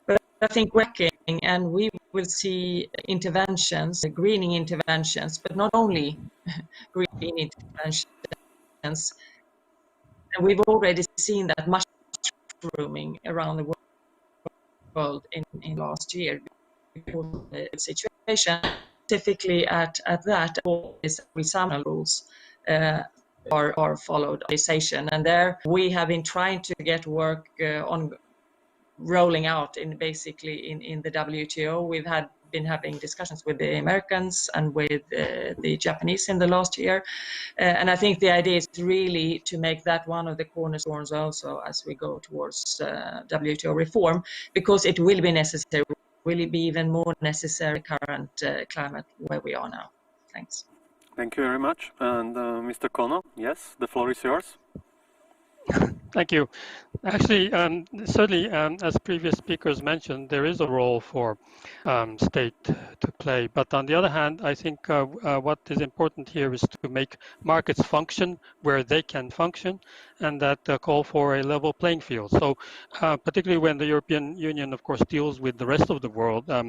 but I think working, and we will see interventions, greening interventions, but not only green interventions. And we've already seen that mushrooming around the world in last year because of the situation. Specifically at that, some rules are followed. And there we have been trying to get work on rolling out in the WTO. We've been having discussions with the Americans and with the Japanese in the last year. And I think the idea is really to make that one of the cornerstones also as we go towards WTO reform, because it will be necessary, will it be even more necessary current climate where we are now. Thanks. Thank you very much. And Mr. Kono, yes, the floor is yours. Thank you. Actually, certainly, as previous speakers mentioned, there is a role for state to play. But on the other hand, I think what is important here is to make markets function where they can function, and that call for a level playing field. So particularly when the European Union, of course, deals with the rest of the world, I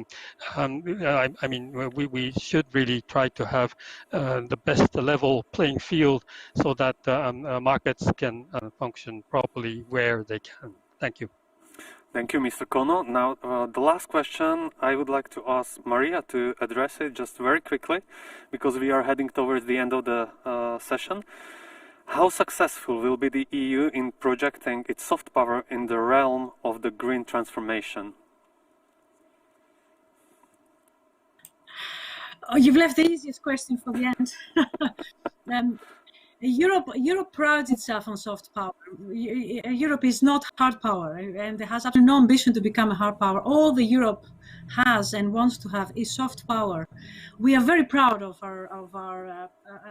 mean, we should really try to have the best level playing field so that markets can function properly where they can. Thank you. Thank you, Mr. Kono. Now, the last question, I would like to ask Maria to address it just very quickly, because we are heading towards the end of the session. How successful will be the EU in projecting its soft power in the realm of the green transformation? Oh, you've left the easiest question for the end. Europe prides itself on soft power. Europe is not hard power, and it has absolutely no ambition to become a hard power. All the Europe has and wants to have is soft power. We are very proud of our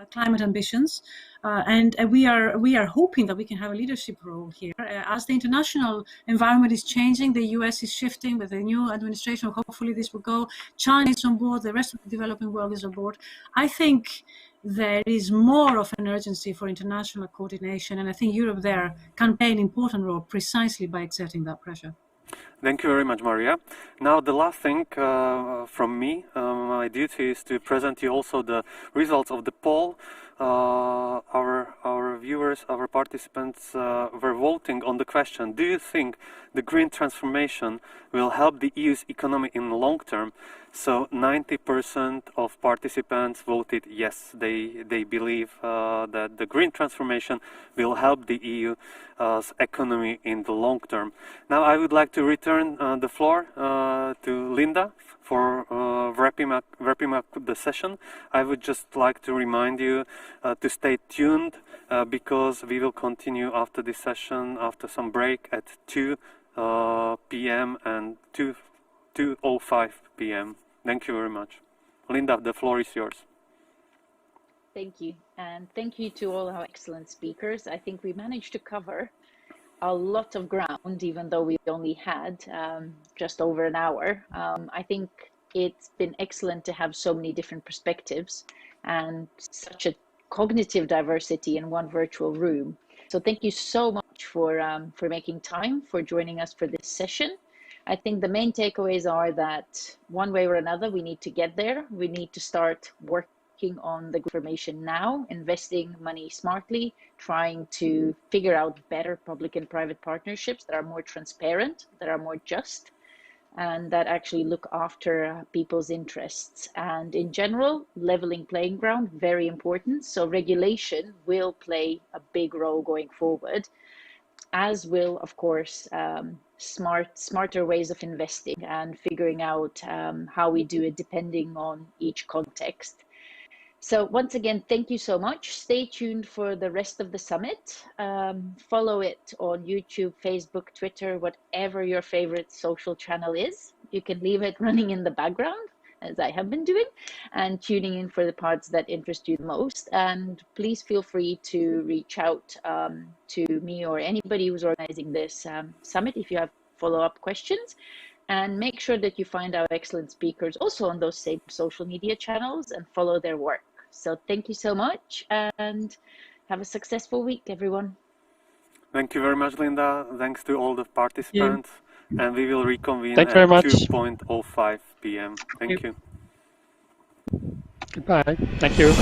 climate ambitions, and we are hoping that we can have a leadership role here. As the international environment is changing, the US is shifting with the new administration. Hopefully this will go. China is on board. The rest of the developing world is on board. I think there is more of an urgency for international coordination, and I think Europe there can play an important role precisely by exerting that pressure. Thank you very much, Maria. Now, the last thing from me, my duty is to present you also the results of the poll our viewers, our participants were voting on the question: do you think the green transformation will help the EU's economy in the long term? So 90% of participants voted yes. They believe that the green transformation will help the EU's economy in the long term. Now I would like to return the floor to Linda for wrapping up the session. I would just like to remind you to stay tuned because we will continue after this session, after some break at 2 p.m. and 2:05 p.m. Thank you very much. Linda, the floor is yours. Thank you. And thank you to all our excellent speakers. I think we managed to cover a lot of ground, even though we only had just over an hour. I think it's been excellent to have so many different perspectives and such a cognitive diversity in one virtual room. So thank you so much for making time, for joining us for this session. I think the main takeaways are that one way or another, we need to get there. We need to start working on the information now, investing money smartly, trying to figure out better public and private partnerships that are more transparent, that are more just, and that actually look after people's interests. And in general, leveling playing ground, very important. So regulation will play a big role going forward, as will, of course, smarter ways of investing and figuring out how we do it depending on each context. So once again, thank you so much. Stay tuned for the rest of the summit. Follow it on YouTube, Facebook, Twitter, whatever your favorite social channel is. You can leave it running in the background, as I have been doing, and tuning in for the parts that interest you the most. And please feel free to reach out to me or anybody who's organizing this summit if you have follow-up questions. And make sure that you find our excellent speakers also on those same social media channels and follow their work. So thank you so much and have a successful week, everyone. Thank you very much, Linda. Thanks to all the participants. And we will reconvene at 2:05 p.m. Thank you. Goodbye. Thank you.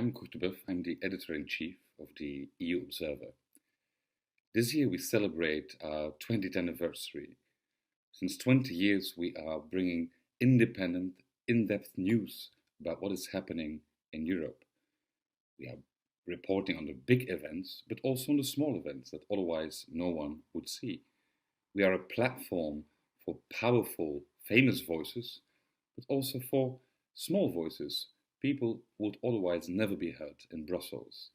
I'm I'm the editor-in-chief of the EU Observer. This year we celebrate our 20th anniversary. Since 20 years we are bringing independent, in-depth news about what is happening in Europe. We are reporting on the big events, but also on the small events that otherwise no one would see. We are a platform for powerful, famous voices, but also for small voices, people who would otherwise never be heard in Brussels.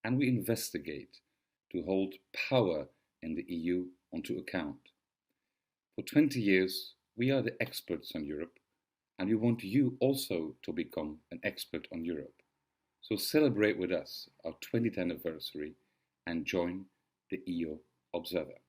And we investigate to hold power in the EU onto account. For 20 years, we are the experts on Europe, and we want you also to become an expert on Europe. So celebrate with us our 20th anniversary and join the EU Observer.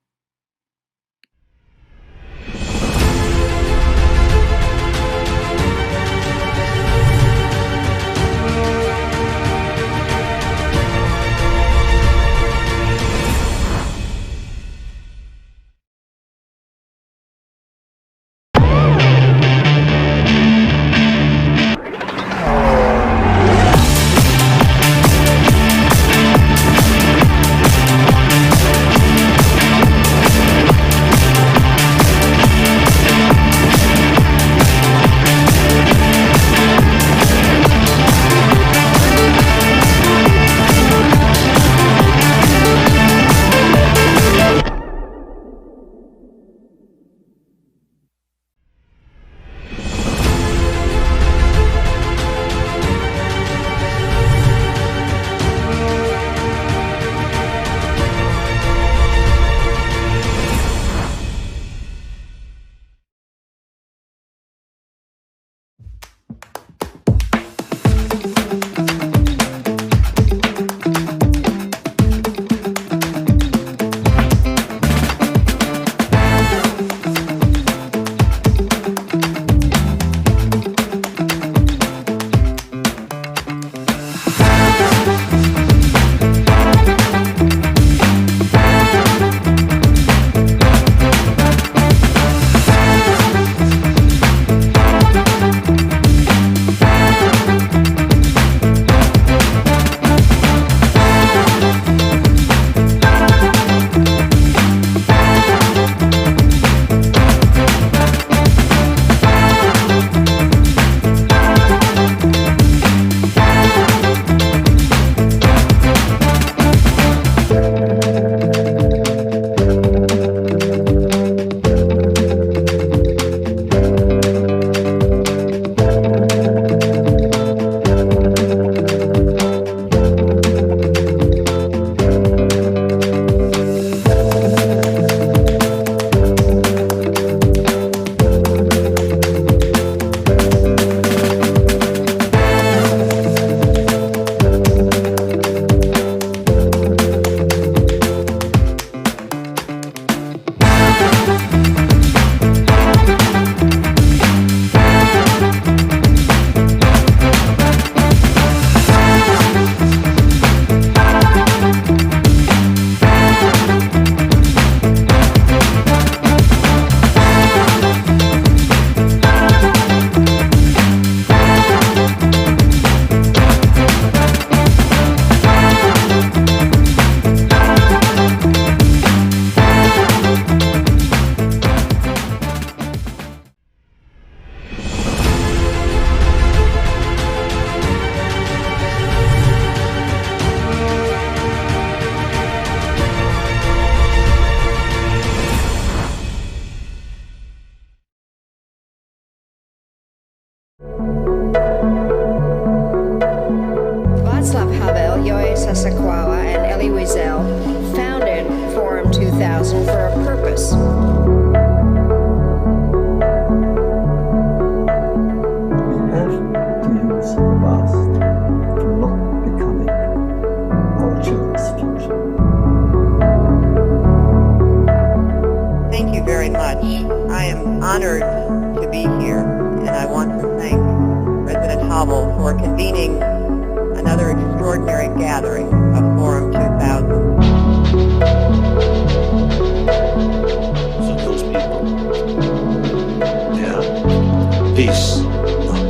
This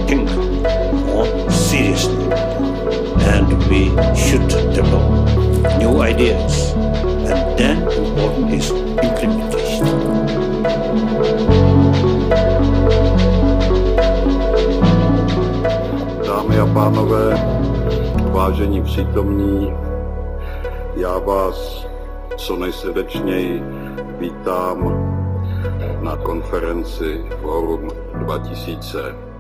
think more seriously and then important is implementation. Dámy a pánové, vážení přítomní, já vás co nejsrdečněji vítám na konferenci Forum 2000.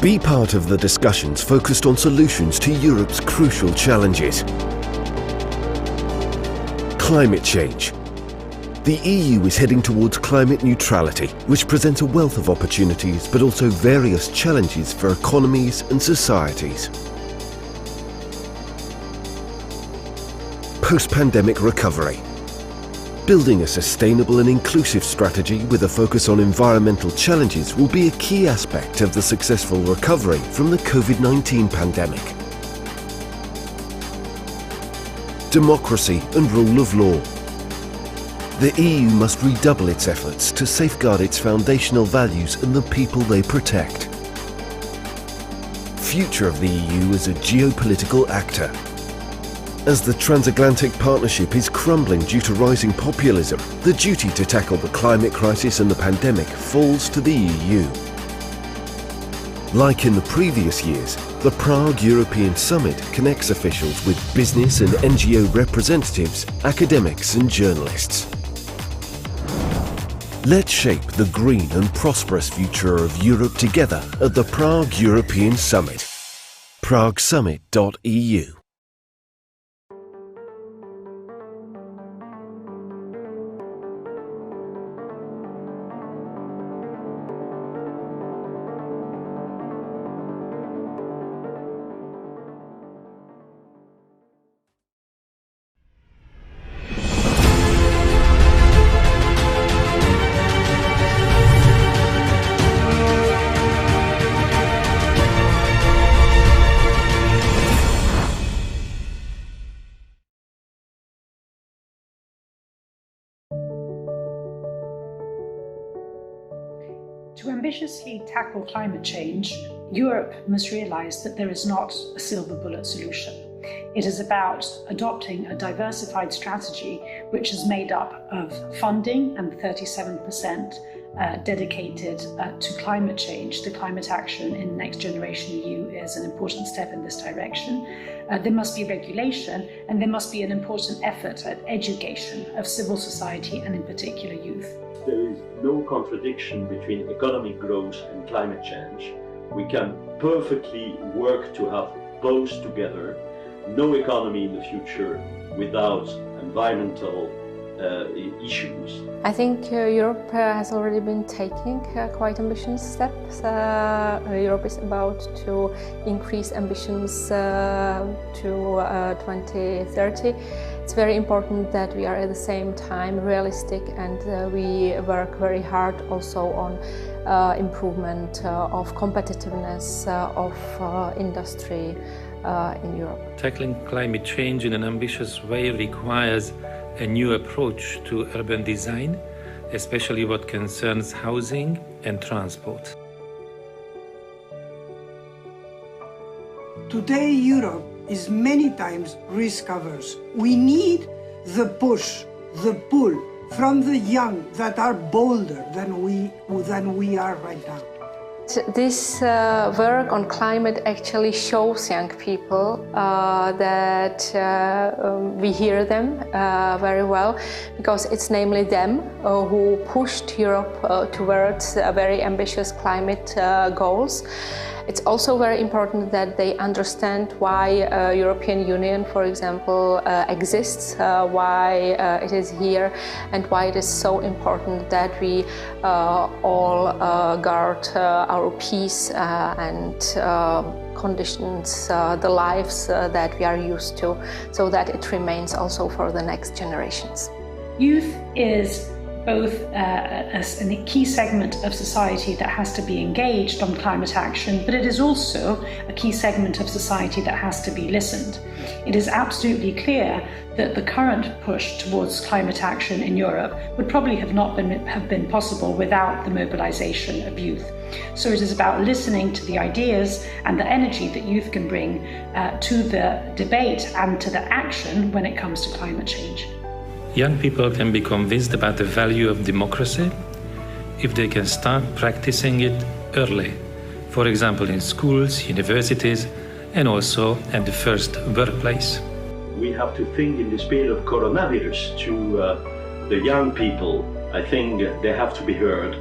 Be part of the discussions focused on solutions to Europe's crucial challenges. Climate change. The EU is heading towards climate neutrality, which presents a wealth of opportunities but also various challenges for economies and societies. Post-pandemic recovery. Building a sustainable and inclusive strategy with a focus on environmental challenges will be a key aspect of the successful recovery from the COVID-19 pandemic. Democracy and rule of law. The EU must redouble its efforts to safeguard its foundational values and the people they protect. Future of the EU as a geopolitical actor. As the transatlantic partnership is crumbling due to rising populism, the duty to tackle the climate crisis and the pandemic falls to the EU. Like in the previous years, the Prague European Summit connects officials with business and NGO representatives, academics and journalists. Let's shape the green and prosperous future of Europe together at the Prague European Summit. praguesummit.eu. ambitiously tackle climate change, Europe must realize that there is not a silver bullet solution. It is about adopting a diversified strategy which is made up of funding, and 37% dedicated to climate change. The climate action in Next Generation EU is an important step in this direction. There must be regulation, and there must be an important effort at education of civil society and in particular youth. There is no contradiction between economic growth and climate change. We can perfectly work to have both together. No economy in the future without environmental issues. I think Europe has already been taking quite ambitious steps. Europe is about to increase ambitions to 2030. It's very important that we are at the same time realistic, and we work very hard also on improvement of competitiveness of industry in Europe. Tackling climate change in an ambitious way requires a new approach to urban design, especially what concerns housing and transport. Today, Europe is many times risk-averse. We need the push, the pull from the young that are bolder than we are right now. This work on climate actually shows young people that we hear them very well, because it's namely them who pushed Europe towards very ambitious climate goals. It's also very important that they understand why European Union, for example, exists, why it is here, and why it is so important that we all guard our peace and conditions, the lives that we are used to, so that it remains also for the next generations. Youth is both a key segment of society that has to be engaged on climate action, but it is also a key segment of society that has to be listened. It is absolutely clear that the current push towards climate action in Europe would probably have been possible without the mobilization of youth. So it is about listening to the ideas and the energy that youth can bring to the debate and to the action when it comes to climate change. Young people can be convinced about the value of democracy if they can start practicing it early, for example in schools, universities, and also at the first workplace. We have to think in this period of coronavirus to the young people. I think they have to be heard,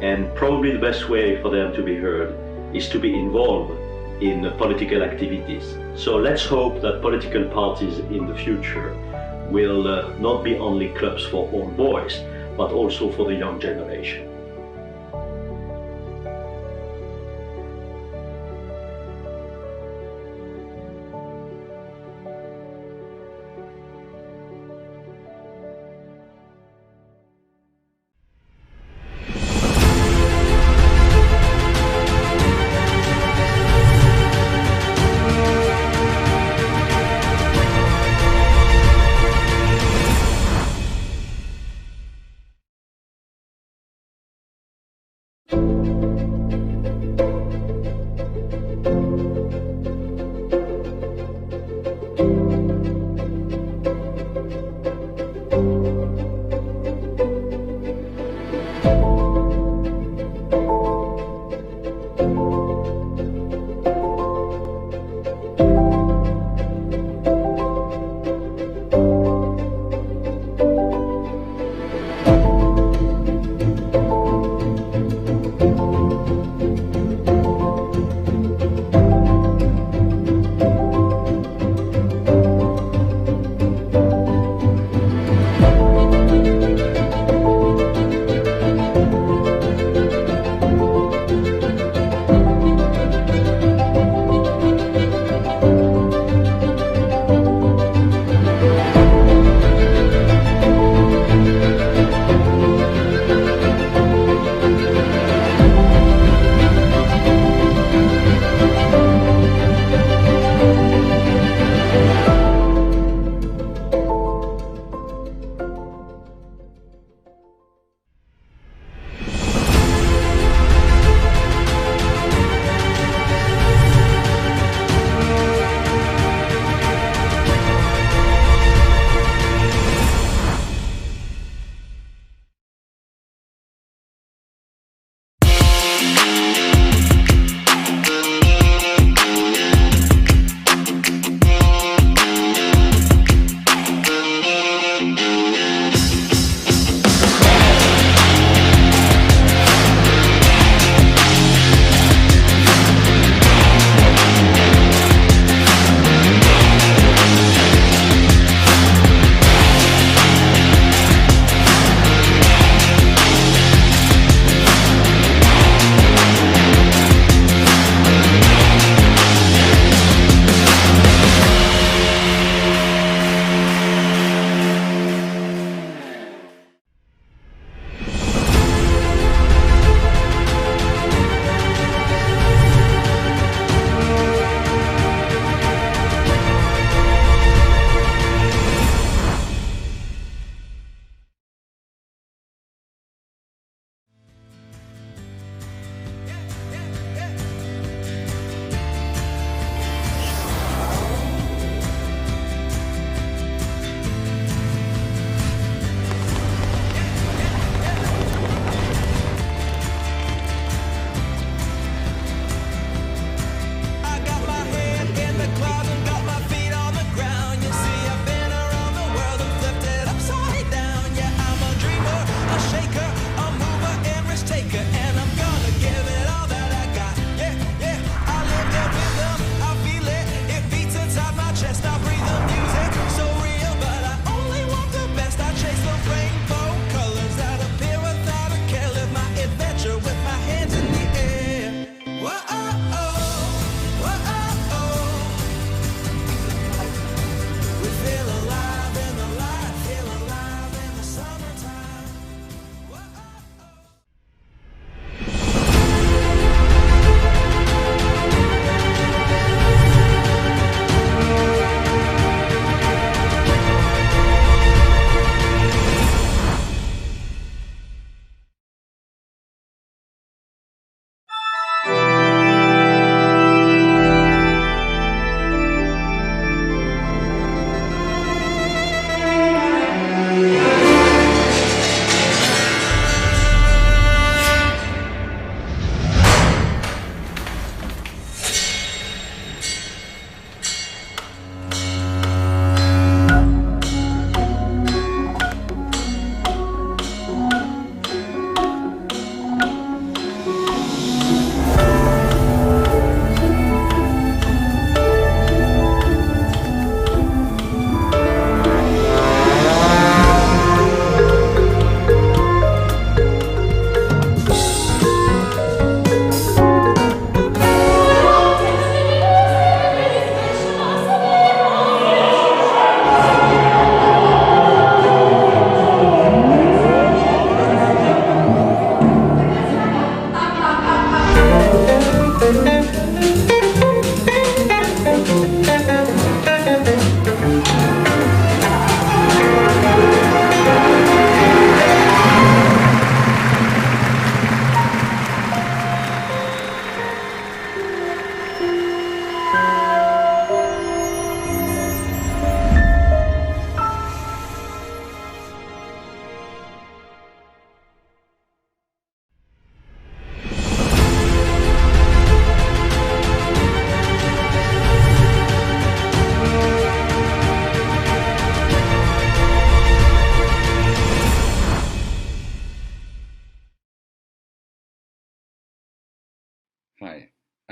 and probably the best way for them to be heard is to be involved in political activities. So let's hope that political parties in the future will not be only clubs for old boys, but also for the young generation.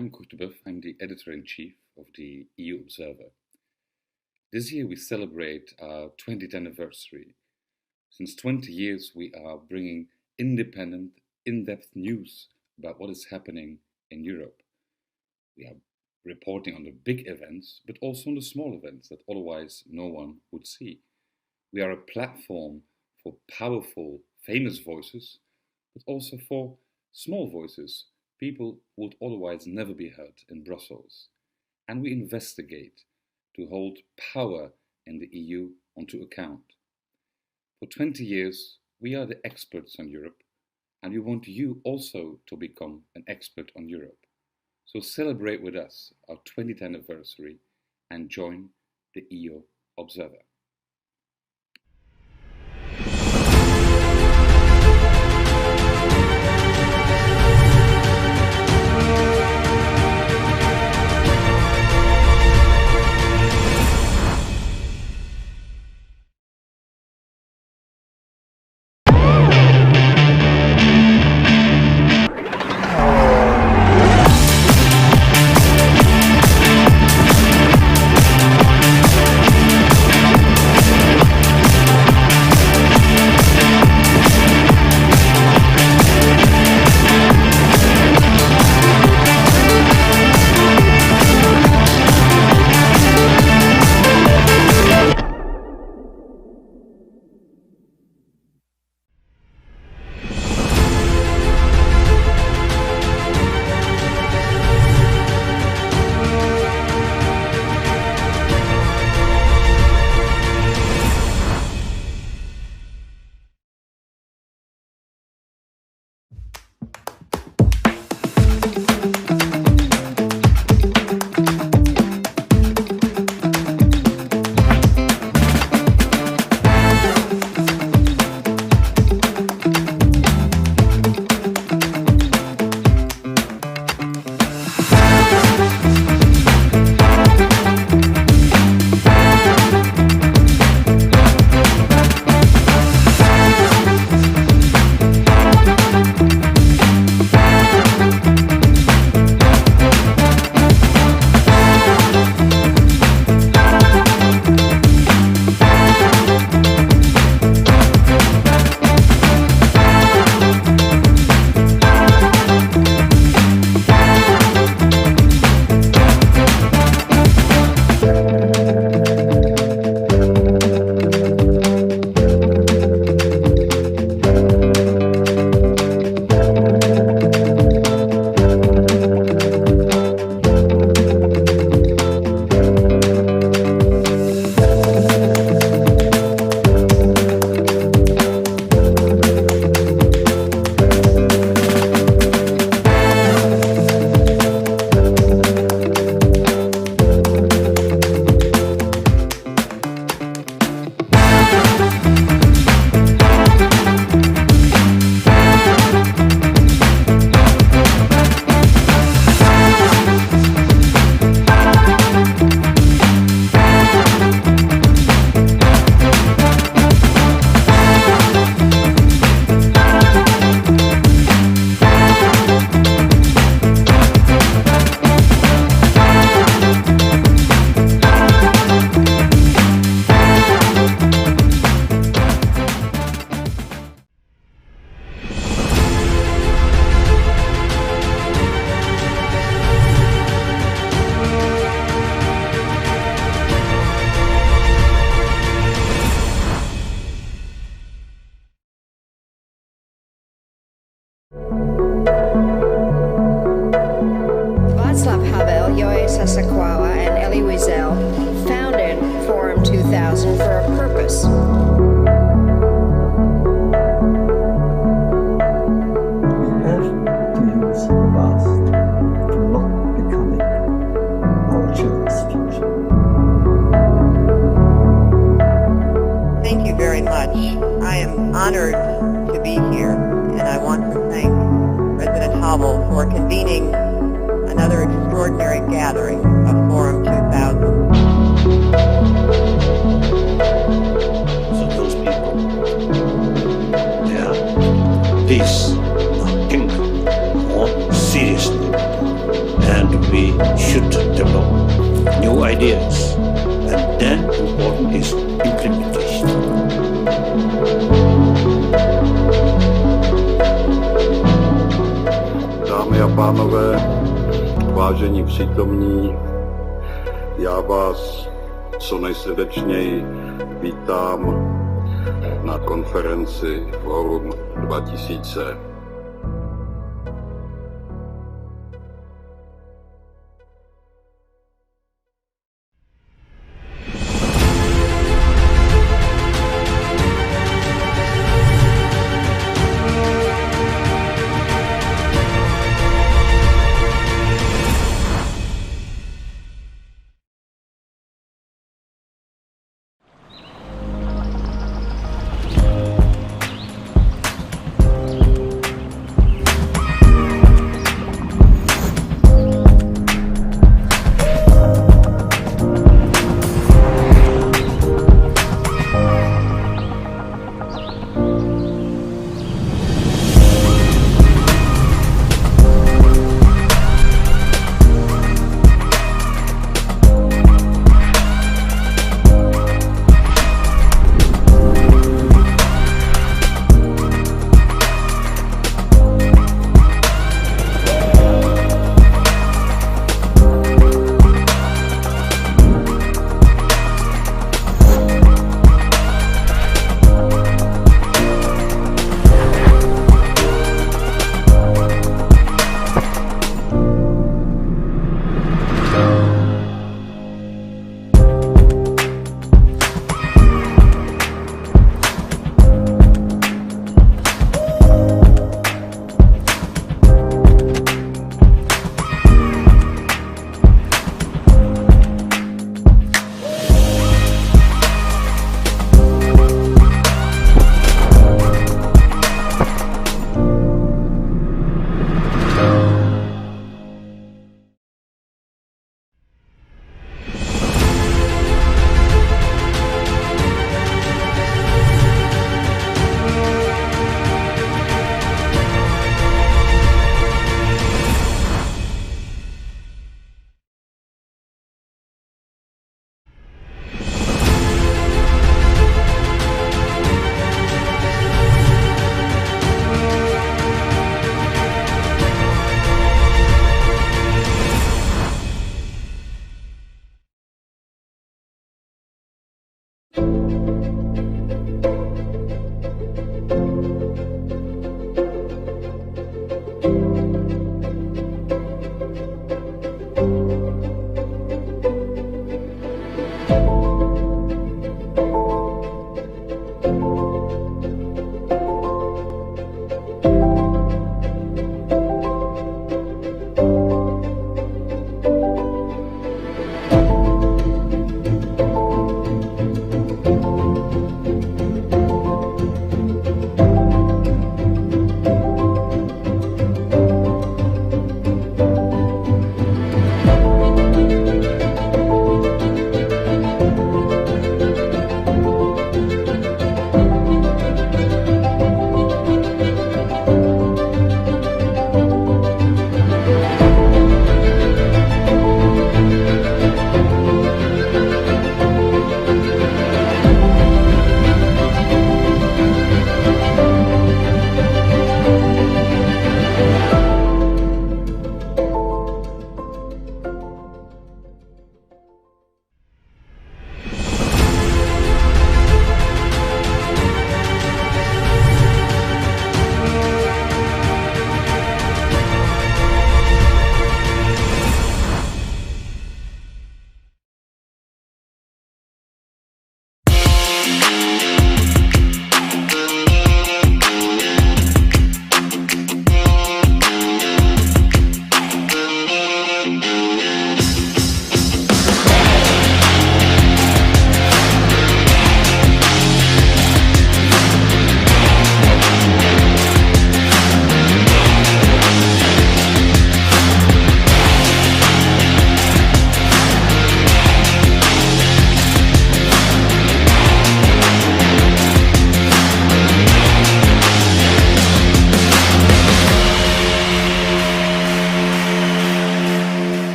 I'm I'm the editor-in-chief of the EU Observer. This year we celebrate our 20th anniversary. Since 20 years we are bringing independent, in-depth news about what is happening in Europe. We are reporting on the big events, but also on the small events that otherwise no one would see. We are a platform for powerful, famous voices, but also for small voices, people who would otherwise never be heard in Brussels. And we investigate to hold power in the EU onto account. For 20 years, we are the experts on Europe, and we want you also to become an expert on Europe. So celebrate with us our 20th anniversary and join the EU Observer. This think more seriously and ideas. And then important is implementation. Dámy a pánové, vážení přítomní, já vás co nejsrdečněji vítám na konferenci Forum 2000.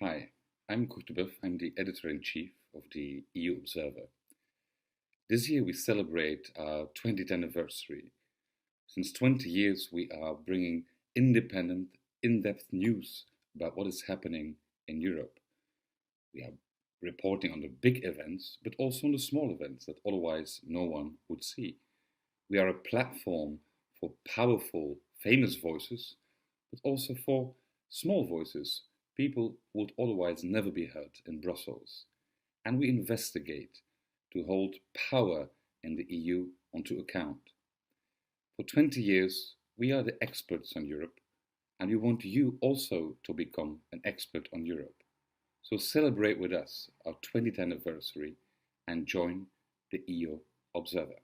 Hi, I'm Kurt de Boeuf. I'm the editor-in-chief of the EU Observer. This year we celebrate our 20th anniversary. Since 20 years we are bringing independent, in-depth news about what is happening in Europe. We are reporting on the big events, but also on the small events that otherwise no one would see. We are a platform for powerful, famous voices, but also for small voices, people who would otherwise never be heard in Brussels. And we investigate to hold power in the EU onto account. For 20 years, we are the experts on Europe, and we want you also to become an expert on Europe. So celebrate with us our 20th anniversary and join the EU Observer.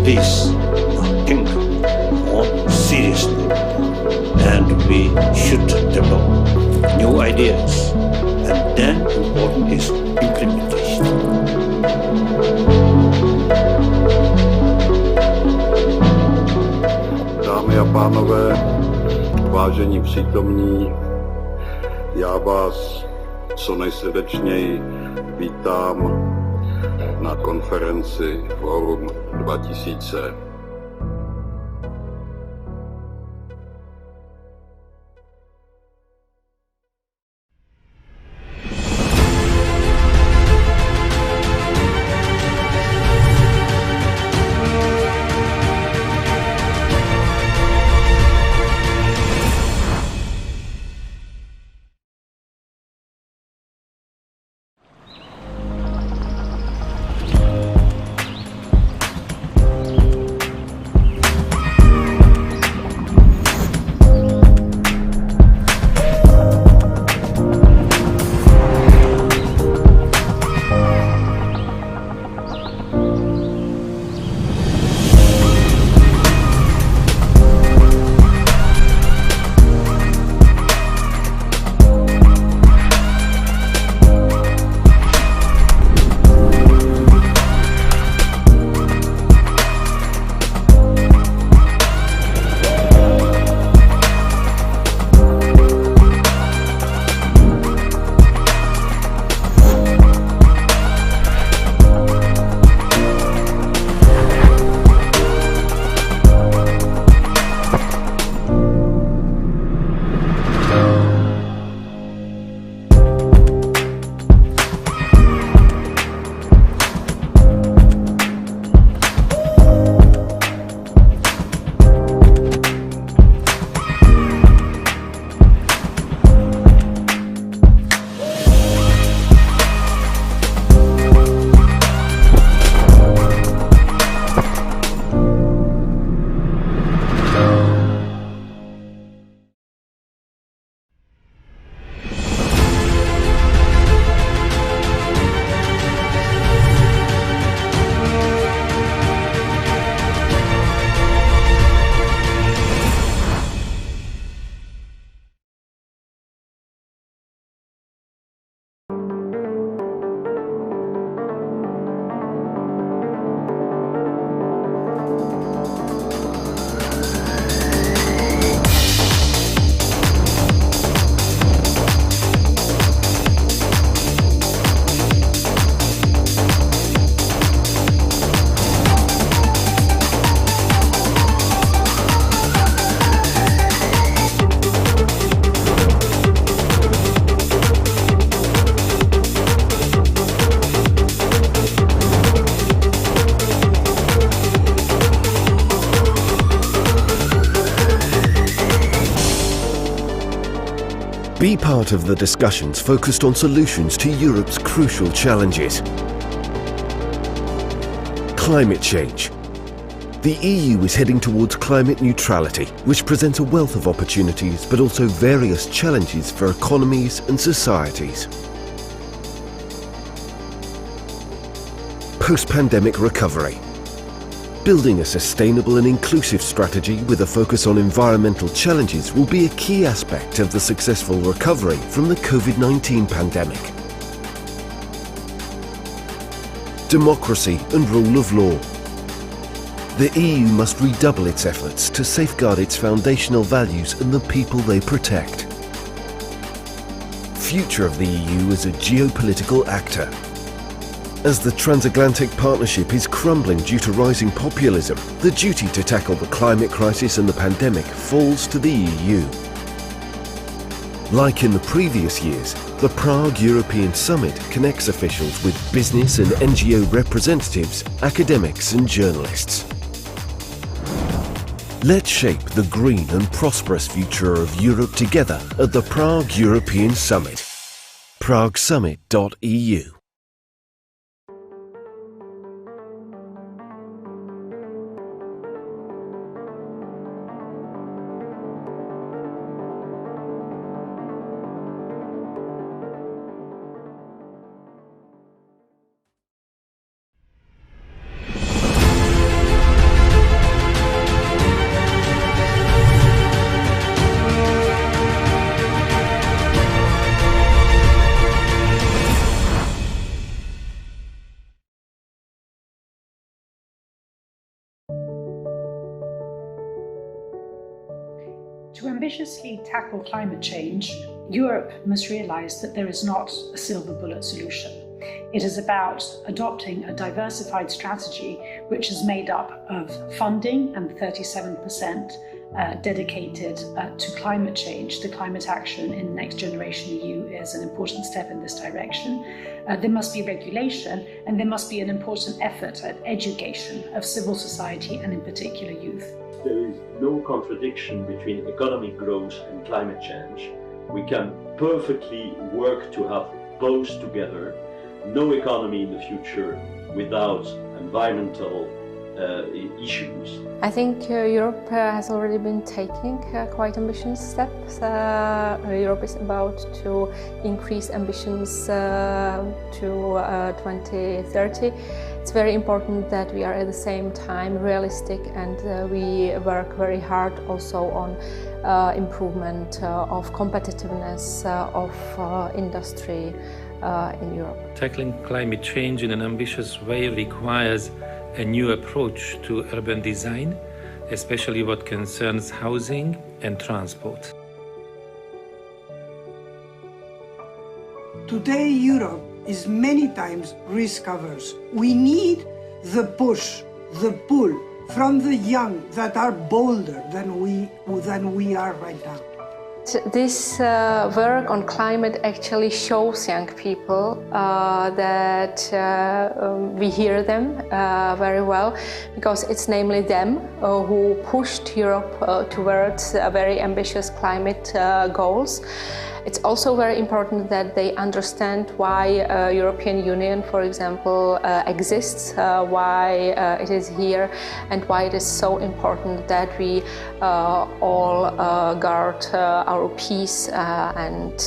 This, I think, more seriously we should develop new ideas, and then important is implementation. Dámy a pánové, vážení přítomní, já vás co nejsrdečněji vítám na konferenci Forum 2000. Be part of the discussions focused on solutions to Europe's crucial challenges. Climate change. The EU is heading towards climate neutrality, which presents a wealth of opportunities but also various challenges for economies and societies. Post-pandemic recovery. Building a sustainable and inclusive strategy with a focus on environmental challenges will be a key aspect of the successful recovery from the COVID-19 pandemic. Democracy and rule of law. The EU must redouble its efforts to safeguard its foundational values and the people they protect. Future of the EU as a geopolitical actor. As the transatlantic partnership is crumbling due to rising populism, the duty to tackle the climate crisis and the pandemic falls to the EU. Like in the previous years, the Prague European Summit connects officials with business and NGO representatives, academics and journalists. Let's shape the green and prosperous future of Europe together at the Prague European Summit. praguesummit.eu. To ambitiously tackle climate change, Europe must realise that there is not a silver bullet solution. It is about adopting a diversified strategy which is made up of funding, and 37% dedicated to climate change. The climate action in Next Generation EU is an important step in this direction. There must be regulation, and there must be an important effort at education of civil society and in particular youth. There is no contradiction between economic growth and climate change. We can perfectly work to have both together. No economy in the future without environmental issues. I think Europe has already been taking quite ambitious steps. Europe is about to increase ambitions to 2030. It's very important that we are at the same time realistic, and we work very hard also on improvement of competitiveness of industry in Europe. Tackling climate change in an ambitious way requires a new approach to urban design, especially what concerns housing and transport. Today, Europe is many times risk-averse. We need the push, the pull from the young that are bolder than we are right now. This work on climate actually shows young people that we hear them very well, because it's namely them who pushed Europe towards very ambitious climate goals. It's also very important that they understand why European Union, for example, exists, why it is here, and why it is so important that we all guard our peace and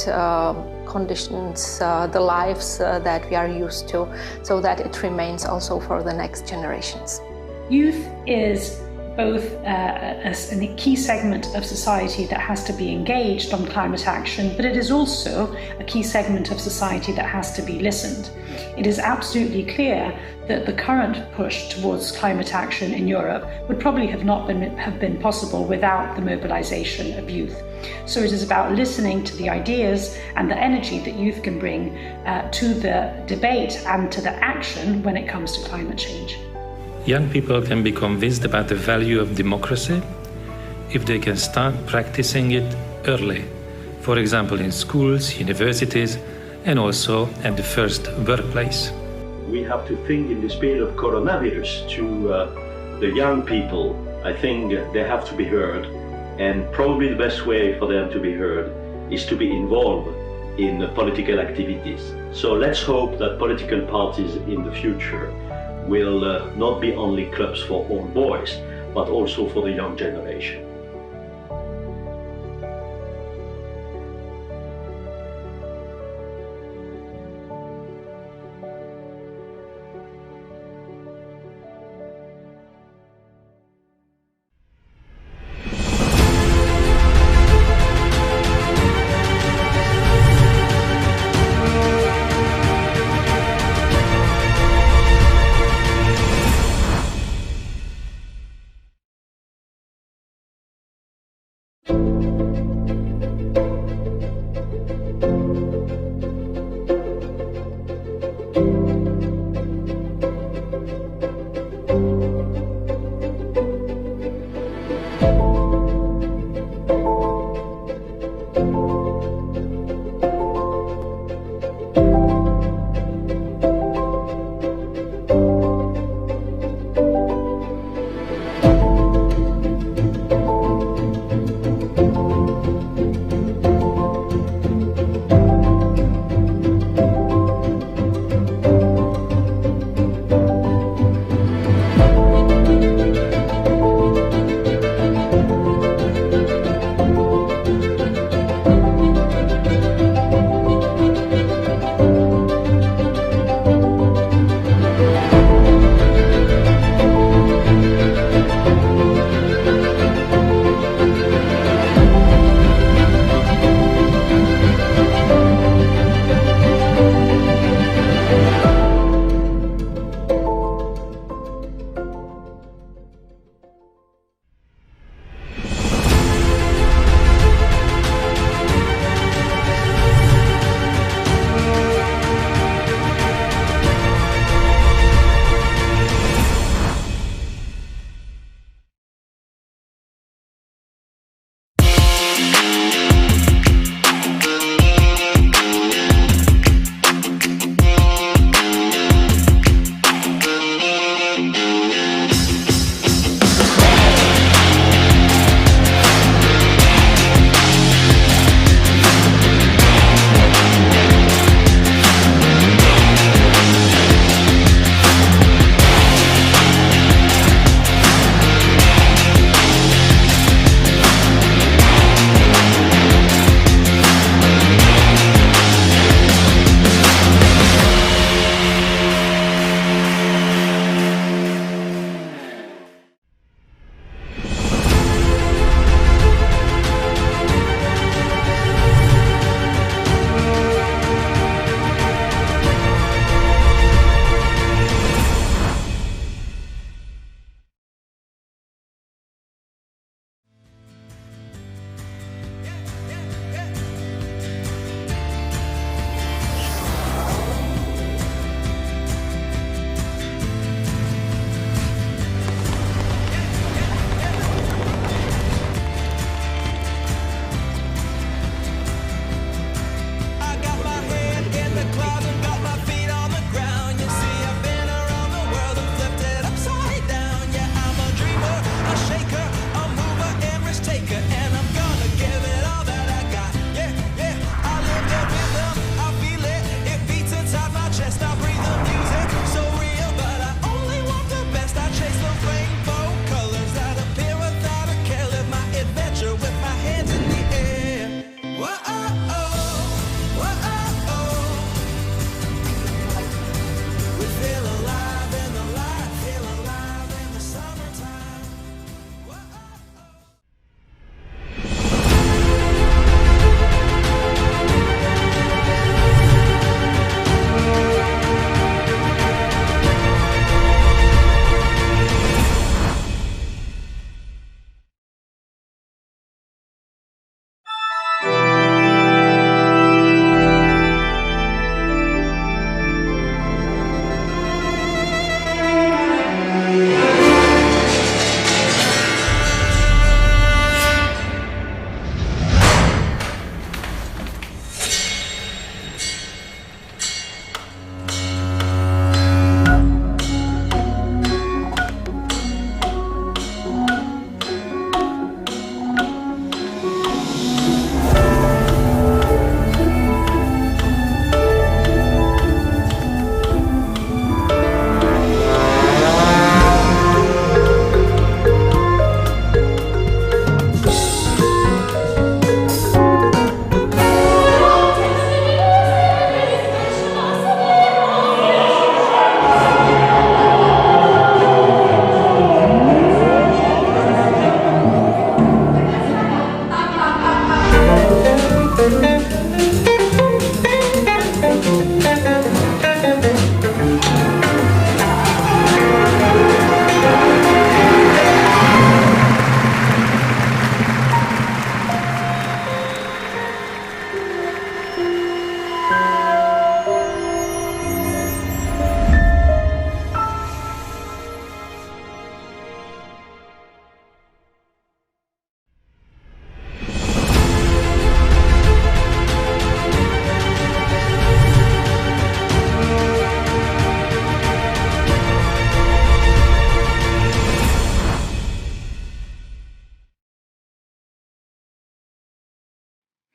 conditions, the lives that we are used to, so that it remains also for the next generations. Youth is both a key segment of society that has to be engaged on climate action, but it is also a key segment of society that has to be listened. It is absolutely clear that the current push towards climate action in Europe would probably have been possible without the mobilization of youth. So it is about listening to the ideas and the energy that youth can bring to the debate and to the action when it comes to climate change. Young people can be convinced about the value of democracy if they can start practicing it early, for example in schools, universities, and also at the first workplace. We have to think in this period of coronavirus to the young people. I think they have to be heard, and probably the best way for them to be heard is to be involved in political activities. So let's hope that political parties in the future will not be only clubs for old boys, but also for the young generation.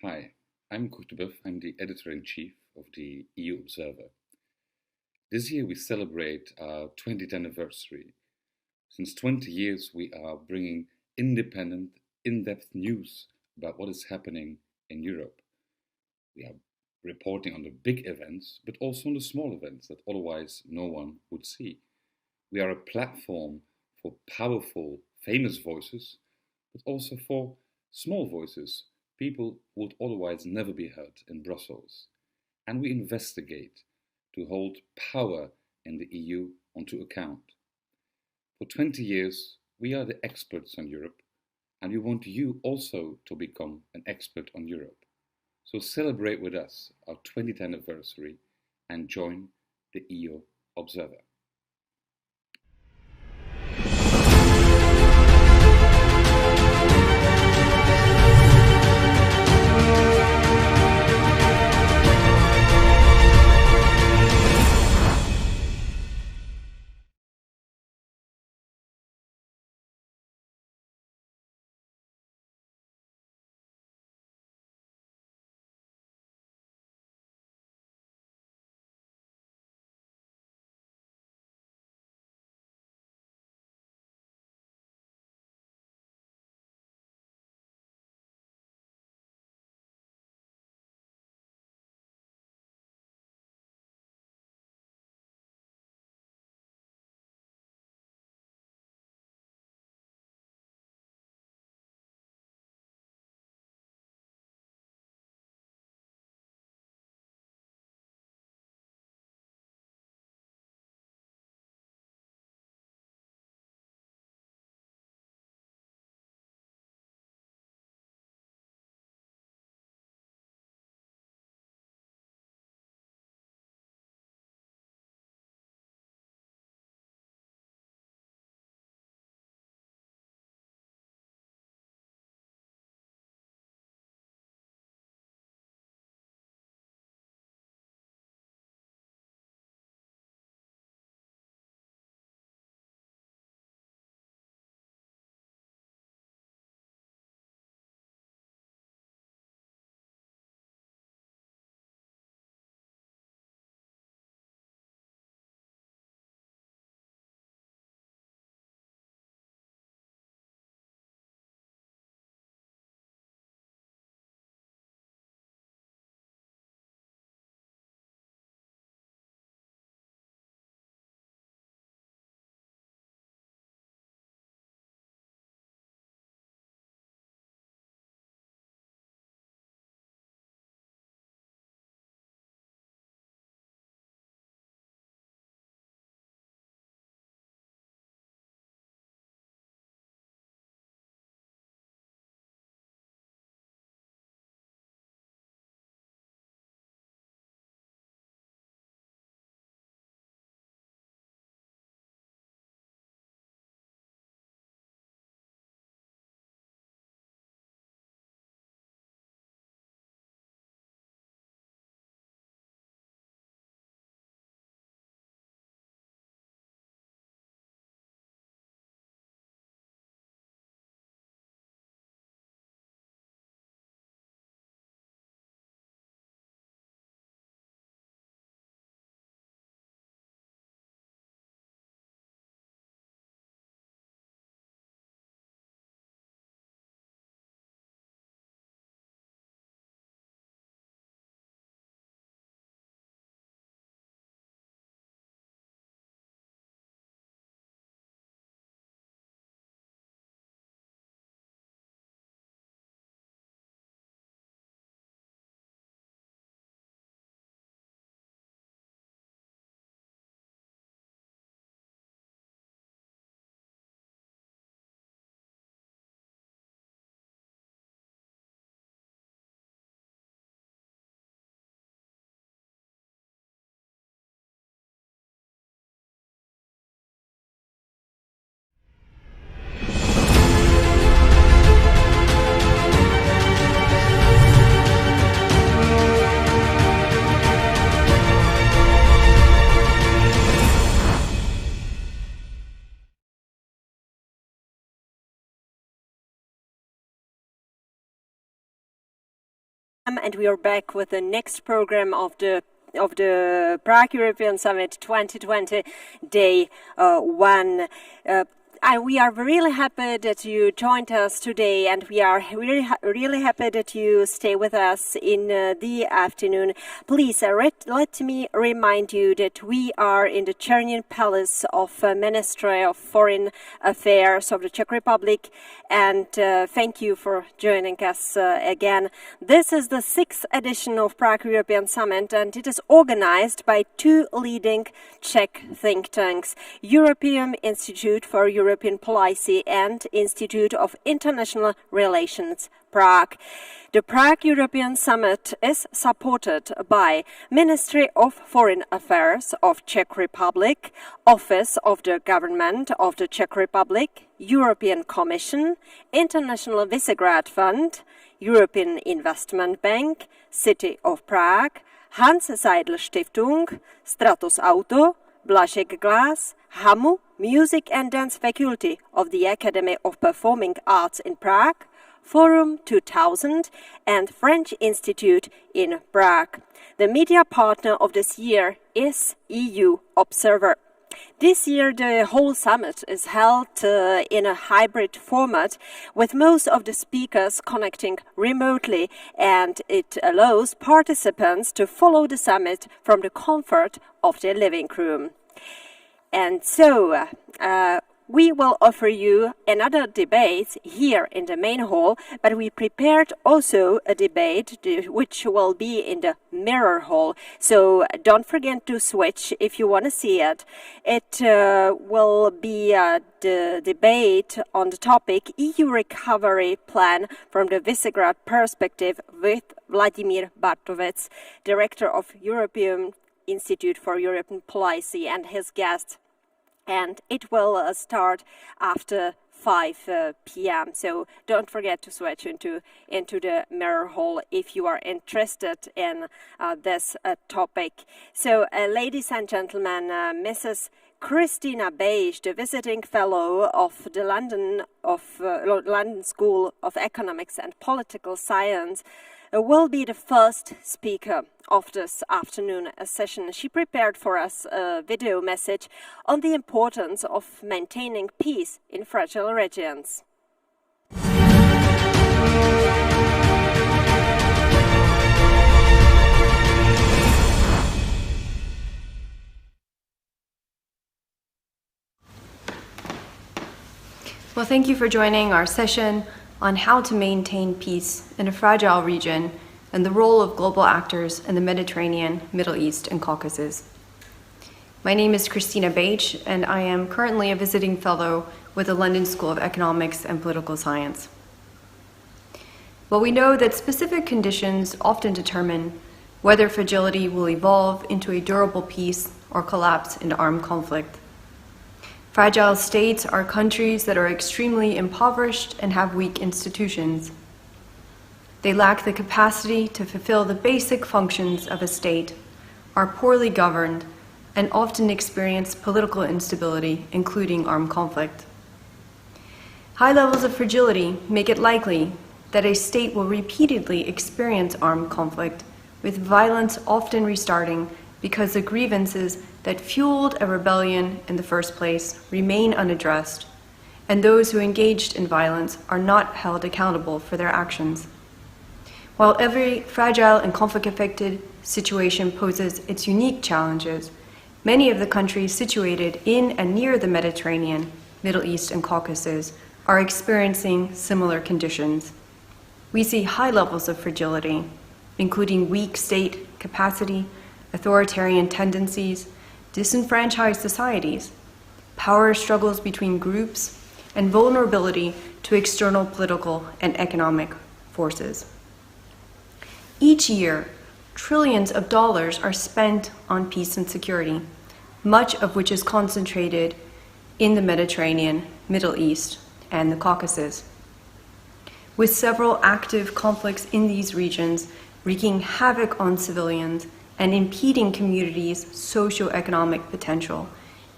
Hi, I'm Kurtubov. I'm the editor-in-chief of the EU Observer. This year we celebrate our 20th anniversary. Since 20 years we are bringing independent, in-depth news about what is happening in Europe. We are reporting on the big events, but also on the small events that otherwise no one would see. We are a platform for powerful, famous voices, but also for small voices, people who would otherwise never be heard in Brussels. And we investigate to hold power in the EU onto account. For 20 years, we are the experts on Europe, and we want you also to become an expert on Europe. So celebrate with us our 20th anniversary and join the EU Observer. And we are back with the next program of the Prague European Summit 2020, day 1. We are really happy that you joined us today, and we are really happy that you stay with us in the afternoon. Please let me remind you that we are in the Chernin Palace of Ministry of Foreign Affairs of the Czech Republic, and thank you for joining us again. This is the 6th edition of Prague European Summit, and it is organized by two leading Czech think tanks, European Institute for European Policy and Institute of International Relations, Prague. The Prague European Summit is supported by Ministry of Foreign Affairs of Czech Republic, Office of the Government of the Czech Republic, European Commission, International Visegrad Fund, European Investment Bank, City of Prague, Hans Seidel Stiftung, Stratos Auto, Blažek Glass, HAMU, Music and Dance Faculty of the Academy of Performing Arts in Prague, Forum 2000 and French Institute in Prague. The media partner of this year is EU Observer. This year the whole summit is held in a hybrid format, with most of the speakers connecting remotely, and it allows participants to follow the summit from the comfort of their living room. And so we will offer you another debate here in the main hall, but we prepared also a debate which will be in the mirror hall. So don't forget to switch if you want to see it. It will be the debate on the topic EU Recovery Plan from the Visegrad Perspective with Vladimír Bartovec, Director of European Institute for European Policy, and his guest. And it will start after 5 p.m. So don't forget to switch into the mirror hall if you are interested in this topic. So, ladies and gentlemen, Mrs. Christina Beige, the visiting fellow of the London School of Economics and Political Science, will be the first speaker of this afternoon session. She prepared for us a video message on the importance of maintaining peace in fragile regions. Well, thank you for joining our session on how to maintain peace in a fragile region and the role of global actors in the Mediterranean, Middle East, and Caucasus. My name is Christina Beige, and I am currently a visiting fellow with the London School of Economics and Political Science. Well, we know that specific conditions often determine whether fragility will evolve into a durable peace or collapse into armed conflict. Fragile states are countries that are extremely impoverished and have weak institutions. They lack the capacity to fulfill the basic functions of a state, are poorly governed, and often experience political instability, including armed conflict. High levels of fragility make it likely that a state will repeatedly experience armed conflict, with violence often restarting because the grievances that fueled a rebellion in the first place remain unaddressed, and those who engaged in violence are not held accountable for their actions. While every fragile and conflict-affected situation poses its unique challenges, many of the countries situated in and near the Mediterranean, Middle East, and Caucasus are experiencing similar conditions. We see high levels of fragility, including weak state capacity, authoritarian tendencies, disenfranchised societies, power struggles between groups, and vulnerability to external political and economic forces. Each year, trillions of dollars are spent on peace and security, much of which is concentrated in the Mediterranean, Middle East, and the Caucasus. With several active conflicts in these regions wreaking havoc on civilians and impeding communities' socio-economic potential,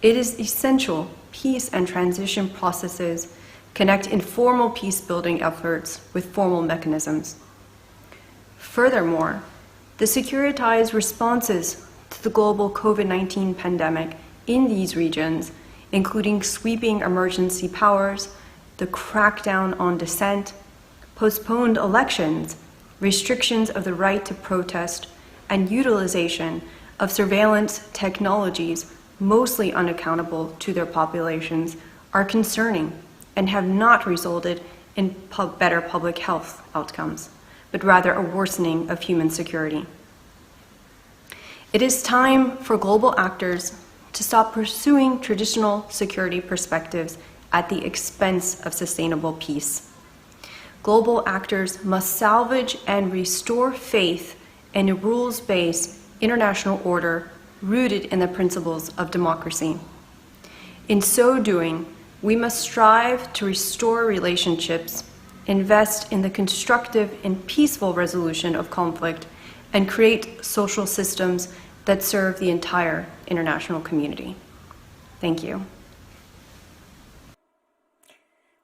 it is essential peace and transition processes connect informal peace-building efforts with formal mechanisms. Furthermore, the securitized responses to the global COVID-19 pandemic in these regions, including sweeping emergency powers, the crackdown on dissent, postponed elections, restrictions of the right to protest, and utilization of surveillance technologies mostly unaccountable to their populations are concerning and have not resulted in better public health outcomes, but rather a worsening of human security. It is time for global actors to stop pursuing traditional security perspectives at the expense of sustainable peace. Global actors must salvage and restore faith in a rules-based international order rooted in the principles of democracy. In so doing, we must strive to restore relationships, invest in the constructive and peaceful resolution of conflict, and create social systems that serve the entire international community. Thank you.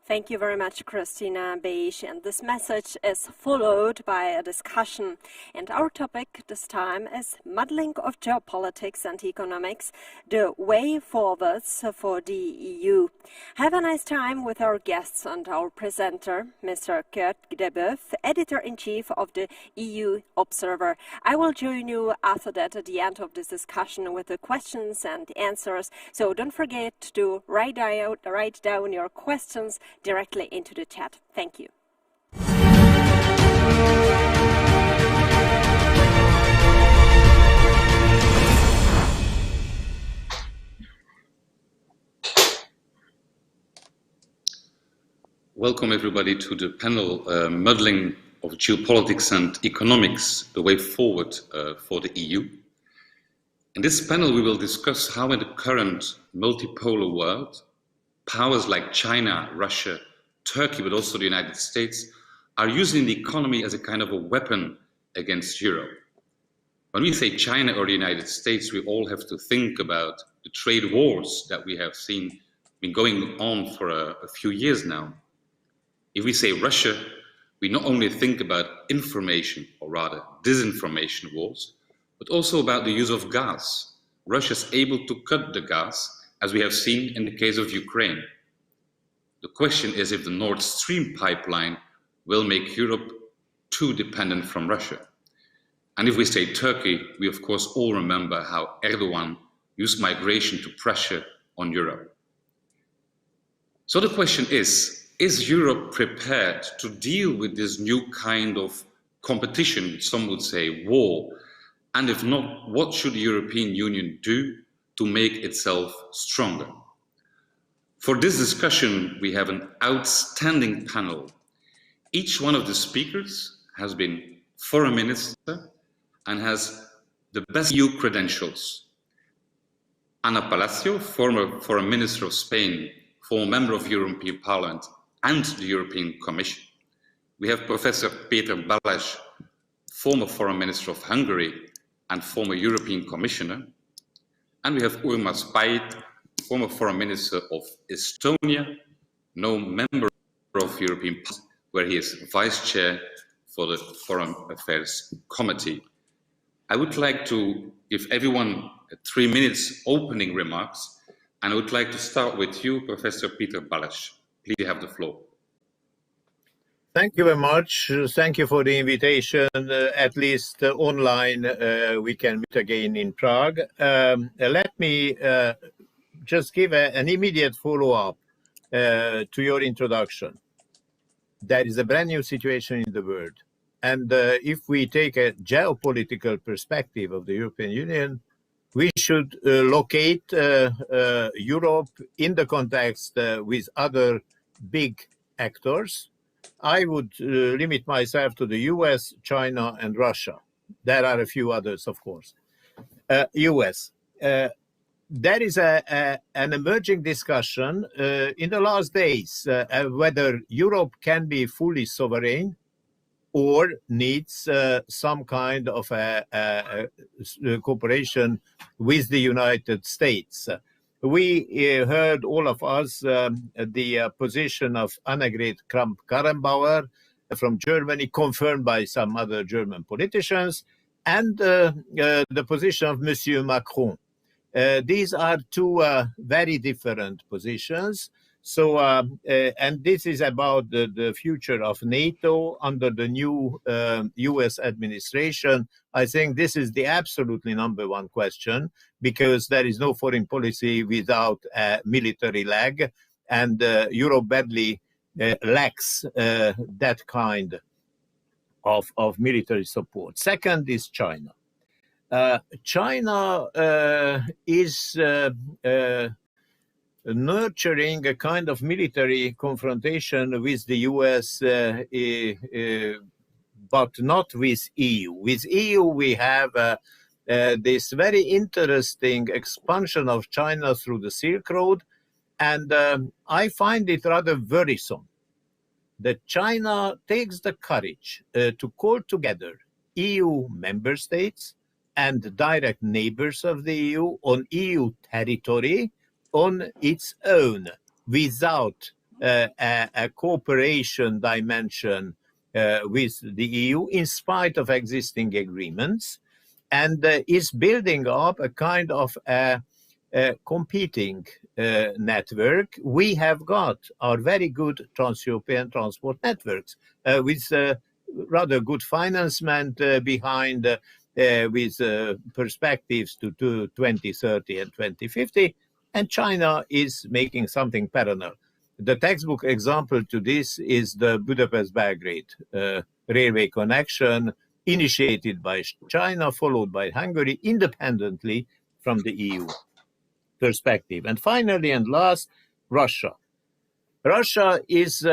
Thank you very much, Christina Beisch. And this message is followed by a discussion. And our topic this time is modeling of geopolitics and economics, the way forwards for the EU. Have a nice time with our guests and our presenter, Mr. Kurt Deboeuf, Editor-in-Chief of the EU Observer. I will join you after that at the end of this discussion with the questions and answers. So don't forget to write down your questions directly into the chat. Thank you. Welcome everybody to the panel Modeling of Geopolitics and Economics, the way forward for the EU. In this panel we will discuss how in the current multipolar world, powers like China, Russia, Turkey, but also the United States, are using the economy as a kind of a weapon against Europe. When we say China or the United States, we all have to think about the trade wars that we have seen been going on for a few years now. If we say Russia, we not only think about information, or rather disinformation wars, but also about the use of gas. Russia is able to cut the gas, as we have seen in the case of Ukraine. The question is if the Nord Stream pipeline will make Europe too dependent from Russia. And if we say Turkey, we of course all remember how Erdogan used migration to pressure on Europe. So the question is Europe prepared to deal with this new kind of competition, some would say war? And if not, what should the European Union do to make itself stronger? For this discussion, we have an outstanding panel. Each one of the speakers has been foreign minister and has the best EU credentials. Ana Palacio, former foreign minister of Spain, former member of European Parliament and the European Commission. We have Professor Peter Balázs, former foreign minister of Hungary and former European Commissioner. And we have Urmas Paet, former foreign minister of Estonia, now member of European Parliament, where he is vice chair for the Foreign Affairs Committee. I would like to give everyone 3 minutes opening remarks, and I would like to start with you, Professor Peter Balázs. Please, you have the floor. Thank you very much. Thank you for the invitation. At least online, we can meet again in Prague. Let me just give an immediate follow-up to your introduction. There is a brand new situation in the world. And if we take a geopolitical perspective of the European Union, we should locate Europe in the context with other big actors. I would limit myself to the US, China, and Russia. There are a few others, of course. US. There is an emerging discussion in the last days whether Europe can be fully sovereign or needs some kind of a cooperation with the United States. We heard, all of us, the position of Annegret Kramp-Karrenbauer, from Germany, confirmed by some other German politicians, and the position of Monsieur Macron. These are two very different positions. So, and this is about the future of NATO under the new US administration. I think this is the absolutely number one question, because there is no foreign policy without a military leg, and Europe badly lacks that kind of military support. Second is China. China is nurturing a kind of military confrontation with the US, but not with EU. With EU, we have this very interesting expansion of China through the Silk Road, and I find it rather worrisome that China takes the courage to call together EU member states and direct neighbors of the EU on EU territory on its own, without a cooperation dimension with the EU, in spite of existing agreements, and is building up a kind of a competing network. We have got our very good trans-European transport networks with rather good financement behind, with perspectives to 2030 and 2050. And China is making something parallel. The textbook example to this is the Budapest-Belgrade railway connection, initiated by China, followed by Hungary, independently from the EU perspective. And finally and last, Russia. Russia is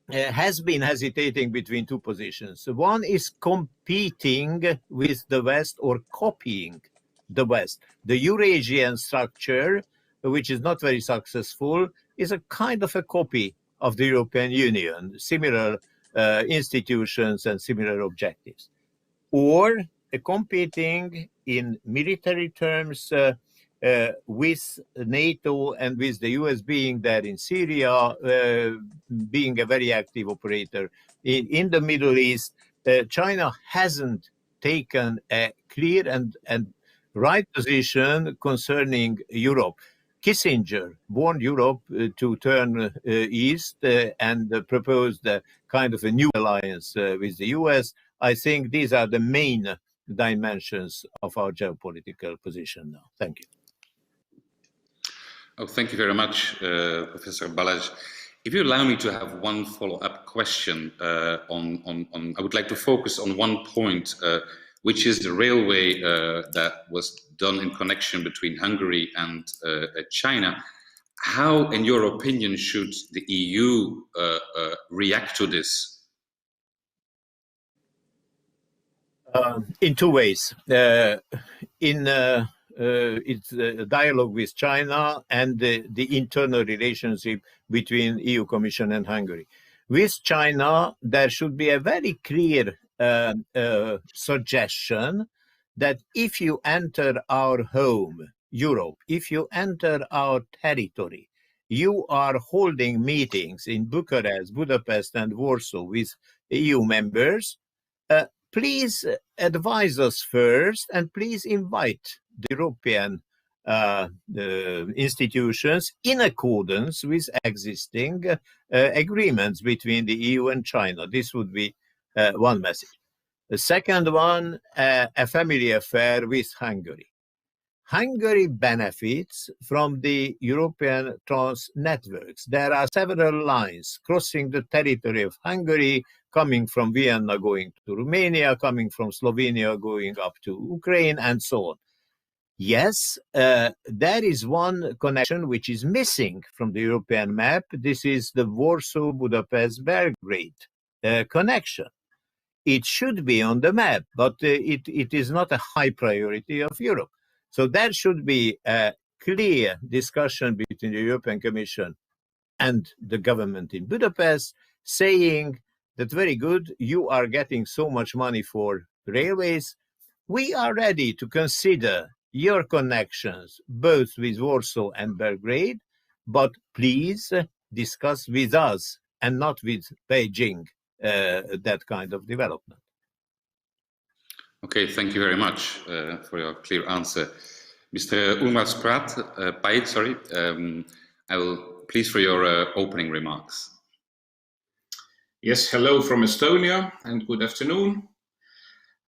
has been hesitating between two positions. One is competing with the West or copying the West. The Eurasian structure, which is not very successful, is a kind of a copy of the European Union, similar institutions and similar objectives. Or competing in military terms with NATO and with the US being there in Syria, being a very active operator. In the Middle East, China hasn't taken a clear and right position concerning Europe. Kissinger warned Europe to turn east and proposed a kind of a new alliance with the US. I think these are the main dimensions of our geopolitical position now. Thank you. Oh, thank you very much, Professor Balázs. If you allow me to have one follow-up question I would like to focus on one point, which is the railway that was done in connection between Hungary and China. How, in your opinion, should the EU react to this? In two ways. It's a dialogue with China and the internal relationship between EU Commission and Hungary. With China, there should be a very clear suggestion that if you enter our home, Europe, if you enter our territory, you are holding meetings in Bucharest, Budapest, and Warsaw with EU members, please advise us first, and please invite the European institutions in accordance with existing agreements between the EU and China. This would be one message. The second one, a family affair with Hungary. Hungary benefits from the European trans networks. There are several lines crossing the territory of Hungary, coming from Vienna going to Romania, coming from Slovenia going up to Ukraine, and so on. Yes, there is one connection which is missing from the European map. This is the Warsaw-Budapest-Belgrade connection. It should be on the map, but it is not a high priority of Europe. So there should be a clear discussion between the European Commission and the government in Budapest, saying that very good, you are getting so much money for railways. We are ready to consider your connections, both with Warsaw and Belgrade, but please discuss with us and not with Beijing that kind of development. Okay, thank you very much for your clear answer. Mr. Ulmars Pait, sorry, I will please for your opening remarks. Yes, hello from Estonia and good afternoon.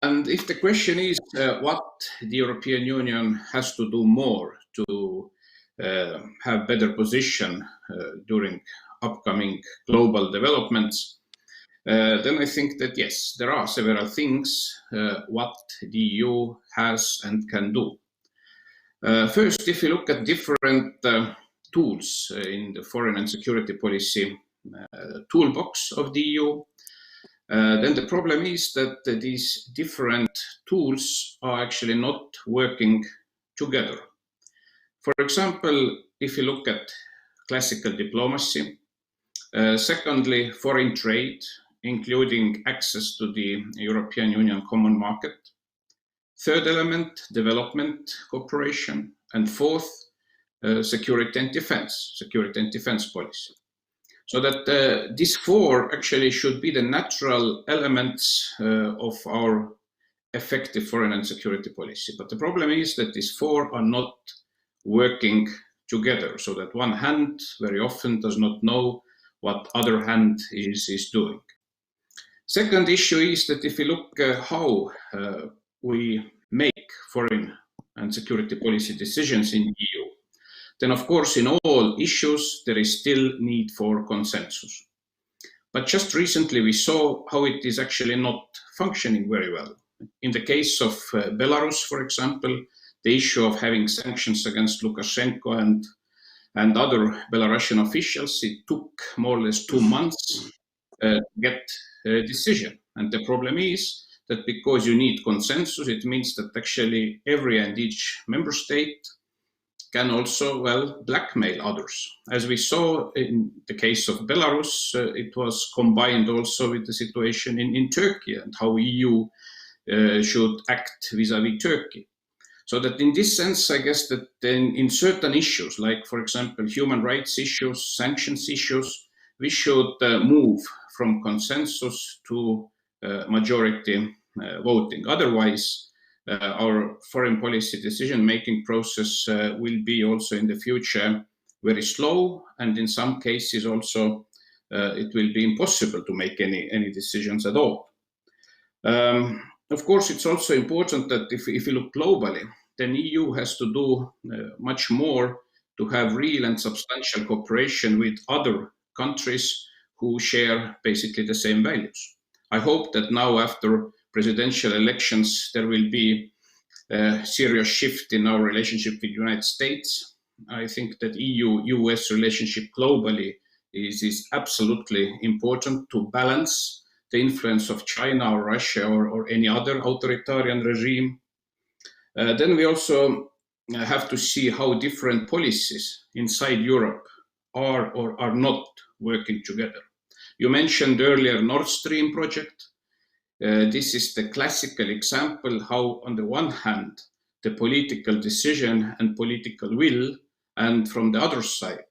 And if the question is what the European Union has to do more to have better position during upcoming global developments, then I think that yes, there are several things what the EU has and can do. First, if you look at different tools in the foreign and security policy toolbox of the EU, then the problem is that these different tools are actually not working together. For example, if you look at classical diplomacy, secondly, foreign trade, including access to the European Union common market, third element, development cooperation, and fourth, security and defense policy. So that these four actually should be the natural elements of our effective foreign and security policy. But the problem is that these four are not working together, so that one hand very often does not know what other hand is doing. Second issue is that if you look how we make foreign and security policy decisions in the EU, then of course in all issues there is still need for consensus. But just recently we saw how it is actually not functioning very well. In the case of Belarus, for example, the issue of having sanctions against Lukashenko and other Belarusian officials, it took more or less 2 months to get a decision. And the problem is that because you need consensus, it means that actually every and each member state can also, well, blackmail others. As we saw in the case of Belarus, it was combined also with the situation in Turkey and how EU should act vis-à-vis Turkey. So that in this sense, I guess that then in certain issues, like for example, human rights issues, sanctions issues, we should move from consensus to majority voting. Otherwise, our foreign policy decision-making process will be also in the future very slow, and in some cases also it will be impossible to make any decisions at all. Of course, it's also important that if you look globally, then EU has to do much more to have real and substantial cooperation with other countries who share basically the same values. I hope that now after presidential elections, there will be a serious shift in our relationship with the United States. I think that EU-US relationship globally is absolutely important to balance the influence of China or Russia or any other authoritarian regime. Then we also have to see how different policies inside Europe are or are not working together. You mentioned earlier Nord Stream project. This is the classical example how, on the one hand, the political decision and political will, and from the other side,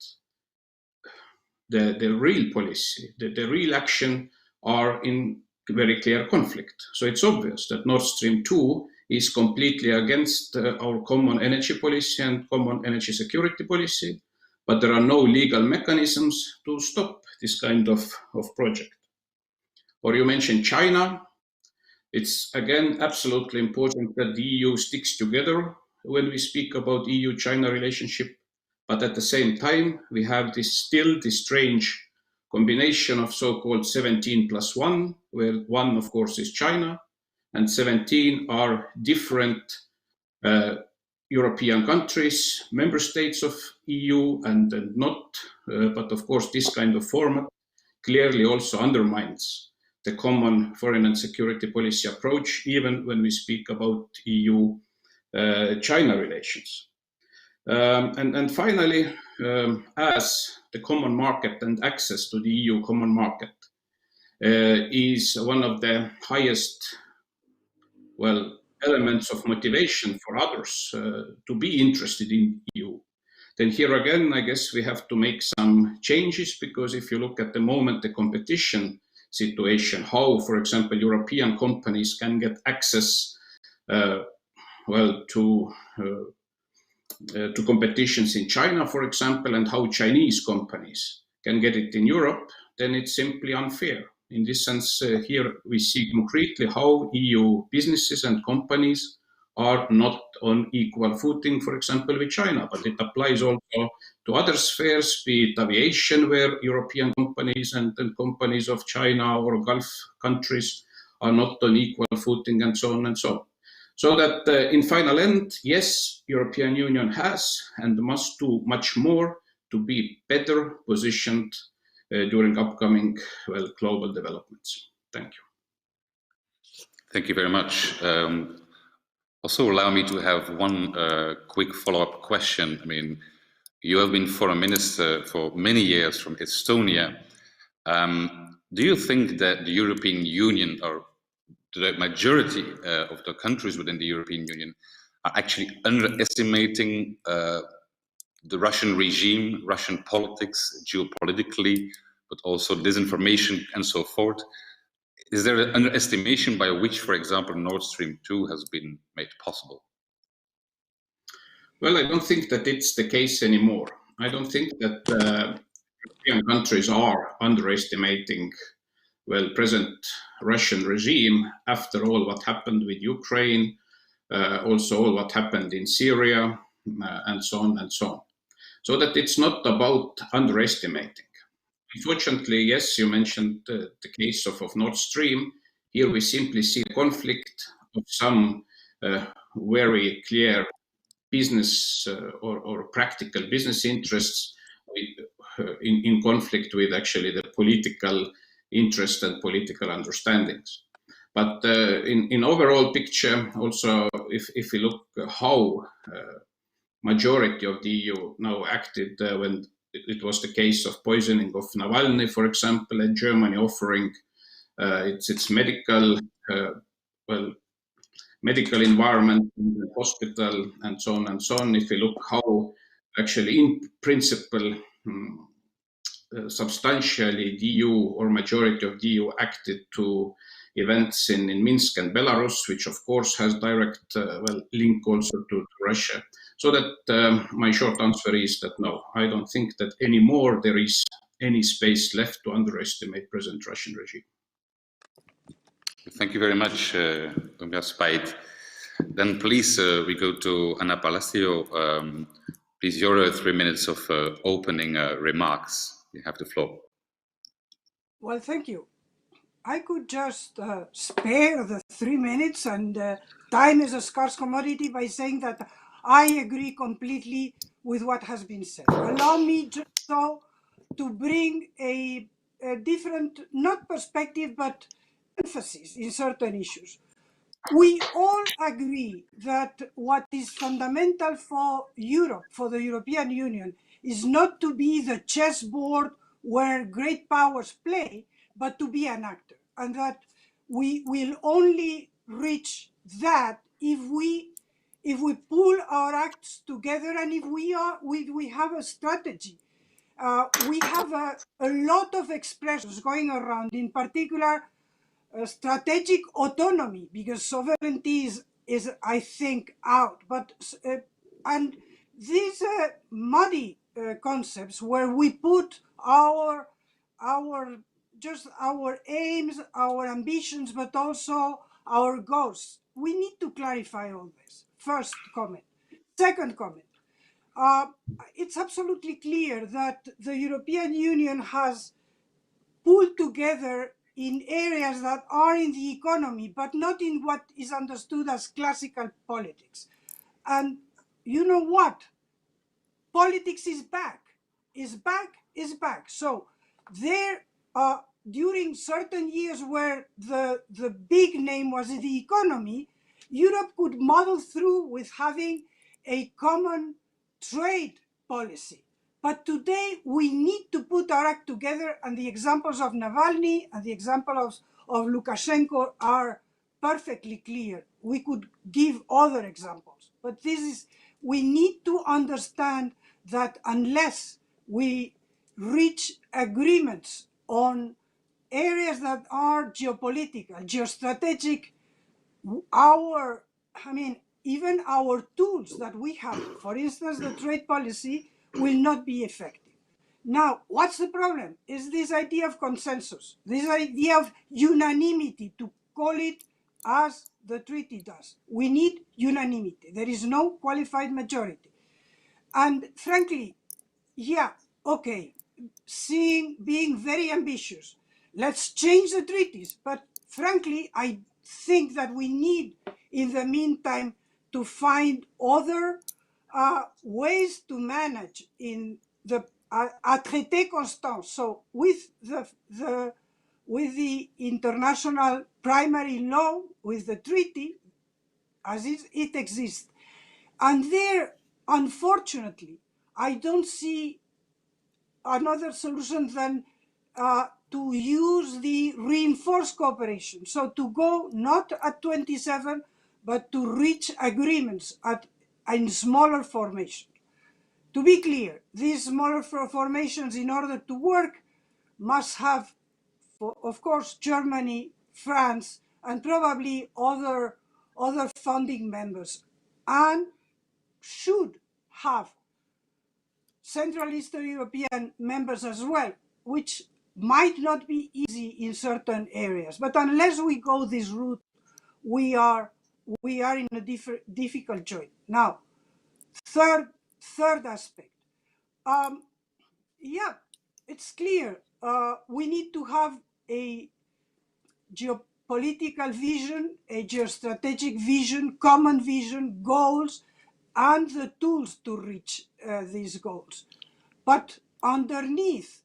the real policy, the real action are in very clear conflict. So it's obvious that Nord Stream 2 is completely against our common energy policy and common energy security policy, but there are no legal mechanisms to stop this kind of project. Or you mentioned China. It's again absolutely important that the EU sticks together when we speak about EU-China relationship, but at the same time we have this strange combination of so-called 17+1, where one of course is China, and 17 are different European countries, member states of EU and not, but of course this kind of format clearly also undermines the common foreign and security policy approach, even when we speak about EU-China relations. And finally, as the common market and access to the EU common market is one of the highest, elements of motivation for others to be interested in EU, then here again, I guess we have to make some changes, because if you look at the moment, the competition situation. How, for example, European companies can get access, to competitions in China, for example, and how Chinese companies can get it in Europe, then it's simply unfair. In this sense, here we see concretely how EU businesses and companies are not on equal footing, for example, with China, but it applies also to other spheres, be it aviation, where European companies and companies of China or Gulf countries are not on equal footing, and so on and so on. So that in final end, yes, European Union has and must do much more to be better positioned during upcoming global developments. Thank you. Thank you very much. Also allow me to have one quick follow-up question. I mean, you have been foreign minister for many years from Estonia. Do you think that the European Union, or the majority of the countries within the European Union, are actually underestimating the Russian regime, Russian politics, geopolitically, but also disinformation and so forth? Is there an underestimation by which, for example, Nord Stream 2 has been made possible? Well, I don't think that it's the case anymore. I don't think that European countries are underestimating, present Russian regime after all what happened with Ukraine, also all what happened in Syria, and so on and so on. So that it's not about underestimating. Unfortunately, yes, you mentioned the case of Nord Stream. Here we simply see a conflict of some very clear business or practical business interests in conflict with actually the political interest and political understandings. But in overall picture, also, if we look how majority of the EU now acted when it was the case of poisoning of Navalny, for example, and Germany offering its medical medical environment in the hospital, and so on and so on. If you look how actually in principle substantially the EU or majority of the EU acted to events in Minsk and Belarus, which of course has direct link also to Russia. So that my short answer is that no, I don't think that anymore there is any space left to underestimate present Russian regime. Thank you very much, Spite. Then please, we go to Anna Palacio. Please, your 3 minutes of opening remarks. You have the floor. Well, thank you. I could just spare the 3 minutes, and time is a scarce commodity, by saying that I agree completely with what has been said. Allow me just so to bring a different, not perspective, but emphasis in certain issues. We all agree that what is fundamental for Europe, for the European Union, is not to be the chessboard where great powers play, but to be an actor. And that we will only reach that if we pull our acts together, and if we have a strategy. We have a lot of expressions going around, in particular strategic autonomy, because sovereignty is I think out. But and these muddy concepts where we put our aims, our ambitions, but also our goals. We need to clarify all this. First comment. Second comment. It's absolutely clear that the European Union has pulled together in areas that are in the economy, but not in what is understood as classical politics. And you know what? Politics is back. Is back. So there, during certain years where the big name was the economy, Europe could model through with having a common trade policy. But today we need to put our act together, and the examples of Navalny and the example of Lukashenko are perfectly clear. We could give other examples, but we need to understand that unless we reach agreements on areas that are geopolitical, geostrategic, even our tools that we have, for instance, the trade policy, will not be effective. Now, what's the problem? Is this idea of consensus, this idea of unanimity, to call it as the treaty does. We need unanimity. There is no qualified majority. And frankly, yeah, okay, being very ambitious, let's change the treaties. But frankly, I think that we need, in the meantime, to find other ways to manage in the a traité constant. So with the international primary law, with the treaty as it exists, and there, unfortunately, I don't see another solution than to use the reinforced cooperation. So to go not at 27, but to reach agreements in smaller formations. To be clear, these smaller formations, in order to work, must have, of course, Germany, France, and probably other founding members, and should have Central Eastern European members as well, which might not be easy in certain areas. But unless we go this route, we are in a difficult joint. Now, third aspect. Yeah, it's clear. We need to have a geopolitical vision, a geostrategic vision, common vision, goals, and the tools to reach these goals. But underneath,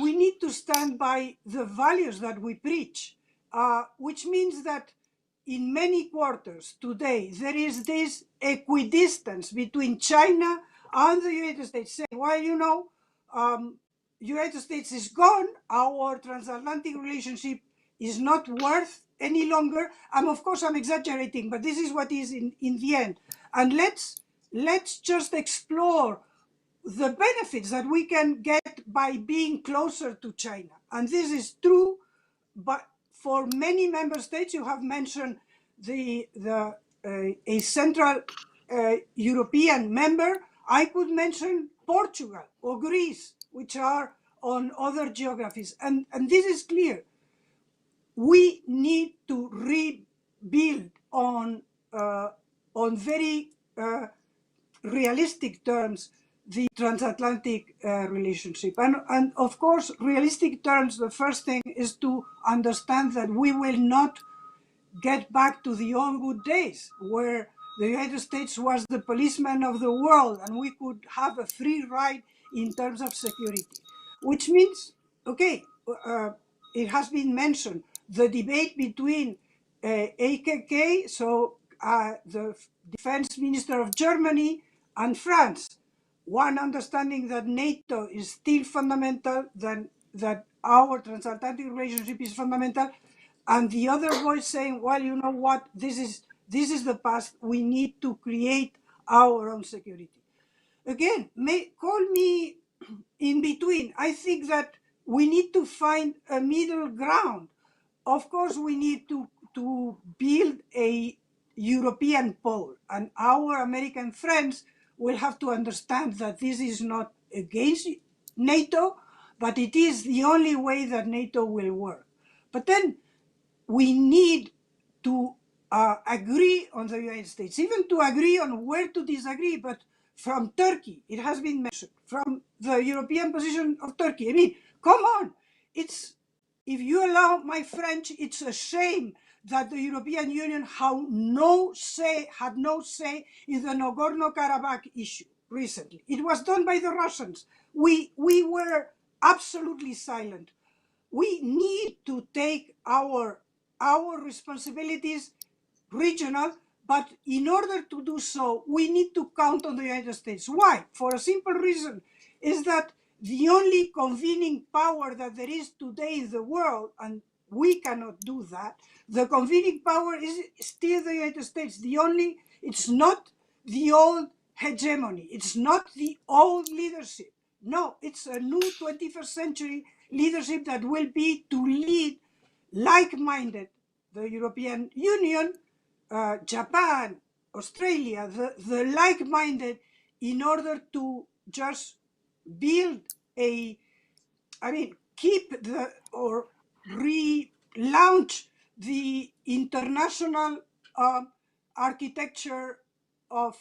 we need to stand by the values that we preach, which means that in many quarters today, there is this equidistance between China and the United States, saying, well, United States is gone, our transatlantic relationship is not worth any longer. Of course, I'm exaggerating, but this is what is in the end. And let's just explore the benefits that we can get by being closer to China. And this is true, but for many member states, you have mentioned a Central European member. I could mention Portugal or Greece, which are on other geographies. And this is clear. We need to rebuild on very realistic terms the transatlantic relationship. And of course, realistic terms, the first thing is to understand that we will not get back to the old good days where the United States was the policeman of the world and we could have a free ride in terms of security. Which means, okay, it has been mentioned, the debate between AKK, so the defense minister of Germany, and France. One understanding that NATO is still fundamental, that our transatlantic relationship is fundamental, and the other voice saying, well, you know what, this is the past, we need to create our own security. Again, call me in between. I think that we need to find a middle ground. Of course, we need to build a European pole, and our American friends will have to understand that this is not against NATO, but it is the only way that NATO will work. But then we need to agree on the United States, even to agree on where to disagree, but from Turkey, it has been mentioned, from the European position of Turkey. I mean, come on, if you allow my French, it's a shame that the European Union had no say in the Nagorno-Karabakh issue recently. It was done by the Russians. We were absolutely silent. We need to take our responsibilities regional, but in order to do so, we need to count on the United States. Why? For a simple reason, is that the only convening power that there is today in the world, and we cannot do that, the convening power is still the United States. It's not the old hegemony. It's not the old leadership. No, it's a new 21st century leadership that will be to lead like-minded, the European Union, Japan, Australia, the like-minded, in order to just build keep or relaunch the international architecture of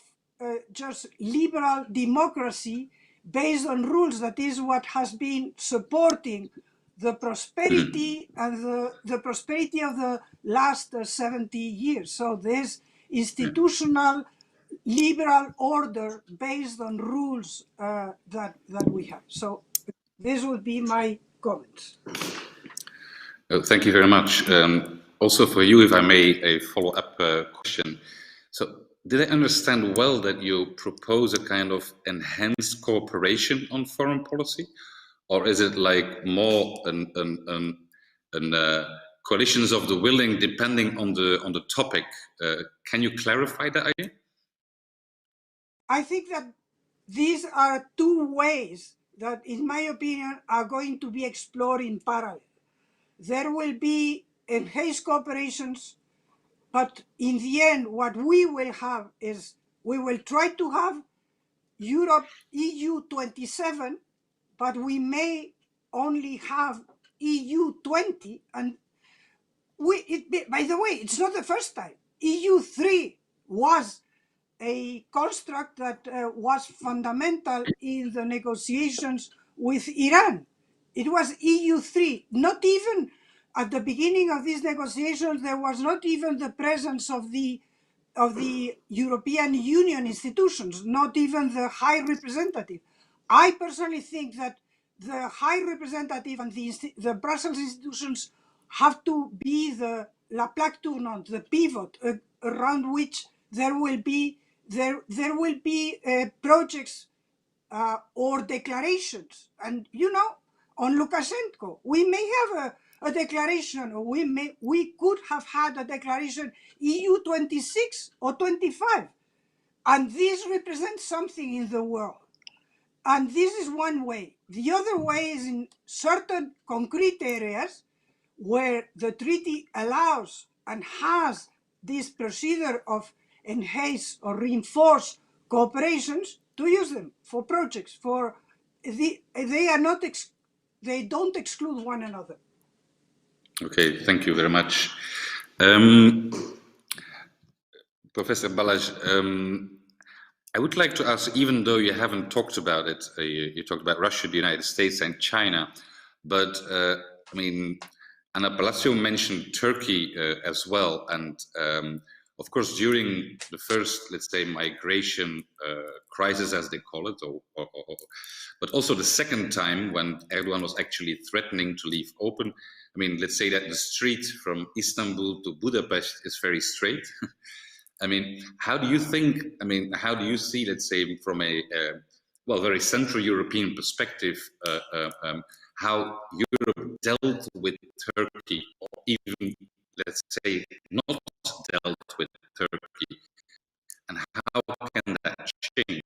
just liberal democracy based on rules. That is what has been supporting the prosperity and the prosperity of the last 70 years. So this institutional liberal order based on rules that we have. So this would be my comments. Oh, thank you very much. Also for you, if I may, a follow-up question. So did I understand well that you propose a kind of enhanced cooperation on foreign policy? Or is it like more coalitions of the willing depending on the topic? Can you clarify that idea? I think that these are two ways that, in my opinion, are going to be explored in parallel. There will be enhanced cooperations, but in the end, what we will have is we will try to have Europe, EU 27, but we may only have EU 20. And by the way, it's not the first time. EU 3 was a construct that was fundamental in the negotiations with Iran. It was EU 3. Not even at the beginning of these negotiations, there was not even the presence of the European Union institutions, not even the High Representative. I personally think that the High Representative and the Brussels institutions have to be the la plaque tournante, the pivot around which there will be projects or declarations. And on Lukashenko, we may have a declaration, or we could have had a declaration EU 26 or 25, and this represents something in the world. And this is one way. The other way is in certain concrete areas where the treaty allows and has this procedure of enhanced or reinforced cooperations, to use them for projects. They don't exclude one another. Okay, thank you very much. Professor Balázs, I would like to ask, even though you haven't talked about it, you talked about Russia, the United States and China, but Ana Palacio mentioned Turkey as well. And of course, during the first, let's say, migration crisis, as they call it, but also the second time when Erdogan was actually threatening to leave open, let's say that the street from Istanbul to Budapest is very straight. How do you think, how do you see, let's say, from a very Central European perspective, how Europe dealt with Turkey, or even, let's say, not dealt with Turkey, and how can that change?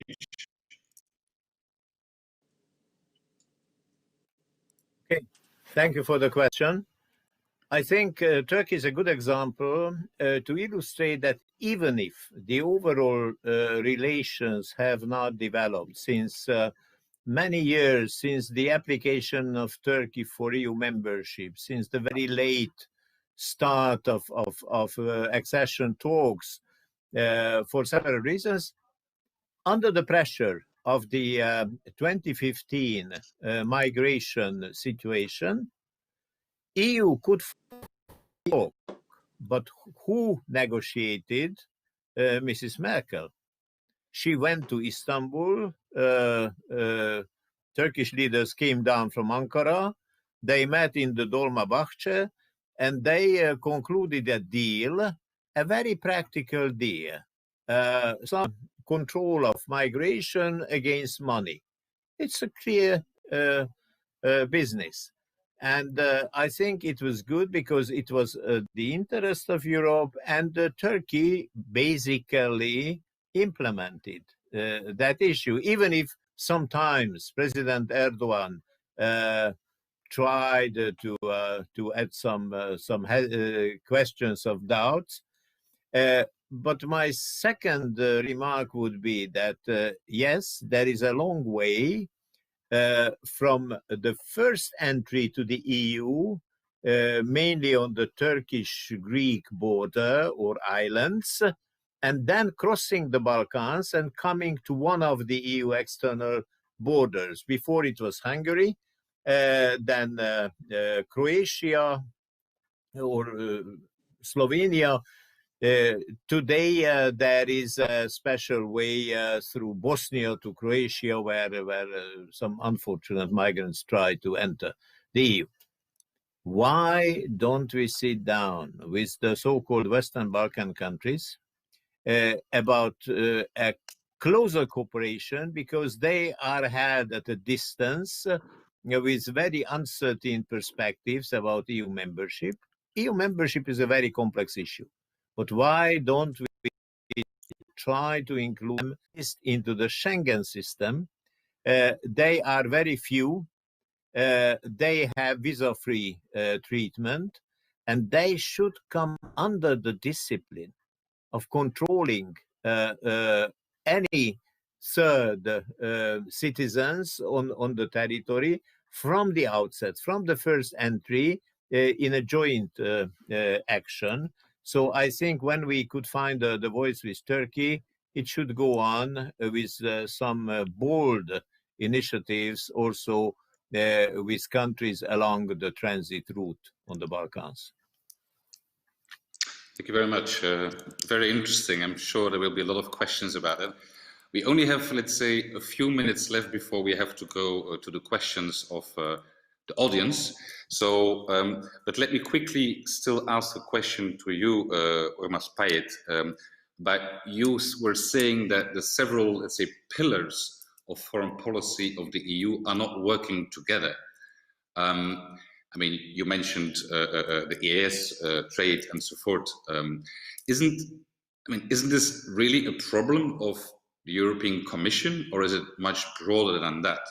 Okay, thank you for the question. I think Turkey is a good example to illustrate that even if the overall relations have not developed since many years, since the application of Turkey for EU membership, since the very late start of accession talks, for several reasons, under the pressure of the 2015 migration situation, EU could talk, but who negotiated? Mrs. Merkel. She went to Istanbul. Turkish leaders came down from Ankara. They met in the Dolmabahce, and they concluded a deal, a very practical deal. Some control of migration against money. It's a clear business. And I think it was good because it was the interest of Europe, and Turkey basically implemented that issue, even if sometimes President Erdogan tried to add some questions of doubts. But my second remark would be that yes, there is a long way from the first entry to the EU, mainly on the Turkish-Greek border or islands, and then crossing the Balkans and coming to one of the EU external borders. Before it was Hungary, then Croatia or Slovenia. Today there is a special way through Bosnia to Croatia where some unfortunate migrants try to enter the EU. Why don't we sit down with the so-called Western Balkan countries about a closer cooperation, because they are had at a distance with very uncertain perspectives about EU membership. EU membership is a very complex issue. But why don't we try to include them into the Schengen system? They are very few. They have visa-free treatment, and they should come under the discipline of controlling any third citizens on the territory from the outset, from the first entry in a joint action. So I think when we could find the voice with Turkey, it should go on with some bold initiatives also with countries along the transit route on the Balkans. Thank you very much. Very interesting. I'm sure there will be a lot of questions about it. We only have, let's say, a few minutes left before we have to go to the questions of the audience. So, but let me quickly still ask a question to you, Urmas Payet. But you were saying that the several, let's say, pillars of foreign policy of the EU are not working together. I mean, you mentioned the EAS, trade, and so forth. Isn't this really a problem of the European Commission, or is it much broader than that?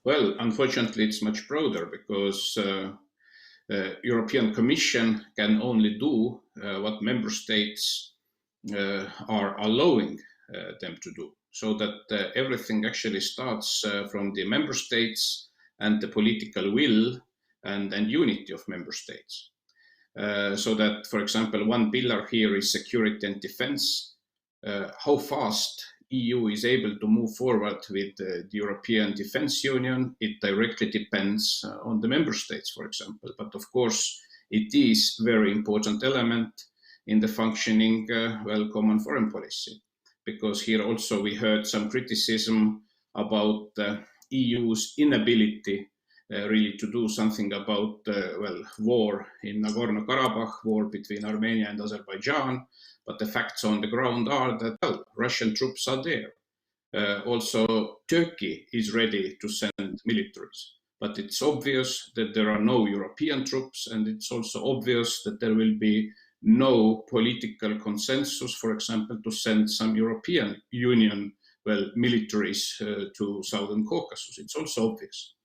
Well, unfortunately, it's much broader, because European Commission can only do what member states are allowing them to do. So that everything actually starts from the member states and the political will and unity of member states. So that, for example, one pillar here is security and defense. How fast EU is able to move forward with the European Defence Union, it directly depends on the member states, for example. But of course, it is a very important element in the functioning, common foreign policy. Because here also we heard some criticism about the EU's inability really to do something about, war in Nagorno-Karabakh, war between Armenia and Azerbaijan. But the facts on the ground are that, well, Russian troops are there. Also, Turkey is ready to send militaries. But it's obvious that there are no European troops, and it's also obvious that there will be no political consensus, for example, to send some European Union militaries to Southern Caucasus. It's also obvious.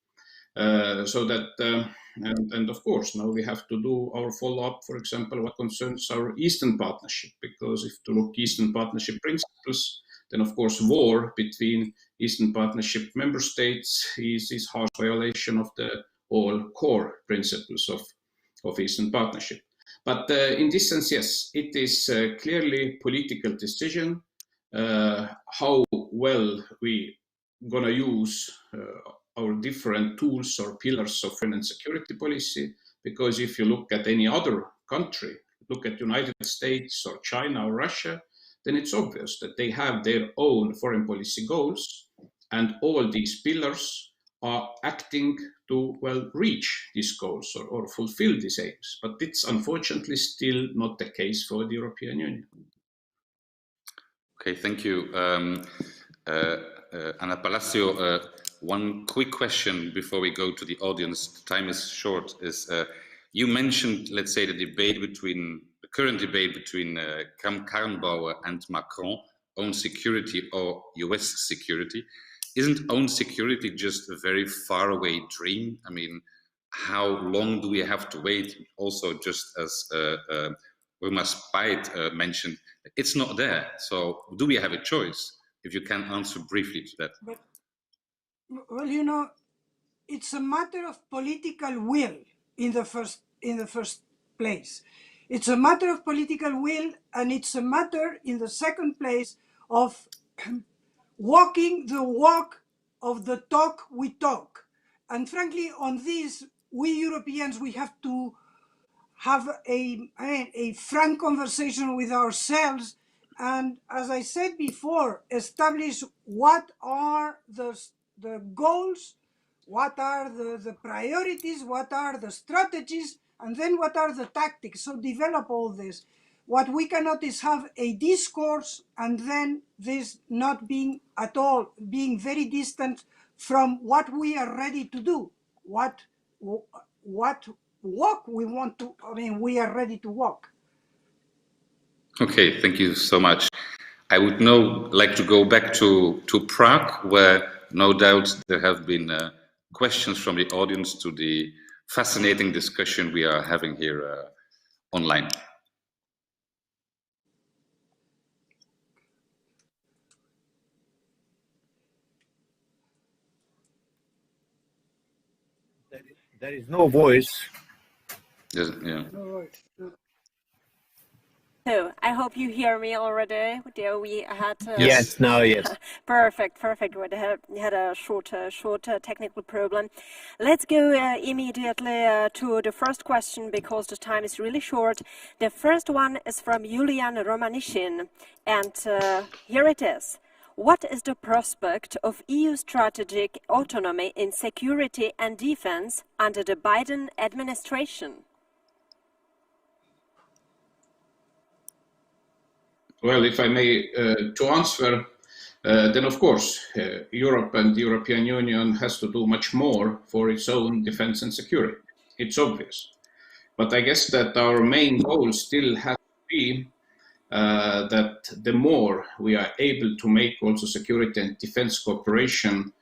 So that, and of course, now we have to do our follow-up, for example, what concerns our Eastern Partnership, because if to look Eastern Partnership principles, then of course war between Eastern Partnership member states is harsh violation of the all core principles of Eastern Partnership. But in this sense, yes, it is clearly political decision how well we gonna use our different tools or pillars of foreign and security policy. Because if you look at any other country, look at United States or China or Russia, then it's obvious that they have their own foreign policy goals, and all these pillars are acting to, reach these goals or fulfill these aims. But it's unfortunately still not the case for the European Union. Okay, thank you. Ana Palacio, one quick question before we go to the audience. The time is short. You mentioned, let's say, the current debate between Kramp-Karrenbauer and Macron on security or US security. isn't own security just a very far away dream? I mean, how long do we have to wait? Also, just as Tomáš Petříček mentioned, it's not there. So do we have a choice? If you can answer briefly to that. But, well, you know, it's a matter of political will in the first place. It's a matter of political will, and it's a matter in the second place of walking the walk of the talk we talk. And frankly, on this, we Europeans, we have to have a frank conversation with ourselves, and as I said before, establish what are the goals, what are the priorities, what are the strategies, and then what are the tactics. So develop all this. What we cannot is have a discourse and then this not being at all, being very distant from what we are ready to do, what walk we want to, we are ready to walk. Okay, thank you so much. I would now like to go back to Prague, where no doubt there have been questions from the audience to the fascinating discussion we are having here online. There is no voice. Yeah. So I hope you hear me already. We had yes, now yes. Perfect. We had a short technical problem. Let's go immediately to the first question because the time is really short. The first one is from Julian Romanishin, and here it is. What is the prospect of EU strategic autonomy in security and defense under the Biden administration? Well, if I may, to answer, then of course, Europe and the European Union has to do much more for its own defense and security. It's obvious. But I guess that our main goal still has to be that the more we are able to make also security and defense cooperation,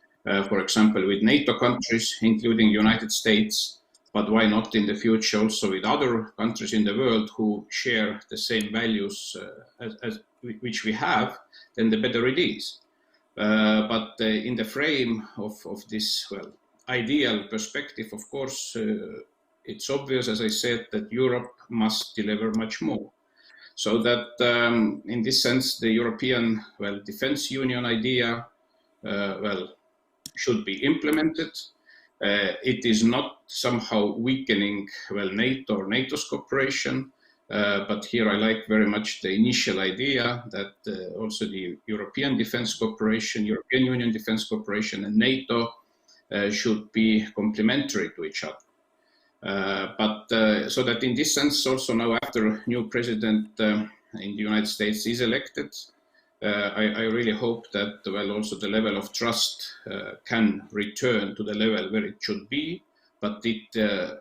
for example, with NATO countries, including United States, but why not in the future also with other countries in the world who share the same values as which we have, then the better it is. But in the frame of this, well, ideal perspective, of course, it's obvious, as I said, that Europe must deliver much more. So that in this sense, the European, well, defense union idea, well, should be implemented. It is not somehow weakening, well, NATO or NATO's cooperation, but here I like very much the initial idea that also the European Defense Cooperation, European Union Defense Cooperation and NATO should be complementary to each other. But so that in this sense also now after new president in the United States is elected, I really hope that, well, also the level of trust can return to the level where it should be, but it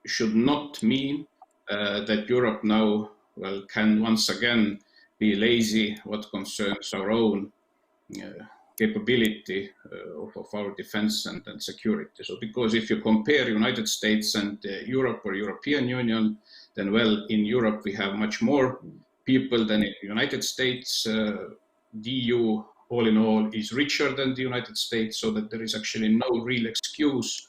should not mean that Europe now, well, can once again be lazy what concerns our own capability of our defense and security. So because if you compare United States and Europe or European Union, then, well, in Europe we have much more people than in the United States. The EU, all in all, is richer than the United States, so that there is actually no real excuse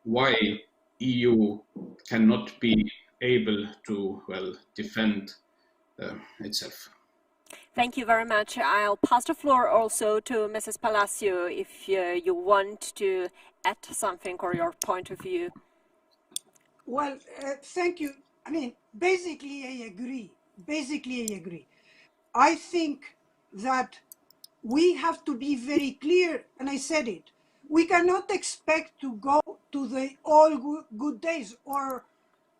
why EU cannot be able to, well, defend itself. Thank you very much. I'll pass the floor also to Mrs. Palacio if you want to add something or your point of view. Well, thank you. I mean, basically I agree. I think that we have to be very clear, and I said it, we cannot expect to go to the all good days, or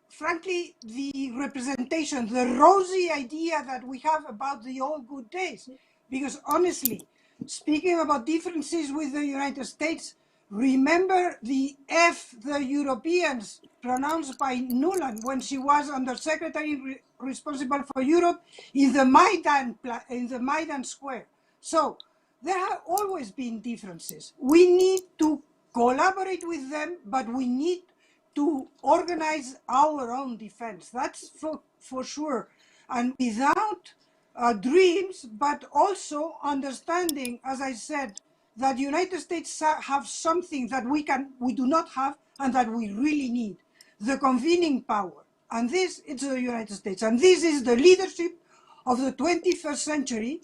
frankly, the representation, the rosy idea that we have about the all good days. Because honestly, speaking about differences with the United States, remember the F the Europeans pronounced by Nuland when she was Undersecretary responsible for Europe in the Maidan Square. So There have always been differences. We need to collaborate with them, but we need to organize our own defense. That's for sure. And without dreams, but also understanding, as I said, that the United States have something that we do not have and that we really need, the convening power. And this is the United States. And this is the leadership of the 21st century.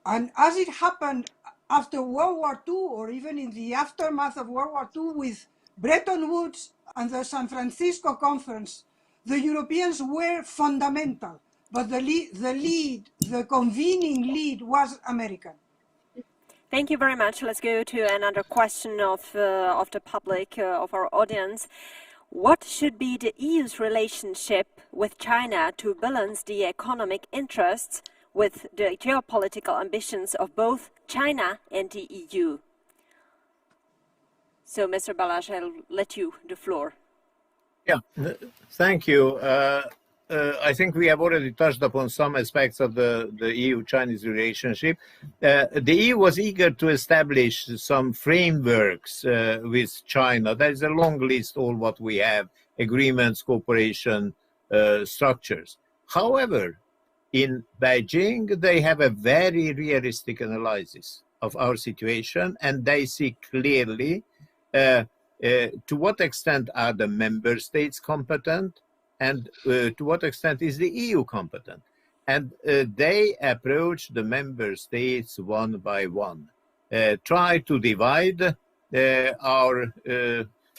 And as it happened after World War II, or even in the aftermath of World War II with Bretton Woods and the San Francisco Conference, the Europeans were fundamental, but the convening lead was American. Thank you very much. Let's go to another question of the public, of our audience. What should be the EU's relationship with China to balance the economic interests with the geopolitical ambitions of both China and the EU? So, Mr. Balázs, I'll let you the floor. Yeah, thank you. I think we have already touched upon some aspects of the EU-Chinese relationship. The EU was eager to establish some frameworks with China. There is a long list, all what we have, agreements, cooperation, structures. However, in Beijing, they have a very realistic analysis of our situation, and they see clearly to what extent are the member states competent, and to what extent is the EU competent. And they approach the member states one by one, try to divide our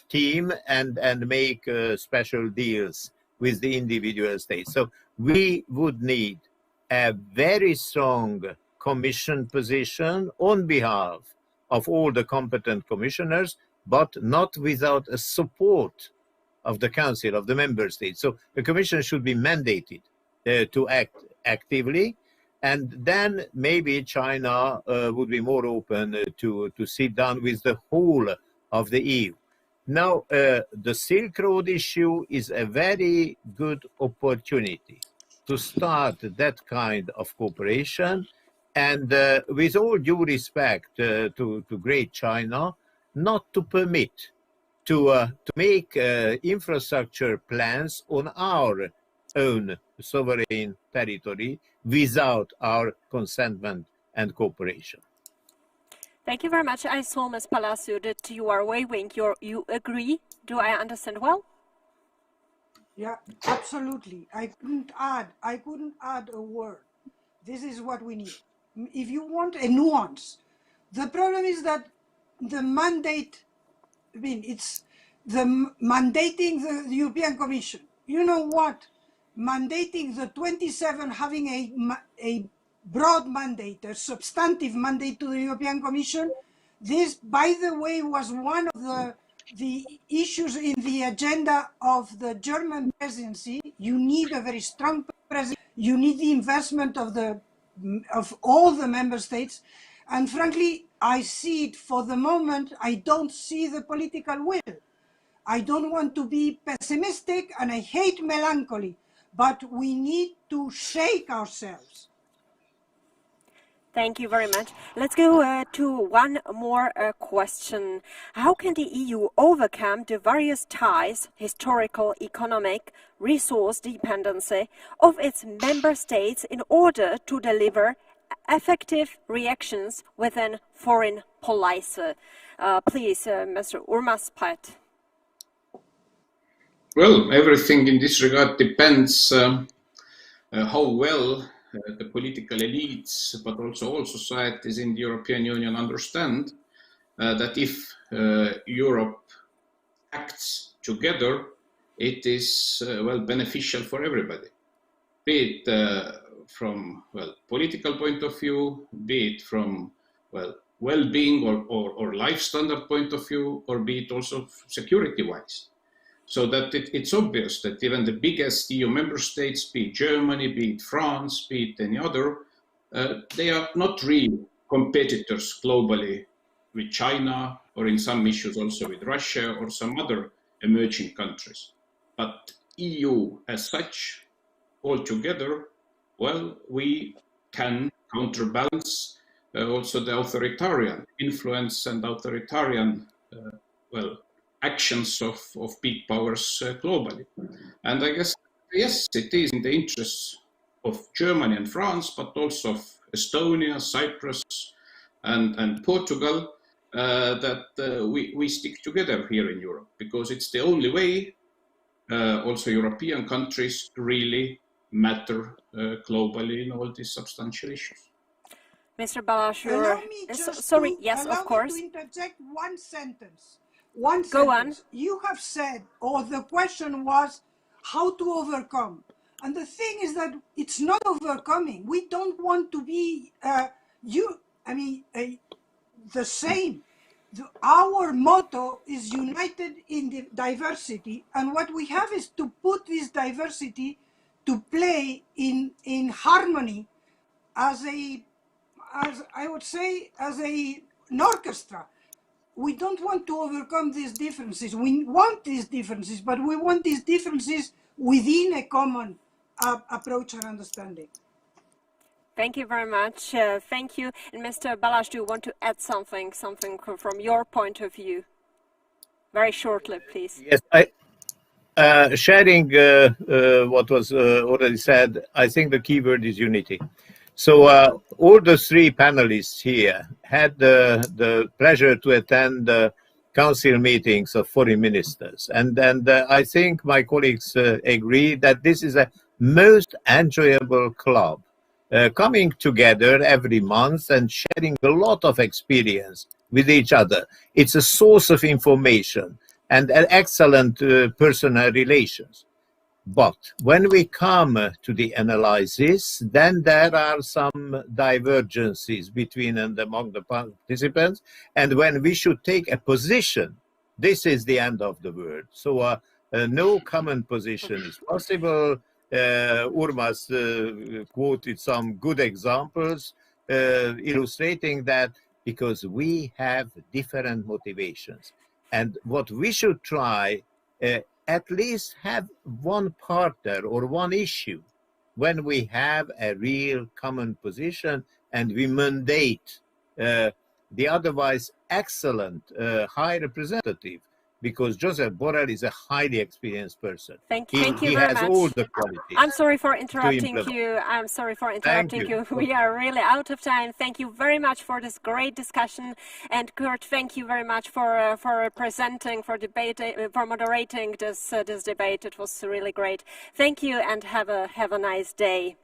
team and make special deals with the individual states. So we would need a very strong Commission position on behalf of all the competent commissioners, but not without a support of the Council, of the Member States. So the Commission should be mandated to act actively, and then maybe China would be more open to sit down with the whole of the EU. Now, the Silk Road issue is a very good opportunity to start that kind of cooperation, and with all due respect to Great China, not to permit to make infrastructure plans on our own sovereign territory without our consentment and cooperation. Thank you very much. I saw, Ms. Palacio, that you are waving. You agree? Do I understand well? Yeah, absolutely. I couldn't add a word. This is what we need. If you want a nuance, the problem is that the mandate, I mean, it's the mandating the European Commission. You know what? Mandating the 27, having a broad mandate, a substantive mandate to the European Commission. This, by the way, was one of the issues in the agenda of the German presidency. You need a very strong presidency. You need the investment of all the member states. And frankly, I see it for the moment. I don't see the political will. I don't want to be pessimistic, and I hate melancholy, but we need to shake ourselves. Thank you very much. Let's go to one more question. How can the EU overcome the various ties, historical, economic, resource dependency of its member states in order to deliver effective reactions within foreign policy? Please, Mr. Urmaspät. Well, everything in this regard depends how well the political elites, but also all societies in the European Union understand that if Europe acts together, it is well beneficial for everybody, be it from political point of view, be it from well-being or life standard point of view, or be it also security-wise. So that it's obvious that even the biggest EU member states, be it Germany, be it France, be it any other, they are not real competitors globally with China, or in some issues also with Russia or some other emerging countries. But EU as such, altogether, well, we can counterbalance also the authoritarian influence and authoritarian, actions of big powers globally. And I guess, yes, it is in the interests of Germany and France, but also of Estonia, Cyprus, and Portugal, that we stick together here in Europe, because it's the only way also European countries really matter globally in all these substantial issues. Mr. Balázs, yes, of course. Allow me to interject one sentence. Go on. You have said, or the question was, how to overcome. And the thing is that it's not overcoming. We don't want to be the same. Our motto is united in the diversity, and what we have is to put this diversity to play in harmony as an orchestra. We don't want to overcome these differences. We want these differences, but we want these differences within a common approach and understanding. Thank you very much. Thank you. And Mr. Balázs, do you want to add something from your point of view? Very shortly, please. Yes, sharing what was already said, I think the key word is unity. So all the three panelists here had the pleasure to attend the council meetings of foreign ministers. And I think my colleagues agree that this is a most enjoyable club, coming together every month and sharing a lot of experience with each other. It's a source of information and an excellent personal relations. But when we come to the analysis, then there are some divergences between and among the participants. And when we should take a position, this is the end of the world. So no common position is possible. Urmas quoted some good examples illustrating that, because we have different motivations. And what we should try, at least have one partner or one issue when we have a real common position and we mandate the otherwise excellent High Representative, because Josep Borrell is a highly experienced person. Thank you he very has much. all the qualities. I'm sorry for interrupting you. I'm sorry for interrupting you. We are really out of time. Thank you very much for this great discussion. And Kurt, thank you very much for presenting, for debating, for moderating this debate. It was really great. Thank you, and have a nice day.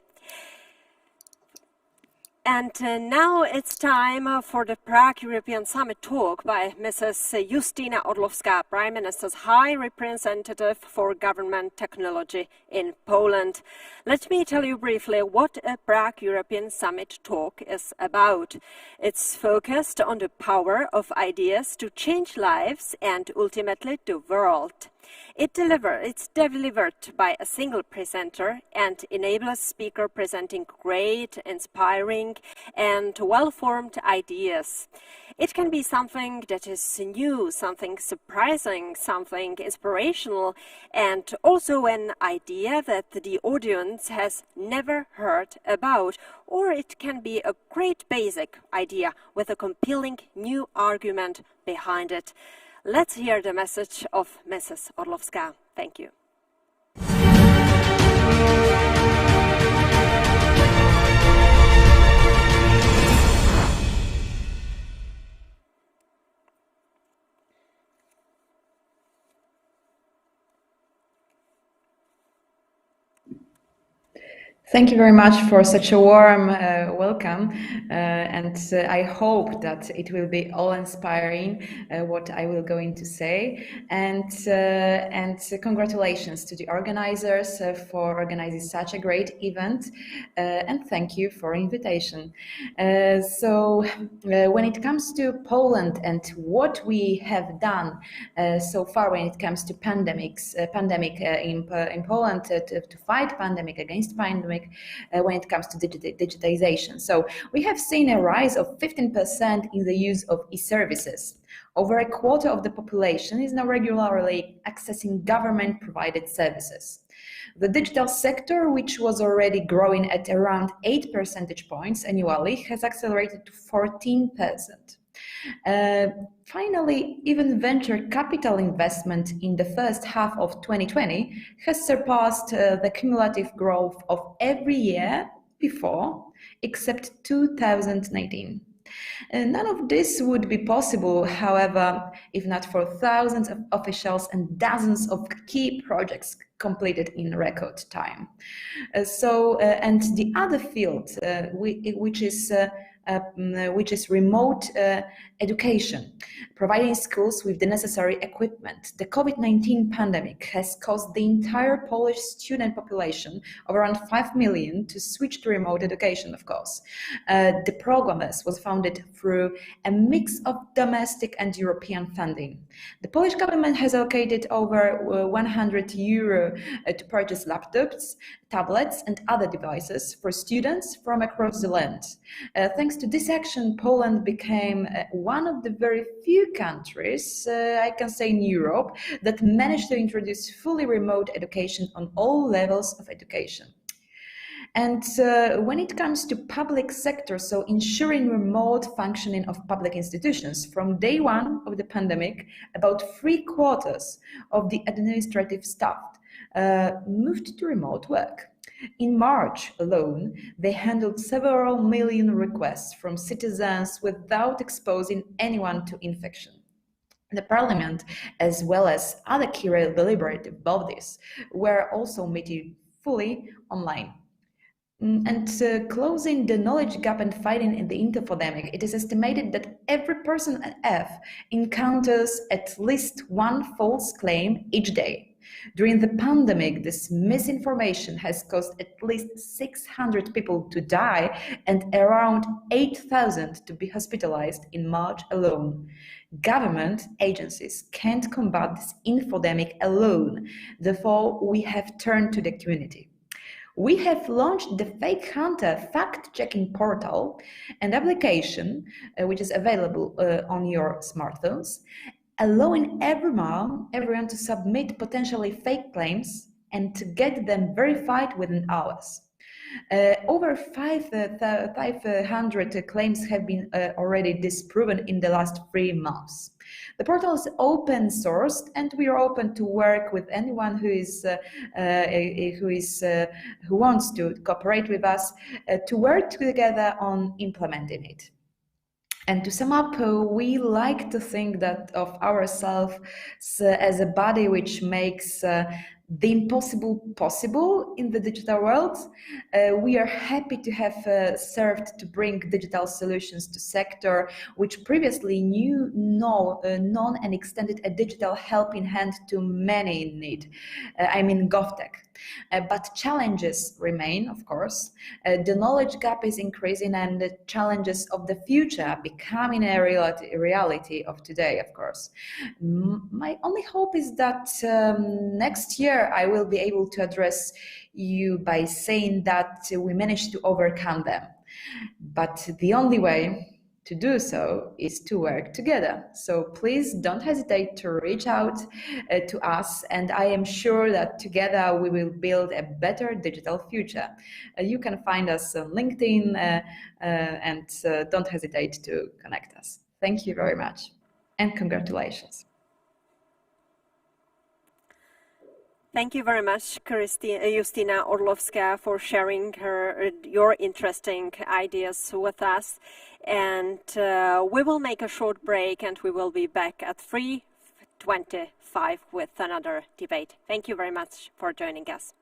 And now it's time for the Prague European Summit talk by Mrs. Justyna Orlovská, Prime Minister's High Representative for Government Technology in Poland. Let me tell you briefly what a Prague European Summit talk is about. It's focused on the power of ideas to change lives and ultimately the world. It's delivered by a single presenter and enables speaker presenting great, inspiring and well-formed ideas. It can be something that is new, something surprising, something inspirational, and also an idea that the audience has never heard about. Or it can be a great basic idea with a compelling new argument behind it. Let's hear the message of Mrs. Orlovská. Thank you. Thank you very much for such a warm welcome, and I hope that it will be all inspiring what I will going to say, and congratulations to the organizers for organizing such a great event, and thank you for invitation. So when it comes to Poland and what we have done so far when it comes to pandemic in Poland to fight pandemic, against pandemic, when it comes to digitization. So we have seen a rise of 15% in the use of e-services. Over a quarter of the population is now regularly accessing government-provided services. The digital sector, which was already growing at around 8 percentage points annually, has accelerated to 14%. Finally, even venture capital investment in the first half of 2020 has surpassed the cumulative growth of every year before, except 2019. None of this would be possible, however, if not for thousands of officials and dozens of key projects completed in record time. And the other field, which is remote education, providing schools with the necessary equipment. The COVID-19 pandemic has caused the entire Polish student population of around 5 million to switch to remote education, of course. The programmers was founded through a mix of domestic and European funding. The Polish government has allocated over €100 to purchase laptops, tablets and other devices for students from across the land. Thanks to this action, Poland became one of the very few countries, I can say in Europe, that managed to introduce fully remote education on all levels of education. And when it comes to public sector, so ensuring remote functioning of public institutions, from day one of the pandemic, about 3/4 of the administrative staff moved to remote work. In March alone, they handled several million requests from citizens without exposing anyone to infection. The parliament, as well as other key deliberative bodies, were also meeting fully online. And closing the knowledge gap and fighting in the infodemic, it is estimated that every person on Earth encounters at least one false claim each day. During the pandemic, this misinformation has caused at least 600 people to die and around 8,000 to be hospitalized in March alone. Government agencies can't combat this infodemic alone, therefore we have turned to the community. We have launched the Fake Hunter fact-checking portal and application, which is available on your smartphones, allowing everyone to submit potentially fake claims and to get them verified within hours. Over 500 claims have been already disproven in the last 3 months. The portal is open sourced, and we are open to work with anyone who wants to cooperate with us to work together on implementing it. And to sum up, we like to think that of ourselves as a body which makes the impossible possible in the digital world. We are happy to have served to bring digital solutions to sector which previously knew none and extended a digital helping hand to many in need. I mean GovTech. But challenges remain, of course. The knowledge gap is increasing and the challenges of the future are becoming a reality of today, of course. My only hope is that next year I will be able to address you by saying that we managed to overcome them. But the only way to do so is to work together. So please don't hesitate to reach out to us, and I am sure that together we will build a better digital future. You can find us on LinkedIn and don't hesitate to connect us. Thank you very much and congratulations. Thank you very much, Justyna Orlovská, for sharing your interesting ideas with us. And we will make a short break and we will be back at 3:25 with another debate. Thank you very much for joining us.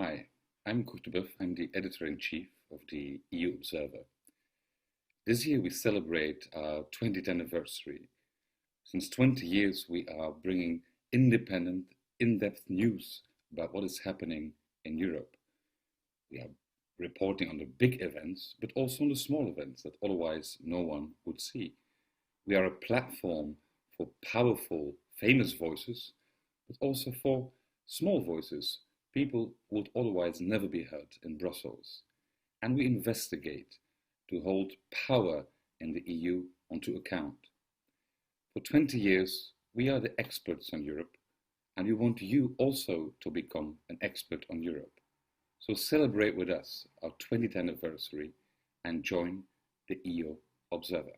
Hi, I'm Kurtubov. I'm the editor-in-chief of the EU Observer. This year we celebrate our 20th anniversary. Since 20 years we are bringing independent, in-depth news about what is happening in Europe. We are reporting on the big events, but also on the small events that otherwise no one would see. We are a platform for powerful, famous voices, but also for small voices, people who would otherwise never be heard in Brussels. And we investigate to hold power in the EU onto account. For 20 years, we are the experts on Europe, and we want you also to become an expert on Europe. So celebrate with us our 20th anniversary and join the EU Observer.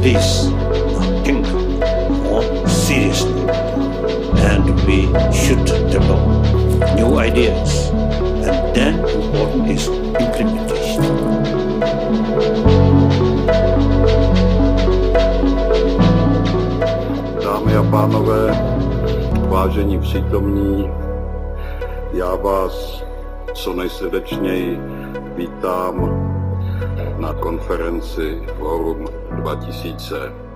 This kingdom more seriously should develop new ideas, and then important is implementation. Dámy a pánové, vážení přítomní, já vás co nejsrdečněji vítám na konferenci Forum 2000.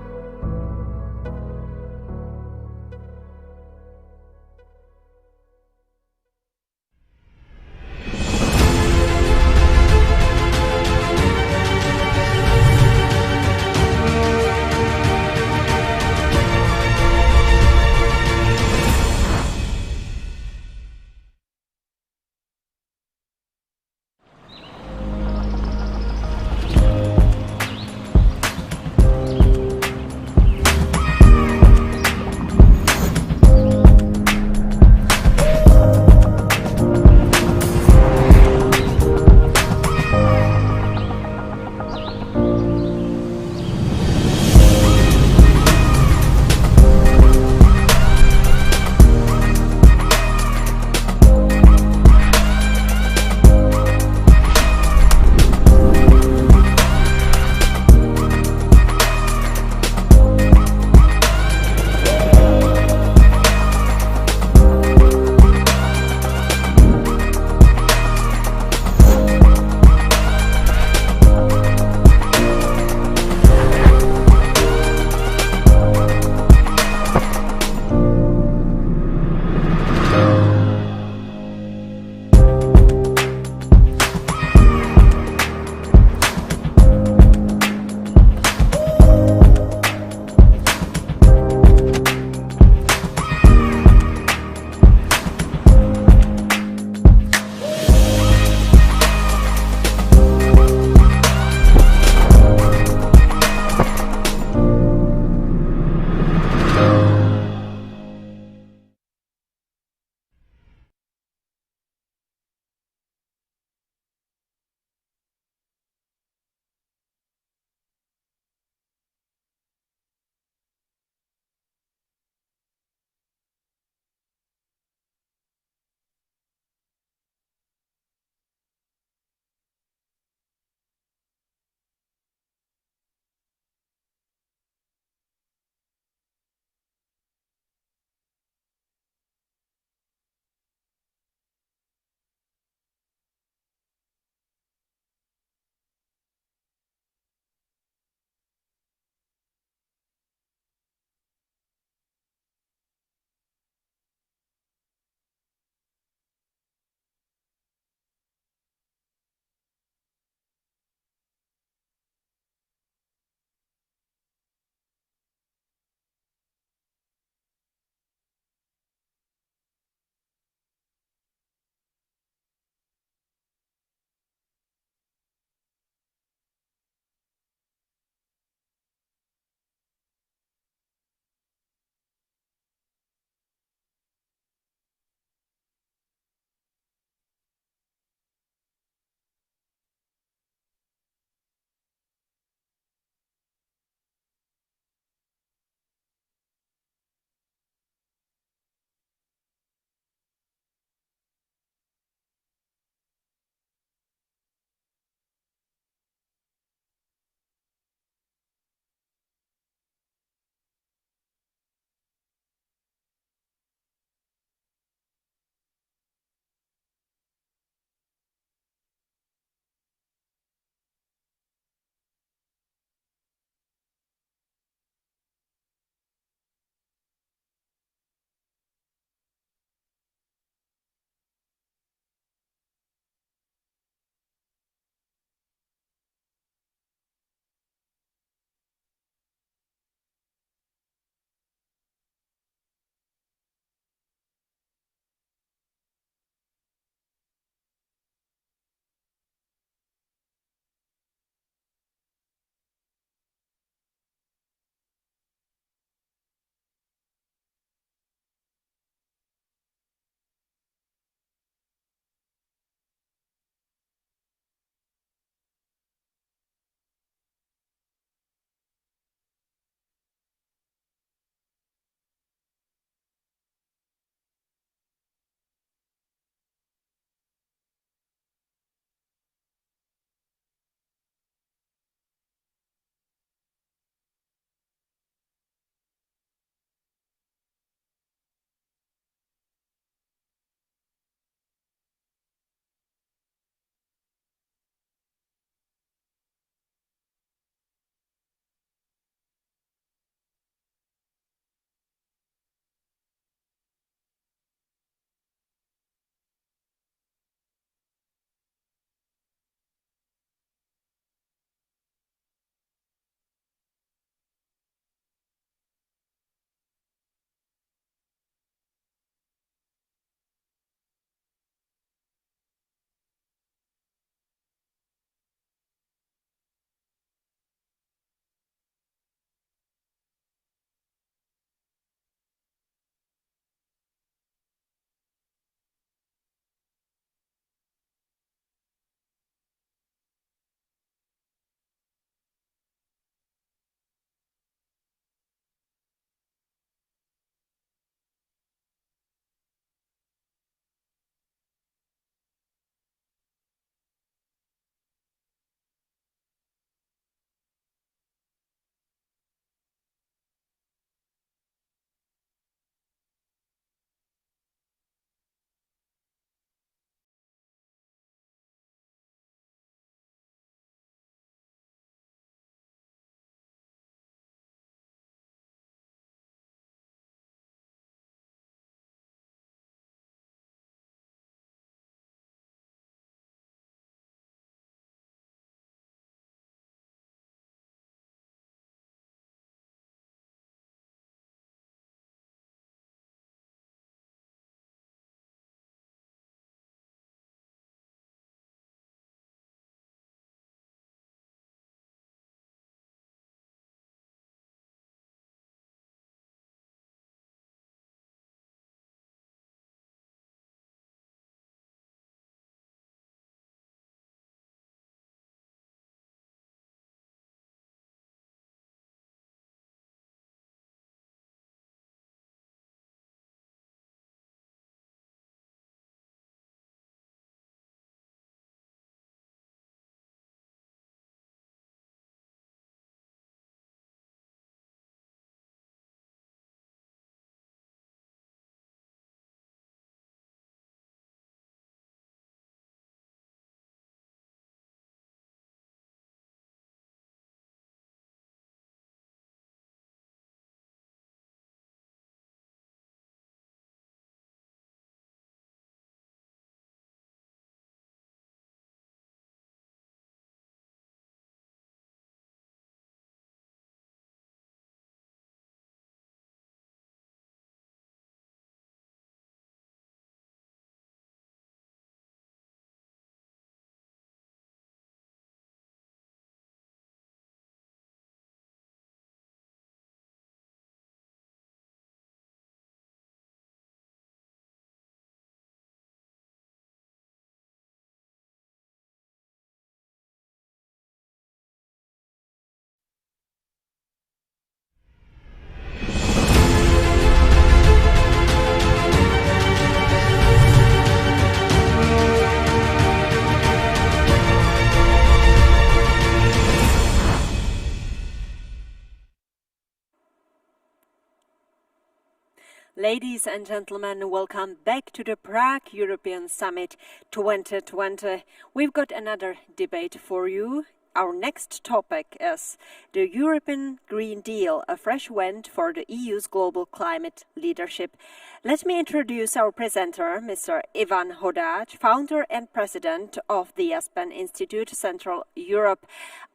Ladies and gentlemen, welcome back to the Prague European Summit 2020. We've got another debate for you. Our next topic is the European Green Deal, a fresh wind for the EU's global climate leadership. Let me introduce our presenter, Mr. Ivan Hodáč, founder and president of the Aspen Institute Central Europe.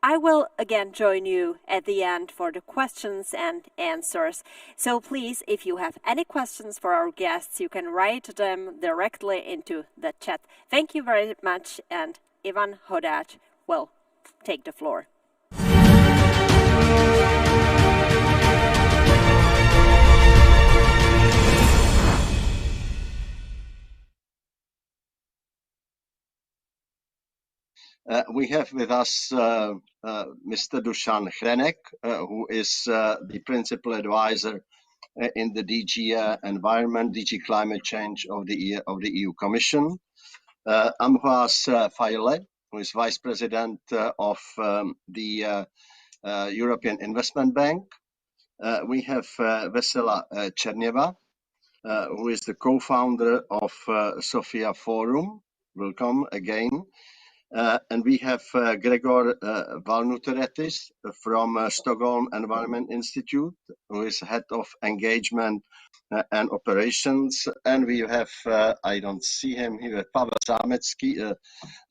I will again join you at the end for the questions and answers. So please, if you have any questions for our guests, you can write them directly into the chat. Thank you very much, and Ivan Hodáč will take the floor. We have with us Mr. Dušan Hrenek, who is the principal advisor in the DG Environment, DG Climate Change of the EU Commission. Ambroise Fayele, who is Vice President of the European Investment Bank. We have Vesela Černeva, who is the co-founder of Sofia Forum. Welcome again. And we have Gregor Valnuteretis from Stockholm Environment Institute, who is head of engagement and operations. And we have, I don't see him here, Pavel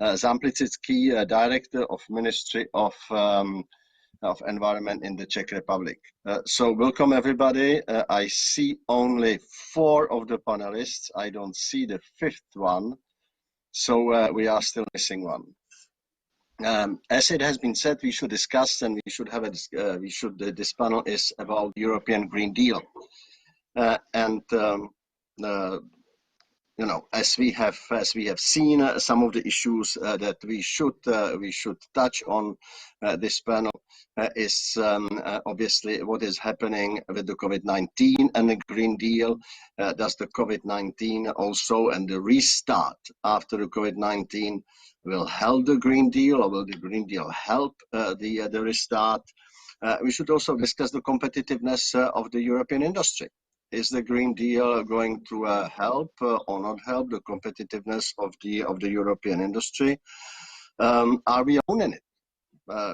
Zamplicický, director of Ministry of Environment in the Czech Republic. So welcome everybody. I see only 4 of the panelists. I don't see the 5th one. So we are still missing one. As it has been said, we should discuss and we should have this panel is about European Green Deal. You know, as we have seen, some of the issues that we should touch on this panel is obviously what is happening with the COVID-19 and the Green Deal. Does the COVID-19 also and the restart after the COVID-19 will help the Green Deal, or will the Green Deal help the restart? We should also discuss the competitiveness of the European industry. Is the Green Deal going to help or not help the competitiveness of the European industry? Are we alone in it?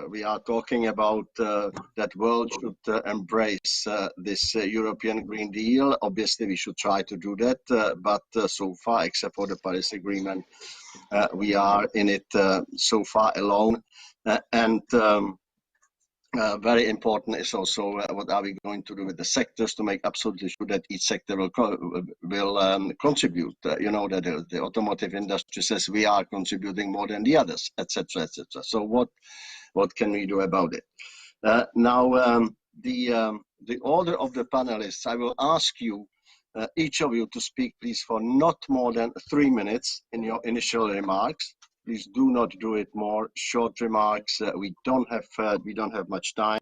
We are talking about that world should embrace this European Green Deal. Obviously, we should try to do that, but so far, except for the Paris Agreement, we are in it so far alone. Very important is also what are we going to do with the sectors to make absolutely sure that each sector will contribute. You know that the automotive industry says we are contributing more than the others, etc., etc. So what can we do about it? Now the order of the panelists. I will ask you each of you to speak, please, for not more than 3 minutes in your initial remarks. Please do not do it more short remarks. We don't have much time.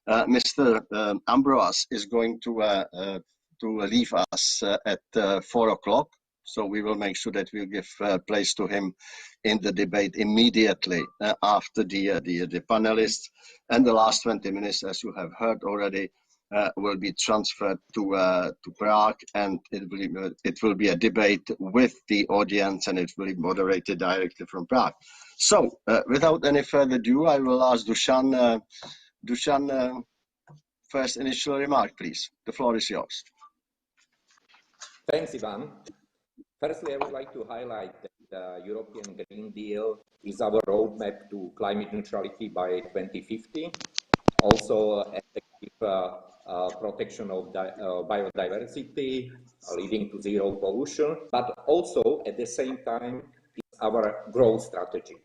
Mr. Ambroise is going to leave us at 4 o'clock. So we will make sure that we'll give place to him in the debate immediately after the panelists. And the last 20 minutes, as you have heard already, will be transferred to Prague, and it will be a debate with the audience, and it will be moderated directly from Prague. So, without any further ado, I will ask Dušan. Dušan, first initial remark, please. The floor is yours. Thanks, Ivan. Firstly, I would like to highlight that the European Green Deal is our roadmap to climate neutrality by 2050. Also, effective protection of biodiversity, leading to zero pollution, but also at the same time it's our growth strategy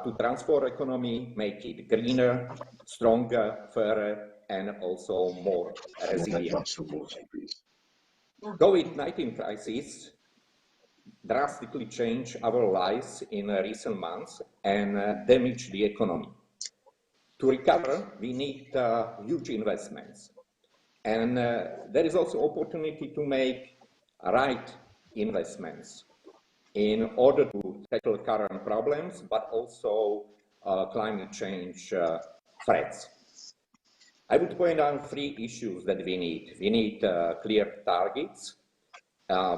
to transform economy, make it greener, stronger, fairer, and also more resilient. COVID-19 crisis drastically changed our lives in recent months and damaged the economy. To recover, we need huge investments. And there is also opportunity to make right investments in order to tackle current problems, but also climate change threats. I would point out 3 issues that we need. We need clear targets.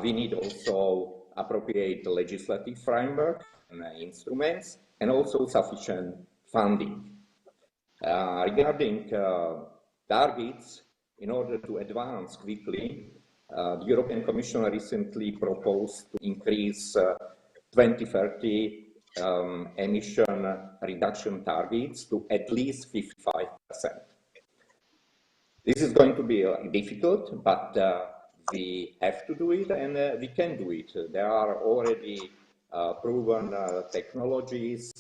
We need also appropriate legislative framework and instruments, and also sufficient funding. Regarding targets, in order to advance quickly, the European Commission recently proposed to increase 2030 emission reduction targets to at least 55%. This is going to be difficult, but we have to do it, and we can do it. There are already proven technologies,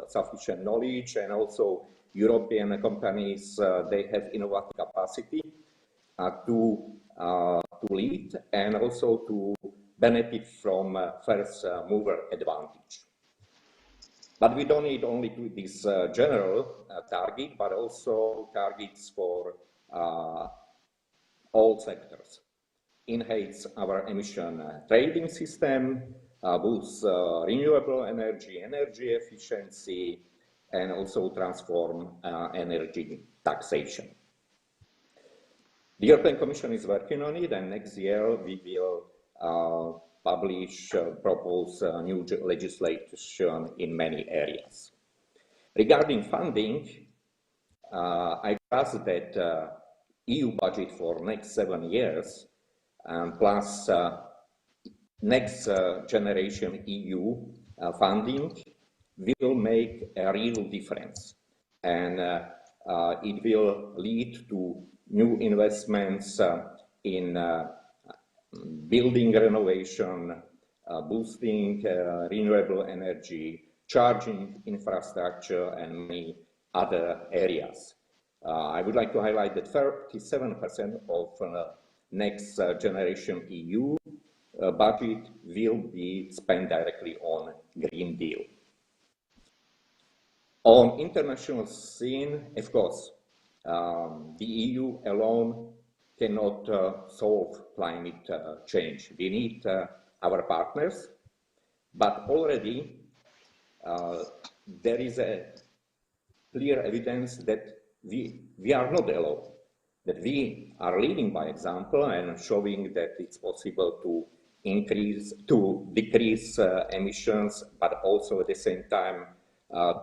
sufficient knowledge, and also European companies, they have innovative capacity to lead and also to benefit from first mover advantage. But we don't need only this general target, but also targets for all sectors. Enhance our emission trading system, boost renewable energy, energy efficiency, and also transform energy taxation. The European Commission is working on it, and next year we will propose new legislation in many areas. Regarding funding, I trust that EU budget for next 7 years plus next generation EU funding will make a real difference, and it will lead to new investments in building renovation, boosting renewable energy, charging infrastructure, and many other areas. I would like to highlight that 37% of next generation EU budget will be spent directly on Green Deal. On international scene, of course, the EU alone cannot solve climate change. We need our partners, but already there is a clear evidence that we are not alone, that we are leading by example and showing that it's possible to decrease emissions, but also at the same time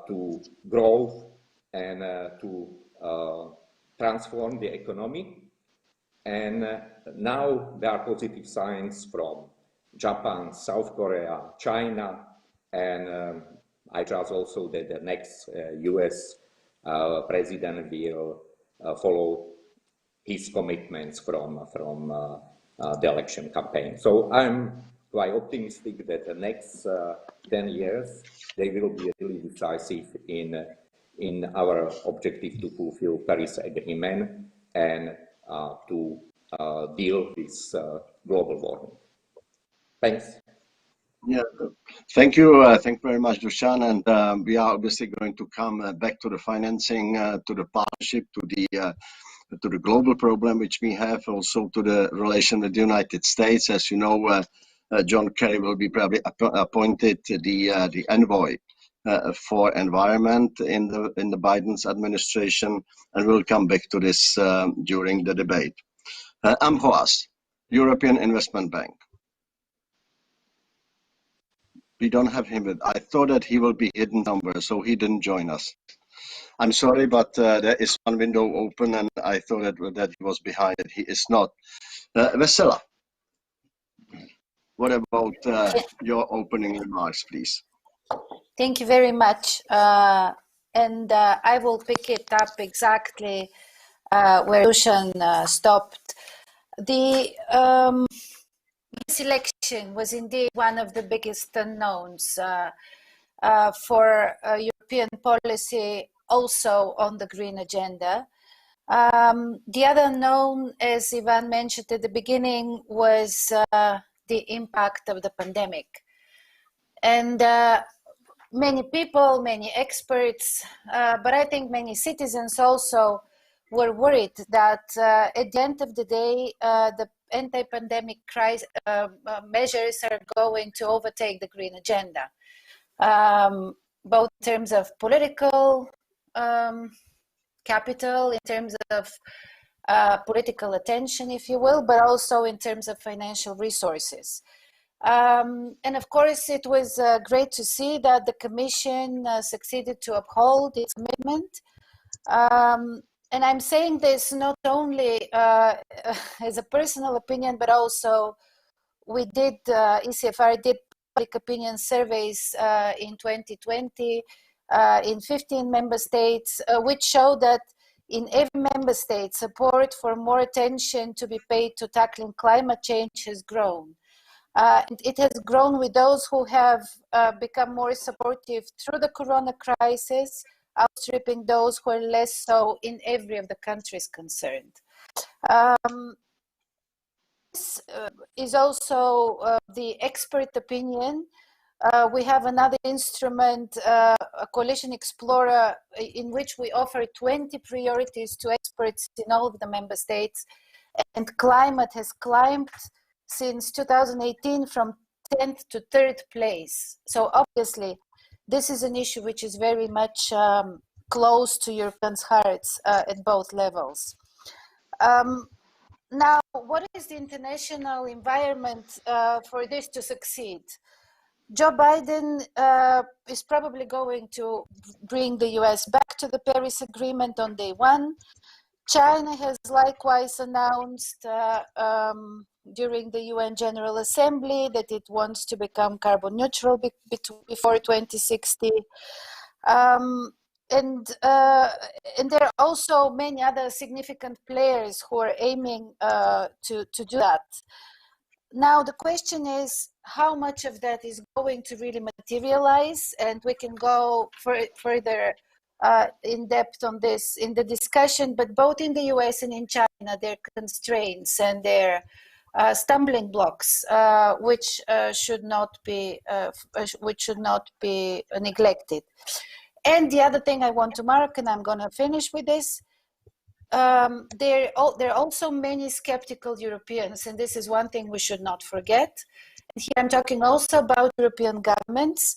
to grow and to transform the economy. And now there are positive signs from Japan, South Korea, China, and I trust also that the next US president will follow his commitments from the election campaign. So I'm quite optimistic that the next 10 years, they will be really decisive in our objective to fulfill Paris Agreement and to deal with global warming. Thanks. Yeah, thank you. Thank you very much, Dusan. And we are obviously going to come back to the financing, to the partnership, to the global problem which we have, also to the relation with the United States. As you know, John Kerry will be probably appointed the envoy for environment in the Biden's administration, and we'll come back to this during the debate. Ambroise, European Investment Bank. We don't have him. I thought that he will be hidden somewhere, so he didn't join us. I'm sorry, but there is one window open, and I thought that he was behind it. He is not. Vesela, what about your opening remarks, please? Thank you very much. And I will pick it up exactly where Dusan stopped. This election was indeed one of the biggest unknowns for European policy, also on the green agenda. The other unknown, as Ivan mentioned at the beginning, was the impact of the pandemic. And many people, many experts, but I think many citizens also were worried that at the end of the day, the anti-pandemic measures are going to overtake the green agenda, both in terms of political capital, in terms of political attention, if you will, but also in terms of financial resources. And of course, it was great to see that the Commission succeeded to uphold its commitment. And I'm saying this not only as a personal opinion, but also we did, ECFR did public opinion surveys in 2020 in 15 member states, which show that in every member state, support for more attention to be paid to tackling climate change has grown. It has grown with those who have become more supportive through the corona crisis, outstripping those who are less so in every of the countries concerned. This is also the expert opinion. We have another instrument, a Coalition Explorer, in which we offer 20 priorities to experts in all of the member states. And climate has climbed since 2018 from 10th to 3rd place. So obviously, this is an issue which is very much close to Europeans' hearts at both levels. Now, what is the international environment for this to succeed? Joe Biden is probably going to bring the US back to the Paris Agreement on day one. China has likewise announced during the UN General Assembly that it wants to become carbon neutral before 2060. And there are also many other significant players who are aiming to do that. Now, the question is how much of that is going to really materialize, and we can go further in depth on this in the discussion, but both in the US and in China, there are constraints and there are stumbling blocks which should not be neglected. And the other thing I want to mark, and I'm going to finish with this, there are also many skeptical Europeans, and this is one thing we should not forget. And here I'm talking also about European governments,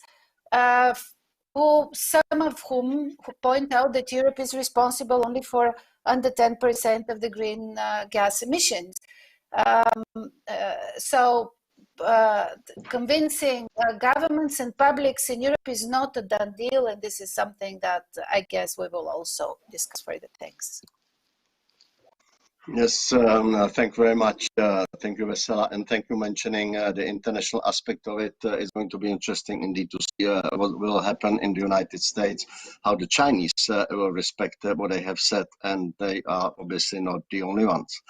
some of whom point out that Europe is responsible only for under 10% of the green gas emissions. Convincing governments and publics in Europe is not a done deal, and this is something that I guess we will also discuss further. Thanks. Yes, thank you very much. Thank you, Vesela, and thank you for mentioning the international aspect of it. It's going to be interesting indeed to see what will happen in the United States, how the Chinese will respect what they have said, and they are obviously not the only ones.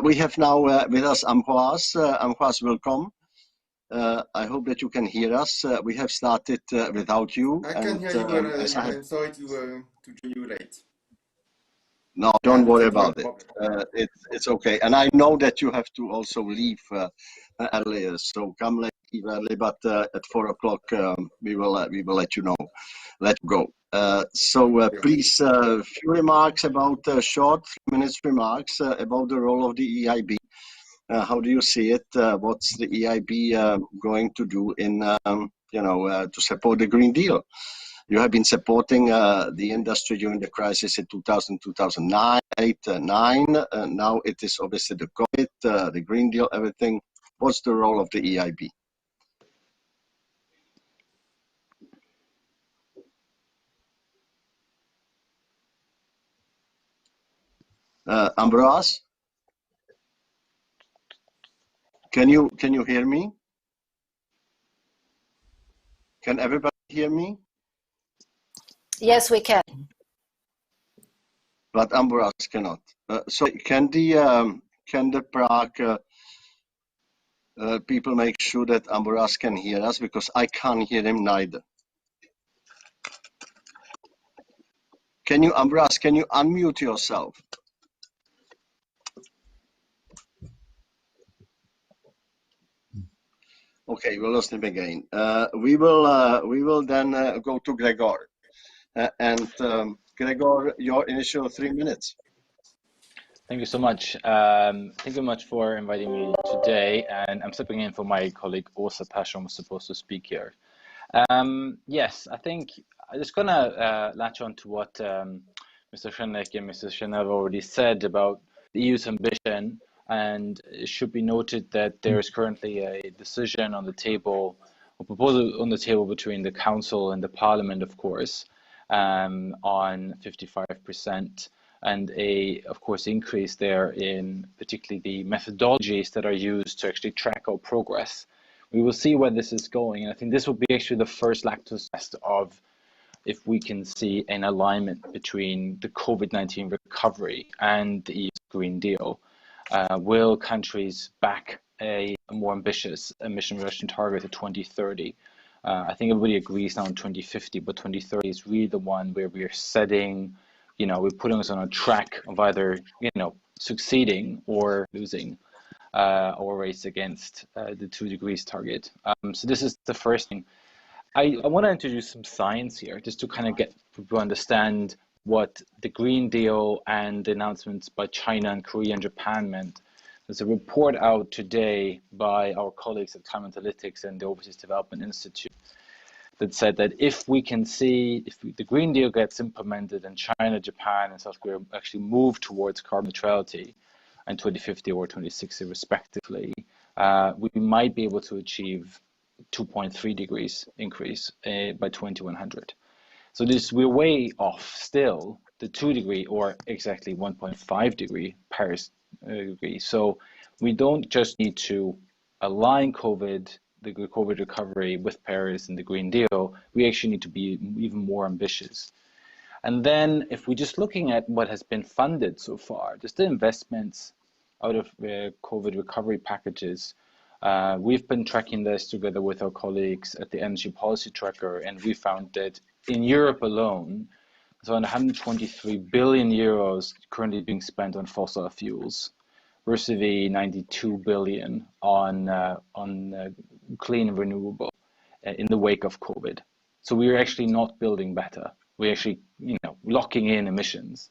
We have now with us Ambroise. Ambroise, welcome. I hope that you can hear us. We have started without you. I can hear you, but I'm sorry to join you late. No, don't worry about it. It's okay. And I know that you have to also leave earlier, so come late, early, but at 4 o'clock we will let you know. Let you go. Please, few remarks about short 3 minutes remarks about the role of the EIB. How do you see it? What's the EIB going to do in to support the Green Deal? You have been supporting the industry during the crisis in 2000, 2009, 8, 9. Now it is obviously the COVID, the Green Deal, everything. What's the role of the EIB? Ambroise? Can you hear me? Can everybody hear me? Yes, we can. But Ambroise cannot. So can the Prague people make sure that Ambroise can hear us, because I can't hear him neither. Can you, Ambroise, can you unmute yourself? Okay, we lost him again. We will then go to Gregor. Gregor, your initial 3 minutes. Thank you so much. Thank you very much for inviting me today. And I'm stepping in for my colleague Åsa Persson, was supposed to speak here. Yes, I think I'm just gonna latch on to what Mr. Schenek and Mr. Schenek already said about the EU's ambition, and it should be noted that there is currently a decision on the table, a proposal on the table between the Council and the Parliament, of course, on 55%, and of course, increase there in particularly the methodologies that are used to actually track our progress. We will see where this is going, and I think this will be actually the first litmus test of if we can see an alignment between the COVID-19 recovery and the EU's Green Deal. Will countries back a more ambitious emission reduction target to 2030? I think everybody agrees now on 2050, but 2030 is really the one where we are setting, we're putting us on a track of either, succeeding or losing our race against the 2 degrees target. So this is the first thing. I want to introduce some science here, just to kind of get people to understand what the Green Deal and the announcements by China and Korea and Japan meant. There's a report out today by our colleagues at Climatická and the Overseas Development Institute that said that if the Green Deal gets implemented and China, Japan, and South Korea actually move towards carbon neutrality in 2050 or 2060 respectively, we might be able to achieve 2.3 degrees increase by 2100. So we're way off still the 2 degree or exactly 1.5 degree Paris degree. So we don't just need to align the COVID recovery with Paris and the Green Deal, we actually need to be even more ambitious. And then if we're just looking at what has been funded so far, just the investments out of COVID recovery packages, we've been tracking this together with our colleagues at the Energy Policy Tracker, and we found that in Europe alone, there's around 123 billion euros currently being spent on fossil fuels, versus the 92 billion on clean and renewable in the wake of COVID. So we're actually not building better. We're actually, locking in emissions.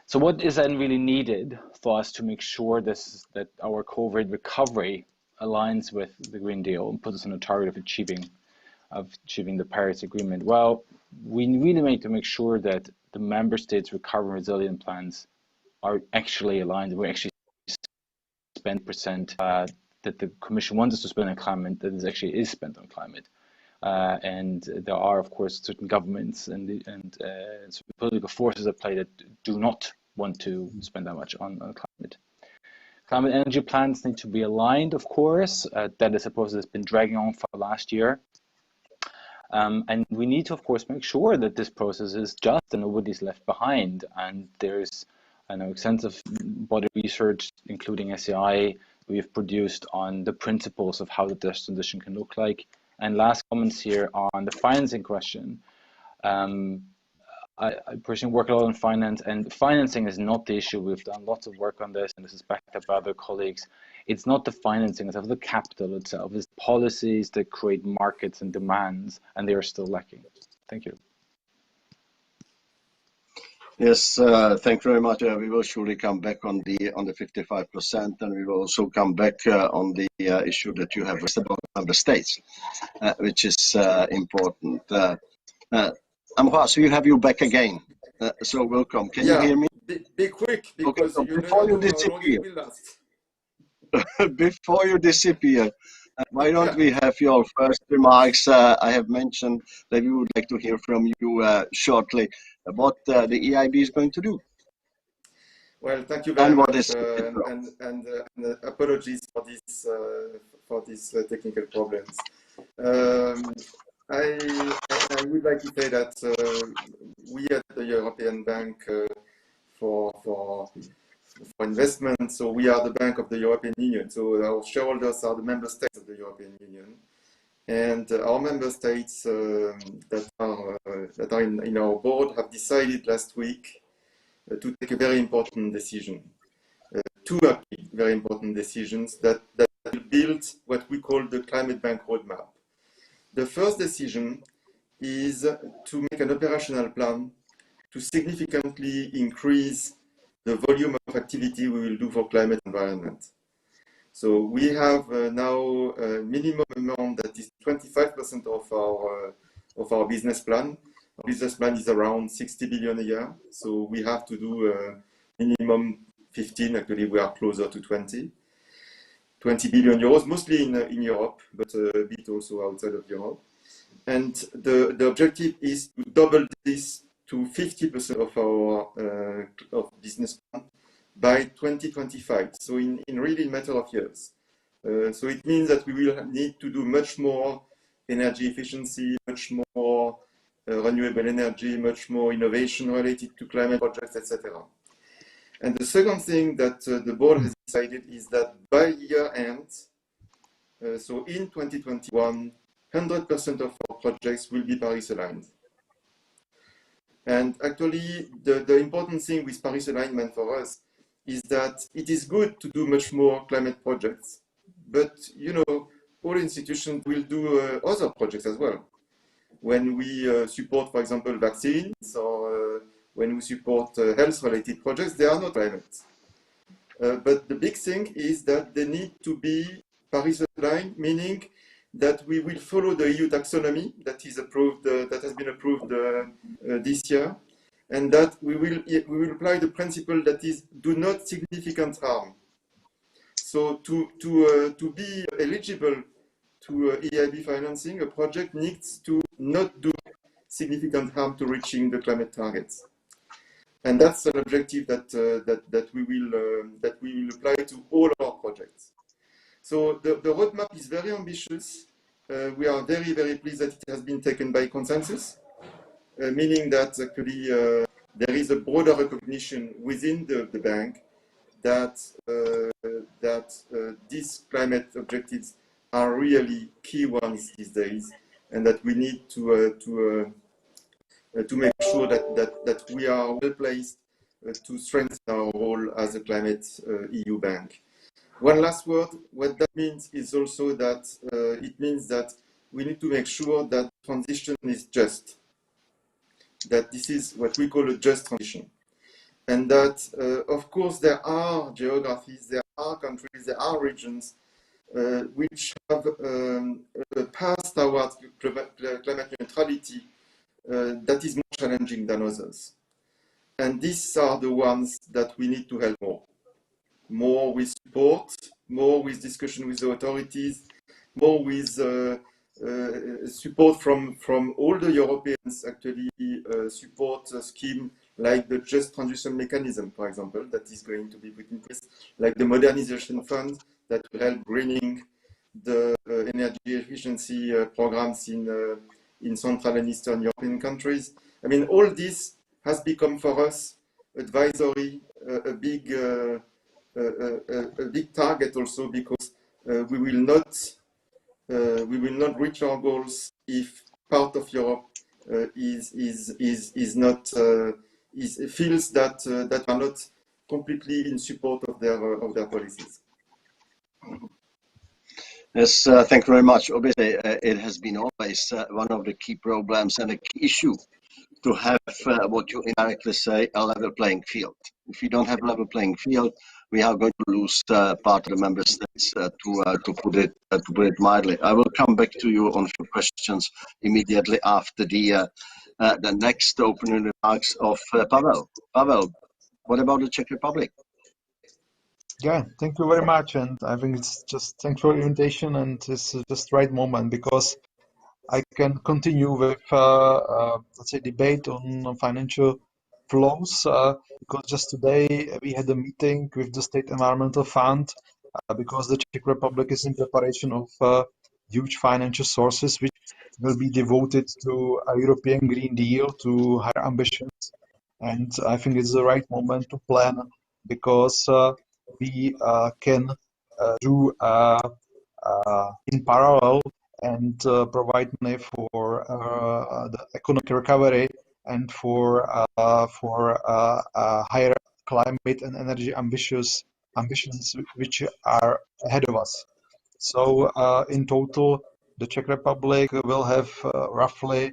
So what is then really needed for us to make sure that our COVID recovery aligns with the Green Deal and puts us on a target of achieving the Paris Agreement? Well, we really need to make sure that the member states' recovery and resilience plans are actually aligned. We actually spend percent that the Commission wants us to spend on climate that is spent on climate. And there are, of course, certain governments and certain political forces at play that do not want to spend that much on climate. Climate energy plans need to be aligned, of course. That is a process that's been dragging on for last year. And we need to, of course, make sure that this process is just and nobody's left behind. And there's extensive body research, including SEI, we've produced on the principles of how the transition can look like. And last comments here on the financing question. I personally work a lot on finance, and financing is not the issue. We've done lots of work on this, and this is backed up by other colleagues. It's not the financing itself, the capital itself. It's policies that create markets and demands, and they are still lacking. Thank you. Yes, thank you very much. We will surely come back on the 55%, and we will also come back on the issue that you have raised about member states, which is important. Ambroise, we have you back again. So welcome. Can you hear me? Be quick, because okay, so before you disappear, before you disappear, why don't we have your first remarks? I have mentioned that we would like to hear from you shortly what the EIB is going to do. Well, thank you very much, and apologies for these technical problems. I would like to say that we at the European Bank for investment, so we are the Bank of the European Union. So our shareholders are the member states of the European Union, and our member states that are in our board have decided last week to take a very important decision, two very important decisions that will build what we call the Climate Bank Roadmap. The first decision is to make an operational plan to significantly increase the volume of activity we will do for climate environment. So we have now a minimum amount that is 25% of our business plan Our business plan is around 60 billion a year, so we have to do minimum 15. Actually, we are closer to 20 billion euros, mostly in Europe, but a bit also outside of Europe. And the objective is to double this to 50% of our of business plan by 2025. So in really a matter of years. So it means that we will need to do much more energy efficiency, much more renewable energy, much more innovation related to climate projects, etc. And the second thing that the board has decided is that by year end, so in 2021, 100% of our projects will be Paris aligned. And actually, the important thing with Paris alignment for us is that it is good to do much more climate projects, but you know, all institutions will do other projects as well. When we support, for example, vaccines, or when we support health-related projects, they are not climate. But the big thing is that they need to be Paris aligned, meaning that we will follow the EU taxonomy that is approved, that has been approved this year, and that we will apply the principle that is do not significant harm. So to be eligible to EIB financing, a project needs to not do significant harm to reaching the climate targets, and that's an objective that we will apply to all our projects. So the roadmap is very ambitious. We are very, very pleased that it has been taken by consensus, meaning that actually there is a broader recognition within the bank that these climate objectives are really key ones these days, and that we need to make sure that we are well placed to strengthen our role as a climate EU bank. One last word, what that means is also that it means that we need to make sure that transition is just, that this is what we call a just transition. And that, of course, there are geographies, there are countries, there are regions which have a path towards climate neutrality that is more challenging than others. And these are the ones that we need to help more. More with support, more with discussion with the authorities, more with support from all the Europeans, actually support a scheme like the Just Transition Mechanism, for example, that is going to be put in place, like the Modernization Fund that will help greening the energy efficiency programs in Central and Eastern European countries. I mean, all this has become for us advisory, a big target also, because we will not reach our goals if part of Europe feels that are not completely in support of their policies. Yes, thank you very much. Obviously, it has been always one of the key problems and a key issue to have what you indirectly say, a level playing field. If you don't have a level playing field, we are going to lose part of the member states, to put it mildly. I will come back to you on a few questions immediately after the next opening remarks of Pavel. Pavel, what about the Czech Republic? Yeah, thank you very much, and I think it's just thanks for the invitation, and it's just right moment because I can continue with let's say debate on financial flows, because just today we had a meeting with the State Environmental Fund because the Czech Republic is in preparation of huge financial sources which will be devoted to a European Green Deal, to higher ambitions, and I think it's the right moment to plan because we can do in parallel and provide money for the economic recovery and for higher climate and energy ambitions which are ahead of us. So in total, the Czech Republic will have roughly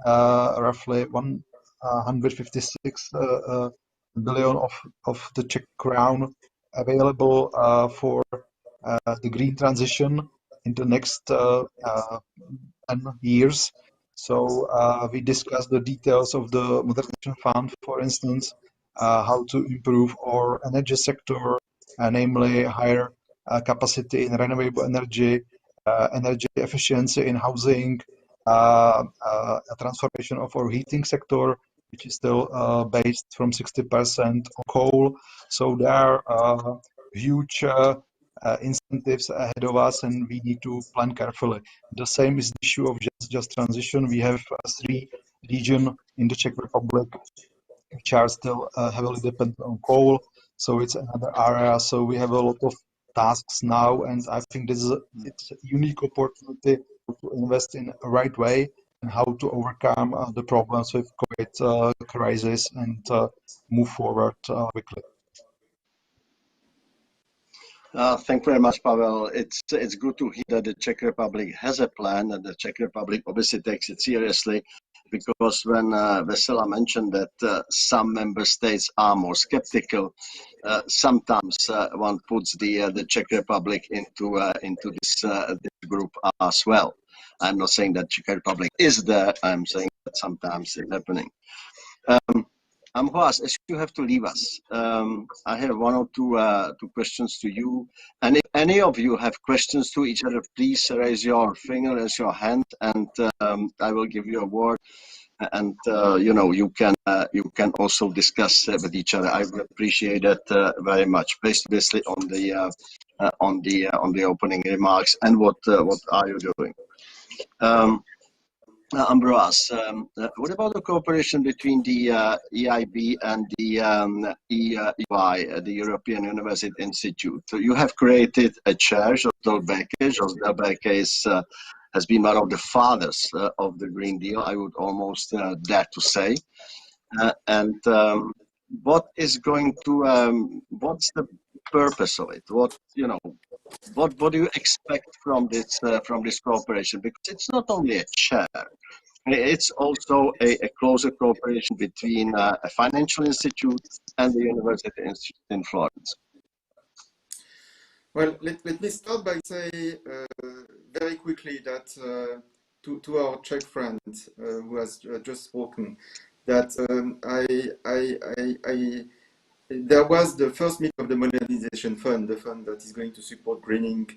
156 billion of the Czech crown available for the green transition in the next 10 years. So we discussed the details of the modernization fund, for instance, how to improve our energy sector, namely higher capacity in renewable energy, energy efficiency in housing, a transformation of our heating sector, which is still based from 60% on coal. So there are huge incentives ahead of us, and we need to plan carefully. The same is the issue of just transition. We have 3 regions in the Czech Republic which are still heavily dependent on coal, so it's another area. So we have a lot of tasks now, and I think it's a unique opportunity to invest in the right way and how to overcome the problems with COVID crisis and move forward quickly. Thank you very much, Pavel. It's good to hear that the Czech Republic has a plan, and the Czech Republic obviously takes it seriously, because when Vesela mentioned that some member states are more skeptical, sometimes one puts the Czech Republic into this group as well. I'm not saying that Czech Republic is there. I'm saying that sometimes it's happening. Ambroise, as you have to leave us, I have 1 or 2 questions to you. And if any of you have questions to each other, please raise your finger, raise your hand, and I will give you a word. And you can also discuss with each other. I would appreciate it very much, based obviously on the opening remarks and what are you doing. Ambroise, what about the cooperation between the EIB and the EY, the European University Institute? So you have created a chair, Josdel Békés. Josdel Békés has been one of the fathers of the Green Deal, I would almost dare to say. What is going to? What's the purpose of it? What do you expect from this cooperation? Because it's not only a chair; it's also a closer cooperation between a financial institute and the University Institute in Florence. Well, let me start by saying very quickly that to our Czech friend who has just spoken, that there was the first meeting of the Modernization Fund, the fund that is going to support greening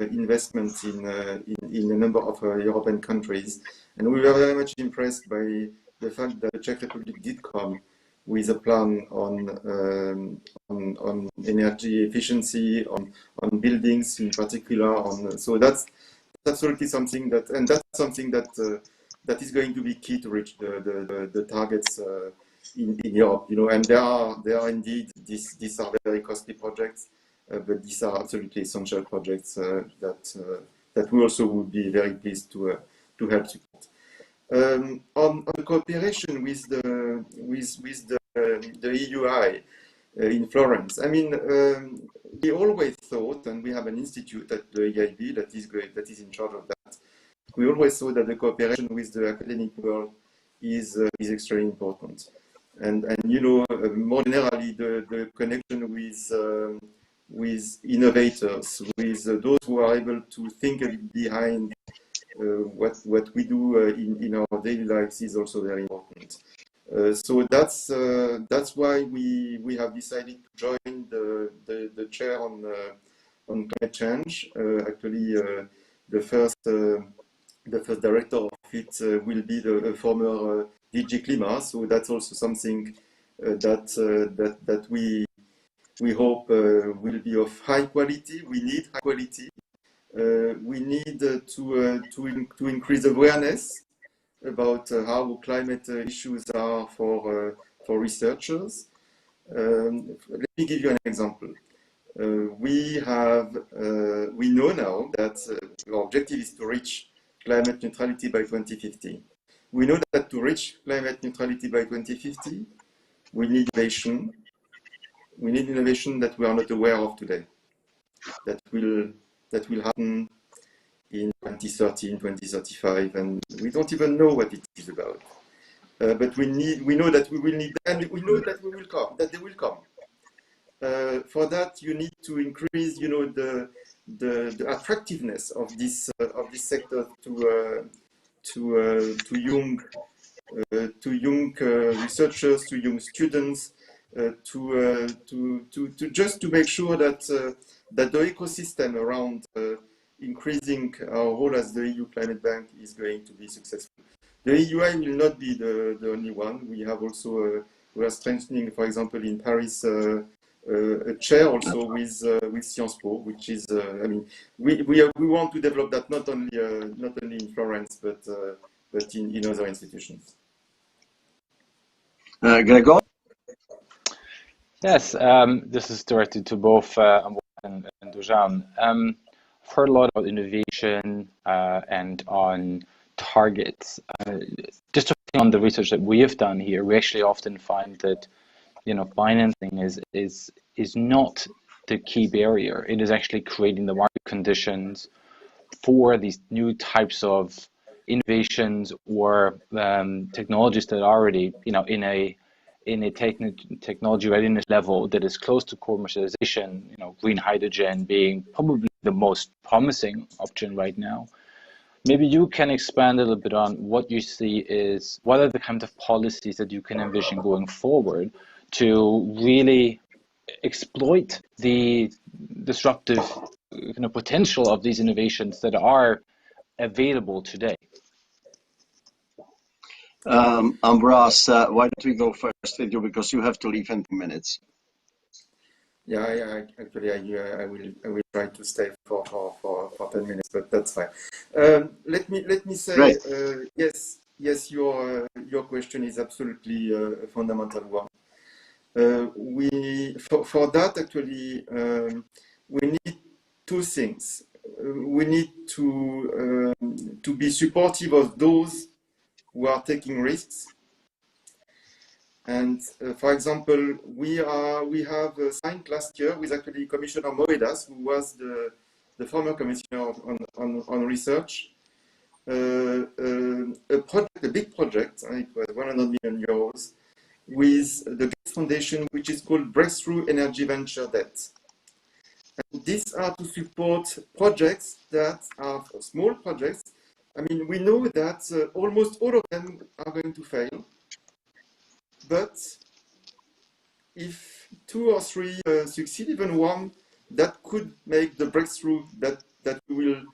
investments in a number of European countries, and we were very much impressed by the fact that the Czech Republic did come with a plan on energy efficiency, on buildings in particular. So that's absolutely something that is going to be key to reach the targets in Europe. And there are indeed these are very costly projects, but these are absolutely essential projects that we also would be very pleased to help support. On the cooperation with the EUI in Florence, I mean, we always thought, and we have an institute at the EIB that is in charge of that. We always thought that the cooperation with the academic world is extremely important, and more generally the connection with innovators, with those who are able to think a bit behind what we do in our daily lives is also very important. So that's why we have decided to join the chair on climate change. Actually, the first director of it will be the former DG Klima. So that's also something that we hope will be of high quality. We need high quality. We need to increase awareness about how climate issues are for researchers. Let me give you an example. We know now that our objective is to reach climate neutrality by 2050. We know that to reach climate neutrality by 2050, we need innovation. We need innovation that we are not aware of today. That will happen in 2030, in 2035, and we don't even know what it is about. But we know that we will need, and we know that they will come. For that, you need to increase, the attractiveness of this sector to young researchers, to young students, to just to make sure that that the ecosystem around increasing our role as the EU Climate Bank is going to be successful. The EUI will not be the only one. We have also we are strengthening, for example, in Paris, a chair also with Sciences Po, which is I mean we want to develop that not only in Florence but in other institutions. Gregor? Yes, this is directed to both and Dusan. I've heard a lot about innovation and on targets. Just on the research that we have done here, we actually often find that financing is not the key barrier. It is actually creating the market conditions for these new types of innovations or technologies that are already in a technology readiness level that is close to commercialization. Green hydrogen being probably the most promising option right now. Maybe you can expand a little bit on what you see is what are the kind of policies that you can envision going forward to really exploit the disruptive potential of these innovations that are available today. Ambras, why don't we go first with you, because you have to leave in 2 minutes. Yeah, actually, I will try to stay for 10 minutes, but that's fine. Let me say, yes, your question is absolutely a fundamental one. For that actually, we need two things. We need to be supportive of those who are taking risks. And for example, we have signed last year with actually Commissioner Moedas, who was the former commissioner on research, a big project. It was 100 million euros with the Gates Foundation, which is called Breakthrough Energy Venture Debt. And these are to support projects that are small projects. I mean, we know that almost all of them are going to fail. But if 2 or 3 succeed, even one, that could make the breakthrough that we will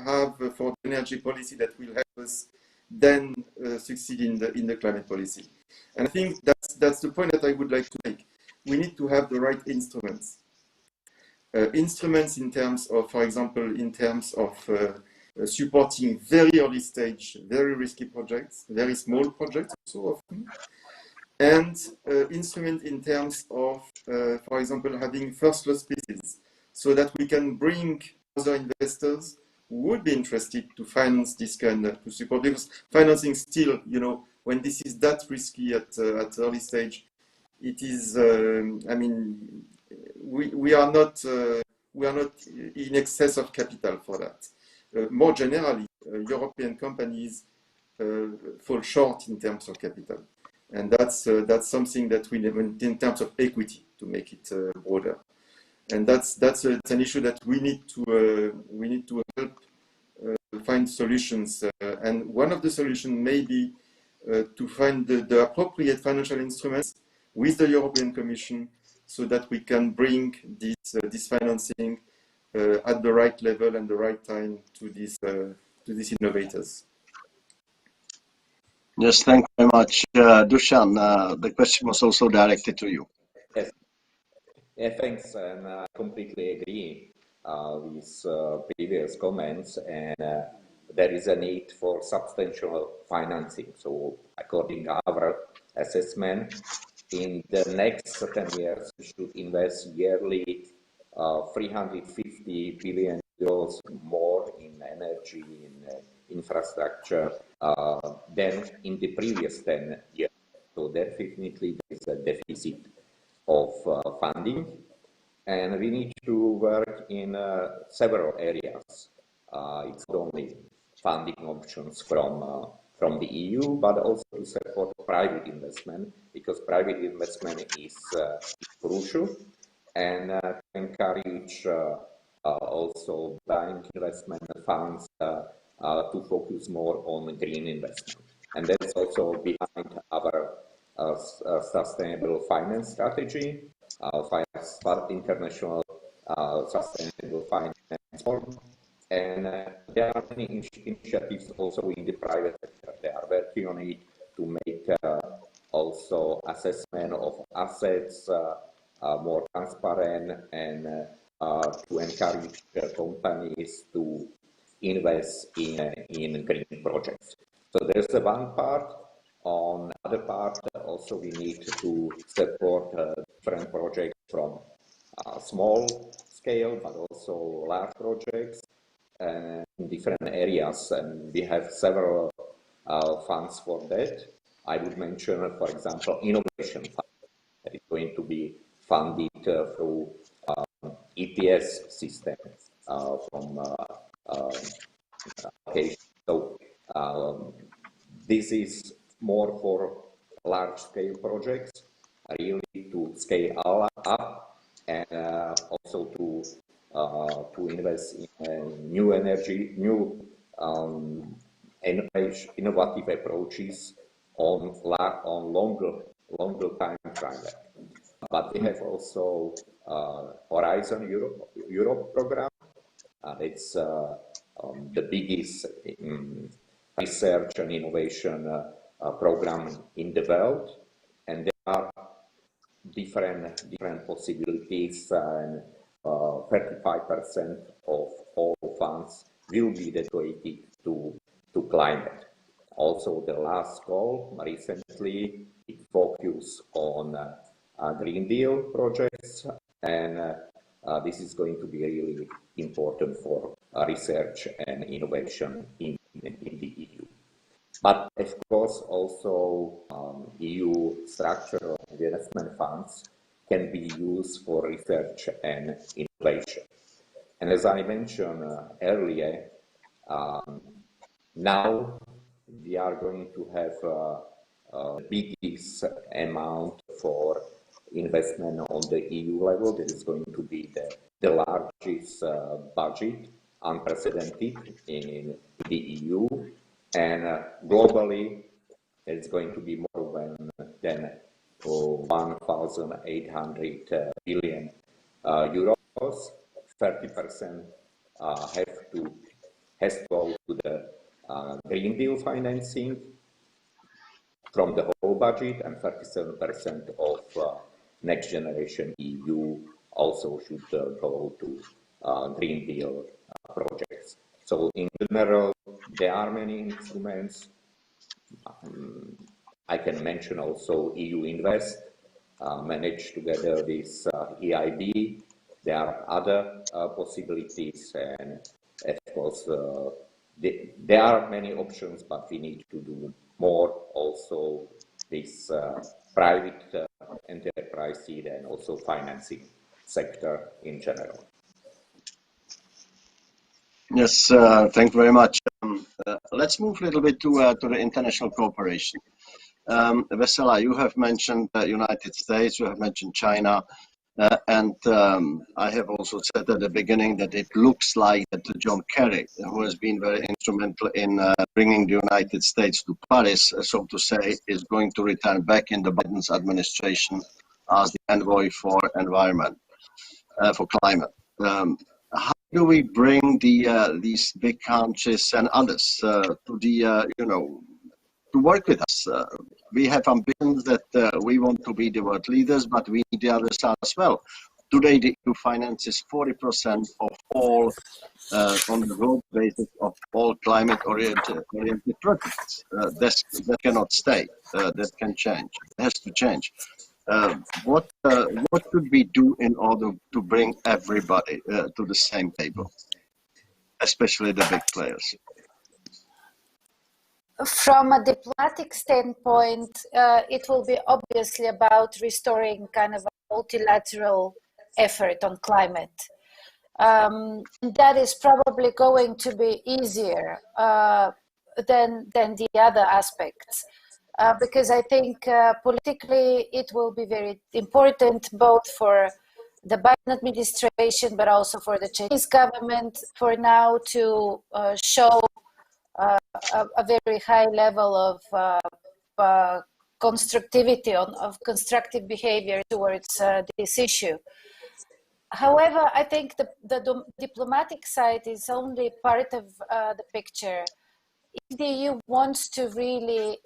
have for the energy policy that will help us then succeed in the climate policy. And I think that's the point that I would like to make. We need to have the right instruments. Instruments in terms of, for example, in terms of supporting very early stage, very risky projects, very small projects also often, and instrument in terms of, for example, having first loss pieces, so that we can bring other investors who would be interested to finance this kind of, to support, because financing still, when this is that risky at early stage, it is, I mean, we are not in excess of capital for that. More generally, European companies fall short in terms of capital, and that's something that we need in terms of equity to make it broader, and that's an issue that we need to help find solutions. And one of the solutions may be to find the appropriate financial instruments with the European Commission, so that we can bring this financing at the right level and the right time to these innovators. Yes, thank you very much. Dusan, the question was also directed to you. Yes. Yeah, thanks, and I completely agree with previous comments, and there is a need for substantial financing. So according to our assessment, in the next 10 years, we should invest yearly 350 billion euros more in energy, in infrastructure than in the previous 10 years. So definitely there is a deficit of funding, and we need to work in several areas. It's not only funding options from the EU, but also to support private investment, because private investment is crucial, and encourage also bank investment funds to focus more on green investment. And that's also behind our sustainable finance strategy, international sustainable finance forum. And there are many initiatives also in the private sector. They are working on it to make also assessment of assets more transparent and to encourage companies to invest in green projects. So there's the one part. On the other part, also we need to support different projects from small scale, but also large projects in different areas. And we have several funds for that. I would mention, for example, innovation fund that is going to be funded through ETS system from application. So this is more for large-scale projects, really to scale up and also to invest in new energy, new innovative approaches on longer time frame. But we have also Horizon Europe program. It's the biggest research and innovation program in the world, and there are different possibilities, and 35% of all funds will be dedicated to climate. Also, the last call recently it focused on Green Deal projects, and this is going to be really important for research and innovation in the EU. But of course, also EU structural investment funds can be used for research and innovation. And as I mentioned earlier, now we are going to have the biggest amount for investment on the EU level. That is going to be the largest budget, unprecedented in the EU. And globally, it's going to be more than 1,800 billion euros. 30% has to go to the Green Deal financing from the whole budget, and 37% of Next Generation EU also should go to Green Deal projects. So in general, there are many instruments. I can mention also EU Invest, managed together with EIB. There are other possibilities, and of course, there are many options, but we need to do more also with private enterprises and also financing sector in general. Yes, thank you very much. Let's move a little bit to the international cooperation. Vesela, you have mentioned the United States, you have mentioned China, and I have also said at the beginning that it looks like that John Kerry, who has been very instrumental in bringing the United States to Paris, so to say, is going to return back in the Biden's administration as the envoy for environment, for climate. How do we bring these big countries and others to the to work with us? We have ambitions that we want to be the world leaders, but we need the others as well. Today, the EU finances 40% of all, on the global basis, of all climate-oriented projects. That cannot stay. That can change. It has to change. What should we do in order to bring everybody to the same table, especially the big players? From a diplomatic standpoint, it will be obviously about restoring kind of a multilateral effort on climate. That is probably going to be easier than the other aspects. Because I think politically it will be very important both for the Biden administration, but also for the Chinese government for now to show a very high level of constructivity, of constructive behavior towards this issue. However, I think the diplomatic side is only part of the picture. If the EU wants to really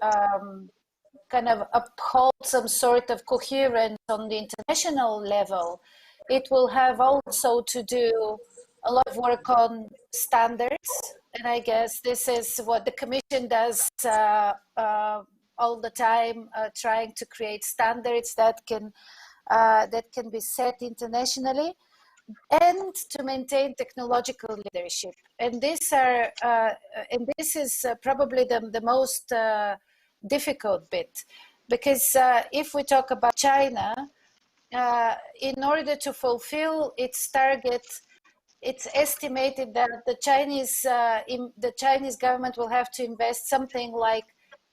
kind of uphold some sort of coherence on the international level, it will have also to do a lot of work on standards. And I guess this is what the Commission does all the time, trying to create standards that can be set internationally, and to maintain technological leadership. And this is probably the most difficult bit, because if we talk about China, in order to fulfill its target, it's estimated that the Chinese government will have to invest something like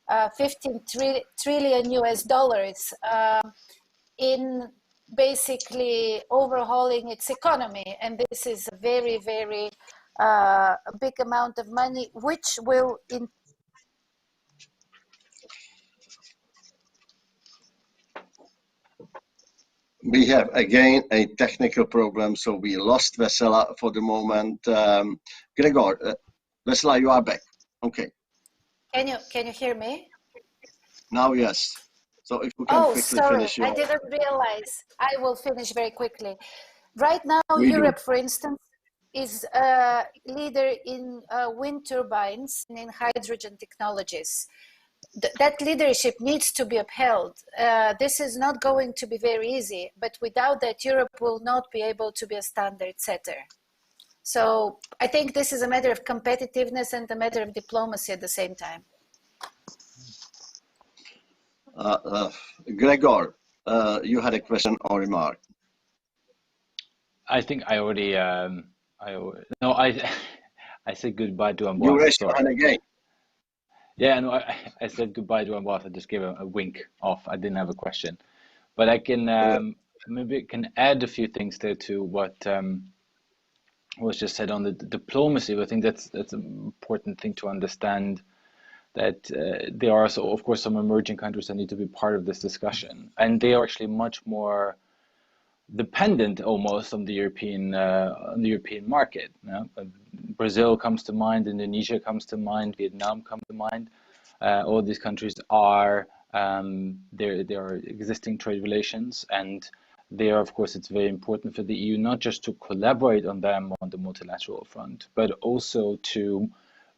$15 trillion in basically overhauling its economy. And this is a very, very big amount of money, which will We have again a technical problem, so we lost Vesela for the moment. Gregor, Vesela, you are back. Okay. Can you hear me? Now, yes. So if we can quickly finish your... I didn't realize. I will finish very quickly. Right now, Europe, for instance, is a leader in wind turbines and in hydrogen technologies. That leadership needs to be upheld. This is not going to be very easy, but without that, Europe will not be able to be a standard setter. So I think this is a matter of competitiveness and a matter of diplomacy at the same time. Gregor, you had a question or remark. I think I already, I said goodbye to Ambroise. You raised your hand again. Yeah, no, I said goodbye to Ambroise. I just gave a wink off. I didn't have a question, but I can maybe can add a few things there to what was just said on the diplomacy. I think that's an important thing to understand, that there are also, of course, some emerging countries that need to be part of this discussion, and they are actually much more dependent almost on the European market. You know? Brazil comes to mind, Indonesia comes to mind, Vietnam comes to mind. All these countries are there are existing trade relations, and there, of course, it's very important for the EU not just to collaborate on them on the multilateral front, but also to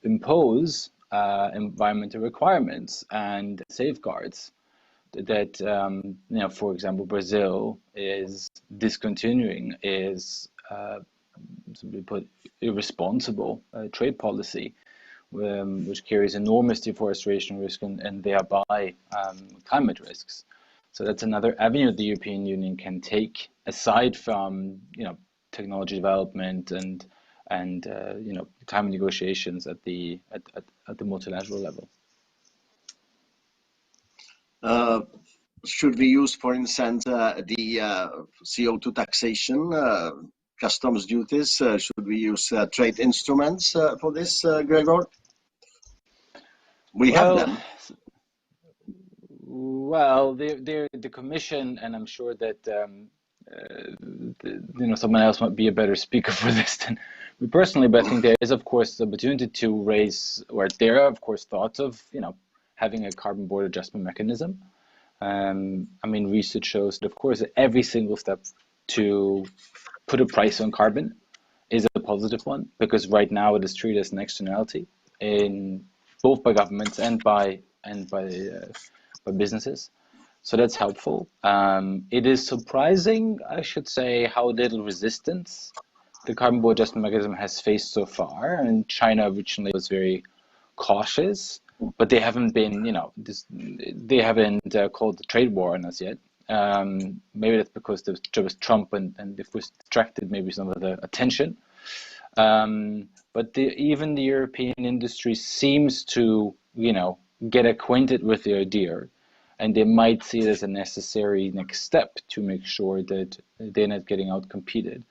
impose environmental requirements and safeguards that, you know, for example, Brazil is discontinuing simply put, irresponsible trade policy, which carries enormous deforestation risk and thereby climate risks. So that's another avenue the European Union can take, aside from, you know, technology development and you know, climate negotiations at the multilateral level. Should we use, for instance, the CO2 taxation, customs duties? Should we use trade instruments for this, Gregor? We have them. Well, they're the Commission, and I'm sure that you know, someone else might be a better speaker for this than me personally. But I think there is, of course, the opportunity to raise, or there are, of course, thoughts of, you know, having a carbon border adjustment mechanism. I mean, research shows that, of course, every single step to put a price on carbon is a positive one, because right now it is treated as an externality in both by governments and by businesses. So that's helpful. It is surprising, I should say, how little resistance the carbon border adjustment mechanism has faced so far. And China originally was very cautious, but they haven't been, you know, they haven't called the trade war on us yet. Maybe that's because there was Trump and it was distracted maybe some of the attention. But even the European industry seems to, you know, get acquainted with the idea, and they might see it as a necessary next step to make sure that they're not getting out-competed.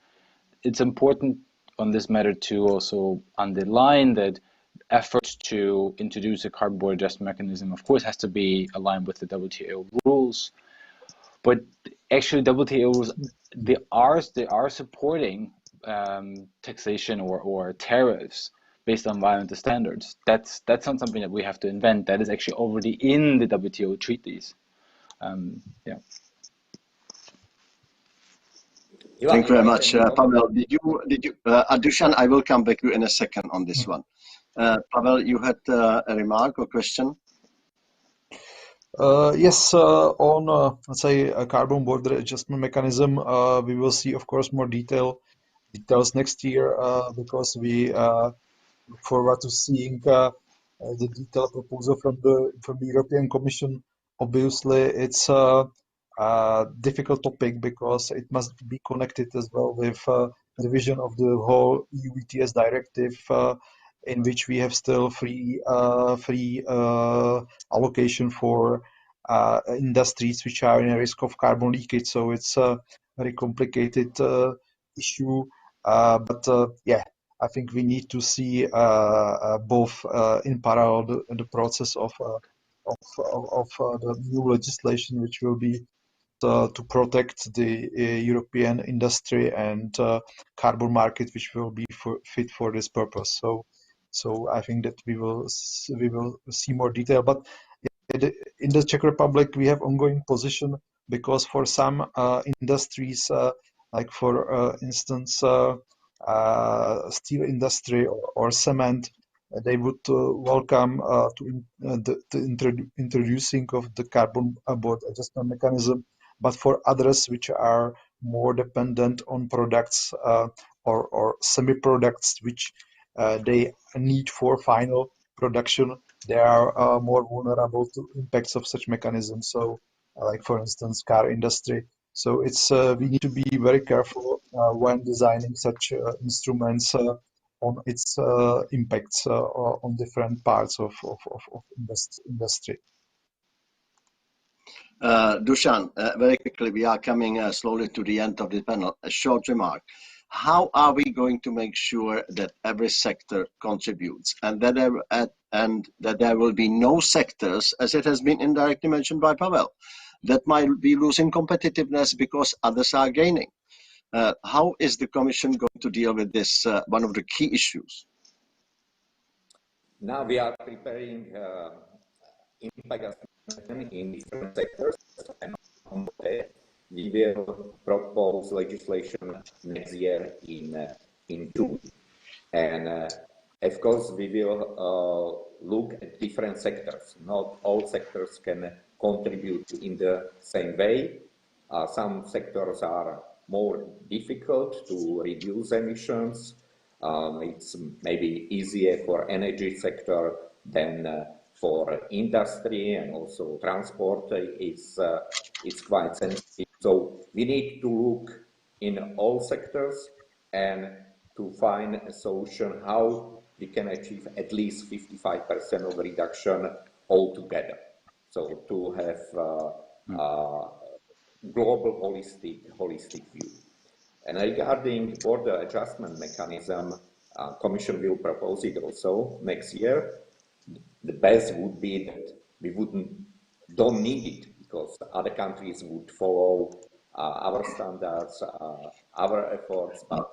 It's important on this matter to also underline that effort to introduce a carbon border adjustment mechanism, of course, has to be aligned with the WTO rules. But actually, WTO rules, they are supporting taxation or tariffs based on environmental standards. That's not something that we have to invent. That is actually already in the WTO treaties. Yeah. Thank you very much, Pavel. Did you, Dusan? I will come back to you in a second on this one. Pavel, you had a remark or question? Yes, on let's say a carbon border adjustment mechanism, we will see, of course, more details next year because we look forward to seeing the detailed proposal from the European Commission. Obviously, it's a difficult topic because it must be connected as well with revision of the whole EU ETS directive, in which we have still free allocation for industries which are in a risk of carbon leakage. So it's a very complicated issue. But yeah, I think we need to see both in parallel the process of the new legislation, which will be to protect the European industry and carbon market, which will be fit for this purpose. So I think that we will see more detail. But in the Czech Republic, we have ongoing position because for some industries, like for instance, steel industry or cement, they would welcome the introducing of the carbon border adjustment mechanism. But for others which are more dependent on products or semi-products which they need for final production, they are more vulnerable to impacts of such mechanisms. So, like for instance, car industry. So it's we need to be very careful when designing such instruments on its impacts on different parts of industry. Dusan, very quickly, we are coming slowly to the end of the panel. A short remark. How are we going to make sure that every sector contributes and that there will be no sectors, as it has been indirectly mentioned by Pavel, that might be losing competitiveness because others are gaining? How is the Commission going to deal with this, one of the key issues? Now we are preparing impact assessment in different sectors, and we will propose legislation next year in June. And of course, we will look at different sectors. Not all sectors can contribute in the same way. Some sectors are more difficult to reduce emissions. It's maybe easier for energy sector than for industry, and also transport is quite sensitive. So we need to look in all sectors and to find a solution how we can achieve at least 55% of reduction altogether. So to have global holistic view. And regarding border adjustment mechanism, Commission will propose it also next year. The best would be that we don't need it because other countries would follow our standards, our efforts, but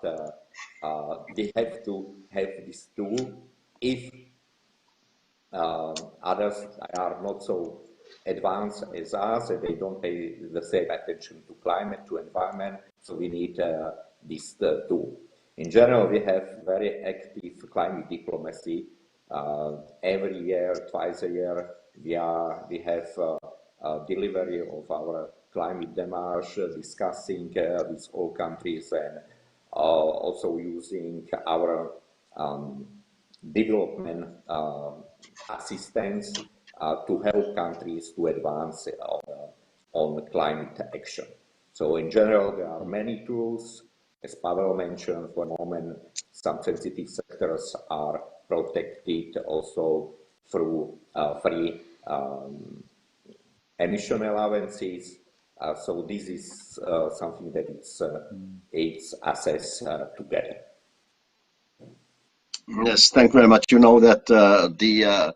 we have to have this tool if others are not so advanced as us and they don't pay the same attention to climate, to environment, so we need this tool. In general, we have very active climate diplomacy. Every year, twice a year, we have delivery of our climate démarche, discussing with all countries and also using our development assistance to help countries to advance on climate action. So in general, there are many tools. As Pavel mentioned, for the moment, some sensitive sectors are protected also through free emission allowances. So this is something that it's assessed together. Yes, thank you very much. You know that the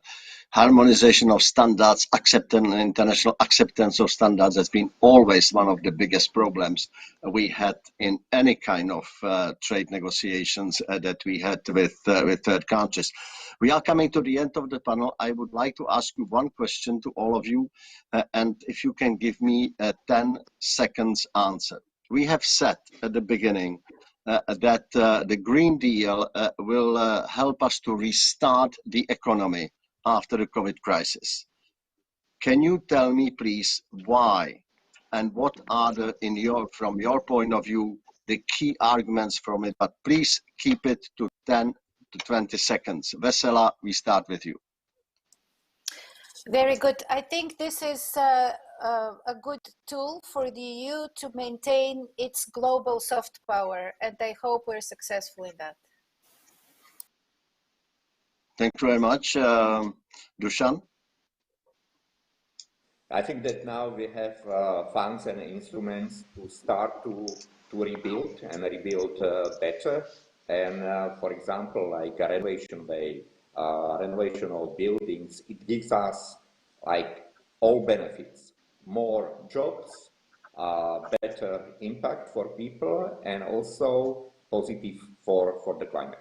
harmonization of standards, international acceptance of standards has been always one of the biggest problems we had in any kind of trade negotiations that we had with third countries. We are coming to the end of the panel. I would like to ask you one question to all of you, and if you can give me a 10 seconds answer. We have said at the beginning that the Green Deal will help us to restart the economy after the COVID crisis. Can you tell me, please, why and what are from your point of view, the key arguments from it? But please keep it to 10 to 20 seconds. Vesela, we start with you. Very good. I think this is a good tool for the EU to maintain its global soft power, and I hope we're successful in that. Thank you very much. Dusan? I think that now we have funds and instruments to start to rebuild and rebuild better. And for example, like a renovation way, renovation of buildings, it gives us like all benefits, more jobs, better impact for people, and also positive for the climate.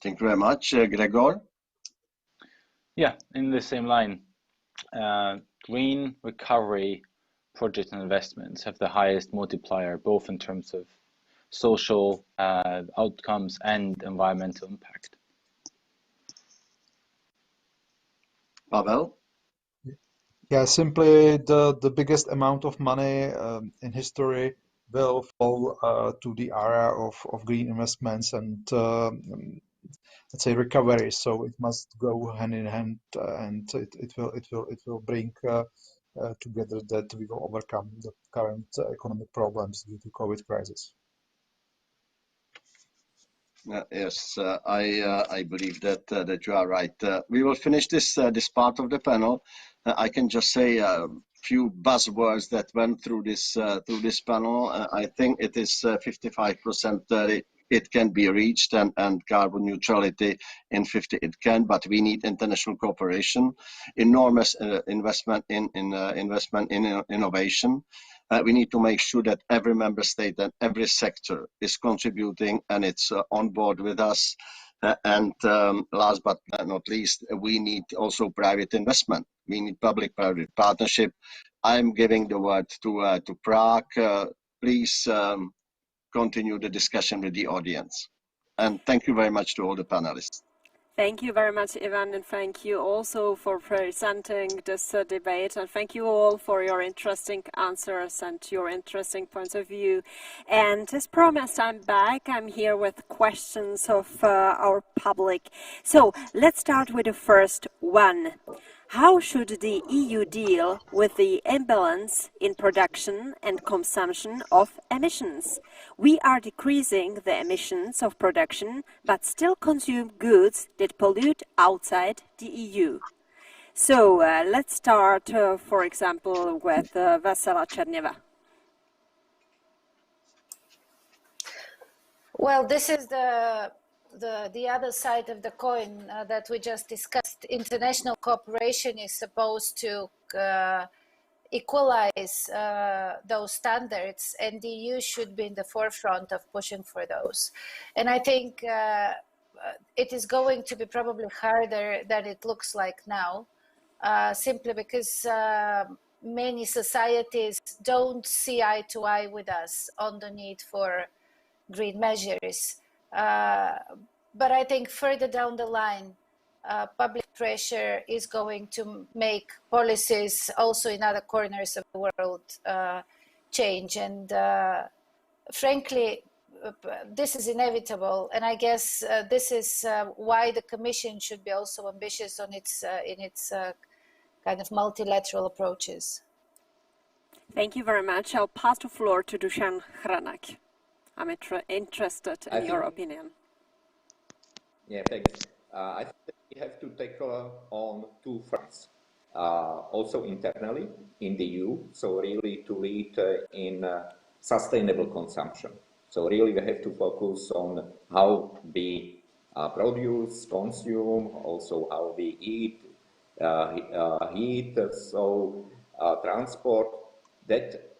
Thank you very much. Gregor? Yeah, in the same line. Green recovery projects and investments have the highest multiplier, both in terms of social outcomes and environmental impact. Pavel? Yeah, simply the biggest amount of money in history will fall to the area of green investments and let's say recovery. So it must go hand in hand, and it will bring together that we will overcome the current economic problems due to COVID crisis. Yes, I believe that you are right. We will finish this part of the panel. I can just say a few buzzwords that went through this panel. I think it is 55% it can be reached, and carbon neutrality in 50 it can, but we need international cooperation, enormous investment in innovation. We need to make sure that every member state and every sector is contributing and it's on board with us. And last but not least, we need also private investment. We need public-private partnership. I'm giving the word to Prague. Please continue the discussion with the audience. And thank you very much to all the panelists. Thank you very much, Ivan, and thank you also for presenting this debate, and thank you all for your interesting answers and your interesting points of view. And as promised, I'm back. I'm here with questions of our public. So let's start with the first one. How should the EU deal with the imbalance in production and consumption of emissions? We are decreasing the emissions of production, but still consume goods that pollute outside the EU. So let's start, for example, with Vesela Černeva. Well, this is the other side of the coin that we just discussed. International cooperation is supposed to equalize those standards, and the EU should be in the forefront of pushing for those. And I think it is going to be probably harder than it looks like now, simply because many societies don't see eye to eye with us on the need for green measures. But I think further down the line, public pressure is going to make policies also in other corners of the world change. And frankly, this is inevitable. And I guess this is why the Commission should be also ambitious on its in its kind of multilateral approaches. Thank you very much. I'll pass the floor to Dusan Hranak. I'm interested in your opinion. Yeah, thanks. I think that we have to tackle on two fronts. Also internally in the EU, so really to lead in sustainable consumption. So really we have to focus on how we produce, consume, also how we eat, heat, so transport, that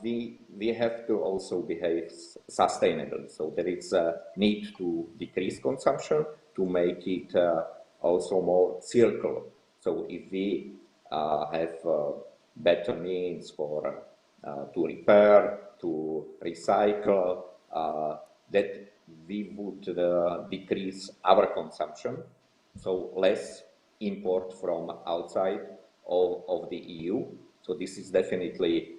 we have to also behave sustainably. So there is a need to decrease consumption to make it also more circular. So if we have better means for to repair, to recycle, that we would decrease our consumption, so less import from outside of the EU. So this is definitely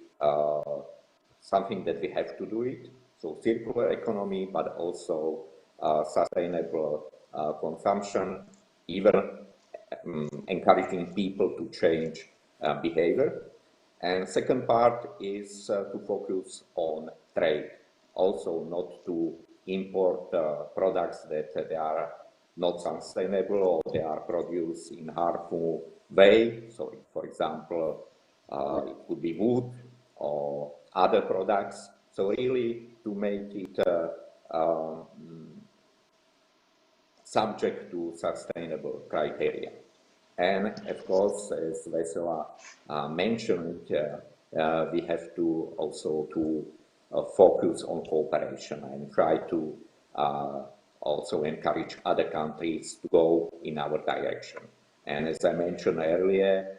something that we have to do it. So circular economy, but also sustainable consumption, even encouraging people to change behavior. And second part is to focus on trade, also not to import products that they are not sustainable or they are produced in harmful way. So, for example, it could be wood or other products. So really to make it subject to sustainable criteria. And of course, as Vesela mentioned, we have to also focus on cooperation and try to also encourage other countries to go in our direction. And as I mentioned earlier,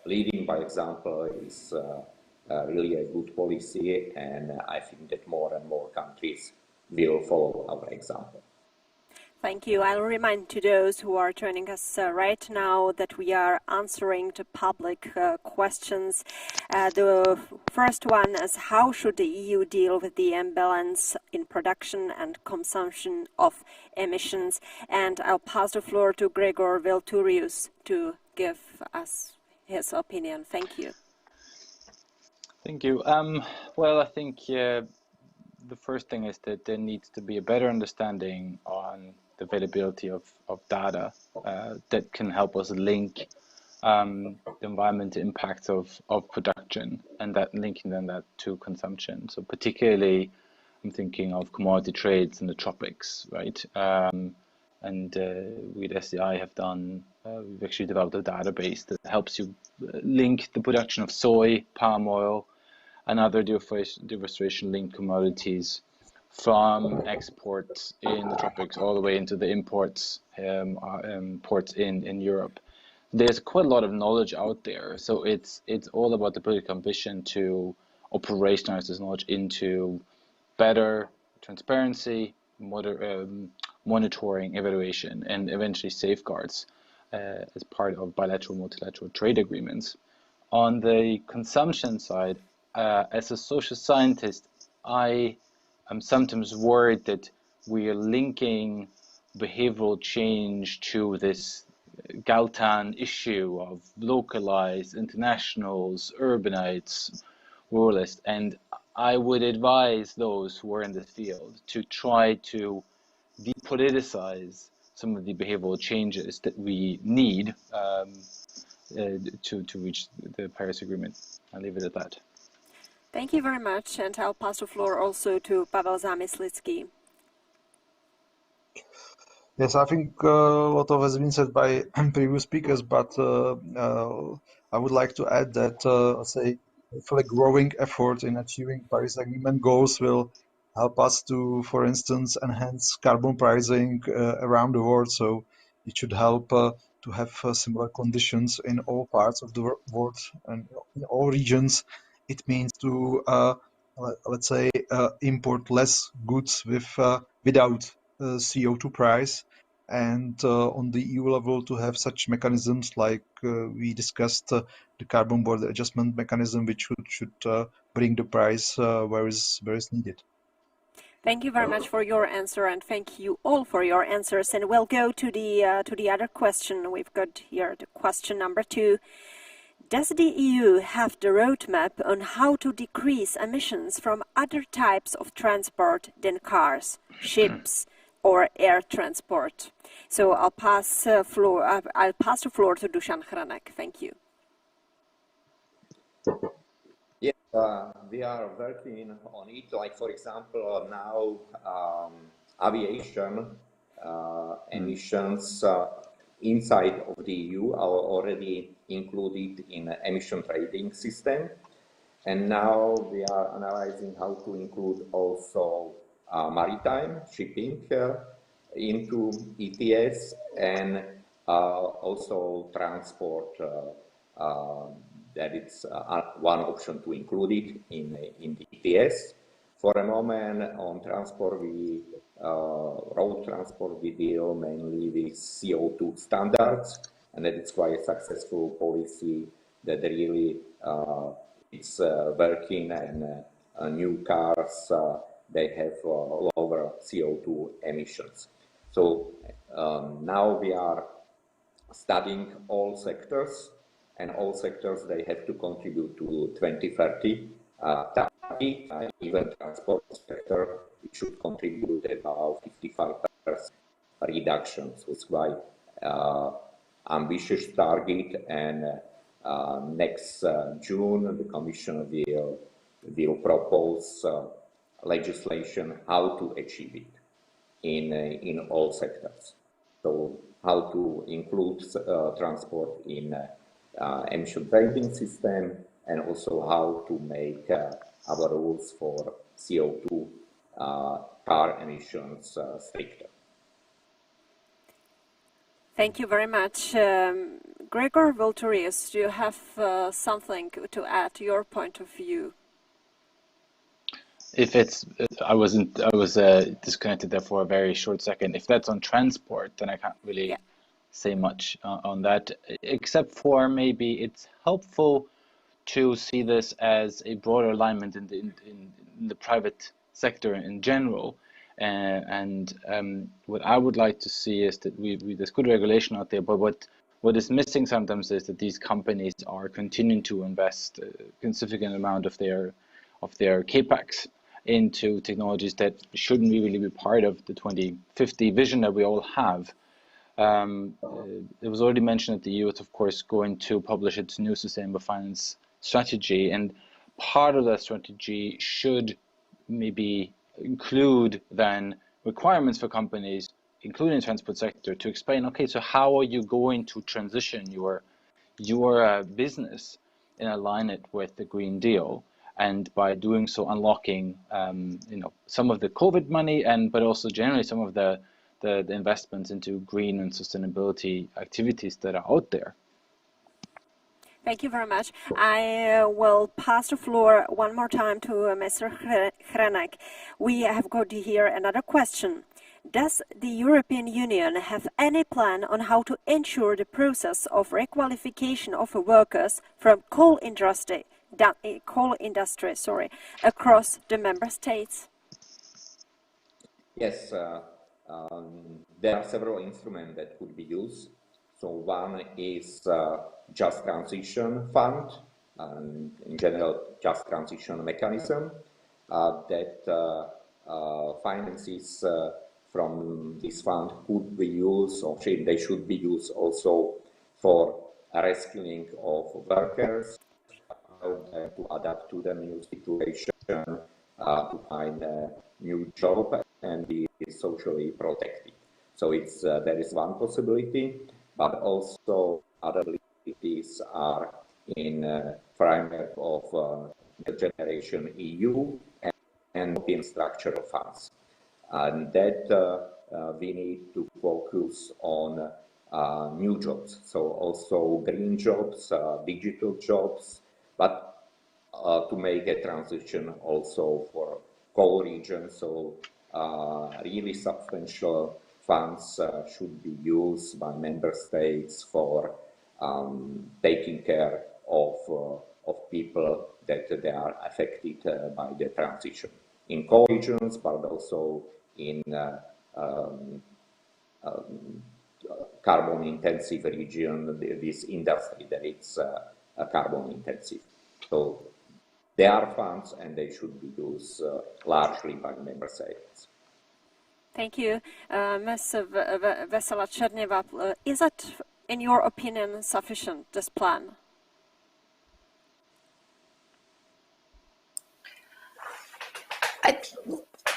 leading by example is really a good policy, and I think that more and more countries will follow our example. Thank you. I'll remind to those who are joining us right now that we are answering to public questions. The first one is, how should the EU deal with the imbalance in production and consumption of emissions? And I'll pass the floor to Gregor Velturius to give us his opinion. Thank you. Thank you. Well, I think the first thing is that there needs to be a better understanding on the availability of data that can help us link the environmental impacts of production, and that linking then that to consumption. So particularly, I'm thinking of commodity trades in the tropics, right? And we at SDI have done, we've actually developed a database that helps you link the production of soy, palm oil, and other deforestation-linked commodities from exports in the tropics all the way into the imports ports in Europe. There's quite a lot of knowledge out there, so it's all about the political ambition to operationalize this knowledge into better transparency, monitoring, evaluation, and eventually safeguards as part of bilateral, multilateral trade agreements. On the consumption side, as a social scientist, I'm sometimes worried that we are linking behavioral change to this Galtan issue of localized, internationals, urbanites, ruralists, and I would advise those who are in the field to try to depoliticize some of the behavioral changes that we need to reach the Paris Agreement. I'll leave it at that. Thank you very much, and I'll pass the floor also to Pavel Zamyslický. Yes, I think a lot of has been said by previous speakers, but I would like to add that, let's say, a growing effort in achieving Paris Agreement goals will help us to, for instance, enhance carbon pricing around the world. So it should help to have similar conditions in all parts of the world and in all regions. It means to, let's say, import less goods without CO2 price, and on the EU level to have such mechanisms like we discussed the carbon border adjustment mechanism, which should bring the price where is needed. Thank you very much for your answer, and thank you all for your answers. And we'll go to the other question. We've got here the question number 2. Does the EU have the roadmap on how to decrease emissions from other types of transport than cars, ships, or air transport? So I'll pass the floor to Dušan Chranek. Thank you. Yes, we are working on it. Like, for example, now aviation emissions inside of the EU are already included in emission trading system. And now we are analyzing how to include also maritime shipping into ETS, and also transport. That it's one option to include it in the ETS. For a moment, on transport, road transport, we deal mainly with CO2 standards, and that it's quite a successful policy that really it's working, and new cars, they have lower CO2 emissions. So now we are studying all sectors, and all sectors, they have to contribute to 2030 target. Even transport sector, it should contribute about 55% reduction. So it's quite ambitious target, and next June, the Commission will propose legislation how to achieve it in all sectors. So how to include transport in emission trading system, and also how to make our rules for CO2 car emissions stricter. Thank you very much. Gregor Volturius, do you have something to add to your point of view? If I was disconnected there for a very short second. If that's on transport, then I can't really say much on that, except for maybe it's helpful to see this as a broader alignment in the private sector in general. And what I would like to see is that there's good regulation out there, but what is missing sometimes is that these companies are continuing to invest a significant amount of their capex into technologies that shouldn't really be part of the 2050 vision that we all have. It was already mentioned that the EU is, of course, going to publish its new sustainable finance strategy, and part of that strategy should maybe include then requirements for companies, including the transport sector, to explain, okay, so how are you going to transition your business and align it with the Green Deal, and by doing so unlocking some of the COVID money, but also generally some of the investments into green and sustainability activities that are out there. Thank you very much. I will pass the floor one more time to Mr. Hrenek. We have got here another question. Does the European Union have any plan on how to ensure the process of requalification of workers from coal industry across the member states? Yes. There are several instruments that could be used. So one is Just Transition Fund, and in general, Just Transition Mechanism that finances from this fund could be used, or they should be used also for rescuing of workers, to adapt to the new situation, to find a new job and be socially protected. So there is one possibility, but also other possibilities are in framework of the Generation EU and European structural funds. And that we need to focus on new jobs, so also green jobs, digital jobs, but to make a transition also for coal regions. So really substantial funds should be used by member states for taking care of people that they are affected by the transition in coal regions, but also in carbon intensive region, this industry that it's carbon intensive. So there are funds and they should be used largely by member states. Thank you. Ms. Vesela Černeva, is it, in your opinion, sufficient, this plan?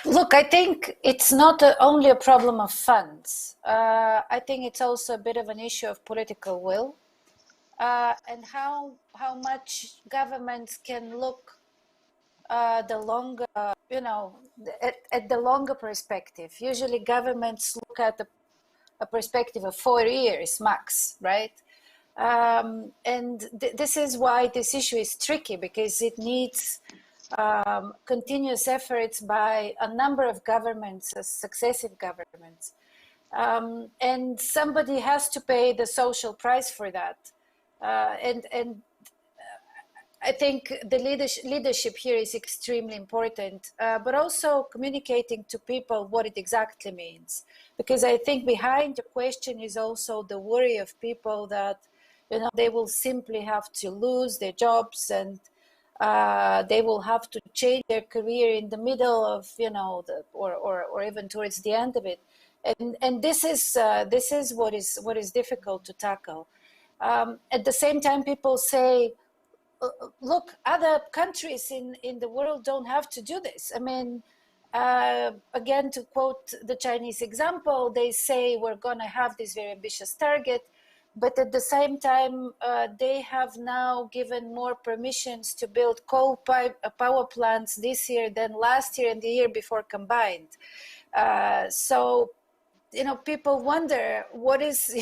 Look, I think it's not only a problem of funds. I think it's also a bit of an issue of political will, and how much governments can look the longer, at the longer perspective. Usually, governments look at a perspective of 4 years max, right? And this is why this issue is tricky, because it needs continuous efforts by a number of governments, successive governments. And somebody has to pay the social price for that. And I think the leadership here is extremely important, but also communicating to people what it exactly means. Because I think behind the question is also the worry of people that, they will simply have to lose their jobs, and they will have to change their career in the middle of, or even towards the end of it. And this is what is difficult to tackle. At the same time, people say, look, other countries in the world don't have to do this. I mean, again, to quote the Chinese example, they say we're going to have this very ambitious target, but at the same time, they have now given more permissions to build coal power plants this year than last year and the year before combined. So, people wonder what is,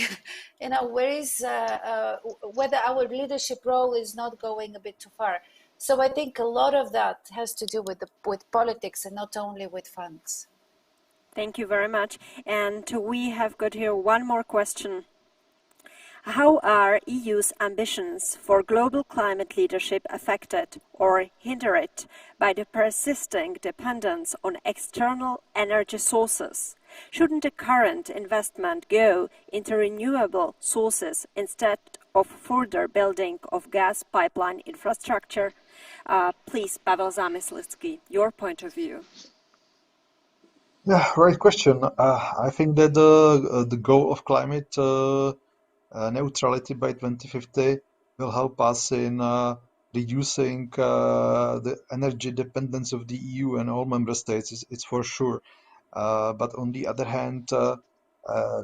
where is, whether our leadership role is not going a bit too far. So I think a lot of that has to do with politics and not only with funds. Thank you very much. And we have got here one more question. How are EU's ambitions for global climate leadership affected or hindered by the persisting dependence on external energy sources? Shouldn't the current investment go into renewable sources instead of further building of gas pipeline infrastructure? Please, Pavel Zamyslický, your point of view. Yeah, right question. I think that the goal of climate neutrality by 2050 will help us in reducing the energy dependence of the EU and all member states. It's for sure. But on the other hand,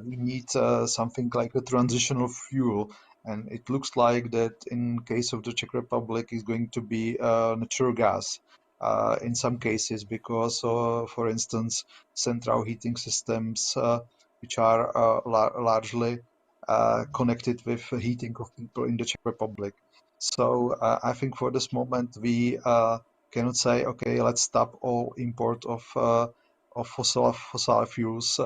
we need something like a transitional fuel, and it looks like that in case of the Czech Republic is going to be natural gas in some cases, because for instance, central heating systems which are largely connected with heating of people in the Czech Republic. So I think for this moment we cannot say, okay, let's stop all import of fossil fuels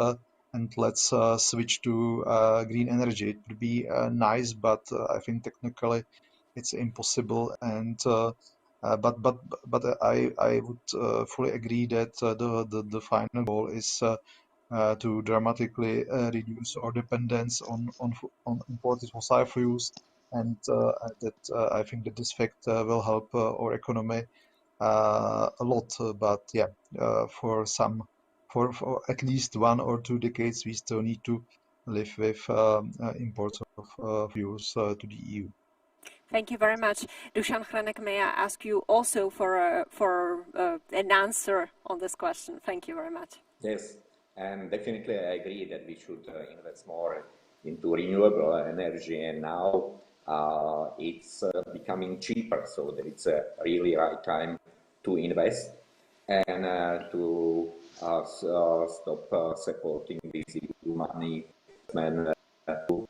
and let's switch to green energy. It would be nice, but I think technically it's impossible. And but I would fully agree that the final goal is to dramatically reduce our dependence on imported fossil fuels, and that I think that this fact will help our economy a lot. But yeah, for at least 1 or 2 decades, we still need to live with imports of fuels to the EU. Thank you very much. Dušan Chrenek, may I ask you also for an answer on this question? Thank you very much. Yes, and definitely I agree that we should invest more into renewable energy, and now it's becoming cheaper, so that it's a really right time to invest and to stop supporting this money to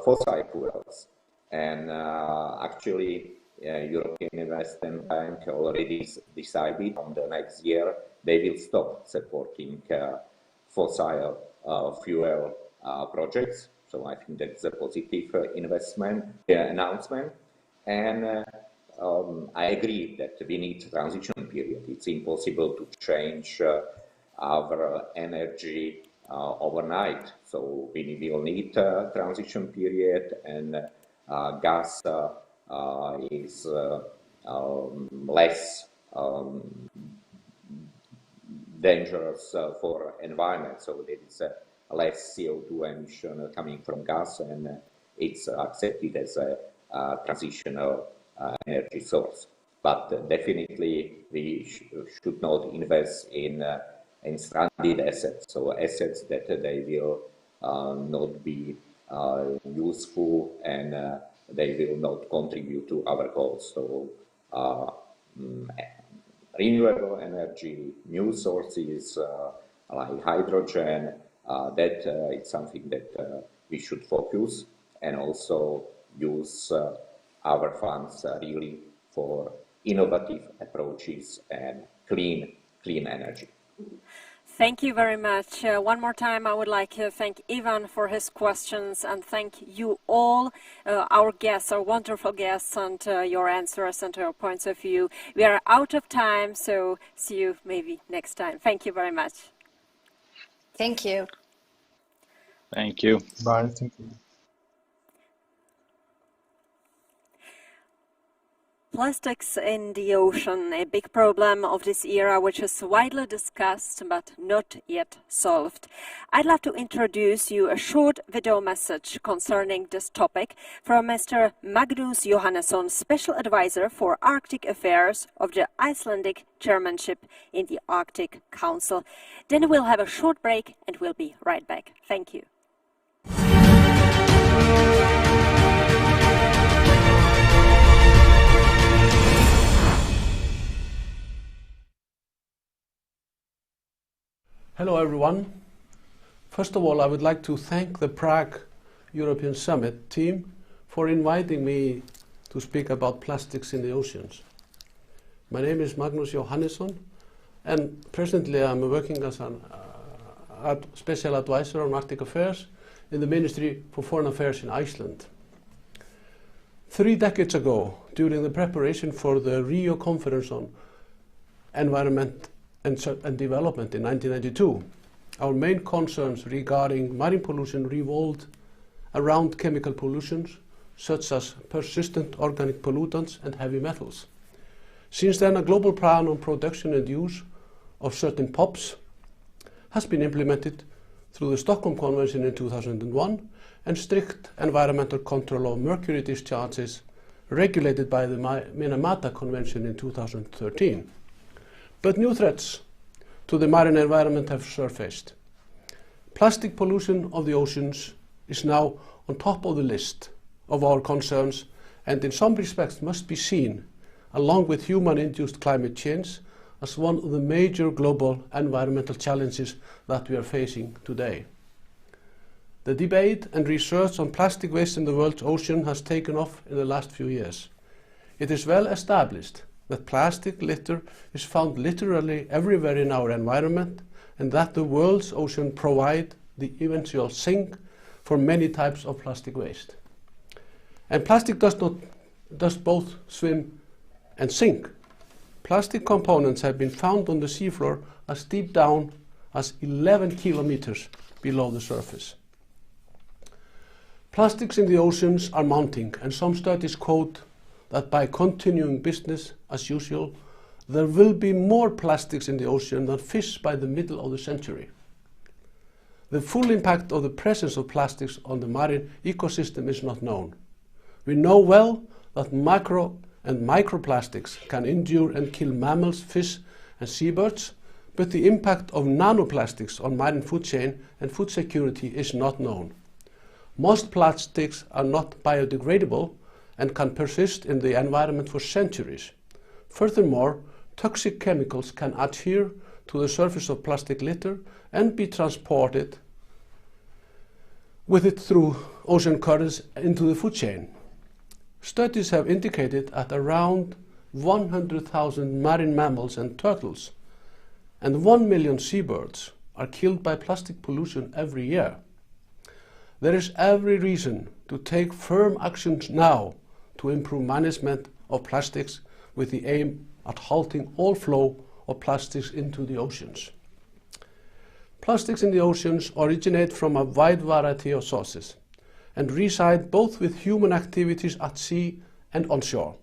fossil fuels. And actually, European Investment Bank already decided on the next year they will stop supporting fossil fuel projects. So I think that's a positive announcement. And I agree that we need a transition period. It's impossible to change our energy overnight. So we will need a transition period, and gas is less dangerous for environment. So there is less CO2 emission coming from gas, and it's accepted as a transitional energy source. but definitely we should not invest in stranded assets, so assets that they will not be useful and they will not contribute to our goals. So renewable energy, new sources like hydrogen, that it's something that we should focus and also use our funds really for innovative approaches and clean energy. Thank you very much. One more time, I would like to thank Ivan for his questions and thank you all, our guests, our wonderful guests, and your answers and your points of view. We are out of time, so see you maybe next time. Thank you very much. Thank you. Thank you. Bye. Thank you. Plastics in the ocean, a big problem of this era which is widely discussed but not yet solved. I'd love to introduce you a short video message concerning this topic from Mr. Magnus Johannesson, Special Advisor for Arctic Affairs of the Icelandic Chairmanship in the Arctic Council. Then we'll have a short break and we'll be right back. Thank you. Hello everyone. First of all, I would like to thank the Prague European Summit team for inviting me to speak about plastics in the oceans. My name is Magnus Johannesson and presently I'm working as an special advisor on Arctic Affairs in the Ministry for Foreign Affairs in Iceland. 3 decades ago, during the preparation for the Rio Conference on Environment and Development in 1992, our main concerns regarding marine pollution revolved around chemical pollutions such as persistent organic pollutants and heavy metals. Since then, a global plan on production and use of certain POPs has been implemented through the Stockholm Convention in 2001 and strict environmental control of mercury discharges regulated by the Minamata Convention in 2013. But new threats to the marine environment have surfaced. Plastic pollution of the oceans is now on top of the list of our concerns and in some respects must be seen, along with human-induced climate change, as one of the major global environmental challenges that we are facing today. The debate and research on plastic waste in the world's ocean has taken off in the last few years. It is well established that plastic litter is found literally everywhere in our environment and that the world's ocean provide the eventual sink for many types of plastic waste. And plastic does both swim and sink. Plastic components have been found on the seafloor as deep down as 11 kilometers below the surface. Plastics in the oceans are mounting, and some studies quote that by continuing business as usual, there will be more plastics in the ocean than fish by the middle of the century. The full impact of the presence of plastics on the marine ecosystem is not known. We know well that macro and microplastics can injure and kill mammals, fish and seabirds, but the impact of nanoplastics on marine food chain and food security is not known. Most plastics are not biodegradable and can persist in the environment for centuries. Furthermore, toxic chemicals can adhere to the surface of plastic litter and be transported with it through ocean currents into the food chain. Studies have indicated that around 100,000 marine mammals and turtles and 1 million seabirds are killed by plastic pollution every year. There is every reason to take firm actions now to improve management of plastics with the aim at halting all flow of plastics into the oceans. Plastics in the oceans originate from a wide variety of sources and reside both with human activities at sea and on shore.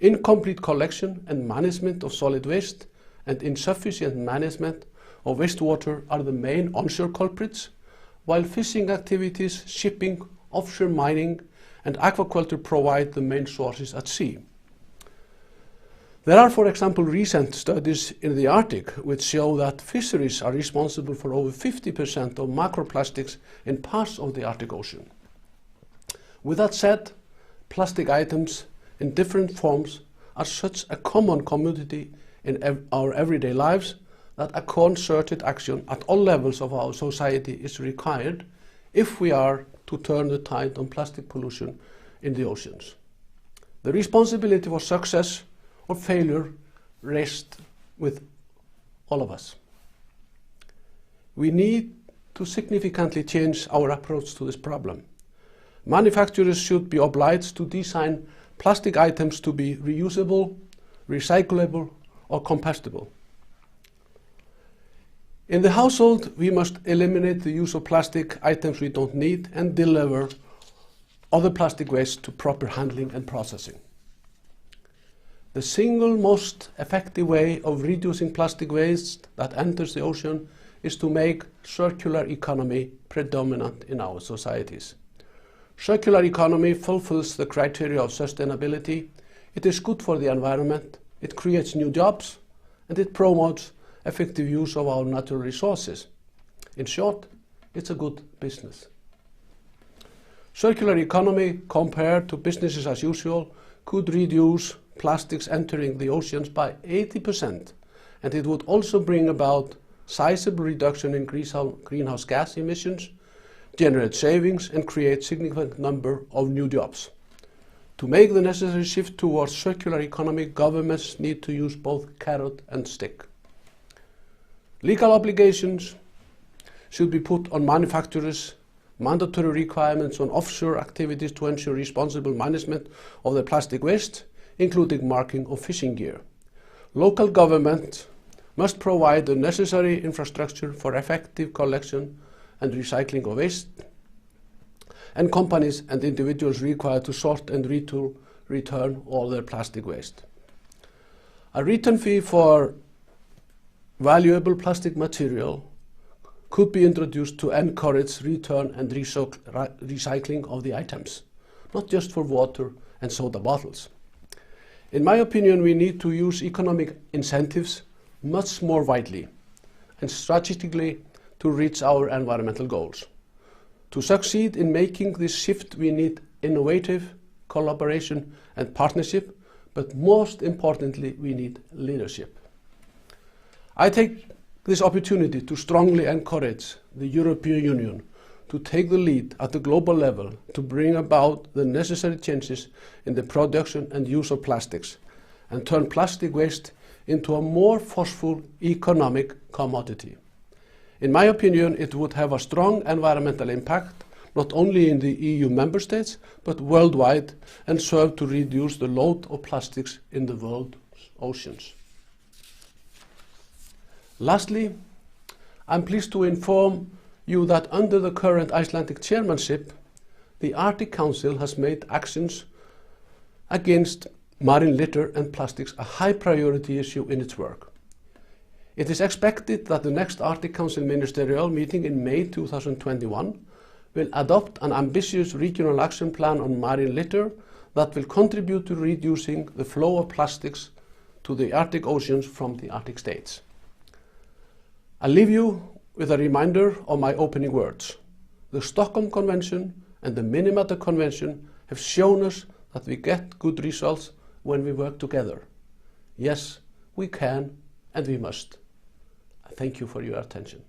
Incomplete collection and management of solid waste and insufficient management of wastewater are the main onshore culprits, while fishing activities, shipping, offshore mining and aquaculture provide the main sources at sea. There are, for example, recent studies in the Arctic which show that fisheries are responsible for over 50% of macroplastics in parts of the Arctic Ocean. With that said, plastic items in different forms are such a common commodity in our everyday lives that a concerted action at all levels of our society is required if we are to turn the tide on plastic pollution in the oceans. The responsibility for success or failure rests with all of us. We need to significantly change our approach to this problem. Manufacturers should be obliged to design plastic items to be reusable, recyclable, or compostable. In the household, we must eliminate the use of plastic items we don't need and deliver other plastic waste to proper handling and processing. The single most effective way of reducing plastic waste that enters the ocean is to make circular economy predominant in our societies. Circular economy fulfills the criteria of sustainability. It is good for the environment, it creates new jobs, and it promotes effective use of our natural resources. In short, it's a good business. Circular economy, compared to businesses as usual, could reduce plastics entering the oceans by 80%, and it would also bring about sizable reduction in greenhouse gas emissions, generate savings, and create significant number of new jobs. To make the necessary shift towards circular economy, governments need to use both carrot and stick. Legal obligations should be put on manufacturers, mandatory requirements on offshore activities to ensure responsible management of the plastic waste, including marking of fishing gear. Local government must provide the necessary infrastructure for effective collection and recycling of waste, and companies and individuals required to sort and return all their plastic waste. A return fee for valuable plastic material could be introduced to encourage return and recycling of the items, not just for water and soda bottles. In my opinion, we need to use economic incentives much more widely and strategically to reach our environmental goals. To succeed in making this shift, we need innovative collaboration and partnership, but most importantly, we need leadership. I take this opportunity to strongly encourage the European Union to take the lead at the global level to bring about the necessary changes in the production and use of plastics and turn plastic waste into a more forceful economic commodity. In my opinion, it would have a strong environmental impact, not only in the EU member states, but worldwide, and serve to reduce the load of plastics in the world's oceans. Lastly, I'm pleased to inform you that under the current Icelandic chairmanship, the Arctic Council has made actions against marine litter and plastics a high priority issue in its work. It is expected that the next Arctic Council ministerial meeting in May 2021 will adopt an ambitious regional action plan on marine litter that will contribute to reducing the flow of plastics to the Arctic oceans from the Arctic states. I leave you with a reminder of my opening words. The Stockholm Convention and the Minamata Convention have shown us that we get good results when we work together. Yes, we can and we must. Thank you for your attention.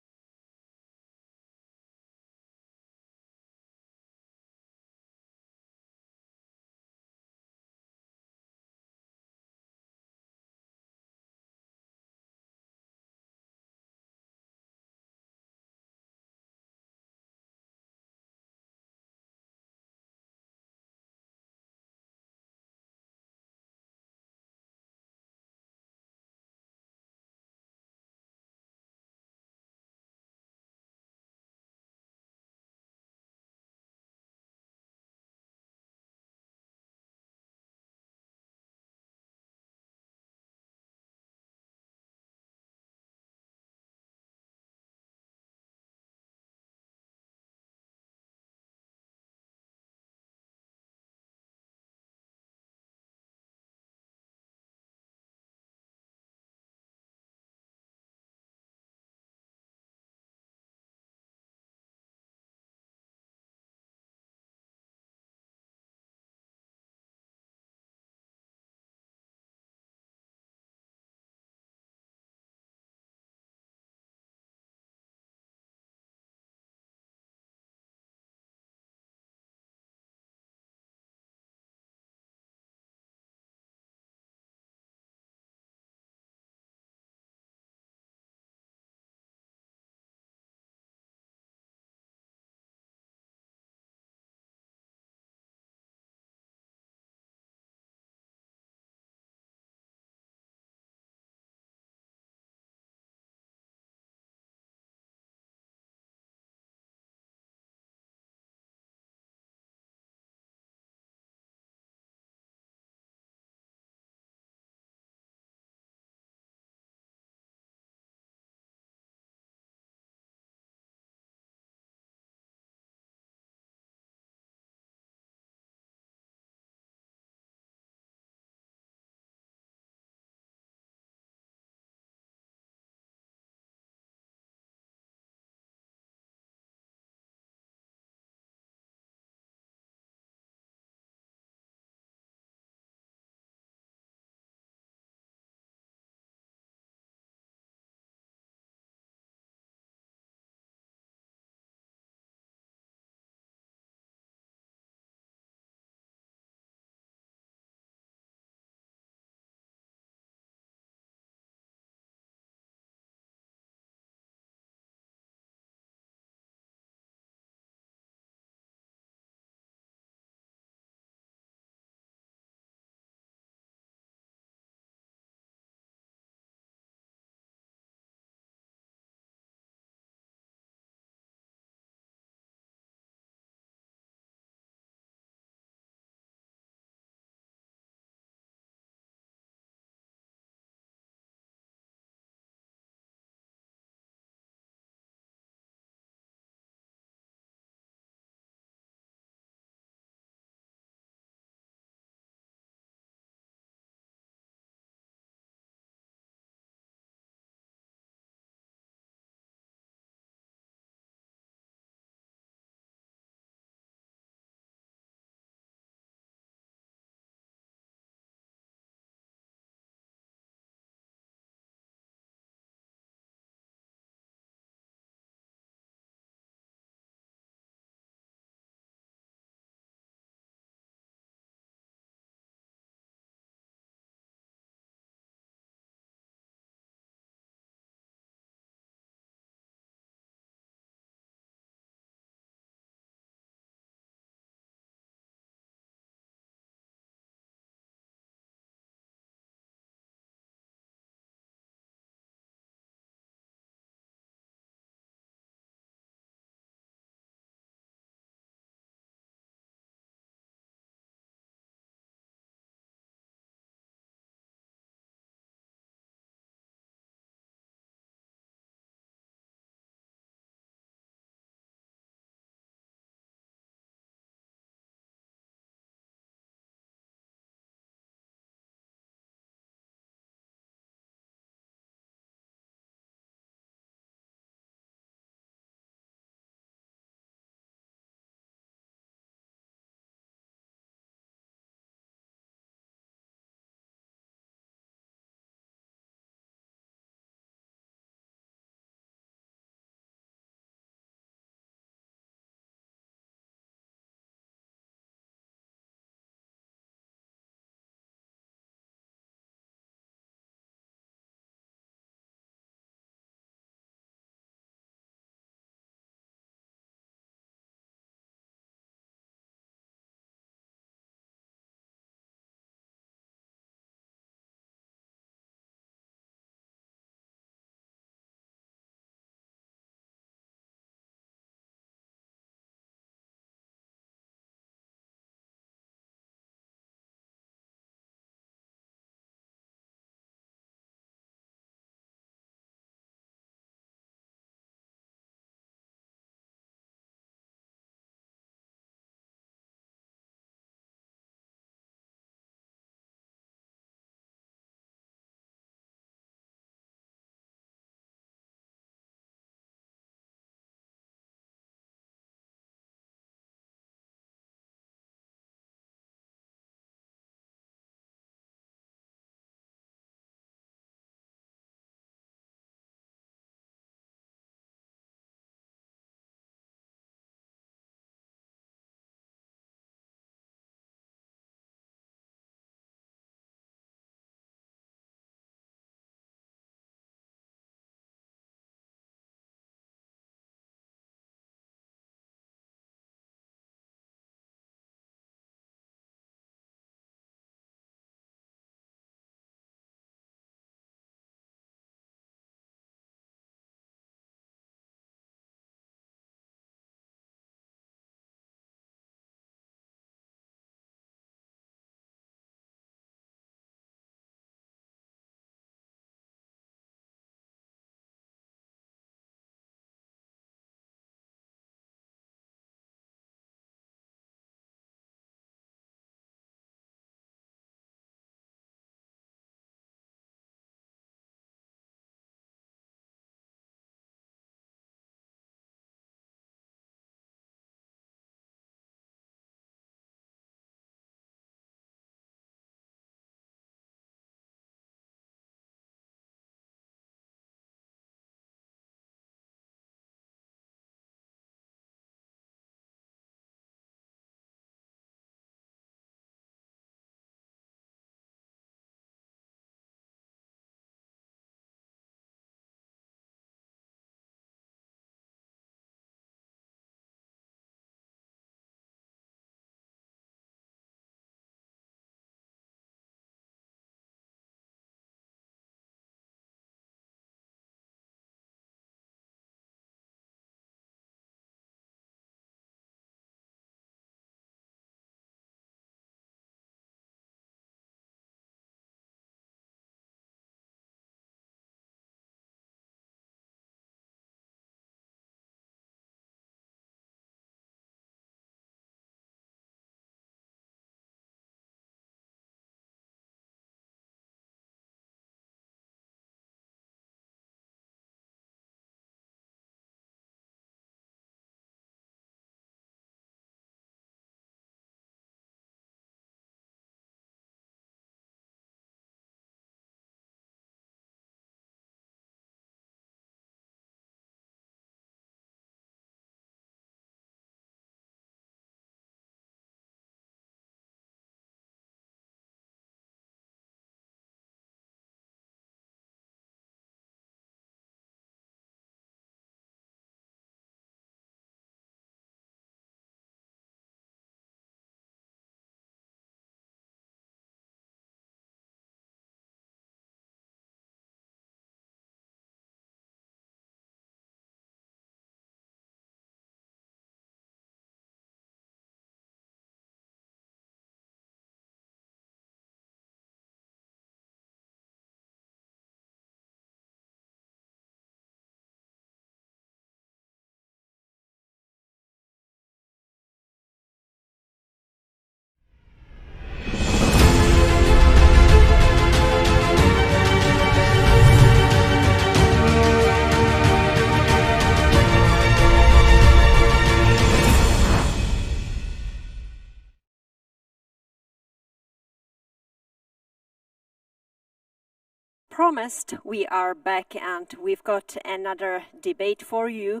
promised, we are back and we've got another debate for you.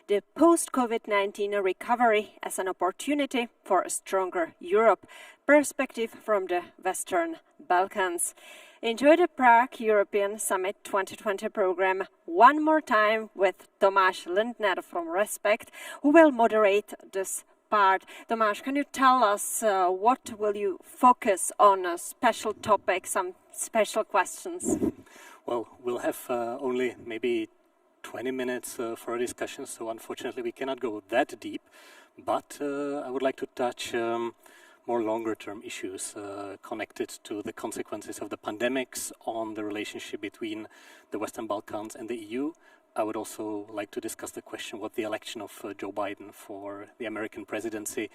The post-COVID-19 recovery as an opportunity for a stronger Europe. Perspective from the Western Balkans. Enjoy the Prague European Summit 2020 program one more time with Tomáš Lindner from Respect, who will moderate this part. Tomáš, can you tell us what will you focus on, a special topic, some special questions? Well, we'll have only maybe 20 minutes for a discussion, so unfortunately we cannot go that deep, but I would like to touch more longer-term issues connected to the consequences of the pandemics on the relationship between the Western Balkans and the EU. I would also like to discuss the question what the election of Joe Biden for the American presidency,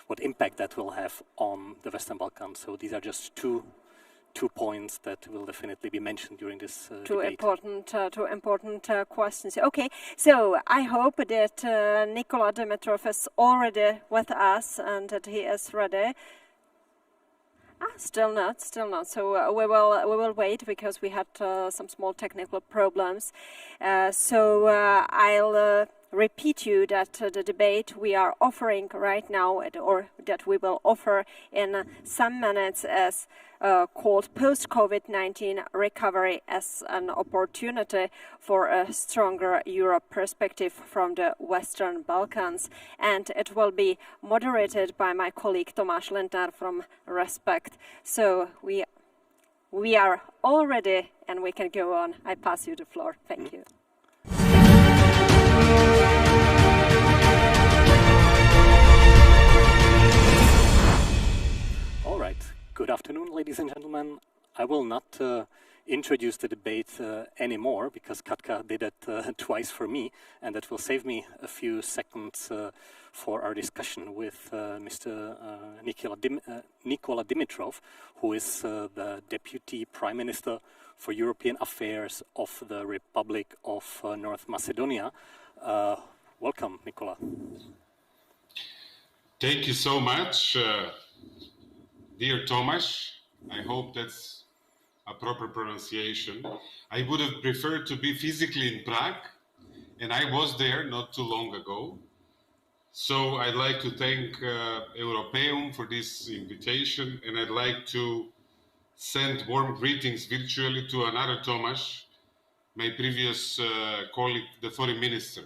what impact that will have on the Western Balkans. So these are just two points that will definitely be mentioned during this debate. Two important questions. Okay, so I hope that Nikola Dimitrov is already with us and that he is ready. Still not. So we will wait because we had some small technical problems. So I'll repeat you that the debate we are offering right now, or that we will offer in some minutes, is called Post-COVID-19 Recovery as an Opportunity for a Stronger Europe Perspective from the Western Balkans. And it will be moderated by my colleague Tomáš Lindner from Respect. So we are all ready and we can go on. I pass you the floor. Thank you. All right. Good afternoon, ladies and gentlemen. I will not introduce the debate anymore because Katka did it twice for me, and that will save me a few seconds for our discussion with Mr. Nikola Dimitrov, who is the Deputy Prime Minister for European Affairs of the Republic of North Macedonia. Welcome, Nikola. Thank you so much. Dear Tomáš, I hope that's a proper pronunciation. I would have preferred to be physically in Prague, and I was there not too long ago. So I'd like to thank Europeum for this invitation, and I'd like to send warm greetings virtually to another Tomáš, my previous colleague, the foreign minister.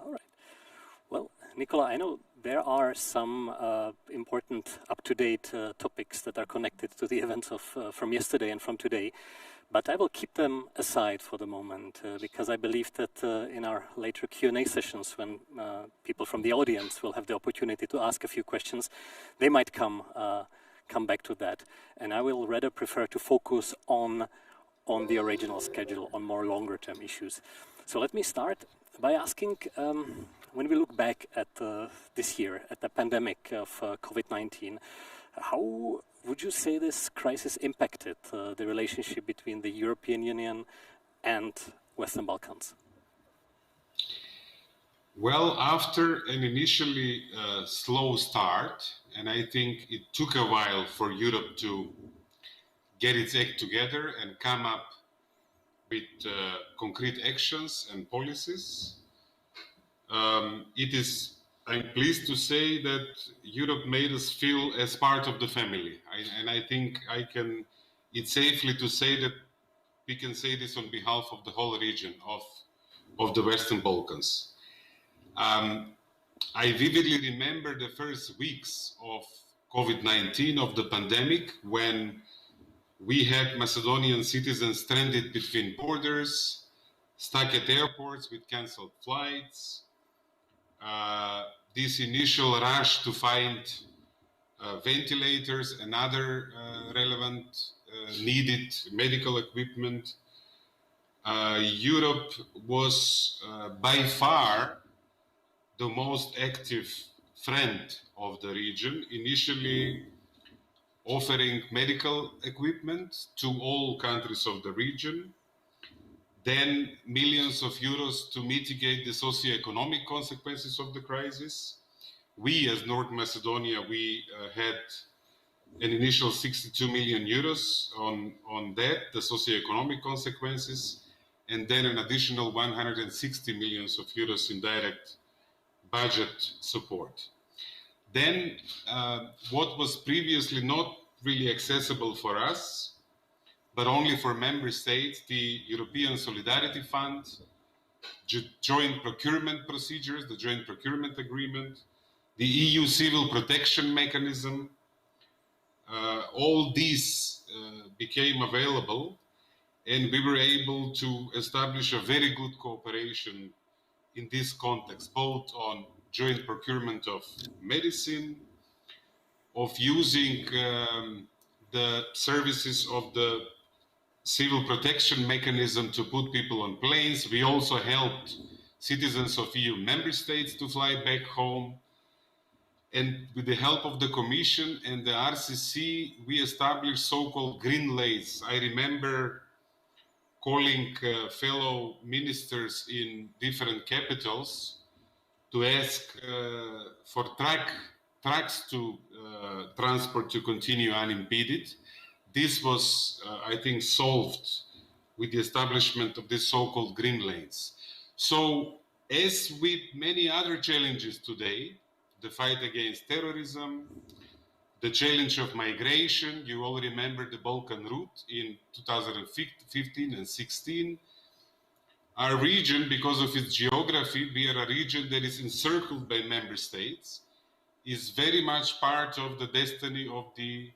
All right. Well, Nikola, I know there are some important up-to-date topics that are connected to the events of from yesterday and from today, but I will keep them aside for the moment because I believe that in our later Q&A sessions, when people from the audience will have the opportunity to ask a few questions, they might come back to that, and I will rather prefer to focus on the original schedule, on more longer-term issues. So let me start by asking. When we look back at this year, at the pandemic of COVID-19, how would you say this crisis impacted the relationship between the European Union and Western Balkans? Well, after an initially slow start, and I think it took a while for Europe to get its act together and come up with concrete actions and policies, I'm pleased to say that Europe made us feel as part of the family. And I think it's safely to say that we can say this on behalf of the whole region of the Western Balkans. I vividly remember the first weeks of COVID-19, of the pandemic, when we had Macedonian citizens stranded between borders, stuck at airports with cancelled flights. This initial rush to find ventilators and other relevant needed medical equipment. Europe was by far the most active friend of the region, initially offering medical equipment to all countries of the region, then millions of euros to mitigate the socio-economic consequences of the crisis. We, as North Macedonia, we had an initial 62 million euros on debt, the socio-economic consequences, and then an additional 160 million euros in direct budget support. Then what was previously not really accessible for us, but only for member states, the European Solidarity Fund, joint procurement procedures, the joint procurement agreement, the EU civil protection mechanism, all these became available, and we were able to establish a very good cooperation in this context, both on joint procurement of medicine, of using the services of the civil protection mechanism to put people on planes. We also helped citizens of EU member states to fly back home. And with the help of the Commission and the RCC, we established so-called green lanes. I remember calling fellow ministers in different capitals to ask for trucks to transport to continue unimpeded. This was, I think, solved with the establishment of this so-called green lanes. So, as with many other challenges today, the fight against terrorism, the challenge of migration, you all remember the Balkan route in 2015 and 16. Our region, because of its geography, we are a region that is encircled by member states, is very much part of the destiny of the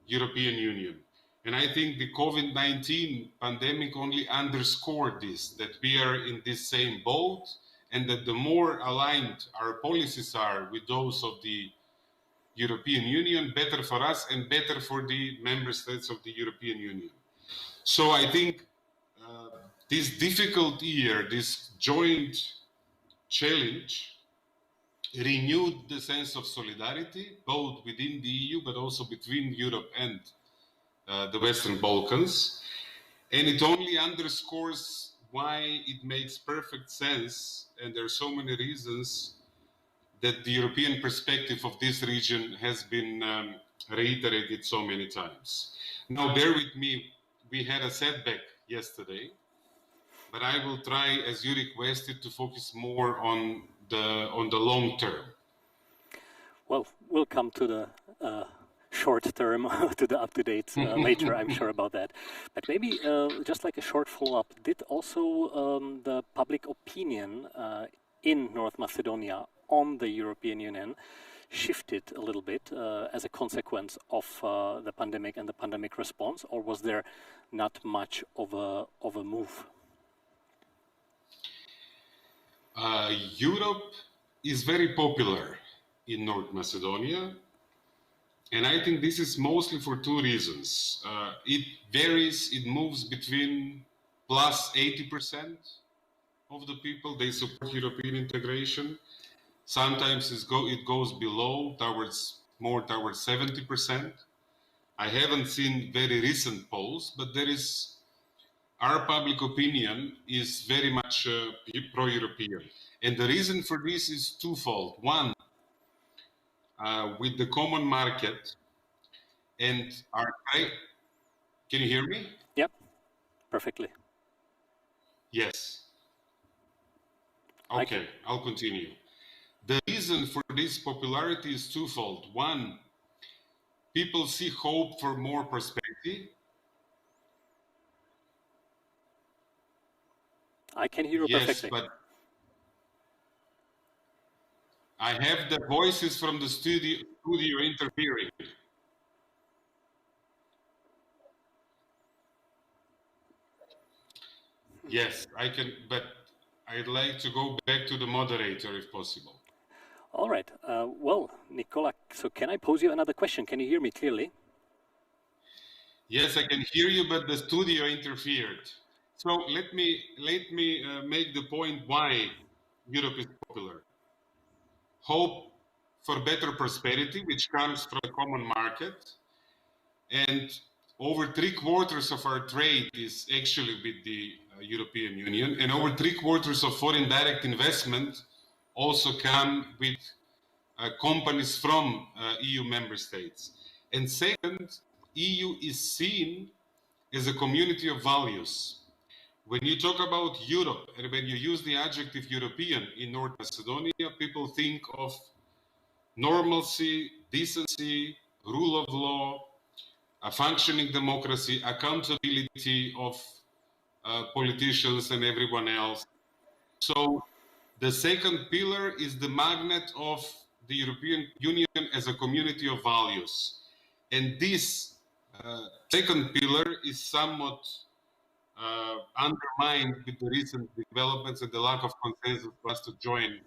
European Union. And I think the COVID-19 pandemic only underscored this, that we are in this same boat, and that the more aligned our policies are with those of the European Union, better for us and better for the member states of the European Union. So I think this difficult year, this joint challenge, renewed the sense of solidarity, both within the EU, but also between Europe and the Western Balkans. And it only underscores why it makes perfect sense, and there are so many reasons, that the European perspective of this region has been reiterated so many times. Now, bear with me, we had a setback yesterday, but I will try, as you requested, to focus more on the long term. Well, we'll come to the short term, to the up-to-date later, I'm sure about that. But maybe just like a short follow-up, did also the public opinion in North Macedonia on the European Union shifted a little bit as a consequence of the pandemic and the pandemic response, or was there not much of a move? Europe is very popular in North Macedonia, and I think this is mostly for two reasons. It varies, it moves between plus 80% of the people, they support European integration. Sometimes it goes below, more towards 70%. I haven't seen very recent polls, but our public opinion is very much pro-European. And the reason for this is twofold. One, with the common market and can you hear me? Yep, perfectly. Yes. Okay, I'll continue. The reason for this popularity is twofold. One, people see hope for more prosperity. I can hear you perfectly. Yes, but I have the voices from the studio interfering. Yes, I can, but I'd like to go back to the moderator if possible. All right. Well, Nicola, so can I pose you another question? Can you hear me clearly? Yes, I can hear you, but the studio interfered. So let me make the point why Europe is popular. Hope for better prosperity, which comes from the common market, and over 3/4 of our trade is actually with the European Union, and over 3/4 of foreign direct investment also come with companies from EU member states. And second, EU is seen as a community of values. When you talk about Europe, and when you use the adjective European in North Macedonia, people think of normalcy, decency, rule of law, a functioning democracy, accountability of politicians and everyone else. So the second pillar is the magnet of the European Union as a community of values. And this second pillar is somewhat undermined with the recent developments and the lack of consensus for us to join,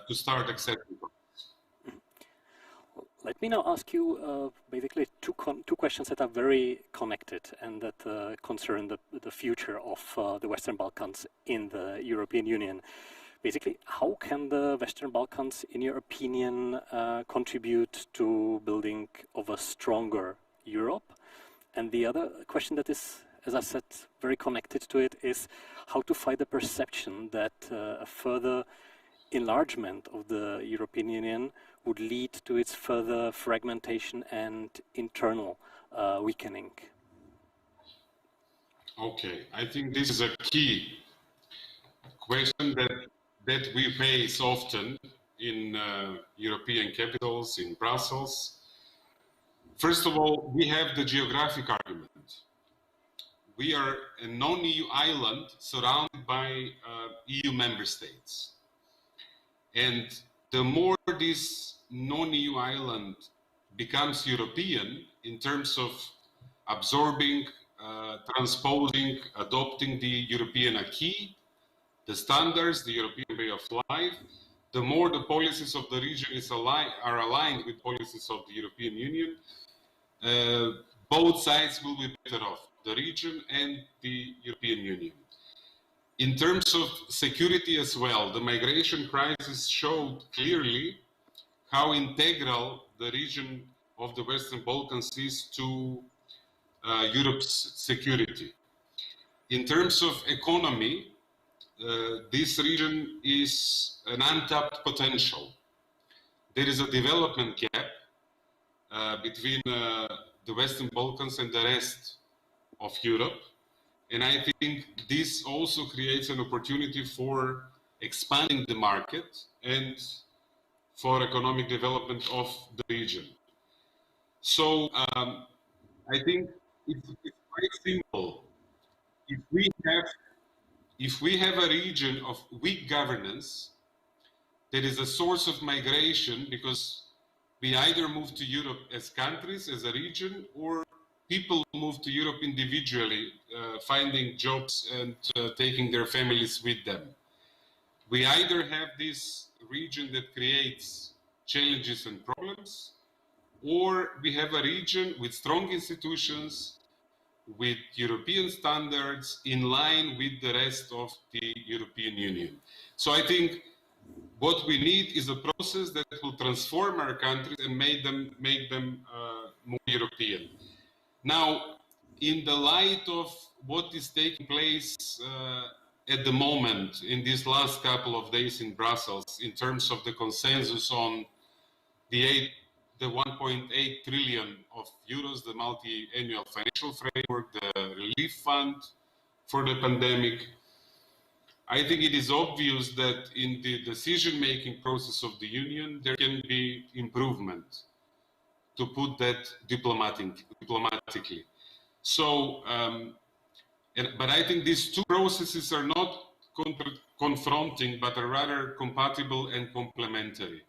to start accepting. Let me now ask you basically two questions that are very connected and that concern the future of the Western Balkans in the European Union. Basically, how can the Western Balkans, in your opinion, contribute to building of a stronger Europe? And the other question that is, as I said, very connected to it is how to fight the perception that a further enlargement of the European Union would lead to its further fragmentation and internal weakening. Okay, I think this is a key question that we face often in European capitals, in Brussels. First of all, we have the geographic argument. We are a non-EU island surrounded by EU member states. And the more this non-EU island becomes European in terms of absorbing, transposing, adopting the European acquis, the standards, the European way of life, the more the policies of the region are aligned with policies of the European Union, both sides will be better off, the region and the European Union. In terms of security as well, the migration crisis showed clearly how integral the region of the Western Balkans is to Europe's security. In terms of economy, this region is an untapped potential. There is a development gap between the Western Balkans and the rest of Europe. And I think this also creates an opportunity for expanding the market and for economic development of the region. So I think it's quite simple. If we have a region of weak governance, that is a source of migration because we either move to Europe as countries, as a region, or people move to Europe individually, finding jobs and taking their families with them. We either have this region that creates challenges and problems, or we have a region with strong institutions, with European standards in line with the rest of the European Union. So I think what we need is a process that will transform our countries and make them more European. Now, in the light of what is taking place at the moment in these last couple of days in Brussels, in terms of the consensus on the 1.8 trillion of euros, the multi-annual financial framework, the relief fund for the pandemic, I think it is obvious that in the decision-making process of the Union, there can be improvement, to put that diplomatically. So, but I think these two processes are not confronting, but are rather compatible and complementary.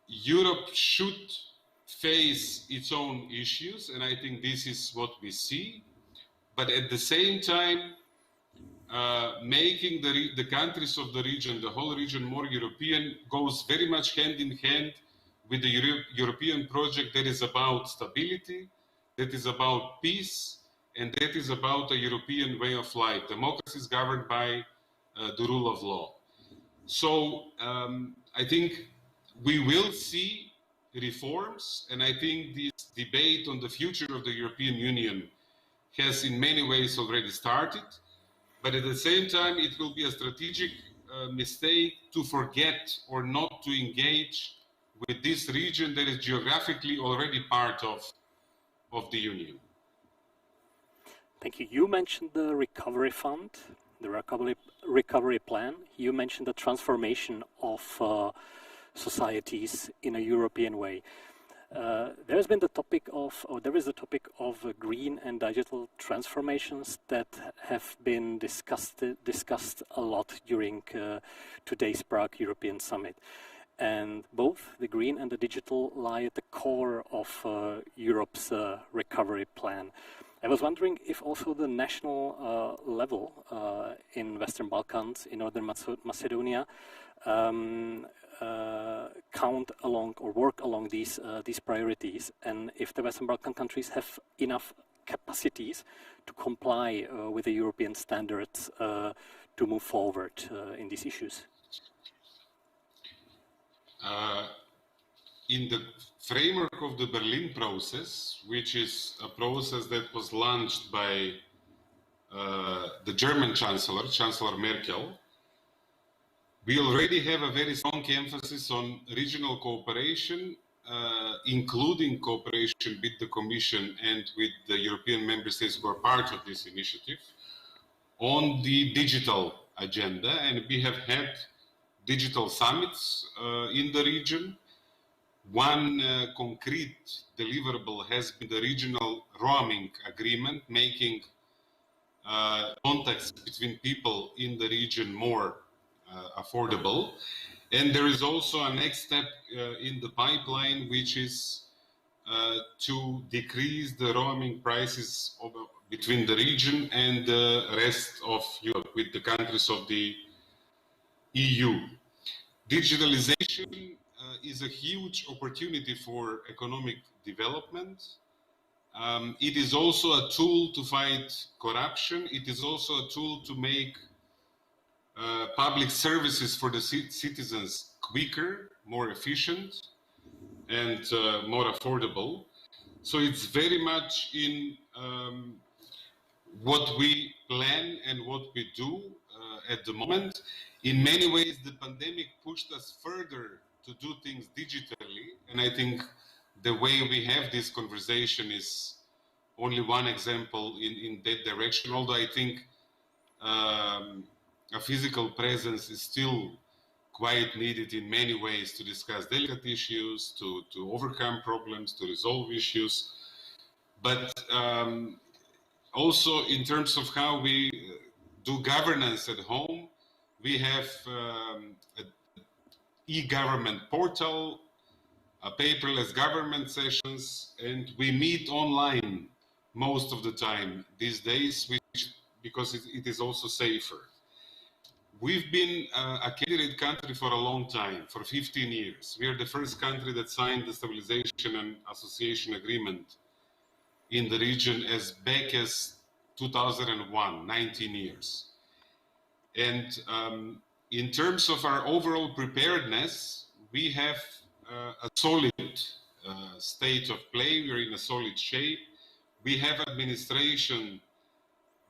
Europe should face its own issues, and I think this is what we see. But at the same time, making the countries of the region, the whole region, more European goes very much hand in hand with the European project that is about stability, that is about peace, and that is about a European way of life. Democracy is governed by the rule of law. So I think we will see reforms, and I think this debate on the future of the European Union has in many ways already started, but at the same time it will be a strategic mistake to forget or not to engage with this region that is geographically already part of the Union. Thank you. You mentioned the recovery fund, the recovery plan. You mentioned the transformation of societies in a European way. There is the topic of green and digital transformations that have been discussed a lot during today's Prague European Summit. And both the green and the digital lie at the core of Europe's recovery plan. I was wondering if also the national level in Western Balkans, in Northern Macedonia, count along or work along these priorities, and if the Western Balkan countries have enough capacities to comply with the European standards to move forward in these issues. In the framework of the Berlin process, which is a process that was launched by the German Chancellor Merkel, we already have a very strong emphasis on regional cooperation, including cooperation with the Commission and with the European member states who are part of this initiative, on the digital agenda. And we have had digital summits in the region. One concrete deliverable has been the regional roaming agreement, making contacts between people in the region more affordable. And there is also a next step in the pipeline, which is to decrease the roaming prices between the region and the rest of Europe, with the countries of the EU. Digitalization is a huge opportunity for economic development. It is also a tool to fight corruption. It is also a tool to make public services for the citizens quicker, more efficient, and more affordable. So it's very much in what we plan and what we do at the moment. In many ways, the pandemic pushed us further to do things digitally, and I think the way we have this conversation is only one example in that direction, although I think a physical presence is still quite needed in many ways to discuss delicate issues, to overcome problems, to resolve issues. But also in terms of how we do governance at home, we have an e-government portal, paperless government sessions, and we meet online most of the time these days, because it is also safer. We've been a candidate country for a long time, for 15 years. We are the first country that signed the Stabilization and Association Agreement in the region as back as 2001, 19 years. And in terms of our overall preparedness, we have a solid state of play. We're in a solid shape. We have administration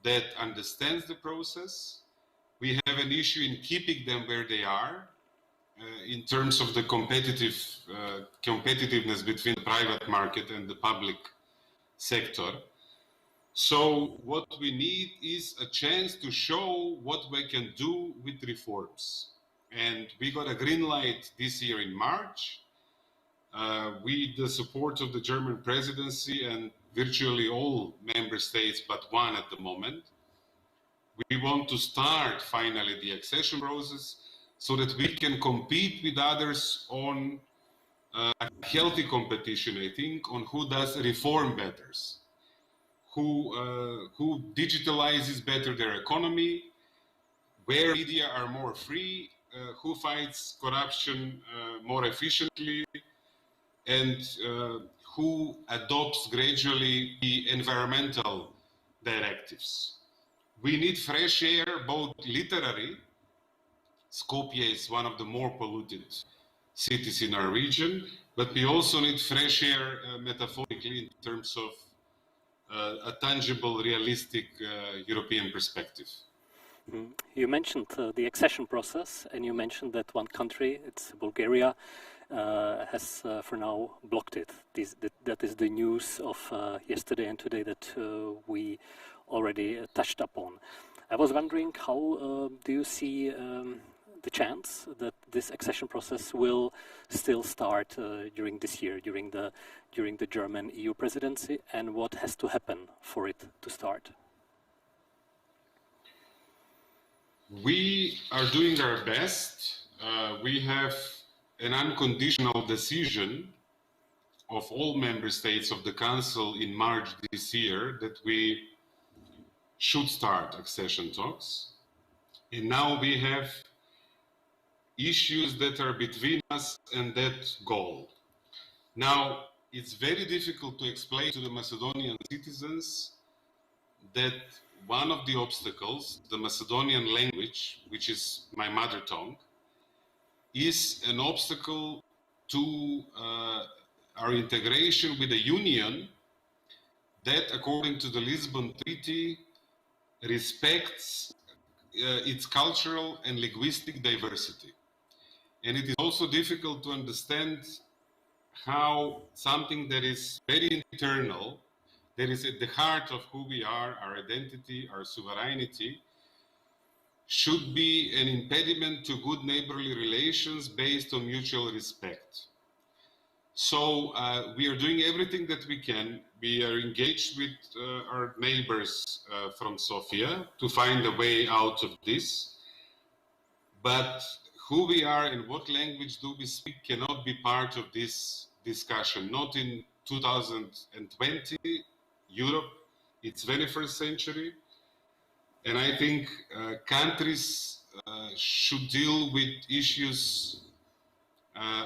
that understands the process. We have an issue in keeping them where they are in terms of the competitiveness between the private market and the public sector. So what we need is a chance to show what we can do with reforms. And we got a green light this year in March with the support of the German presidency and virtually all member states but one at the moment. We want to start finally the accession process so that we can compete with others on a healthy competition, I think, on who does reform better, who digitalizes better their economy, where media are more free, who fights corruption more efficiently, and who adopts gradually the environmental directives. We need fresh air, both literally. Skopje is one of the more polluted cities in our region, but we also need fresh air metaphorically in terms of a tangible, realistic European perspective. You mentioned the accession process, and you mentioned that one country, it's Bulgaria, has for now blocked it. That is the news of yesterday and today that we already touched upon. I was wondering, how do you see the chance that this accession process will still start during this year, during the German EU presidency, and what has to happen for it to start? We are doing our best. We have an unconditional decision of all member states of the Council in March this year that we should start accession talks. And now we have issues that are between us and that goal. Now, it's very difficult to explain to the Macedonian citizens that one of the obstacles, the Macedonian language, which is my mother tongue, is an obstacle to our integration with a union that, according to the Lisbon Treaty, respects its cultural and linguistic diversity. And it is also difficult to understand how something that is very internal, that is at the heart of who we are, our identity, our sovereignty, should be an impediment to good neighborly relations based on mutual respect. So we are doing everything that we can. We are engaged with our neighbors from Sofia to find a way out of this. But who we are and what language do we speak cannot be part of this discussion. Not in 2020, Europe, it's 21st century. And I think countries should deal with issues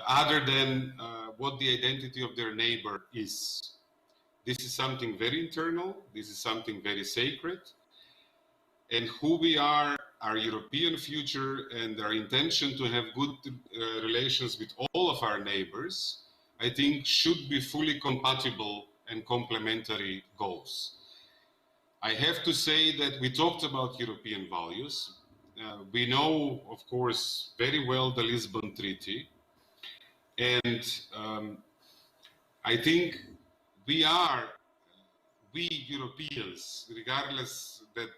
other than what the identity of their neighbor is. This is something very internal. This is something very sacred. And who we are, our European future, and our intention to have good relations with all of our neighbors, I think should be fully compatible and complementary goals. I have to say that we talked about European values. We know, of course, very well the Lisbon Treaty. And I think we Europeans, regardless that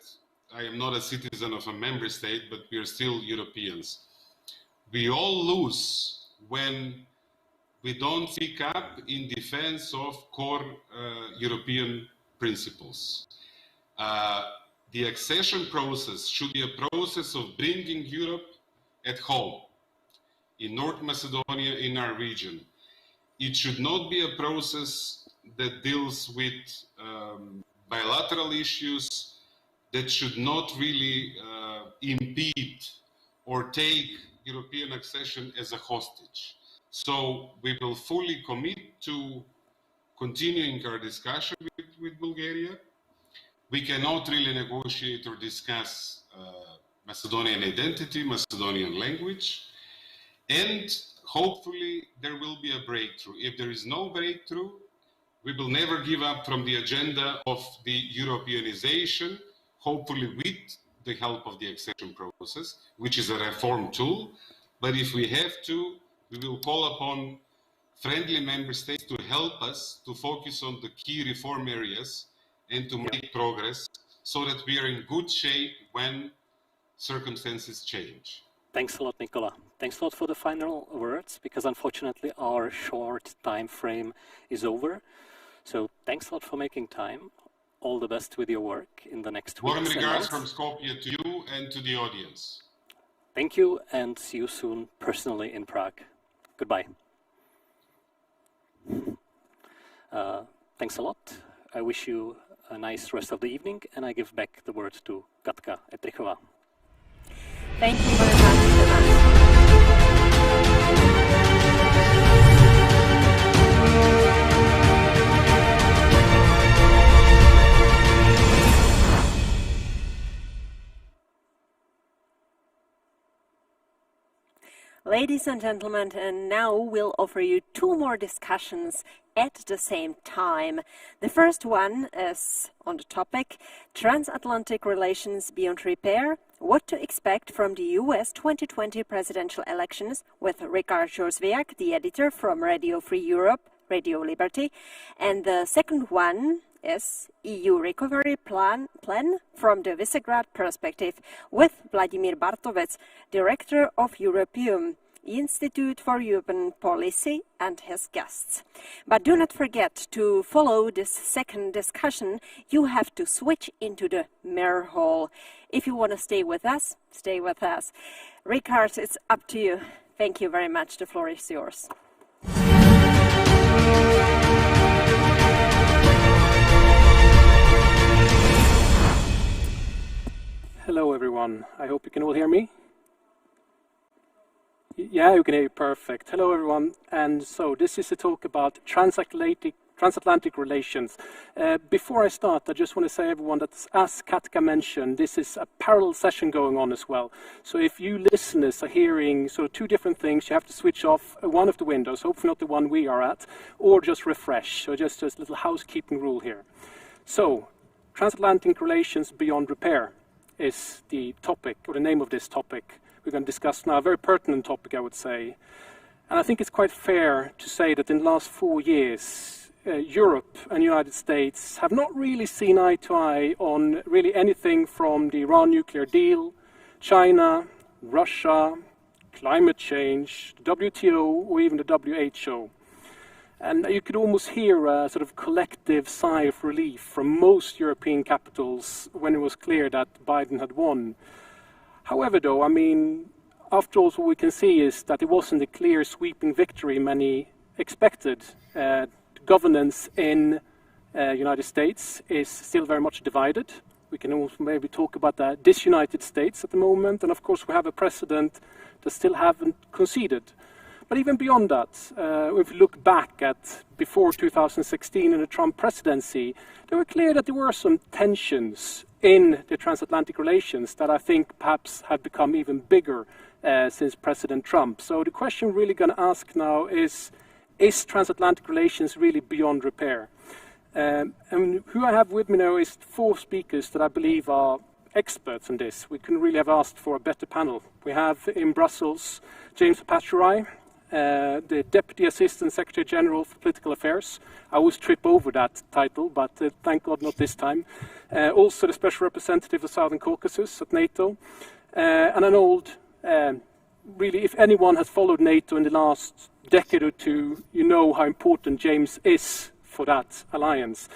I am not a citizen of a member state, but we are still Europeans. We all lose when we don't speak up in defense of core European principles. The accession process should be a process of bringing Europe at home, in North Macedonia, in our region. It should not be a process that deals with bilateral issues that should not really impede or take European accession as a hostage. So we will fully commit to continuing our discussion with Bulgaria. We cannot really negotiate or discuss Macedonian identity, Macedonian language, and hopefully there will be a breakthrough. If there is no breakthrough, we will never give up from the agenda of the Europeanization, hopefully with the help of the accession process, which is a reform tool. But if we have to, we will call upon friendly member states to help us to focus on the key reform areas and to make progress so that we are in good shape when circumstances change. Thanks a lot, Nicola. Thanks a lot for the final words, because unfortunately our short time frame is over. So thanks a lot for making time. All the best with your work in the next weeks. Warm regards from Skopje to you and to the audience. Thank you, and see you soon personally in Prague. Goodbye. Thanks a lot. I wish you a nice rest of the evening, and I give back the word to Katka Etrichová. Thank you very much. Ladies and gentlemen, and now we'll offer you two more discussions at the same time. The first one is on the topic Transatlantic Relations Beyond Repair, what to expect from the US 2020 presidential elections, with Richard Jorswiak, the editor from Radio Free Europe, Radio Liberty. And the second one is EU recovery plan from the Visegrad perspective, with Vladimír Bartovec, director of European Institute for European Policy, and his guests. But do not forget to follow this second discussion. You have to switch into the mirror hall. If you want to stay with us, stay with us. Richard, it's up to you. Thank you very much. The floor is yours. Hello everyone, I hope you can all hear me. Yeah, you can hear you perfect. Hello everyone, and so this is a talk about transatlantic relations. Before I start, I just want to say everyone that, as Katka mentioned, this is a parallel session going on as well. So if you listeners are hearing sort of two different things, you have to switch off one of the windows, hopefully not the one we are at, or just refresh. So just a little housekeeping rule here. So, transatlantic relations beyond repair is the topic, or the name of this topic we're going to discuss now. A very pertinent topic, I would say. And I think it's quite fair to say that in the last 4 years, Europe and the United States have not really seen eye to eye on really anything from the Iran nuclear deal, China, Russia, climate change, the WTO, or even the WHO. And you could almost hear a sort of collective sigh of relief from most European capitals when it was clear that Biden had won. However, though, I mean, after all, what we can see is that it wasn't a clear sweeping victory many expected. Governance in the United States is still very much divided. We can also maybe talk about the disunited states at the moment. And of course, we have a president that still haven't conceded. But even beyond that, if we look back at before 2016 in the Trump presidency, they were clear that there were some tensions in the transatlantic relations that I think perhaps have become even bigger since President Trump. So the question we're really going to ask now is transatlantic relations really beyond repair? And who I have with me now is 4 speakers that I believe are experts in this. We couldn't really have asked for a better panel. We have in Brussels James Petříček, the Deputy Assistant Secretary General for Political Affairs. I always trip over that title, but thank God not this time. Also the Special Representative of Southern Caucasus at NATO. And an old, really, if anyone has followed NATO in the last decade or two, you know how important James is for that alliance.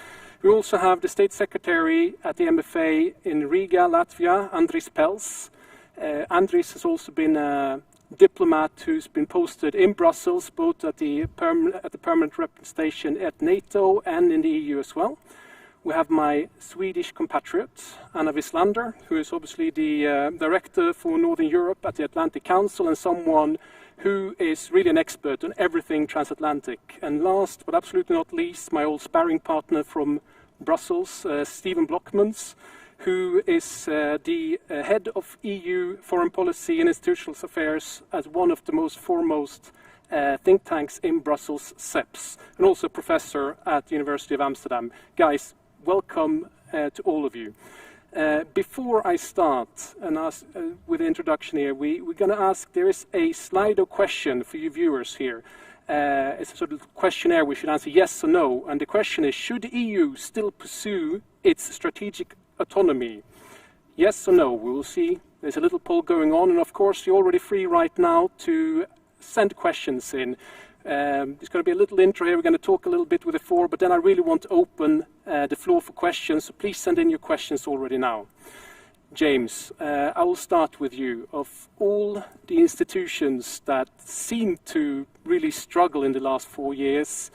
We also have the State Secretary at the MFA in Riga, Latvia, Andris Pels. Andris has also been a diplomat who's been posted in Brussels, both at the permanent representation at NATO and in the EU as well. We have my Swedish compatriot, Anna Wieslander, who is obviously the Director for Northern Europe at the Atlantic Council and someone who is really an expert on everything transatlantic. And last, but absolutely not least, my old sparring partner from Brussels, Stephen Blockmans, who is the head of EU foreign policy and institutional affairs at one of the most foremost think tanks in Brussels, CEPS, and also a professor at the University of Amsterdam. Guys, welcome to all of you. Before I start and ask with the introduction here, we're going to ask, there is a Slido question for you viewers here. It's a sort of questionnaire we should answer yes or no, and the question is, should the EU still pursue its strategic autonomy? Yes or no? We will see. There's a little poll going on, and of course you're already free right now to send questions in. There's going to be a little intro here. We're going to talk a little bit with the 4, but then I really want to open the floor for questions, so please send in your questions already now. James, I will start with you. Of all the institutions that seem to really struggle in the last 4 years,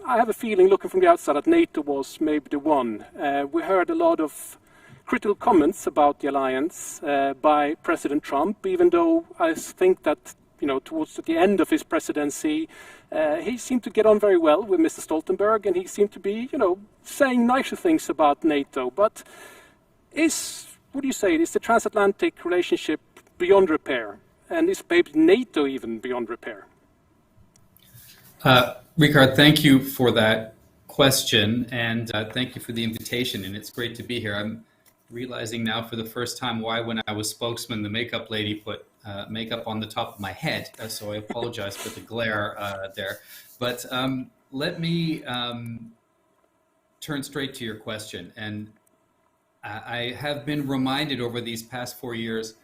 I have a feeling, looking from the outside, that NATO was maybe the one. We heard a lot of critical comments about the alliance by President Trump, even though I think that, you know, towards the end of his presidency, he seemed to get on very well with Mr. Stoltenberg, and he seemed to be, you know, saying nicer things about NATO. But what do you say, is the transatlantic relationship beyond repair? and is perhaps NATO even beyond repair? Ricard, thank you for that question, and thank you for the invitation, and it's great to be here. I'm realizing now for the first time why when I was spokesman, the makeup lady put makeup on the top of my head, so I apologize for the glare there. But let me turn straight to your question. And I have been reminded over these past 4 years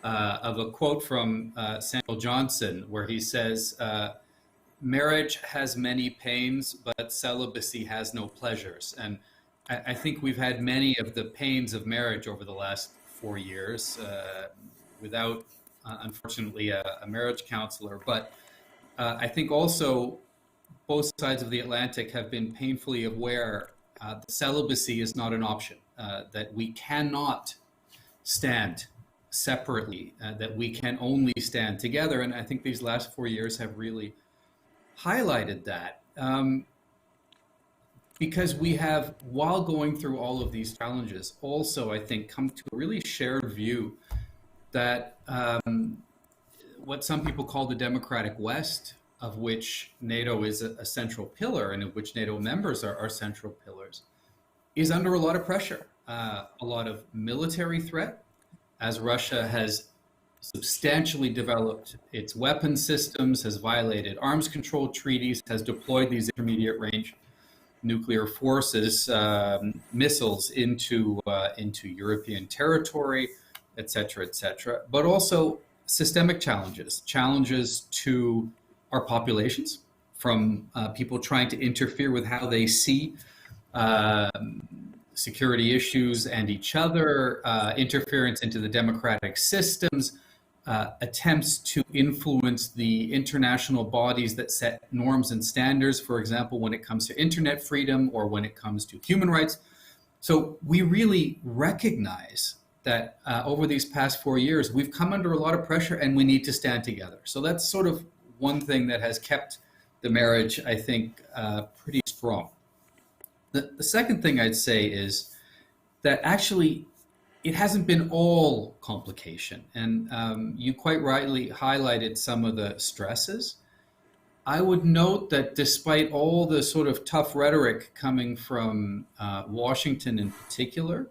of a quote from Samuel Johnson, where he says, marriage has many pains, but celibacy has no pleasures. And I think we've had many of the pains of marriage over the last 4 years without, unfortunately, a marriage counselor. But I think also both sides of the Atlantic have been painfully aware that celibacy is not an option, that we cannot stand separately, that we can only stand together. And I think these last 4 years have really highlighted that. Because we have, while going through all of these challenges, also, I think, come to a really shared view that what some people call the democratic West, of which NATO is a central pillar and of which NATO members are central pillars, is under a lot of pressure, a lot of military threat, as Russia has substantially developed its weapon systems, has violated arms control treaties, has deployed these intermediate range nuclear forces, missiles into European territory, et cetera, but also systemic challenges to our populations, from people trying to interfere with how they see security issues and each other, interference into the democratic systems, attempts to influence the international bodies that set norms and standards, for example, when it comes to internet freedom or when it comes to human rights. So we really recognize that over these past 4 years, we've come under a lot of pressure and we need to stand together. So that's sort of one thing that has kept the marriage, I think, pretty strong. The second thing I'd say is that actually it hasn't been all complication. And you quite rightly highlighted some of the stresses. I would note that despite all the sort of tough rhetoric coming from Washington in particular,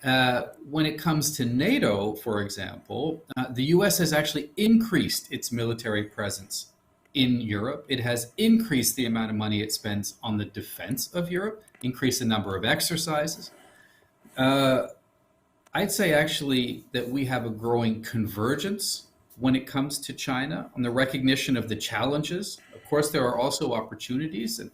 when it comes to NATO, for example, the US has actually increased its military presence in Europe. It has increased the amount of money it spends on the defense of Europe, increased the number of exercises. I'd say actually that we have a growing convergence when it comes to China on the recognition of the challenges. Of course, there are also opportunities, and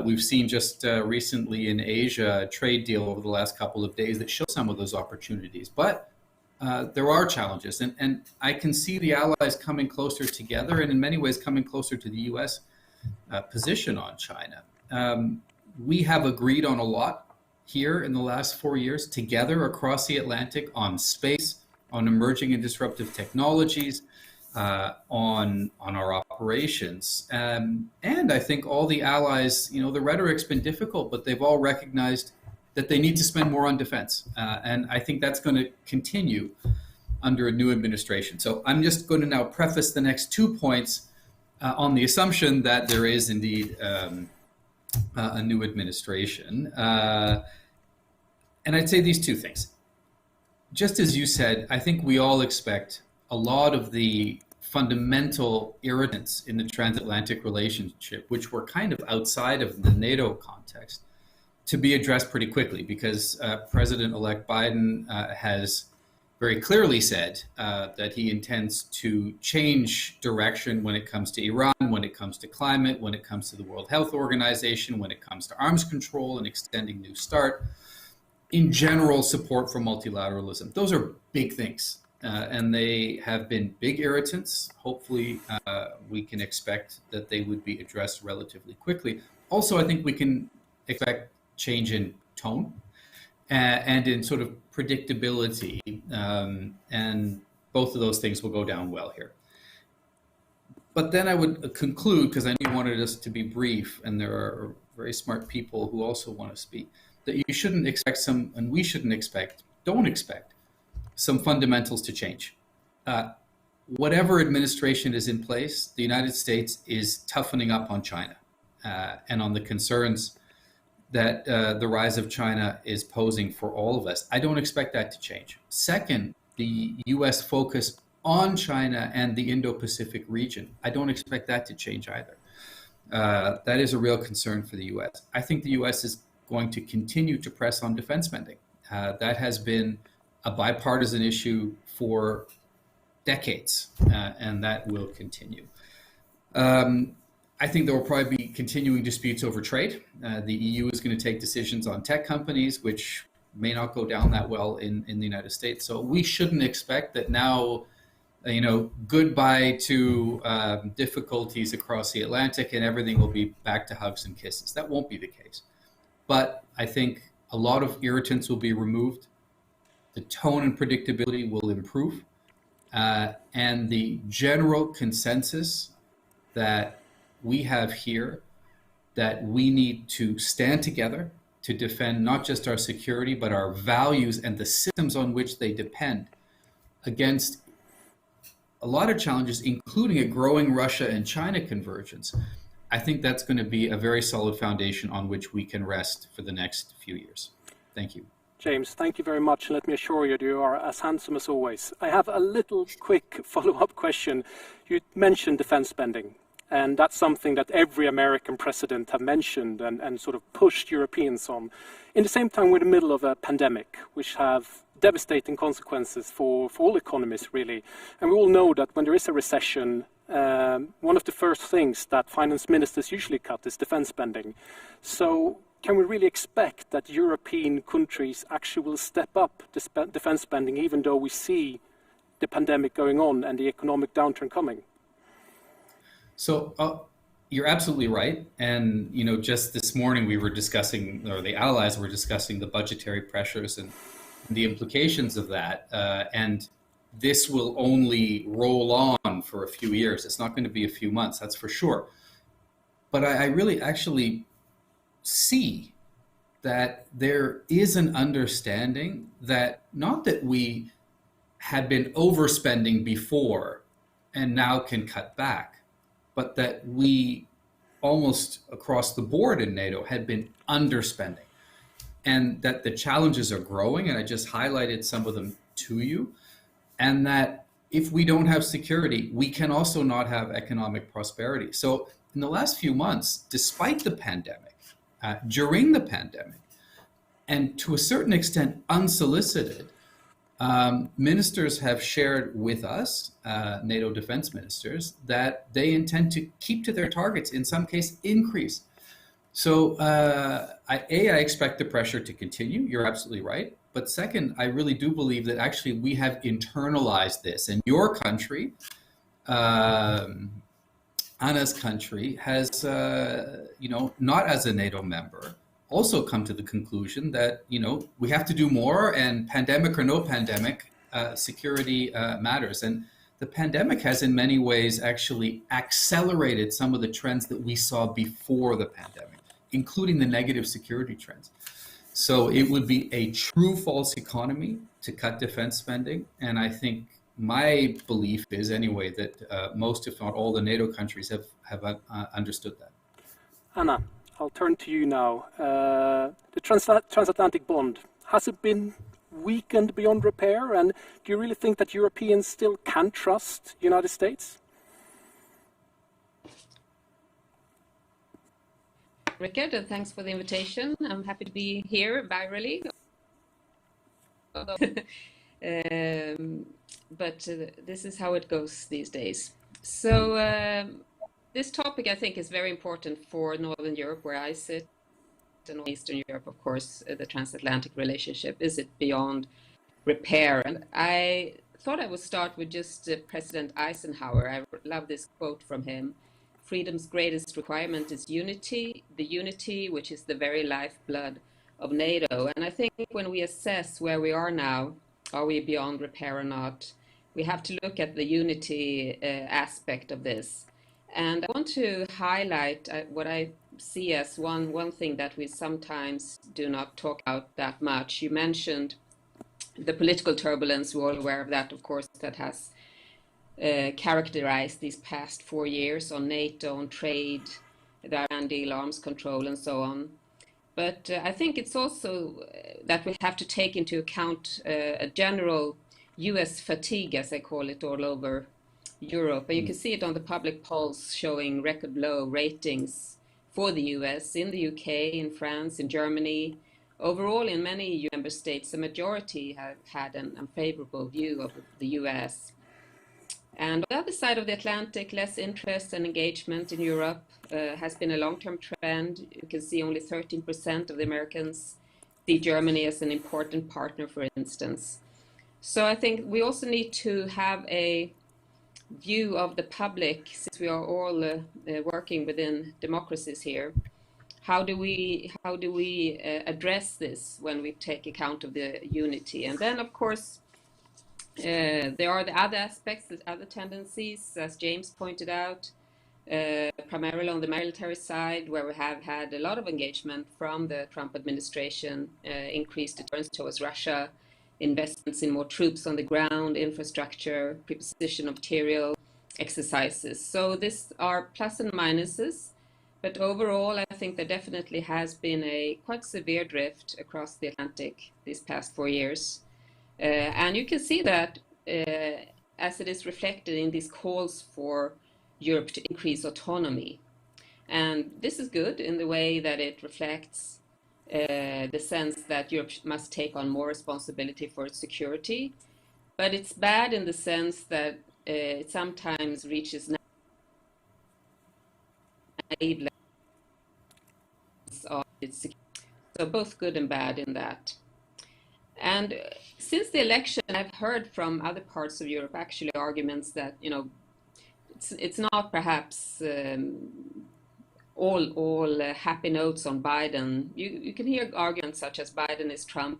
we've seen just recently in Asia a trade deal over the last couple of days that shows some of those opportunities. But there are challenges, and I can see the allies coming closer together, and in many ways coming closer to the US position on China. We have agreed on a lot here in the last 4 years together across the Atlantic on space, on emerging and disruptive technologies, on our operations. And I think all the allies, you know, the rhetoric's been difficult, but they've all recognized that they need to spend more on defense. And I think that's going to continue under a new administration. So I'm just going to now preface the next 2 points on the assumption that there is indeed a new administration. And I'd say these two things. Just as you said, I think we all expect a lot of the fundamental irritants in the transatlantic relationship, which were kind of outside of the NATO context, to be addressed pretty quickly, because President-elect Biden has very clearly said that he intends to change direction when it comes to Iran, when it comes to climate, when it comes to the World Health Organization, when it comes to arms control and extending New START, in general support for multilateralism. Those are big things, and they have been big irritants. Hopefully, we can expect that they would be addressed relatively quickly. Also, I think we can expect change in tone and in sort of predictability, and both of those things will go down well here. But then I would conclude, because I knew you wanted us to be brief, and there are very smart people who also want to speak, that you shouldn't expect don't expect some fundamentals to change. whatever administration is in place, the United States is toughening up on China and on the concerns that the rise of China is posing for all of us. I don't expect that to change. Second, the US focus on China and the Indo-Pacific region, I don't expect that to change either. That is a real concern for the US. I think the US is going to continue to press on defense spending. That has been a bipartisan issue for decades, and that will continue. I think there will probably be continuing disputes over trade. The EU is going to take decisions on tech companies, which may not go down that well in the United States. So we shouldn't expect that now, goodbye to difficulties across the Atlantic and everything will be back to hugs and kisses. That won't be the case. But I think a lot of irritants will be removed. The tone and predictability will improve. And the general consensus that we have here, that we need to stand together to defend not just our security, but our values and the systems on which they depend against a lot of challenges, including a growing Russia and China convergence. I think that's going to be a very solid foundation on which we can rest for the next few years. Thank you. James, thank you very much. Let me assure you, you are as handsome as always. I have a little quick follow-up question. You mentioned defense spending, and that's something that every American president have mentioned and sort of pushed Europeans on. In the same time, we're in the middle of a pandemic, which have devastating consequences for all economies, really. And we all know that when there is a recession, one of the first things that finance ministers usually cut is defense spending. So can we really expect that European countries actually will step up defense spending, even though we see the pandemic going on and the economic downturn coming? So you're absolutely right. And, just this morning we were discussing, or the allies were discussing the budgetary pressures and the implications of that. And this will only roll on for a few years. It's not going to be a few months, that's for sure. But I really actually see that there is an understanding that not that we had been overspending before and now can cut back, but that we almost across the board in NATO had been underspending, and that the challenges are growing, and I just highlighted some of them to you, and that if we don't have security, we can also not have economic prosperity. So in the last few months, despite the pandemic, during the pandemic, and to a certain extent unsolicited, ministers have shared with us, NATO defense ministers, that they intend to keep to their targets, in some case increase. So I expect the pressure to continue, you're absolutely right. But second, I really do believe that actually we have internalized this, and your country, Anna's country, has, not as a NATO member, also come to the conclusion that, we have to do more, and pandemic or no pandemic, security matters. And the pandemic has in many ways actually accelerated some of the trends that we saw before the pandemic, including the negative security trends. So it would be a true false economy to cut defense spending. And I think my belief is anyway that most, if not all, the NATO countries have understood that. Anna, I'll turn to you now. The transatlantic bond, has it been weakened beyond repair? And do you really think that Europeans still can trust the United States? Richard, thanks for the invitation. I'm happy to be here virally. But this is how it goes these days. So this topic, I think, is very important for Northern Europe, where I sit, and Eastern Europe, of course, the transatlantic relationship. Is it beyond repair? And I thought I would start with just President Eisenhower. I love this quote from him. Freedom's greatest requirement is unity, the unity which is the very lifeblood of NATO. And I think when we assess where we are now, are we beyond repair or not, we have to look at the unity aspect of this. And I want to highlight what I see as one thing that we sometimes do not talk about that much. You mentioned the political turbulence. We're all aware of that, of course, that has characterized these past 4 years on NATO, on trade, the Iran deal, arms control, and so on. But I think it's also that we have to take into account a general US fatigue, as I call it, all over Europe. And you can see it on the public polls showing record low ratings for the US, in the UK, in France, in Germany. Overall, in many EU member states, the majority have had an unfavorable view of the US. And on the other side of the Atlantic, less interest and engagement in Europe has been a long-term trend. You can see only 13% of the Americans see Germany as an important partner, for instance. So I think we also need to have a view of the public, since we are all working within democracies here. How do we address this when we take account of the unity? And then, of course, there are the other aspects, the other tendencies, as James pointed out, primarily on the military side, where we have had a lot of engagement from the Trump administration, increased deterrence towards Russia, investments in more troops on the ground, infrastructure, preposition of material, exercises. So these are plus and minuses, but overall I think there definitely has been a quite severe drift across the Atlantic these past 4 years. And you can see that as it is reflected in these calls for Europe to increase autonomy. And this is good in the way that it reflects the sense that Europe must take on more responsibility for its security, but it's bad in the sense that it sometimes reaches naive levels of its security. So both good and bad in that. And since the election, I've heard from other parts of Europe actually arguments that, you know, it's not perhaps all happy notes on Biden. You can hear arguments such as Biden is Trump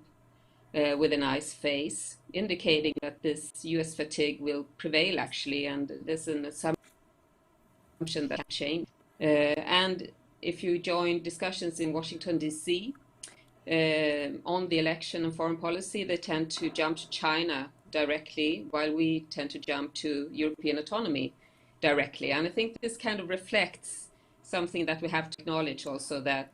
with a nice face, indicating that this US fatigue will prevail actually, and there's an assumption that can change. And if you join discussions in Washington, D.C., on the election and foreign policy, they tend to jump to China directly, while we tend to jump to European autonomy directly. And I think this kind of reflects something that we have to acknowledge also, that,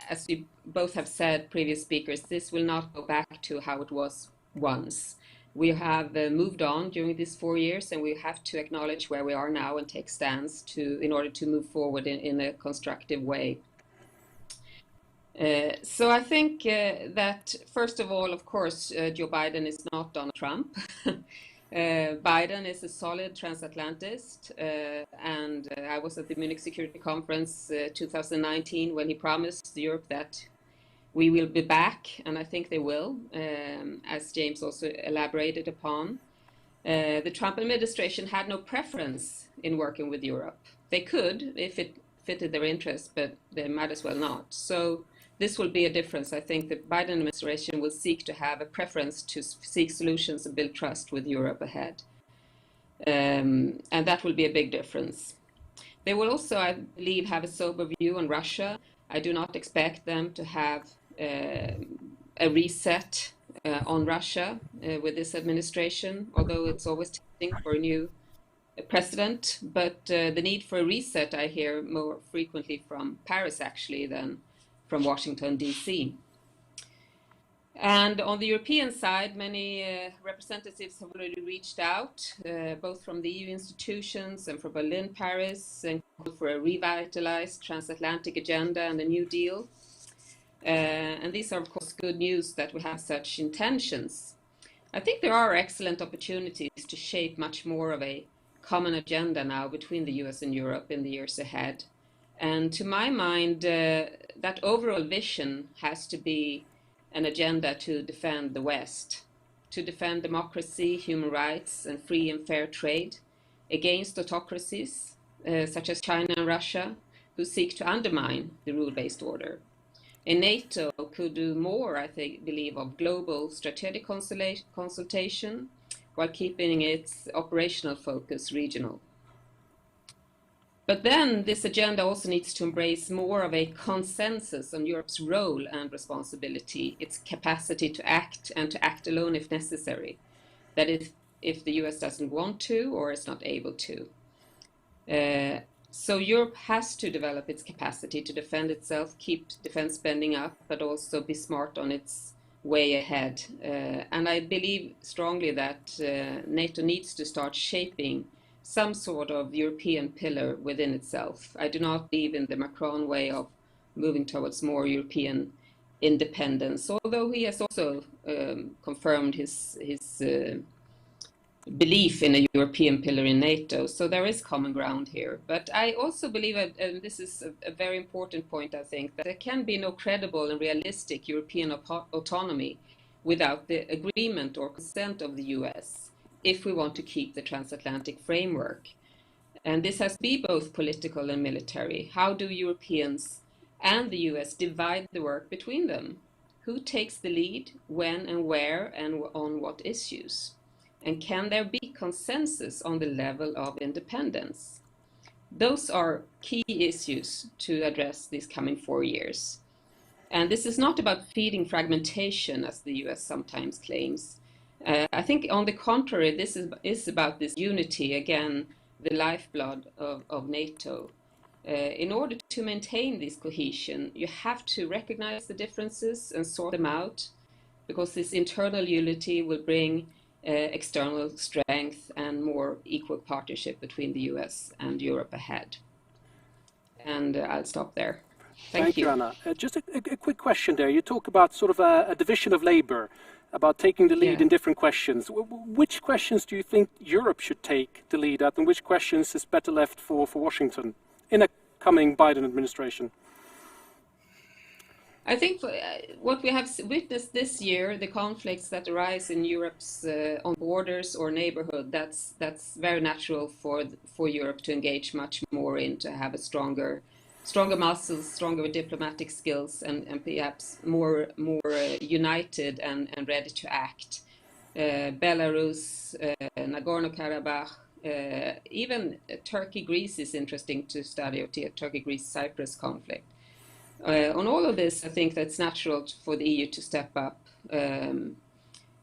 as you both have said, previous speakers, this will not go back to how it was once. We have moved on during these 4 years, and we have to acknowledge where we are now and take stands in order to move forward in a constructive way. So I think that, first of all, of course, Joe Biden is not Donald Trump. Biden is a solid transatlantist, and I was at the Munich Security Conference 2019 when he promised Europe that we will be back, and I think they will, as James also elaborated upon. The Trump administration had no preference in working with Europe. They could if it fitted their interests, but they might as well not. So this will be a difference. I think the Biden administration will seek to have a preference to seek solutions and build trust with Europe ahead. And that will be a big difference. They will also, I believe, have a sober view on Russia. I do not expect them to have a reset on Russia with this administration, although it's always tempting for a new president. But the need for a reset I hear more frequently from Paris, actually, than from Washington, D.C. And on the European side, many representatives have already reached out, both from the EU institutions and from Berlin, Paris, and called for a revitalized transatlantic agenda and a New Deal. And these are, of course, good news that we have such intentions. I think there are excellent opportunities to shape much more of a common agenda now between the US and Europe in the years ahead. And to my mind, that overall vision has to be an agenda to defend the West, to defend democracy, human rights, and free and fair trade against autocracies such as China and Russia, who seek to undermine the rule-based order. And NATO could do more, I believe, of global strategic consultation while keeping its operational focus regional. But then this agenda also needs to embrace more of a consensus on Europe's role and responsibility, its capacity to act and to act alone if necessary. That is, if the US doesn't want to or is not able to. So Europe has to develop its capacity to defend itself, keep defense spending up, but also be smart on its way ahead. And I believe strongly that NATO needs to start shaping some sort of European pillar within itself. I do not believe in the Macron way of moving towards more European independence, although he has also confirmed his belief in a European pillar in NATO. So there is common ground here. But I also believe, and this is a very important point, I think, that there can be no credible and realistic European autonomy without the agreement or consent of the US if we want to keep the transatlantic framework. And this has to be both political and military. How do Europeans and the US divide the work between them? Who takes the lead, when and where, and on what issues? And can there be consensus on the level of independence? Those are key issues to address these coming 4 years. And this is not about feeding fragmentation, as the US sometimes claims. I think, on the contrary, this is about this unity, again, the lifeblood of NATO. In order to maintain this cohesion, you have to recognize the differences and sort them out, because this internal unity will bring external strength and more equal partnership between the US and Europe ahead. And I'll stop there. Thank you. Anna. Just a quick question there. You talk about sort of a division of labor, about taking the lead in different questions. Which questions do you think Europe should take the lead at, and which questions is better left for Washington in a coming Biden administration? I think what we have witnessed this year, the conflicts that arise in Europe's on borders or neighborhood, that's very natural for Europe to engage much more in, to have a stronger muscles, stronger diplomatic skills, and perhaps more united and ready to act. Belarus, Nagorno-Karabakh, even Turkey-Greece is interesting to study, or Turkey-Greece-Cyprus conflict. On all of this, I think that's natural for the EU to step up.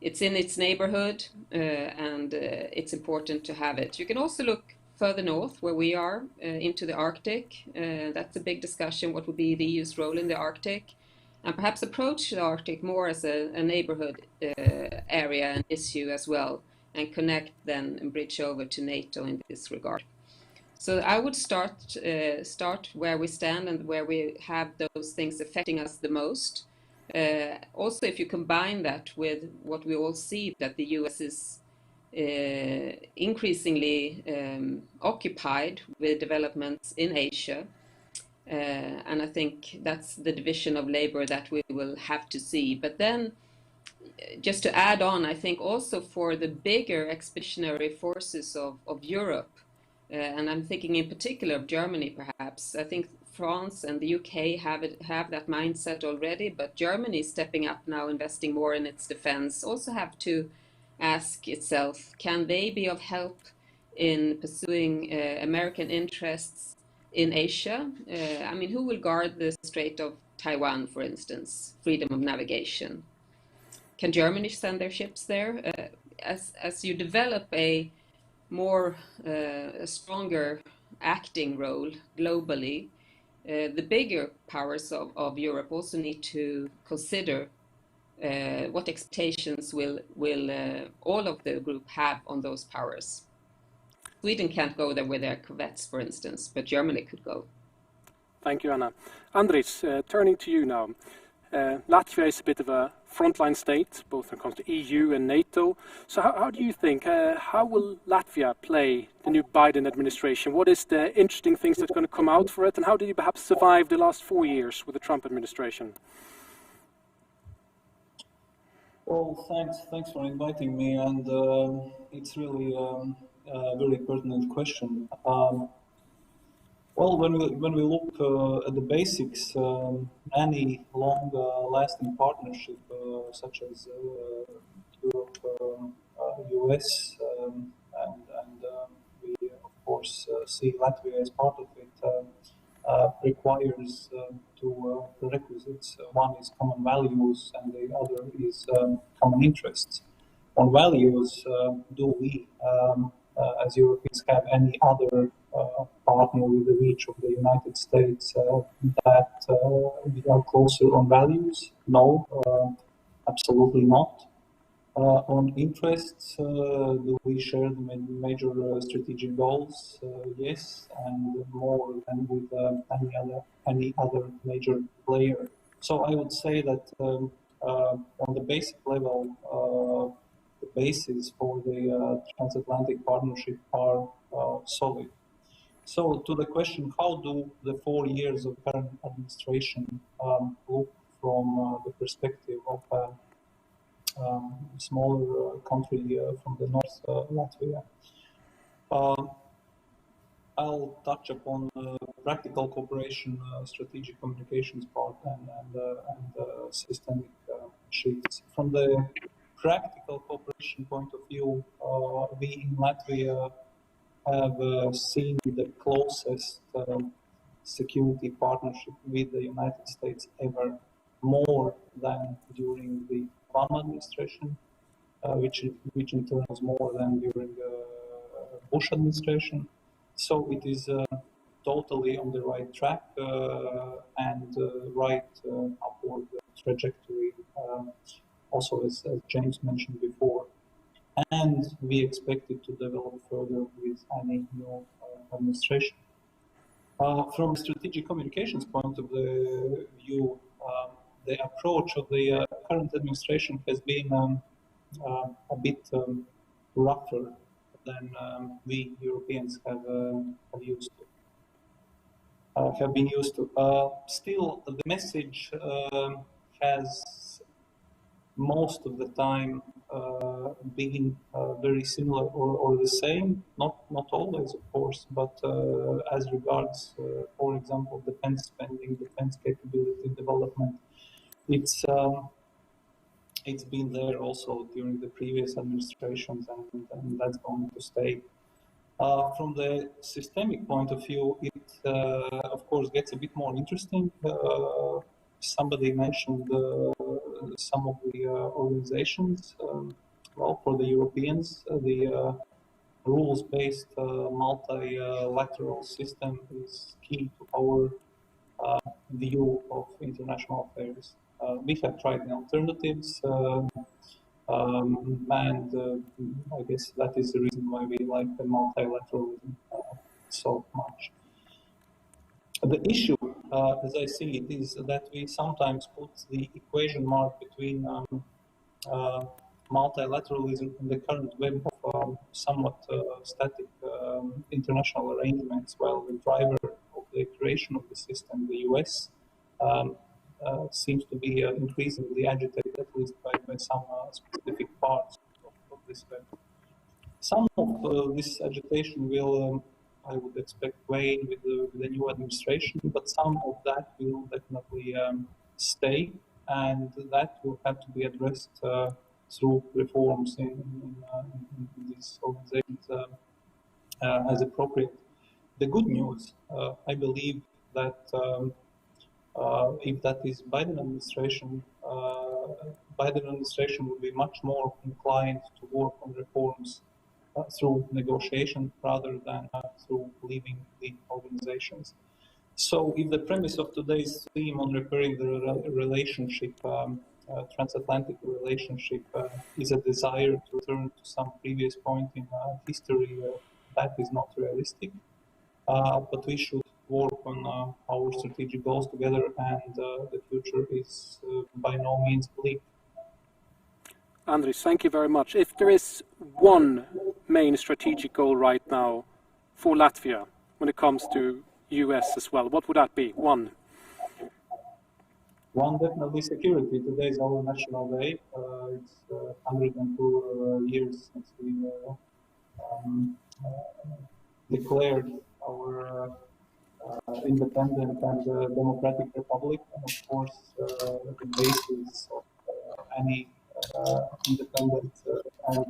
It's in its neighborhood, and it's important to have it. You can also look further north, where we are, into the Arctic. That's a big discussion, what would be the EU's role in the Arctic, and perhaps approach the Arctic more as a neighborhood area and issue as well, and connect then and bridge over to NATO in this regard. So I would start where we stand and where we have those things affecting us the most. Also, if you combine that with what we all see, that the US is increasingly occupied with developments in Asia, and I think that's the division of labor that we will have to see. But then, just to add on, I think also for the bigger expeditionary forces of Europe, and I'm thinking in particular of Germany, perhaps. I think France and the UK have that mindset already, but Germany stepping up now, investing more in its defense, also have to ask itself, can they be of help in pursuing American interests in Asia? I mean, who will guard the Strait of Taiwan, for instance, freedom of navigation? Can Germany send their ships there? As you develop a stronger acting role globally, the bigger powers of Europe also need to consider what expectations will all of the group have on those powers. Sweden can't go there with their corvettes, for instance, but Germany could go. Thank you, Anna. Andris, turning to you now. Latvia is a bit of a frontline state, both when it comes to EU and NATO. So how do you think, how will Latvia play the new Biden administration? What is the interesting things that's going to come out for it? And how did you perhaps survive the last 4 years with the Trump administration? Well, thanks for inviting me. And it's really a very pertinent question. Well, when we look at the basics, any long-lasting partnership such as Europe, US, and we of course see Latvia as part of it, requires two prerequisites. One is common values, and the other is common interests. on values, do we, as Europeans, have any other partner with the reach of the United States that we are closer on values? No, absolutely not. On interests, do we share the major strategic goals? Yes, and more than with any other major player. So I would say that on the basic level, the basis for the transatlantic partnership are solid. So to the question, how do the 4 years of current administration look from the perspective of smaller country from the north, Latvia? I'll touch upon practical cooperation, strategic communications part, and systemic shifts. From the practical cooperation point of view, we in Latvia have seen the closest security partnership with the United States ever, more than during the Obama administration, which in turn was more than during the Bush administration. So it is totally on the right track and right upward trajectory, also as James mentioned before. And we expect it to develop further with any new administration. From a strategic communications point of the view, the approach of the current administration has been a bit rougher than we Europeans have been used to. Still, the message has most of the time been very similar or the same. Not always, of course, but as regards, for example, defense spending, defense capability development, it's been there also during the previous administrations, and that's going to stay. From the systemic point of view, it of course gets a bit more interesting. Somebody mentioned some of the organizations. Well, for the Europeans, the rules-based multilateral system is key to our view of international affairs. We have tried the alternatives, and I guess that is the reason why we like the multilateralism so much. The issue, as I see it, is that we sometimes put the equation mark between multilateralism and the current web of somewhat static international arrangements, while the driver of the creation of the system, the US, seems to be increasingly agitated, at least by some specific parts of this web. Some of this agitation will, I would expect, wane with the new administration, but some of that will definitely stay, and that will have to be addressed through reforms in these organizations as appropriate. The good news, I believe, that if that is Biden administration will be much more inclined to work on reforms through negotiation rather than through leaving the organizations. So if the premise of today's theme on repairing the relationship, transatlantic relationship, is a desire to return to some previous point in history, that is not realistic. But we should work on our strategic goals together, and the future is by no means bleak. Andris, thank you very much. If there is one main strategic goal right now for Latvia when it comes to US as well, what would that be? One, definitely security. Today is our national day. It's 102 years since we declared our independent and democratic republic. And of course, the basis of any independent and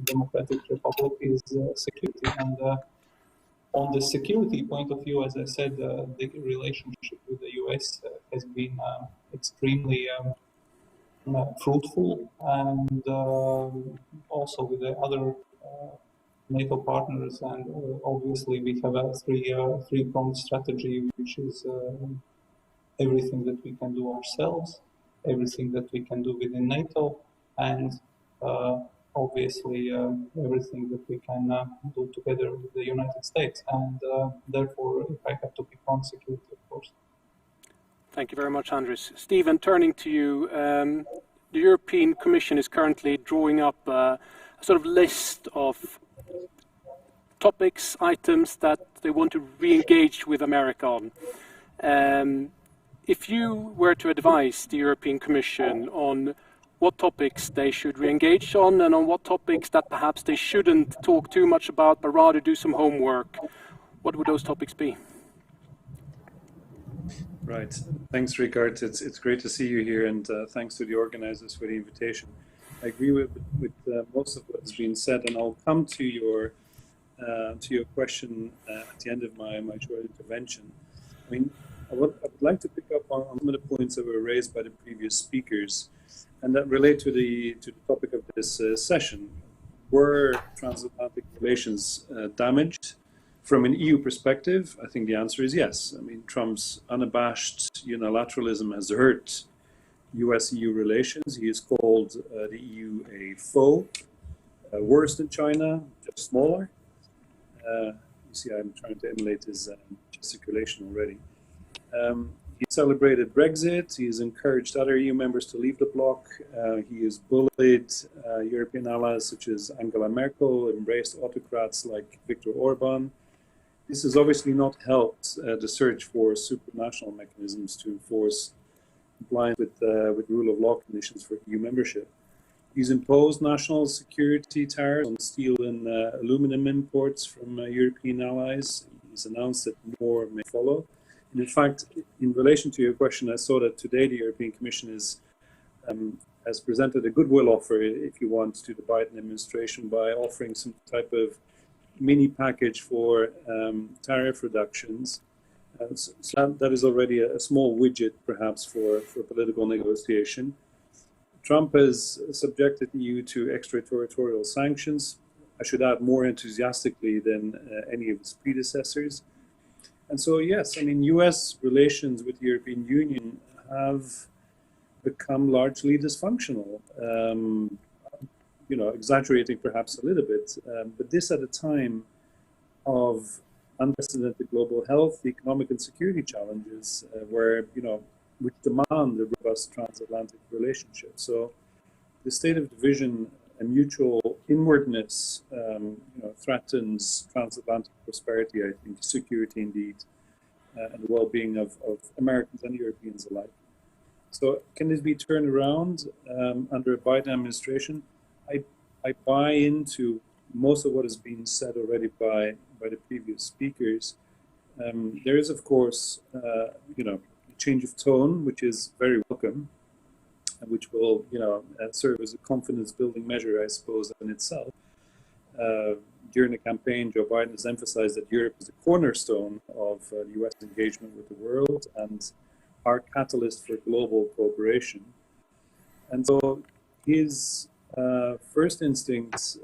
democratic republic is security. And on the security point of view, as I said, the relationship with the US has been extremely fruitful, and also with the other NATO partners, and obviously we have a three-pronged strategy, which is everything that we can do ourselves, everything that we can do within NATO, and obviously everything that we can do together with the United States. And therefore, if I have to pick one, security, of course. Thank you very much, Andris. Stephen, turning to you, the European Commission is currently drawing up a sort of list of topics, items that they want to re-engage with America on. If you were to advise the European Commission on what topics they should re-engage on and on what topics that perhaps they shouldn't talk too much about, but rather do some homework, what would those topics be? Right. Thanks, Rikard. It's great to see you here, and thanks to the organizers for the invitation. I agree with most of what has been said, and I'll come to your question at the end of my short intervention. I mean, I would like to pick up on some of the points that were raised by the previous speakers, and that relate to the topic of this session. Were transatlantic relations damaged? From an EU perspective, I think the answer is yes. I mean, Trump's unabashed unilateralism has hurt US-EU relations. He has called the EU a foe, worse than China, just smaller. You see, I'm trying to emulate his gesticulation already. He celebrated Brexit. He has encouraged other EU members to leave the bloc. He has bullied European allies such as Angela Merkel, embraced autocrats like Viktor Orban. This has obviously not helped the search for supranational mechanisms to enforce compliance with rule of law conditions for EU membership. He's imposed national security tariffs on steel and aluminum imports from European allies. He's announced that more may follow. And in fact, in relation to your question, I saw that today the European Commission has presented a goodwill offer, if you want, to the Biden administration by offering some type of mini package for tariff reductions. So that is already a small widget, perhaps, for political negotiation. Trump has subjected the EU to extraterritorial sanctions. I should add, more enthusiastically than any of his predecessors. And so, yes, I mean, US relations with the European Union have become largely dysfunctional. Exaggerating perhaps a little bit, but this at a time of unprecedented global health, economic and security challenges, which demand a robust transatlantic relationship. So the state of division and mutual inwardness, threatens transatlantic prosperity, I think, security indeed, and the well-being of Americans and Europeans alike. So can this be turned around under a Biden administration? I buy into most of what has been said already by the previous speakers. There is, of course, a change of tone, which is very welcome, and which will, serve as a confidence-building measure, I suppose, in itself. During the campaign, Joe Biden has emphasized that Europe is the cornerstone of the U.S. engagement with the world and our catalyst for global cooperation. And so his first instinct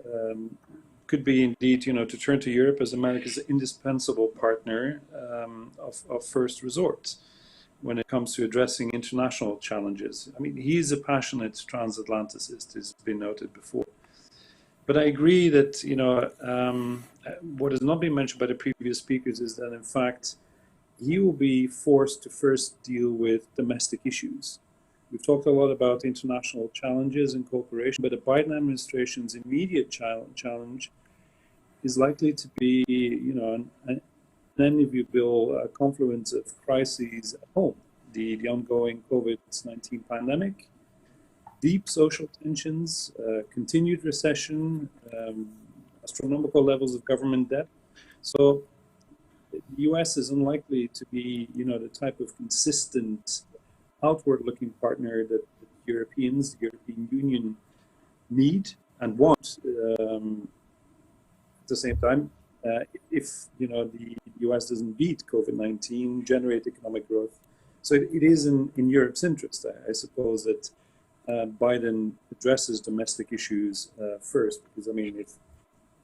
could be indeed, to turn to Europe as America's indispensable partner of first resort when it comes to addressing international challenges. I mean, he's a passionate transatlanticist, as has been noted before. But I agree that, what has not been mentioned by the previous speakers is that, in fact, he will be forced to first deal with domestic issues. We've talked a lot about international challenges and cooperation, but the Biden administration's immediate challenge is likely to be, an inevitable confluence of crises at home. The ongoing COVID-19 pandemic, deep social tensions, continued recession, astronomical levels of government debt. So the US is unlikely to be, the type of consistent outward-looking partner that the Europeans, the European Union need and want. At the same time, if the US doesn't beat COVID-19, generate economic growth. So it is in Europe's interest, I suppose, that Biden addresses domestic issues first, because I mean, if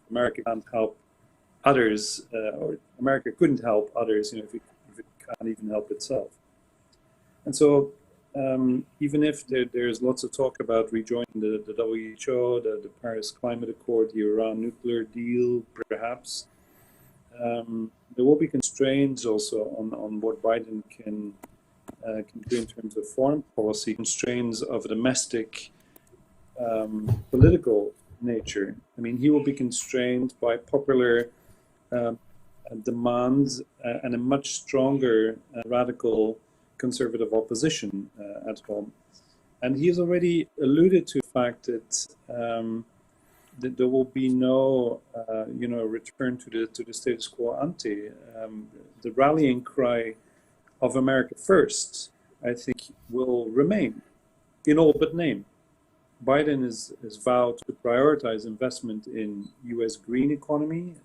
America can't help others, or America couldn't help others, if it can't even help itself. And so, even if there's lots of talk about rejoining the WHO, the Paris Climate Accord, the Iran nuclear deal, perhaps, there will be constraints also on what Biden can do in terms of foreign policy, constraints of domestic political nature. I mean, he will be constrained by popular demands and a much stronger radical conservative opposition at home. And he has already alluded to the fact that that there will be no, return to the status quo ante. The rallying cry of America first, I think, will remain in all but name. Biden has vowed to prioritize investment in U.S. green economy,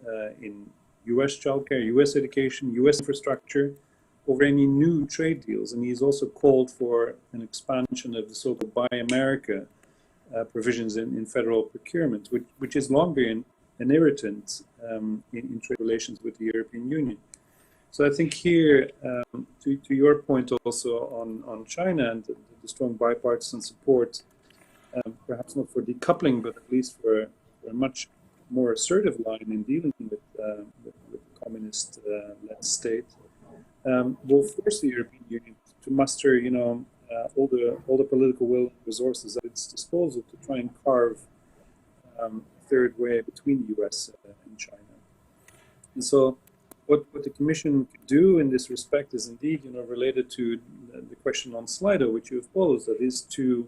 in U.S. childcare, U.S. education, U.S. infrastructure, over any new trade deals. And he's also called for an expansion of the so-called Buy America provisions in federal procurement, which has long been an irritant in trade relations with the European Union. So I think here, to your point also on China and the strong bipartisan support, perhaps not for decoupling, but at least for a much more assertive line in dealing with the communist-led state, will force the European Union to muster, all the political will and resources at its disposal to try and carve a third way between the U.S. and China. And so, what the Commission could do in this respect is indeed, related to the question on Slido, which you have posed, that is to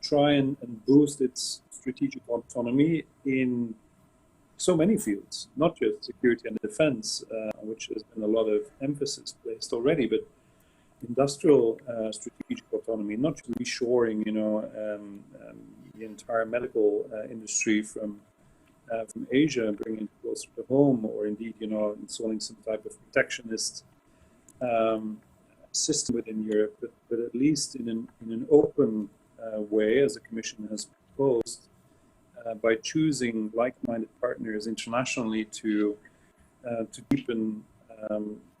try and boost its strategic autonomy in so many fields, not just security and defense, on which there's been a lot of emphasis placed already, but industrial strategic autonomy, not just reshoring, the entire medical industry from Asia, bringing it closer to home, or indeed, installing some type of protectionist system within Europe, but at least in an open way, as the Commission has proposed, by choosing like-minded partners internationally to deepen,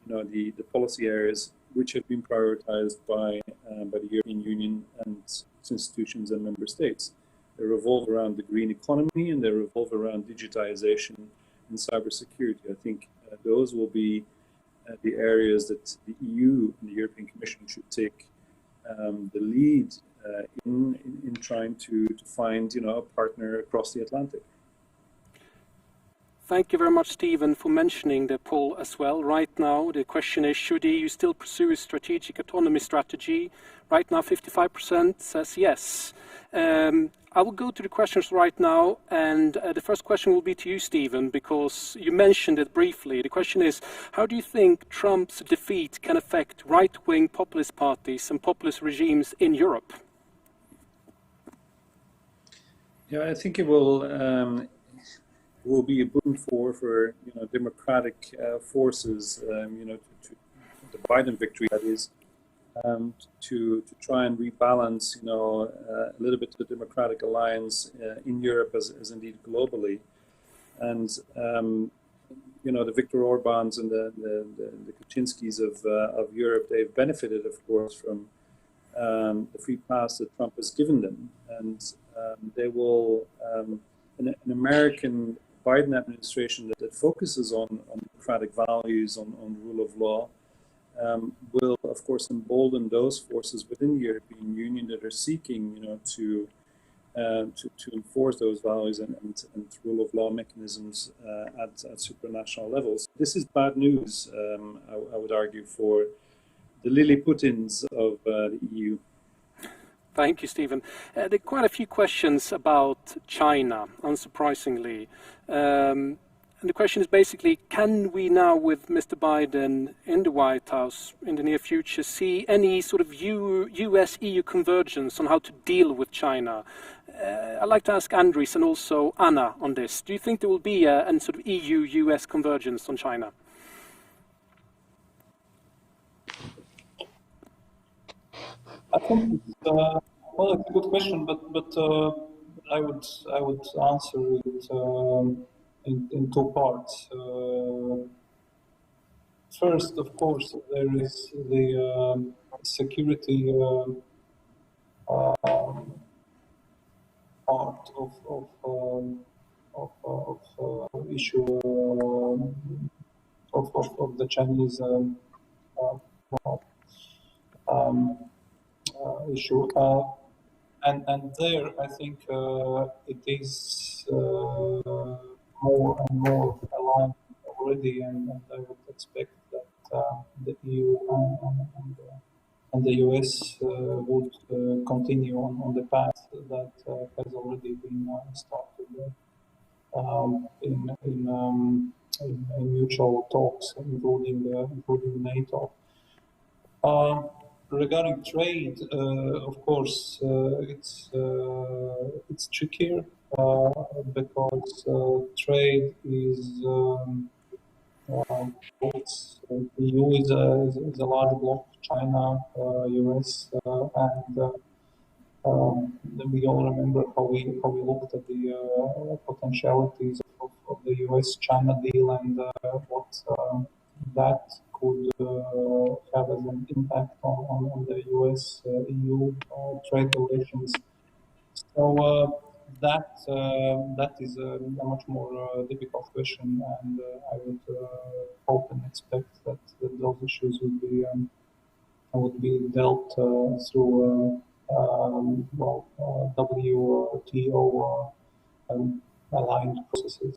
the policy areas which have been prioritized by the European Union and its institutions and member states. They revolve around the green economy, and they revolve around digitization and cybersecurity. I think those will be the areas that the EU and the European Commission should take the lead in trying to find, a partner across the Atlantic. Thank you very much, Stephen, for mentioning the poll as well. Right now, the question is, should the EU still pursue a strategic autonomy strategy? Right now, 55% says yes. I will go to the questions right now, and the first question will be to you, Stephen, because you mentioned it briefly. The question is, how do you think Trump's defeat can affect right-wing populist parties and populist regimes in Europe? Yeah, I think it will be a boon for democratic forces, to the Biden victory, that is, to try and rebalance, a little bit the democratic alliance in Europe as indeed globally. And, the Viktor Orbáns and the Kaczynskis of Europe, they've benefited, of course, from the free pass that Trump has given them. And they will, an American Biden administration that focuses on democratic values, on rule of law, will, of course, embolden those forces within the European Union that are seeking, to enforce those values and rule of law mechanisms at supranational levels. This is bad news, I would argue, for the Lilliputins of the EU. Thank you, Stephen. There are quite a few questions about China, unsurprisingly. And the question is basically, can we now, with Mr. Biden in the White House in the near future, see any sort of US-EU convergence on how to deal with China? I'd like to ask Andres and also Anna on this. Do you think there will be a sort of EU-US convergence on China? I think Well, it's a good question, but I would answer it in two parts. First, of course, there is the security part of issue of the Chinese issue, and there I think it is more and more aligned already, and I would expect that the EU and the US would continue on the path that has already been started in mutual talks, including NATO. Regarding trade, of course, it's trickier because trade is the EU is a large bloc, China, US, and we all remember how we looked at the potentialities of the US-China deal and what that could have as an impact on the US-EU trade relations. So that is a much more difficult question, and I would hope and expect that those issues would be dealt through WTO aligned processes.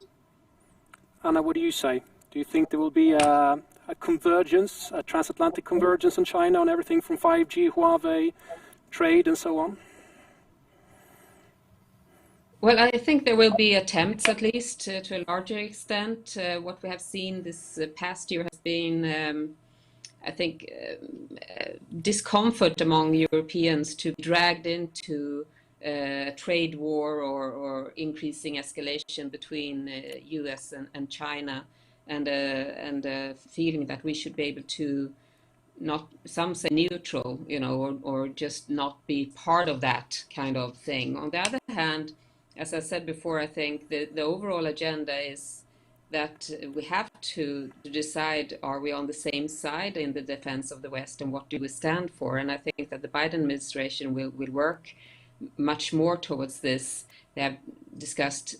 Anna, what do you say? Do you think there will be a convergence, a transatlantic convergence in China on everything from 5G, Huawei, trade, and so on? Well, I think there will be attempts, at least to a larger extent. What we have seen this past year has been, I think, discomfort among Europeans to be dragged into a trade war or increasing escalation between US and China, and a feeling that we should be able to not, some say neutral, or just not be part of that kind of thing. On the other hand, as I said before, I think the overall agenda is that we have to decide, are we on the same side in the defense of the West, and what do we stand for? And I think that the Biden administration will work much more towards this. They have discussed,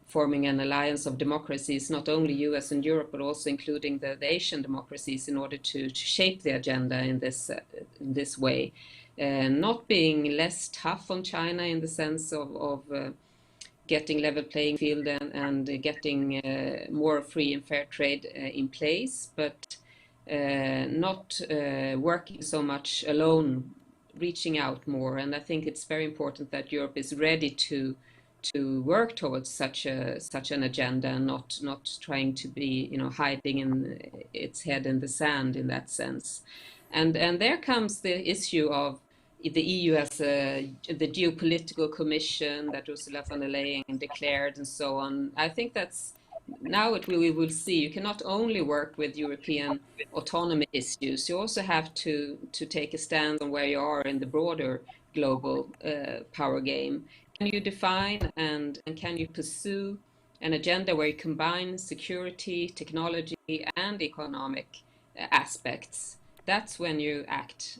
forming an alliance of democracies, not only US and Europe, but also including the Asian democracies, in order to shape the agenda in this way. Not being less tough on China in the sense of getting level playing field and getting more free and fair trade in place, but not working so much alone, reaching out more. And I think it's very important that Europe is ready to work towards such an agenda, and not trying to be hiding in its head in the sand in that sense. And there comes the issue of the EU as the geopolitical commission that Ursula von der Leyen declared, and so on. I think that's now we will see. You cannot only work with European autonomy issues. You also have to take a stand on where you are in the broader global power game. Can you define and can you pursue an agenda where you combine security, technology, and economic aspects? That's when you act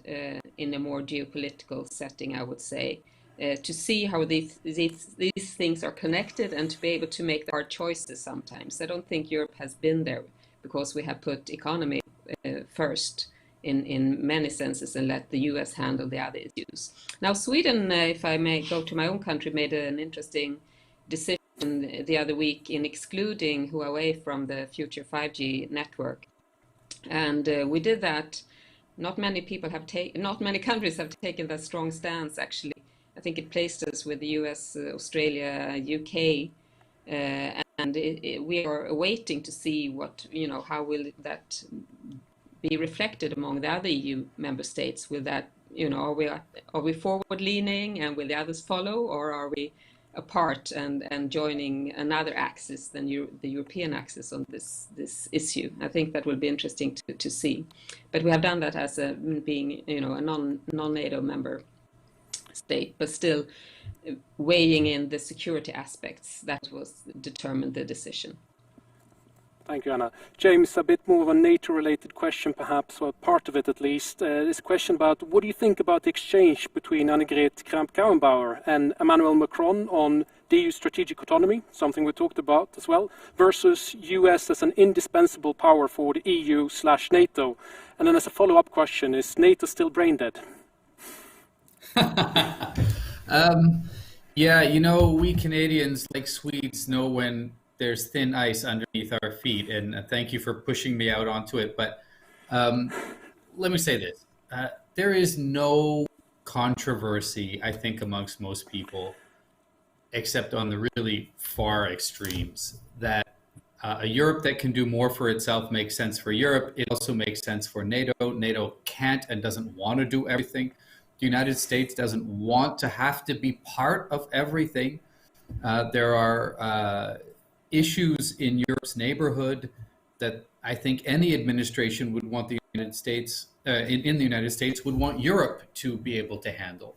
in a more geopolitical setting, I would say, to see how these things are connected and to be able to make the hard choices sometimes. I don't think Europe has been there because we have put economy first in many senses and let the US handle the other issues. Now, Sweden, if I may go to my own country, made an interesting decision the other week in excluding Huawei from the future 5G network. And we did that. Not many countries have taken that strong stance, actually. I think it placed us with the US, Australia, UK, and we are waiting to see what, how will that be reflected among the other EU member states. Will that, are we forward-leaning and will the others follow, or are we apart and joining another axis than the European axis on this issue? I think that will be interesting to see. But we have done that as being a non-NATO member. state, but still weighing in the security aspects. That was determined the decision. Thank you, Anna. James, a bit more of a NATO-related question, perhaps, or part of it at least. This question about what do you think about the exchange between Annegret Kramp-Karrenbauer and Emmanuel Macron on the EU strategic autonomy, something we talked about as well, versus US as an indispensable power for the EU/NATO? And then as a follow-up question, is NATO still brain dead? Yeah, you know, we Canadians, like Swedes, know when there's thin ice underneath our feet, and thank you for pushing me out onto it. But let me say this. There is no controversy, I think, amongst most people, except on the really far extremes, that a Europe that can do more for itself makes sense for Europe. It also makes sense for NATO. NATO can't and doesn't want to do everything. The United States doesn't want to have to be part of everything. There are issues in Europe's neighborhood that I think any administration would want the United States, in the United States, would want Europe to be able to handle.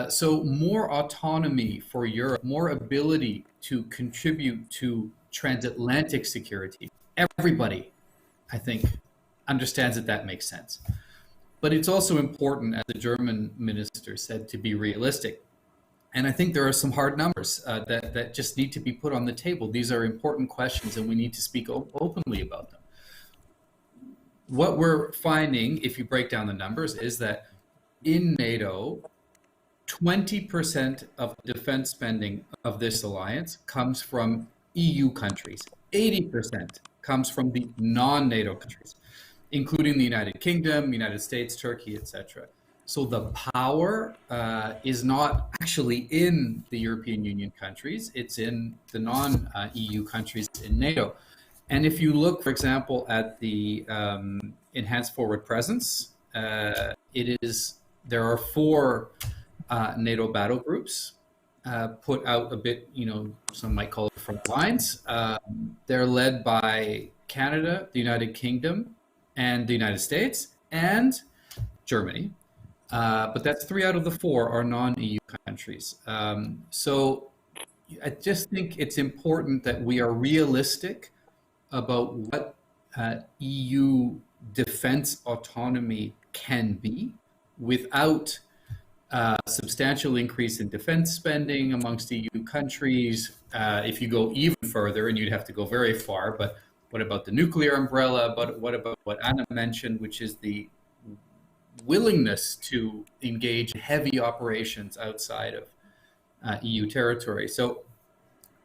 So more autonomy for Europe, more ability to contribute to transatlantic security. Everybody, I think, understands that that makes sense. But it's also important, as the German minister said, to be realistic. And I think there are some hard numbers that just need to be put on the table. These are important questions, and we need to speak openly about them. What we're finding, if you break down the numbers, is that in NATO, 20% of defense spending of this alliance comes from EU countries. 80% comes from the non-NATO countries, including the United Kingdom, United States, Turkey, etc. So the power is not actually in the European Union countries, it's in the non-EU countries in NATO. And if you look, for example, at the enhanced forward presence, there are 4 NATO battle groups put out a bit, some might call it front lines. They're led by Canada, the United Kingdom, and the United States, and Germany. But that's 3 out of the 4 are non-EU countries. So I just think it's important that we are realistic about what EU defense autonomy can be without substantial increase in defense spending amongst EU countries. If you go even further, and you'd have to go very far, but what about the nuclear umbrella? But what about what Anna mentioned, which is the willingness to engage heavy operations outside of EU territory? So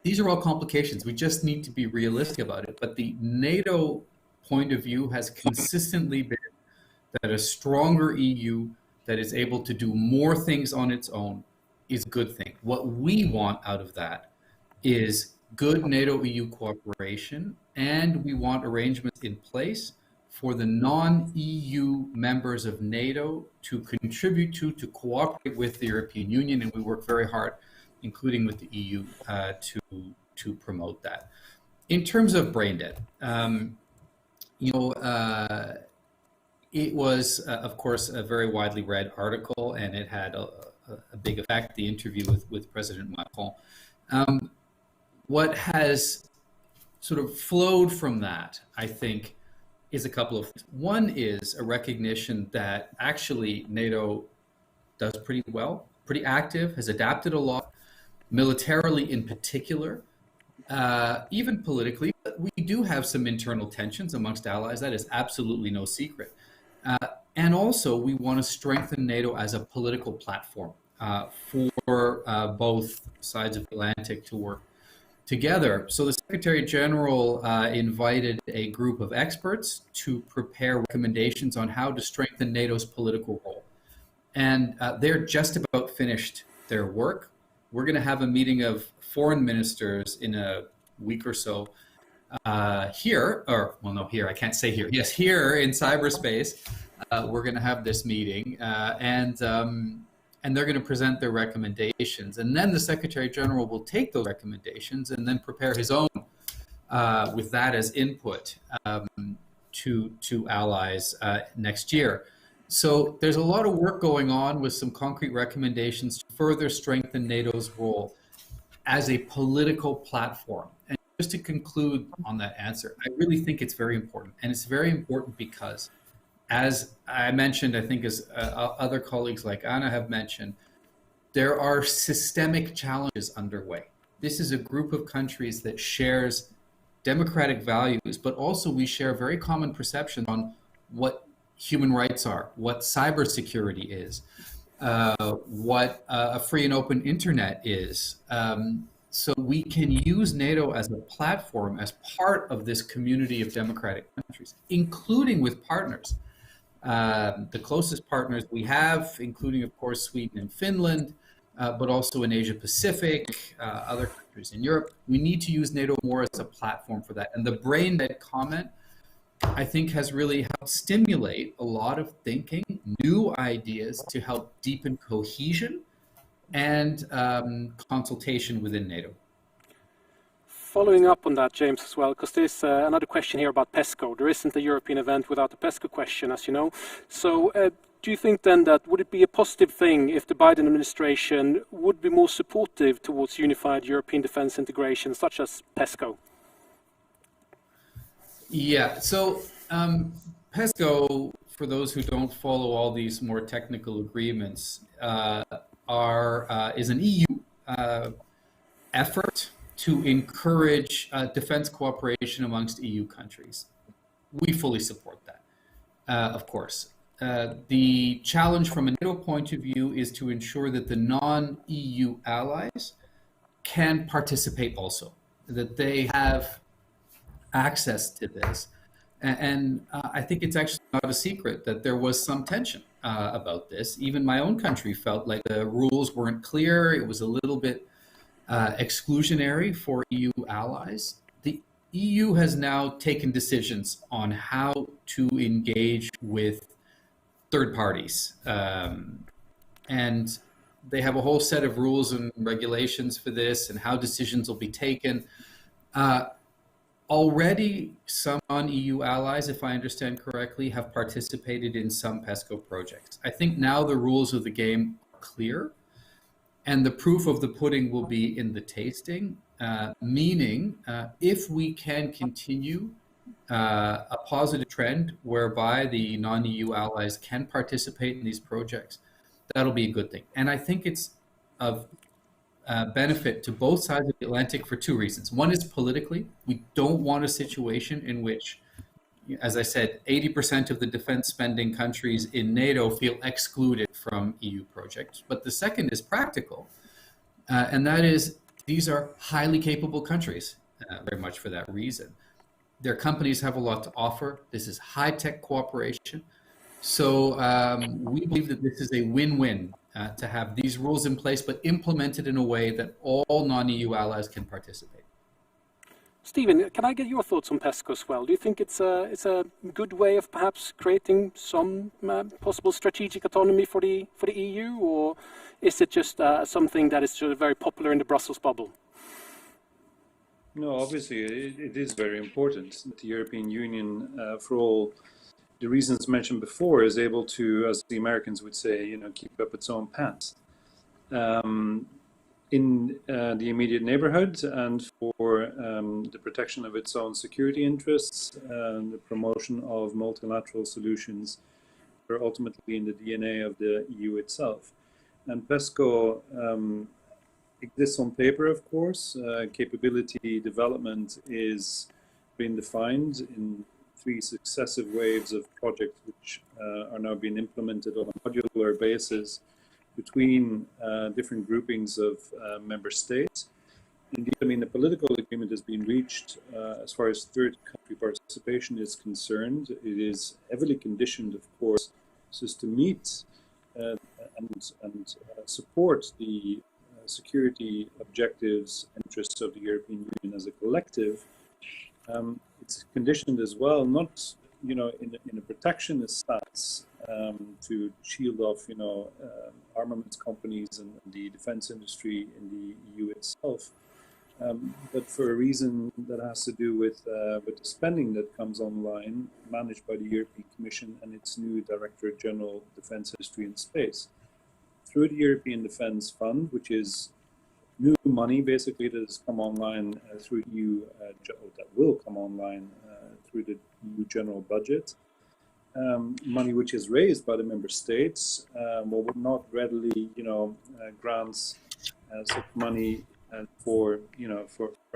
these are all complications. We just need to be realistic about it. But the NATO point of view has consistently been that a stronger EU that is able to do more things on its own is a good thing. What we want out of that is good NATO-EU cooperation, and we want arrangements in place for the non-EU members of NATO to contribute to cooperate with the European Union, and we work very hard, including with the EU, to promote that. In terms of brain dead, it was, of course, a very widely read article, and it had a big effect, the interview with President Macron. What has sort of flowed from that, I think, is a couple of things. One is a recognition that actually NATO does pretty well, pretty active, has adapted a lot, militarily in particular, even politically. But we do have some internal tensions amongst allies. That is absolutely no secret. And also, we want to strengthen NATO as a political platform for both sides of the Atlantic to work together. So the Secretary General invited a group of experts to prepare recommendations on how to strengthen NATO's political role. And they're just about finished their work. We're going to have a meeting of foreign ministers in a week or so here, or, well, no, here, I can't say here. Yes, here in cyberspace, we're going to have this meeting, and they're going to present their recommendations. And then the Secretary General will take those recommendations and then prepare his own with that as input to allies next year. So there's a lot of work going on with some concrete recommendations to further strengthen NATO's role as a political platform. And just to conclude on that answer, I really think it's very important. And it's very important because, as I mentioned, I think as other colleagues like Anna have mentioned, there are systemic challenges underway. This is a group of countries that shares democratic values, but also we share a very common perception on what human rights are, what cybersecurity is, what a free and open internet is. So we can use NATO as a platform, as part of this community of democratic countries, including with partners. The closest partners we have, including, of course, Sweden and Finland, but also in Asia Pacific, other countries in Europe. We need to use NATO more as a platform for that. And the brain dead comment, I think, has really helped stimulate a lot of thinking, new ideas to help deepen cohesion and consultation within NATO. Following up on that, James, as well, because there's another question here about PESCO. There isn't a European event without a PESCO question, as you know. So do you think then that would it be a positive thing if the Biden administration would be more supportive towards unified European defense integration, such as PESCO? Yeah, so PESCO, for those who don't follow all these more technical agreements, is an EU effort to encourage defense cooperation amongst EU countries. We fully support that, of course. The challenge from a NATO point of view is to ensure that the non-EU allies can participate also, that they have access to this. And I think it's actually not a secret that there was some tension about this. Even my own country felt like the rules weren't clear. It was a little bit exclusionary for EU allies. The EU has now taken decisions on how to engage with third parties. And they have a whole set of rules and regulations for this and how decisions will be taken. Already, some non-EU allies, if I understand correctly, have participated in some PESCO projects. I think now the rules of the game are clear, and the proof of the pudding will be in the tasting, meaning if we can continue a positive trend whereby the non-EU allies can participate in these projects, that'll be a good thing. And I think it's of benefit to both sides of the Atlantic for two reasons. One is politically. We don't want a situation in which, as I said, 80% of the defense spending countries in NATO feel excluded from EU projects. But the second is practical, and that is these are highly capable countries, very much for that reason. Their companies have a lot to offer. This is high-tech cooperation. So we believe that this is a win-win to have these rules in place, but implemented in a way that all non-EU allies can participate. Stephen, can I get your thoughts on PESCO as well? Do you think it's a good way of perhaps creating some possible strategic autonomy for the EU, or is it just something that is sort of very popular in the Brussels bubble? No, obviously it is very important that the European Union, for all the reasons mentioned before, is able to, as the Americans would say, keep up its own path in the immediate neighborhood, and for the protection of its own security interests and the promotion of multilateral solutions that are ultimately in the DNA of the EU itself. And PESCO exists on paper, of course. Capability development is being defined in 3 successive waves of projects which are now being implemented on a modular basis between different groupings of member states. Indeed, I mean, the political agreement has been reached as far as third country participation is concerned. It is heavily conditioned, of course, so as to meet and support the security objectives, interests of the European Union as a collective. It's conditioned as well, not in a protectionist stance to shield off armaments companies and the defense industry in the EU itself, but for a reason that has to do with the spending that comes online, managed by the European Commission and its new Director General Defence Industry and Space. Through the European Defence Fund, which is new money basically that has come online through EU, that will come online through the EU general budget. Money which is raised by the member states, would not readily, grants such money for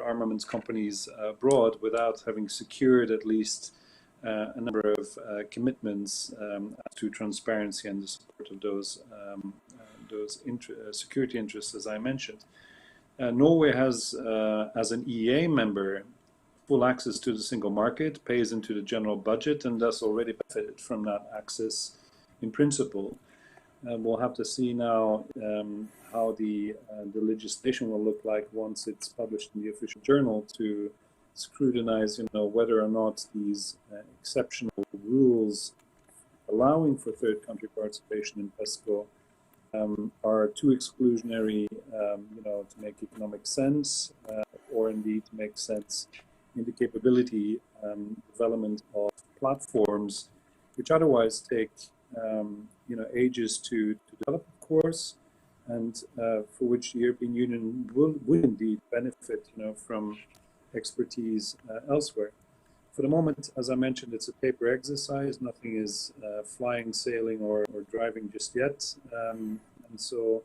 armaments companies abroad without having secured at least a number of commitments to transparency and the support of those security interests, as I mentioned. Norway has, as an EEA member, full access to the single market, pays into the general budget, and thus already benefited from that access in principle. We'll have to see now how the legislation will look like once it's published in the official journal to scrutinize, whether or not these exceptional rules allowing for third country participation in PESCO are too exclusionary, to make economic sense, or indeed to make sense in the capability development of platforms, which otherwise take ages to develop, of course, and for which the European Union will indeed benefit, from expertise elsewhere. For the moment, as I mentioned, it's a paper exercise. Nothing is flying, sailing, or driving just yet. And so,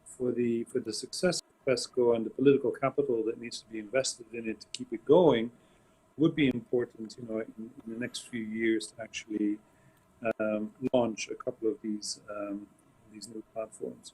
for the success of PESCO and the political capital that needs to be invested in it to keep it going, would be important, in the next few years to actually launch a couple of these new platforms.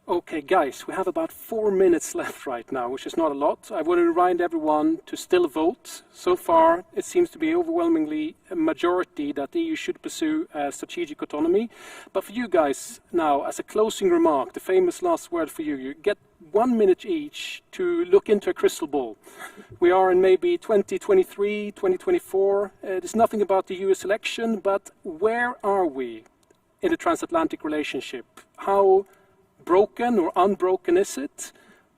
Okay, guys, we have about 4 minutes left right now, which is not a lot. I want to remind everyone to still vote. So far, it seems to be overwhelmingly a majority that the EU should pursue strategic autonomy. But for you guys now, as a closing remark, the famous last word for you, you get 1 minute each to look into a crystal ball. We are in maybe 2023, 2024. There's nothing about the US election, but where are we in the transatlantic relationship? How broken or unbroken is it?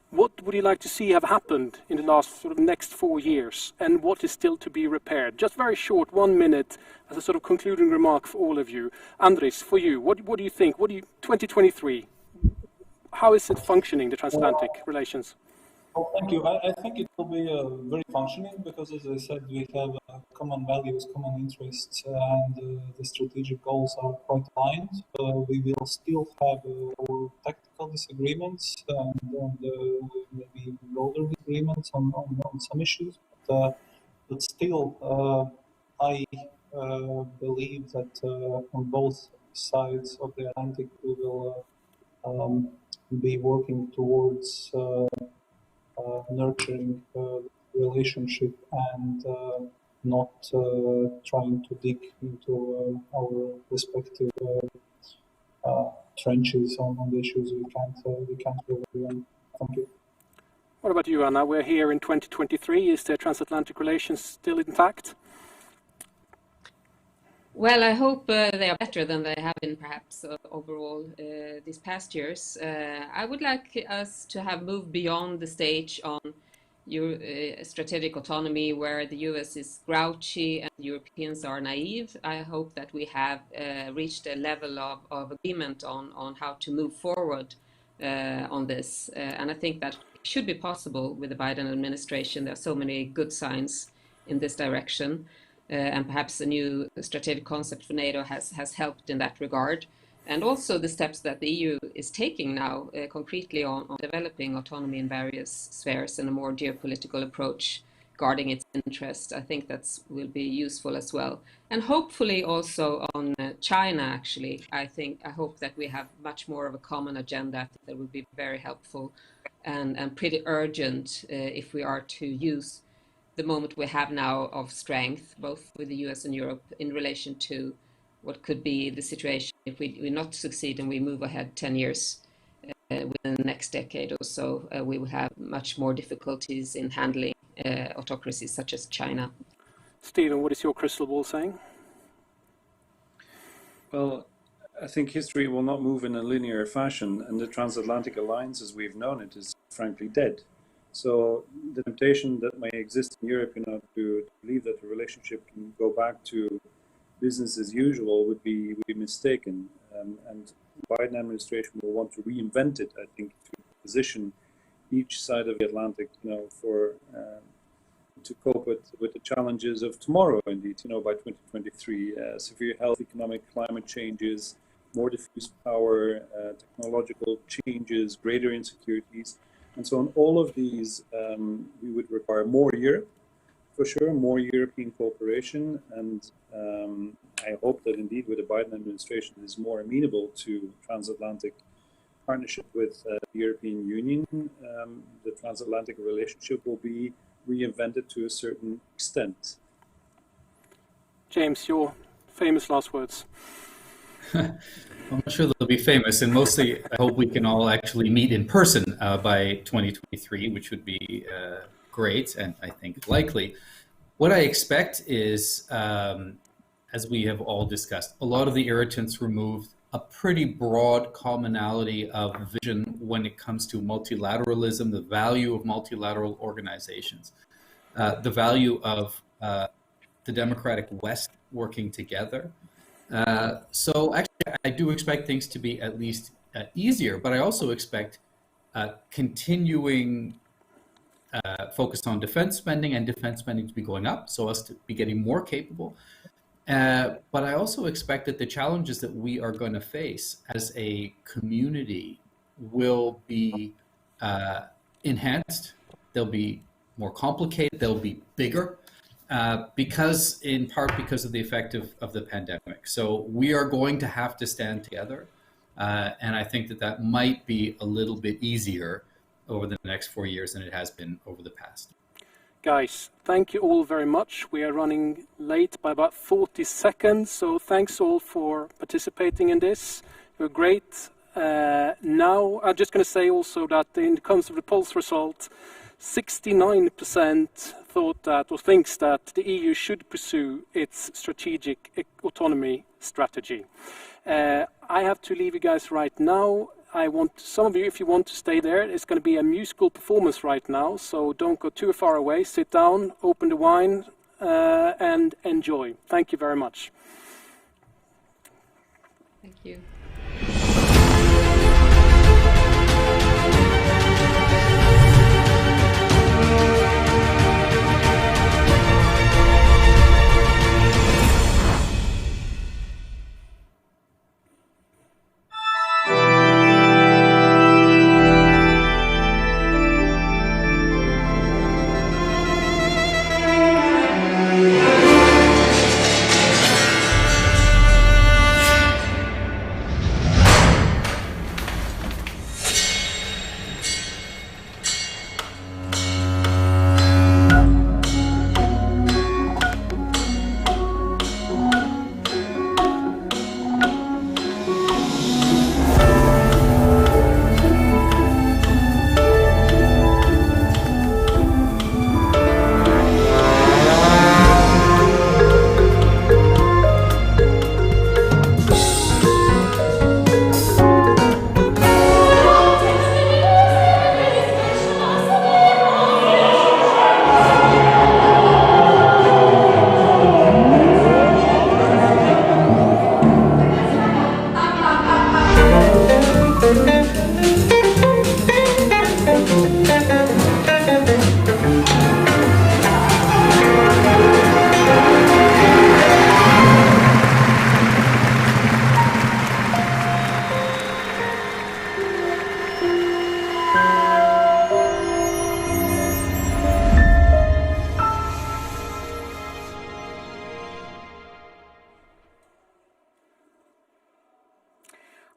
What would you like to see have happened in the last next 4 years, and what is still to be repaired? Just very short, 1 minute, as a sort of concluding remark for all of you. Andris, for you, what do you think? 2023, how is it functioning, the transatlantic relations? Well, thank you. I think it will be very functioning because, as I said, we have common values, common interests, and the strategic goals are quite aligned. We will still have our tactical disagreements and maybe broader disagreements on some issues, but still, I believe that on both sides of the Atlantic we will be working towards nurturing relationship and not trying to dig into our respective trenches on the issues we can't really agree on. Thank you. What about you, Anna? We're here in 2023. Is the transatlantic relations still intact? Well, I hope they are better than they have been perhaps overall these past years. I would like us to have moved beyond the stage on strategic autonomy where the US is grouchy and Europeans are naive. I hope that we have reached a level of agreement on how to move forward on this. And I think that should be possible with the Biden administration. There are so many good signs in this direction. And perhaps a new strategic concept for NATO has helped in that regard. And also the steps that the EU is taking now concretely on developing autonomy in various spheres and a more geopolitical approach guarding its interests. I think that will be useful as well. And hopefully also on China, actually. I hope that we have much more of a common agenda. I think that would be very helpful and pretty urgent if we are to use the moment we have now of strength, both with the US and Europe, in relation to what could be the situation if we not succeed and we move ahead 10 years within the next decade or so. We will have much more difficulties in handling autocracies such as China. Stephen, what is your crystal ball saying? Well, I think history will not move in a linear fashion, and the transatlantic alliance as we've known it is frankly dead. So the temptation that may exist in Europe, to believe that the relationship can go back to business as usual would be mistaken. And the Biden administration will want to reinvent it, I think, to position each side of the Atlantic, to cope with the challenges of tomorrow, indeed, by 2023, severe health, economic, climate changes, more diffuse power, technological changes, greater insecurities. And so on all of these, we would require more Europe, for sure, more European cooperation. And I hope that indeed with the Biden administration is more amenable to transatlantic partnership with the European Union, the transatlantic relationship will be reinvented to a certain extent. James, your famous last words. I'm not sure they'll be famous, and mostly I hope we can all actually meet in person by 2023, which would be great and I think likely. What I expect is, as we have all discussed, a lot of the irritants removed, a pretty broad commonality of vision when it comes to multilateralism, the value of multilateral organizations, the value of the democratic West working together. So actually, I do expect things to be at least easier, but I also expect continuing focus on defense spending and defense spending to be going up, so us to be getting more capable. But I also expect that the challenges that we are going to face as a community will be enhanced. They'll be more complicated. They'll be bigger. In part because of the effect of the pandemic. So we are going to have to stand together. And I think that might be a little bit easier over the next 4 years than it has been over the past. Guys, thank you all very much. We are running late by about 40 seconds. So thanks all for participating in this. You're great. Now, I'm just going to say also that in terms of the polls result, 69% thought that or thinks that the EU should pursue its strategic autonomy strategy. I have to leave you guys right now. I want some of you, if you want to stay there, it's going to be a musical performance right now, so don't go too far away. Sit down, open the wine, and enjoy. Thank you very much. Thank you.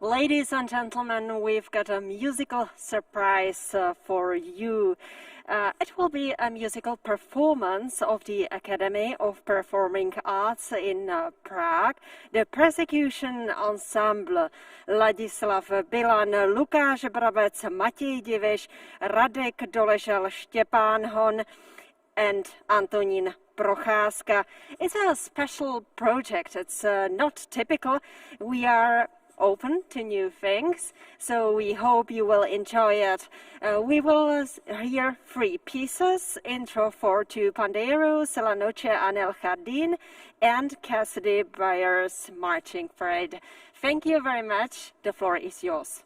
Ladies and gentlemen, we've got a musical surprise for you. It will be a musical performance of the Academy of Performing Arts in Prague, the Persecution Ensemble, Ladislav Bilan, Lukáš Brabec, Matěj Diviš, Radek Doležel, Štěpán Hon, and Antonín Procházka. It's a special project. It's not typical. We are open to new things, so we hope you will enjoy it. We will hear 3 pieces: intro for Tu Pandero, Se la noche en el jardín, and Cassidy Breyer's Marching Parade. Thank you very much. The floor is yours.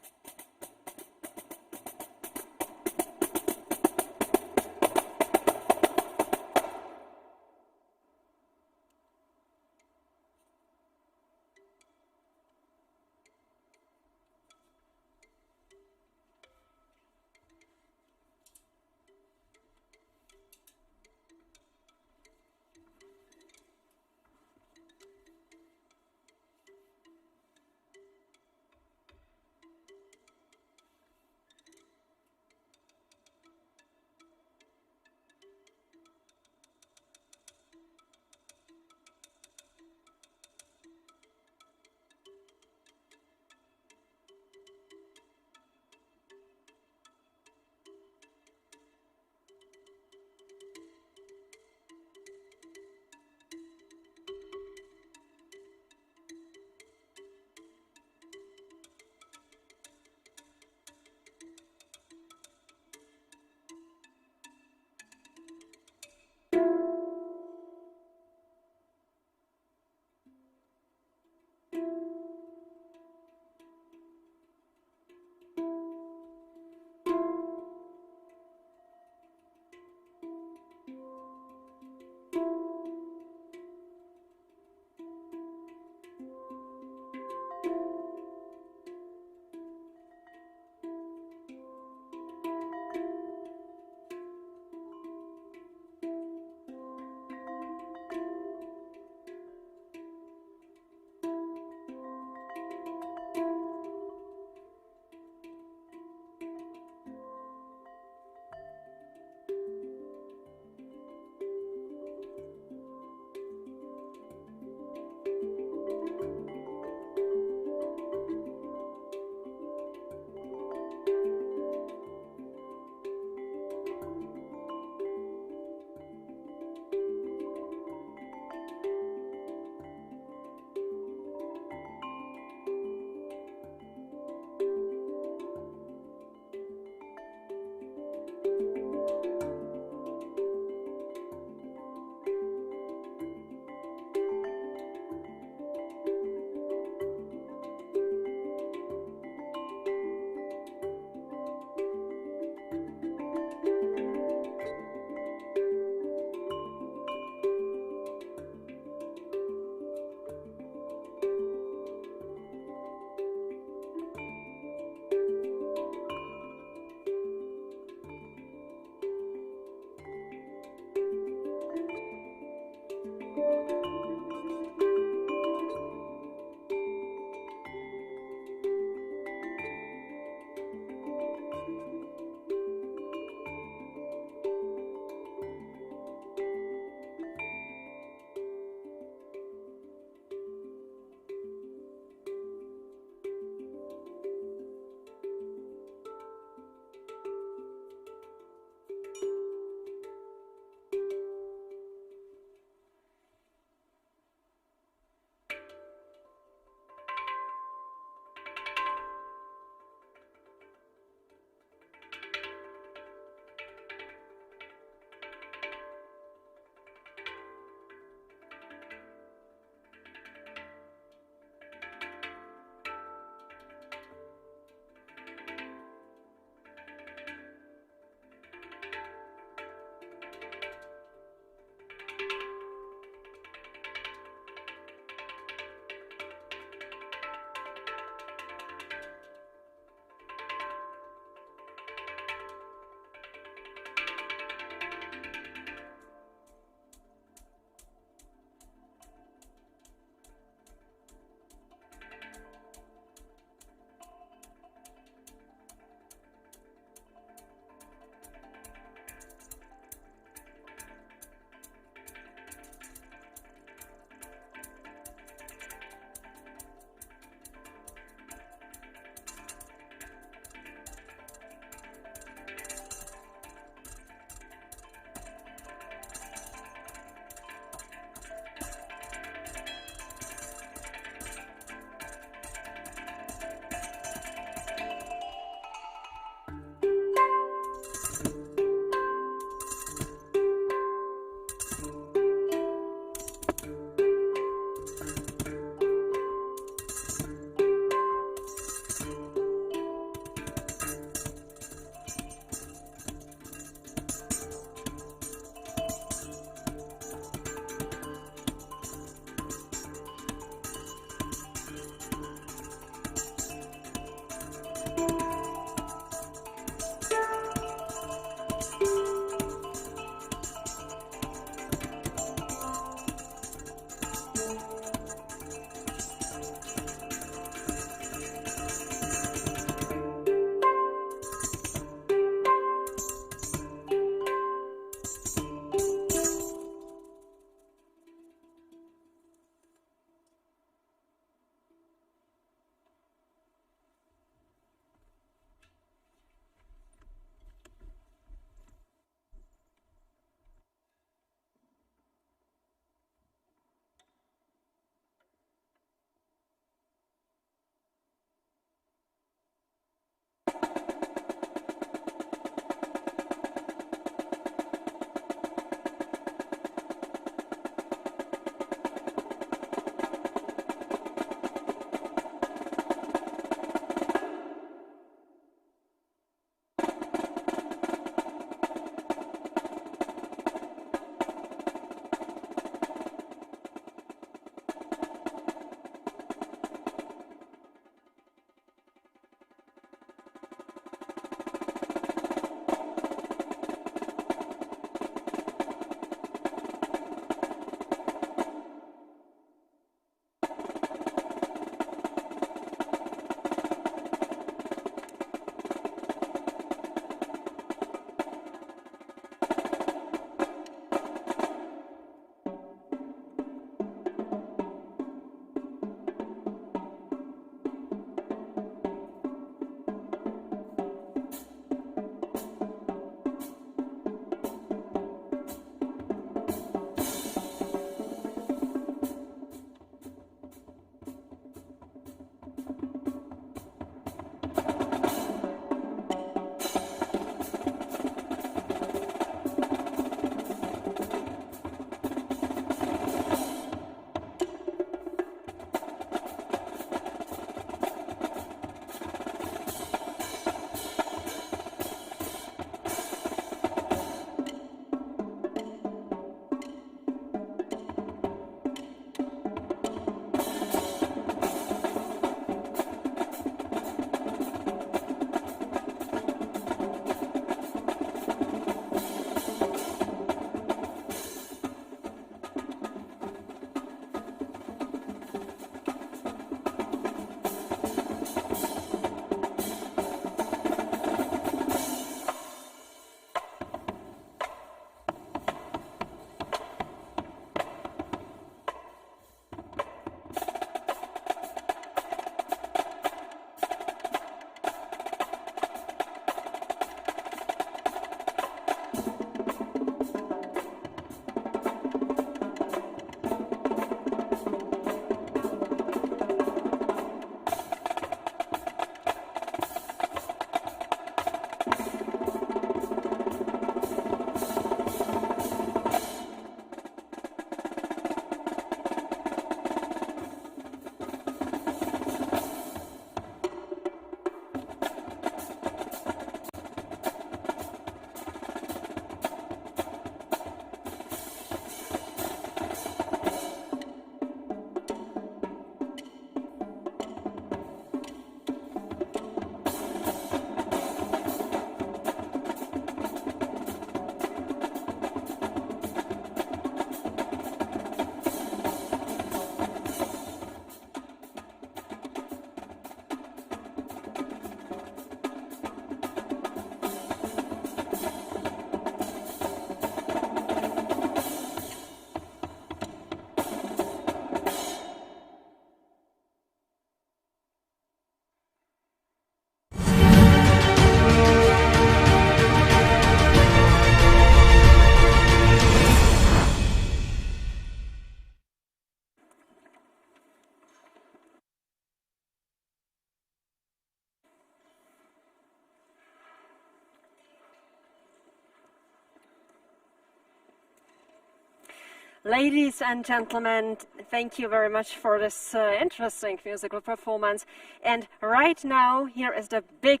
Ladies and gentlemen, thank you very much for this interesting musical performance. And right now, here is the big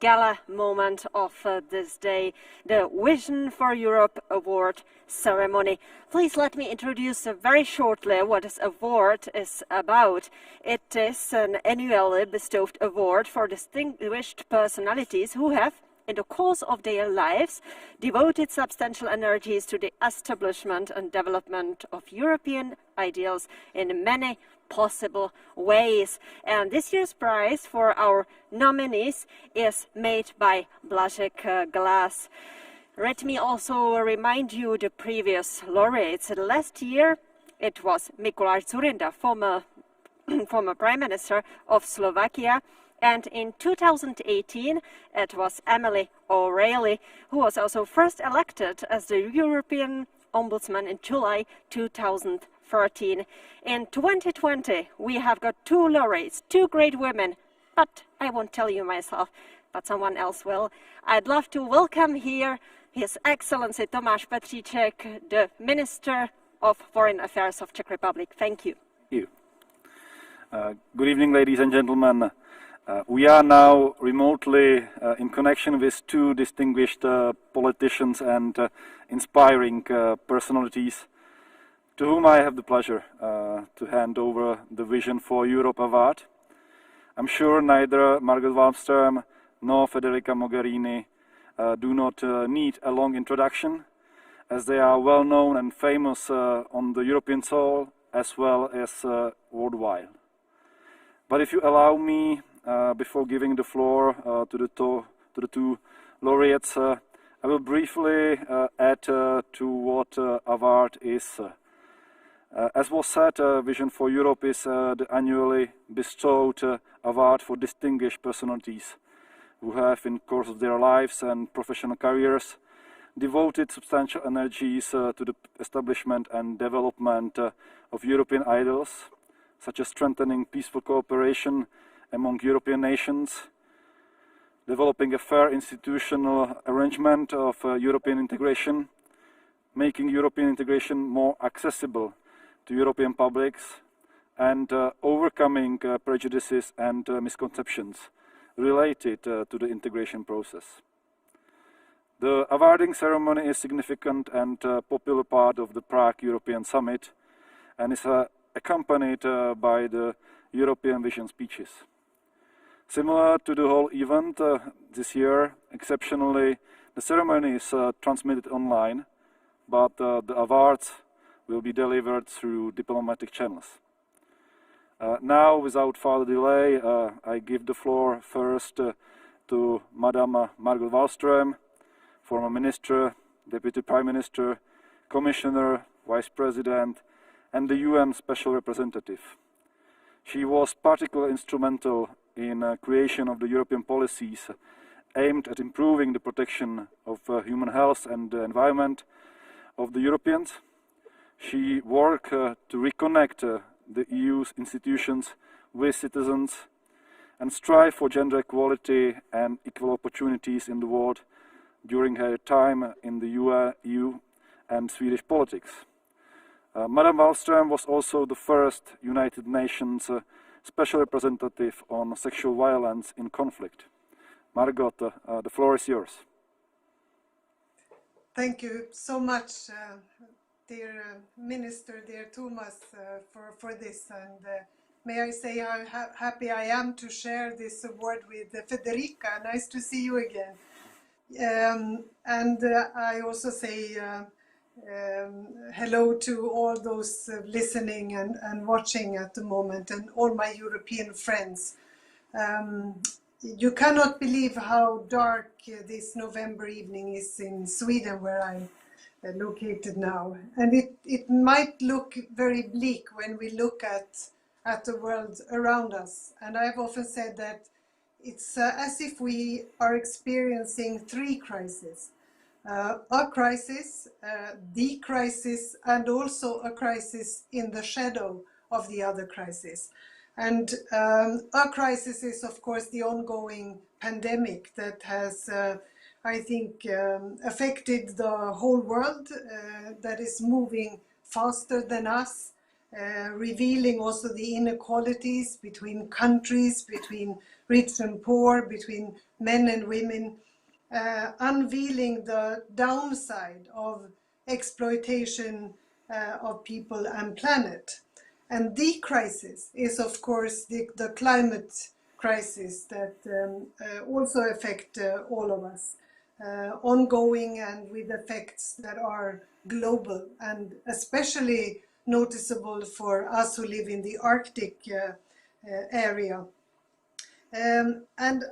gala moment of this day, the Vision for Europe Award ceremony. Please let me introduce very shortly what this award is about. It is an annually bestowed award for distinguished personalities who have, in the course of their lives, devoted substantial energies to the establishment and development of European ideals in many possible ways. And this year's prize for our nominees is made by Blažek Glass. Let me also remind you the previous laureates. Last year it was Mikuláš Dzurinda, former Prime Minister of Slovakia. And in 2018, it was Emily O'Reilly, who was also first elected as the European Ombudsman in July 2013. In 2020, we have got two laureates, two great women, but I won't tell you myself, but someone else will. I'd love to welcome here His Excellency Tomáš Petříček, the Minister of Foreign Affairs of Czech Republic. Thank you. Thank you. Good evening, ladies and gentlemen. We are now remotely in connection with two distinguished politicians and inspiring personalities to whom I have the pleasure to hand over the Vision for Europe Award. I'm sure neither Margot Wallström nor Federica Mogherini do not need a long introduction, as they are well known and famous on the European soil as well as worldwide. But if you allow me, before giving the floor to the two laureates, I will briefly add to what award is. As was said, Vision for Europe is the annually bestowed award for distinguished personalities who have, in the course of their lives and professional careers, devoted substantial energies to the establishment and development of European ideals, such as strengthening peaceful cooperation among European nations, developing a fair institutional arrangement of European integration, making European integration more accessible to European publics, and overcoming prejudices and misconceptions related to the integration process. The awarding ceremony is a significant and popular part of the Prague European Summit and is accompanied by the European vision speeches. Similar to the whole event this year, exceptionally, the ceremony is transmitted online, but the awards will be delivered through diplomatic channels. Now, without further delay, I give the floor first to Madame Margot Wallström, former Minister, Deputy Prime Minister, Commissioner, Vice President, and the UN Special Representative. She was particularly instrumental in creation of the European policies aimed at improving the protection of human health and the environment of the Europeans. She worked to reconnect the EU's institutions with citizens and strive for gender equality and equal opportunities in the world during her time in the EU and Swedish politics. Madame Wallström was also the first United Nations Special Representative on sexual violence in conflict. Margot, the floor is yours. Thank you so much, dear Minister, dear Tomáš, for this. And may I say how happy I am to share this award with Federica. Nice to see you again. And I also say hello to all those listening and watching at the moment, and all my European friends. You cannot believe how dark this November evening is in Sweden, where I'm located now. And it might look very bleak when we look at the world around us. And I've often said that it's as if we are experiencing three crises. A crisis, the crisis, and also a crisis in the shadow of the other crisis. And a crisis is, of course, the ongoing pandemic that has, I think, affected the whole world, that is moving faster than us, revealing also the inequalities between countries, between rich and poor, between men and women, unveiling the downside of exploitation of people and planet. And the crisis is, of course, the climate crisis that also affect all of us, ongoing and with effects that are global and especially noticeable for us who live in the Arctic area. And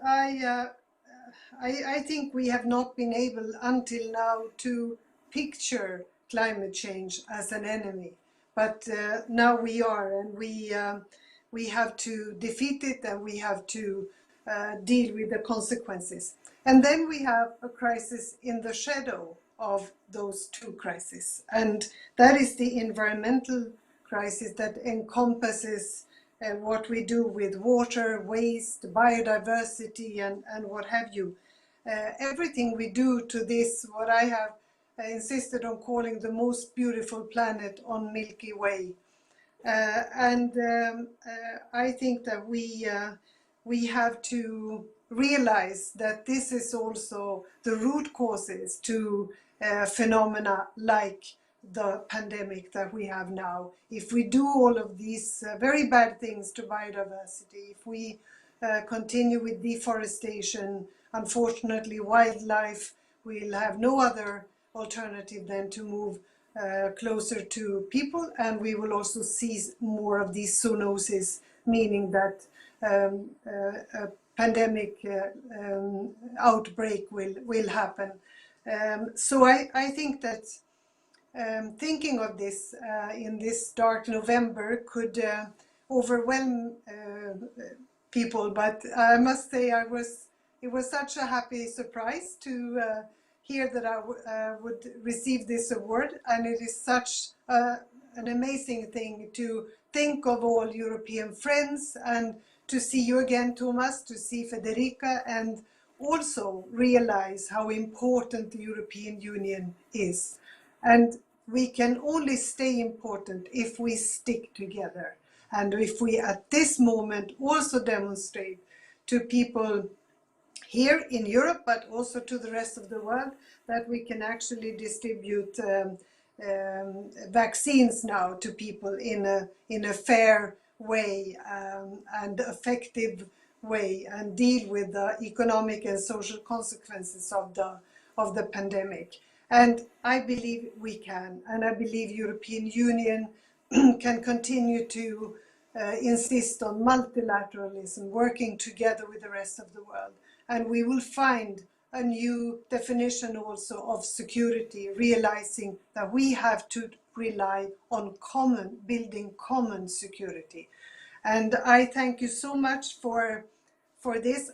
I think we have not been able until now to picture climate change as an enemy, but now we are, and we have to defeat it, and we have to deal with the consequences. And then we have a crisis in the shadow of those two crises, and that is the environmental crisis that encompasses what we do with water, waste, biodiversity, and what have you. Everything we do to this, what I have insisted on calling the most beautiful planet on Milky Way. I think that we have to realize that this is also the root causes to phenomena like the pandemic that we have now. If we do all of these very bad things to biodiversity, if we continue with deforestation, unfortunately wildlife will have no other alternative than to move closer to people, and we will also see more of these zoonoses, meaning that a pandemic outbreak will happen. So I think that thinking of this in this dark November could overwhelm people, but I must say it was such a happy surprise to hear that I would receive this award, and it is such an amazing thing to think of all European friends and to see you again, Tomáš, to see Federica, and also realize how important the European Union is. And we can only stay important if we stick together, and if we at this moment also demonstrate to people here in Europe, but also to the rest of the world, that we can actually distribute vaccines now to people in a fair way and effective way, and deal with the economic and social consequences of the pandemic. And I believe we can, and I believe European Union can continue to insist on multilateralism, working together with the rest of the world. And we will find a new definition also of security, realizing that we have to rely on building common security. And I thank you so much for this.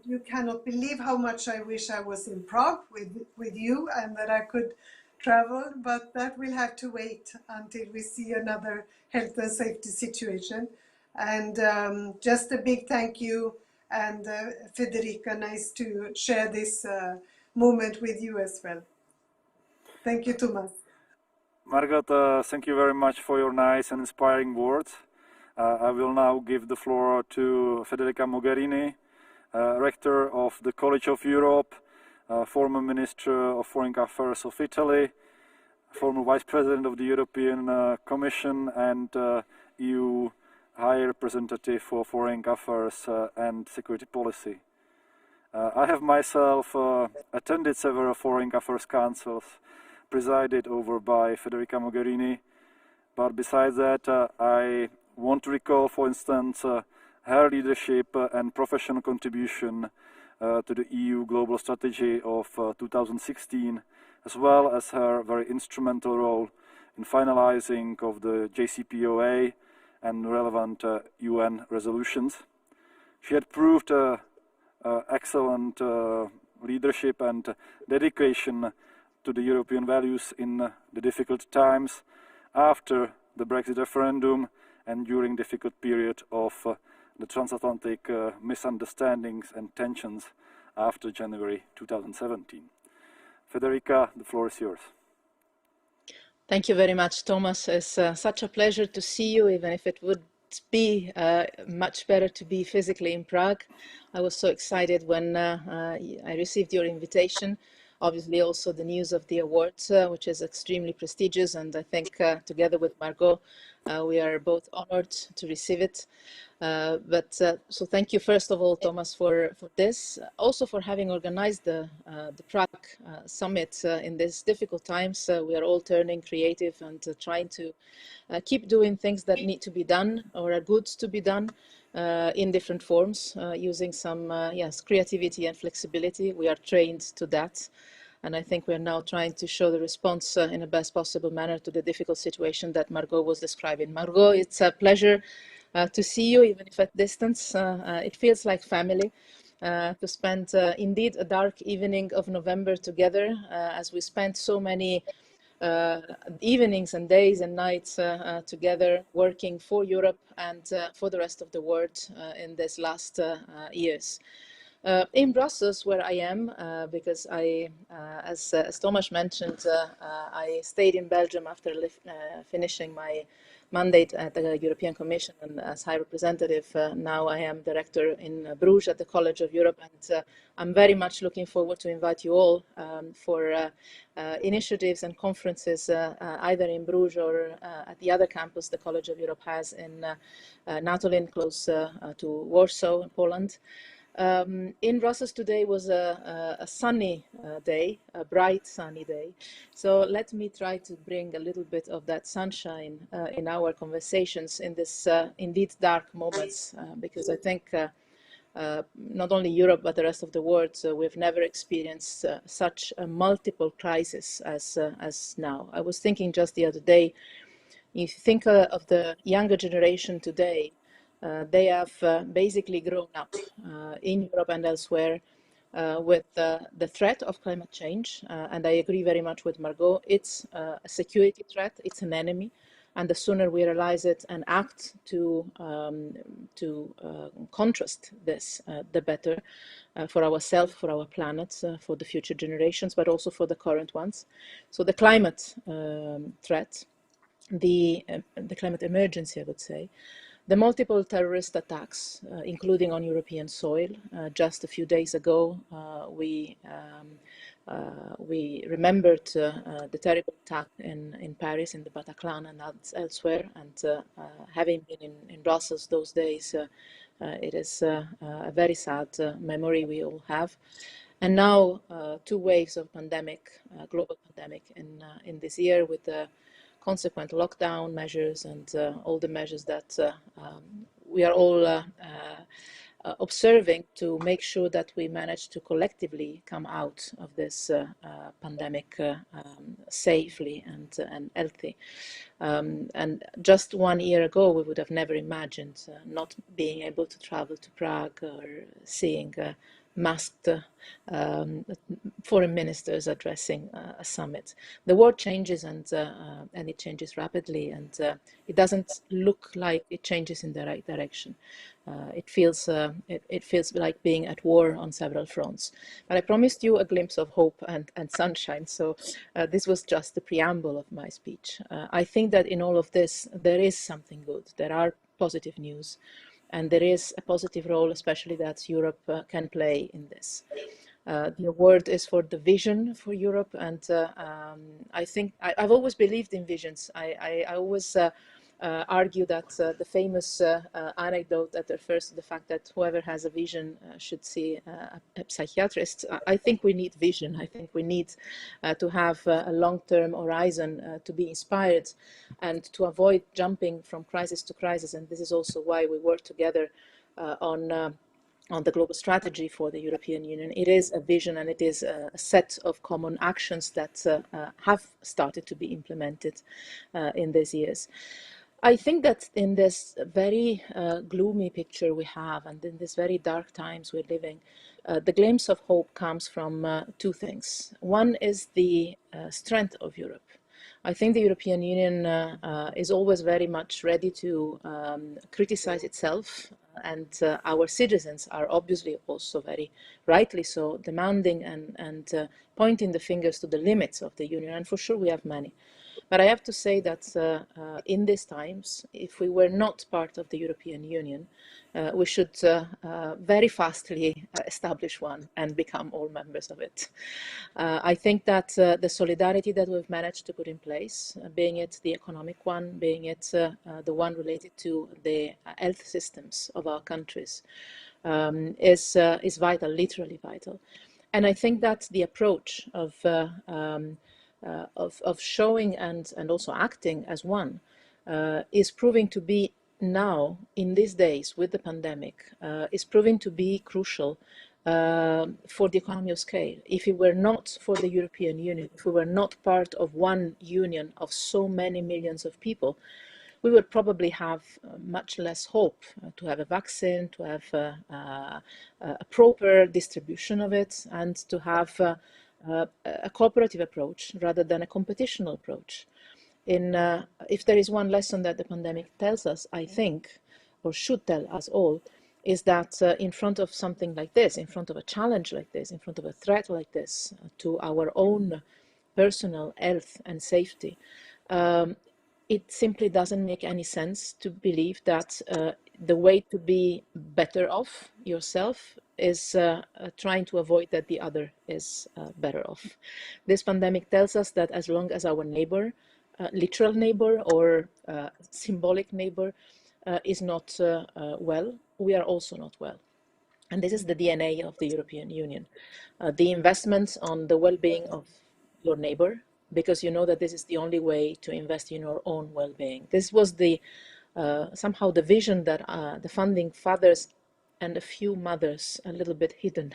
You cannot believe how much I wish I was in Prague with you and that I could travel, but that will have to wait until we see another health and safety situation. And just a big thank you. And Federica, nice to share this moment with you as well. Thank you, Tomáš. Margot, thank you very much for your nice and inspiring words. I will now give the floor to Federica Mogherini, Rector of the College of Europe, former Minister of Foreign Affairs of Italy, former Vice President of the European Commission, and EU High Representative for Foreign Affairs and Security Policy. I have myself attended several Foreign Affairs Councils presided over by Federica Mogherini, but besides that I want to recall, for instance, her leadership and professional contribution to the EU Global Strategy of 2016, as well as her very instrumental role in finalizing of the JCPOA and relevant UN resolutions. She had proved excellent leadership and dedication to the European values in the difficult times after the Brexit referendum and during difficult period of the transatlantic misunderstandings and tensions after January 2017. Federica, the floor is yours. Thank you very much, Thomas. It's such a pleasure to see you, even if it would be much better to be physically in Prague. I was so excited when I received your invitation. Obviously also the news of the awards, which is extremely prestigious, and I think together with Margot, we are both honored to receive it. So thank you first of all, Thomas, for this, also for having organized the Prague Summit in these difficult times. We are all turning creative and trying to keep doing things that need to be done or are good to be done in different forms, using some yes, creativity and flexibility. We are trained to that. And I think we're now trying to show the response in the best possible manner to the difficult situation that Margot was describing. Margot, it's a pleasure to see you, even if at distance. It feels like family to spend indeed a dark evening of November together, as we spent so many evenings and days and nights together working for Europe and for the rest of the world in these last years. In Brussels, where I am, because as Tomáš mentioned, I stayed in Belgium after finishing my mandate at the European Commission, and as High Representative, now I am Director in Bruges at the College of Europe, and I'm very much looking forward to invite you all for initiatives and conferences either in Bruges or at the other campus the College of Europe has in Natolin, close to Warsaw, Poland. In Brussels today was a sunny day, a bright sunny day. So let me try to bring a little bit of that sunshine in our conversations in this indeed dark moments, because I think not only Europe but the rest of the world, we've never experienced such a multiple crisis as now. I was thinking just the other day, if you think of the younger generation today, they have basically grown up in Europe and elsewhere with the threat of climate change. And I agree very much with Margot. It's a security threat, it's an enemy. And the sooner we realize it and act to contrast this, the better for ourselves, for our planet, for the future generations, but also for the current ones. So the climate threat, the climate emergency, I would say, the multiple terrorist attacks, including on European soil. Just a few days ago, we remembered the terrible attack in Paris, in the Bataclan and elsewhere. And having been in Brussels those days, it is a very sad memory we all have. And now 2 waves of pandemic, global pandemic in this year, with the consequent lockdown measures and all the measures that we are all observing to make sure that we manage to collectively come out of this pandemic safely and healthy. And just 1 year ago, we would have never imagined not being able to travel to Prague or seeing masked foreign ministers addressing a summit. The world changes and it changes rapidly, and it doesn't look like it changes in the right direction. It feels like being at war on several fronts. But I promised you a glimpse of hope and sunshine, so this was just the preamble of my speech. I think that in all of this, there is something good. There are positive news. And there is a positive role, especially that Europe can play in this. The award is for the vision for Europe, and I think I've always believed in visions. I always argue that the famous anecdote that refers to the fact that whoever has a vision should see a psychiatrist. I think we need vision. I think we need to have a long-term horizon to be inspired and to avoid jumping from crisis to crisis. And this is also why we work together on the global strategy for the European Union. It is a vision, and it is a set of common actions that have started to be implemented in these years. I think that in this very gloomy picture we have, and in these very dark times we're living, the glimpse of hope comes from 2 things. One is the strength of Europe. I think the European Union is always very much ready to criticize itself, and our citizens are obviously also very rightly so demanding and pointing the fingers to the limits of the Union, and for sure we have many. But I have to say that in these times, if we were not part of the European Union, we should very fastly establish one and become all members of it. I think that the solidarity that we've managed to put in place, being it the economic one, being it the one related to the health systems of our countries, is vital, literally vital. And I think that the approach of showing and also acting as one is proving to be now, in these days with the pandemic, is proving to be crucial for the economy of scale. If it were not for the European Union, if we were not part of one union of so many millions of people, we would probably have much less hope to have a vaccine, to have a proper distribution of it, and to have a cooperative approach rather than a competitional approach. If there is one lesson that the pandemic tells us, I think, or should tell us all, is that in front of something like this, in front of a challenge like this, in front of a threat like this to our own personal health and safety, it simply doesn't make any sense to believe that the way to be better off yourself is trying to avoid that the other is better off. This pandemic tells us that as long as our neighbor, literal neighbor or symbolic neighbor, is not well, we are also not well. And this is the DNA of the European Union. The investment on the well-being of your neighbor, because you know that this is the only way to invest in your own well-being. This was the somehow the vision that the founding fathers and a few mothers, a little bit hidden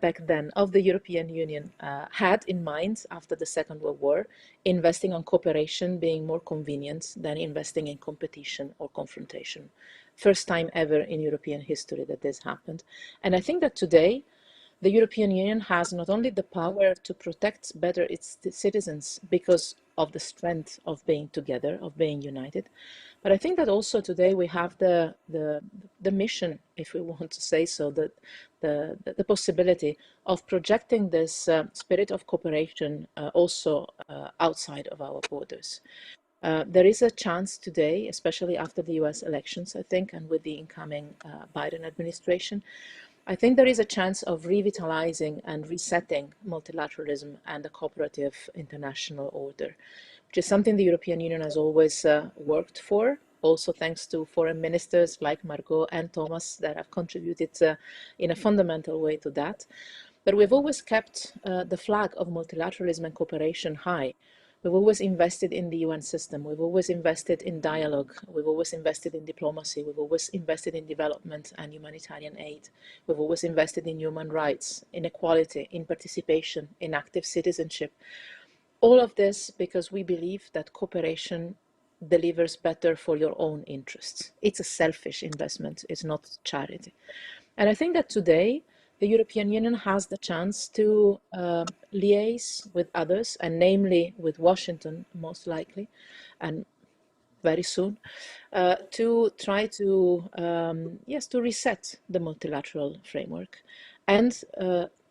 back then, of the European Union had in mind after the Second World War, investing on cooperation being more convenient than investing in competition or confrontation. First time ever in European history that this happened. And I think that today, the European Union has not only the power to protect better its citizens because of the strength of being together, of being united, but I think that also today we have the mission, if we want to say so, the possibility of projecting this spirit of cooperation also outside of our borders. There is a chance today, especially after the US elections, I think, and with the incoming Biden administration, I think there is a chance of revitalizing and resetting multilateralism and the cooperative international order, which is something the European Union has always worked for, also thanks to foreign ministers like Margot and Thomas that have contributed in a fundamental way to that. But we've always kept the flag of multilateralism and cooperation high. We've always invested in the UN system. We've always invested in dialogue. We've always invested in diplomacy. We've always invested in development and humanitarian aid. We've always invested in human rights, in equality, in participation, in active citizenship. All of this because we believe that cooperation delivers better for your own interests. It's a selfish investment. It's not charity. And I think that today, the European Union has the chance to liaise with others, and namely with Washington, most likely, and very soon, to try to, to reset the multilateral framework. And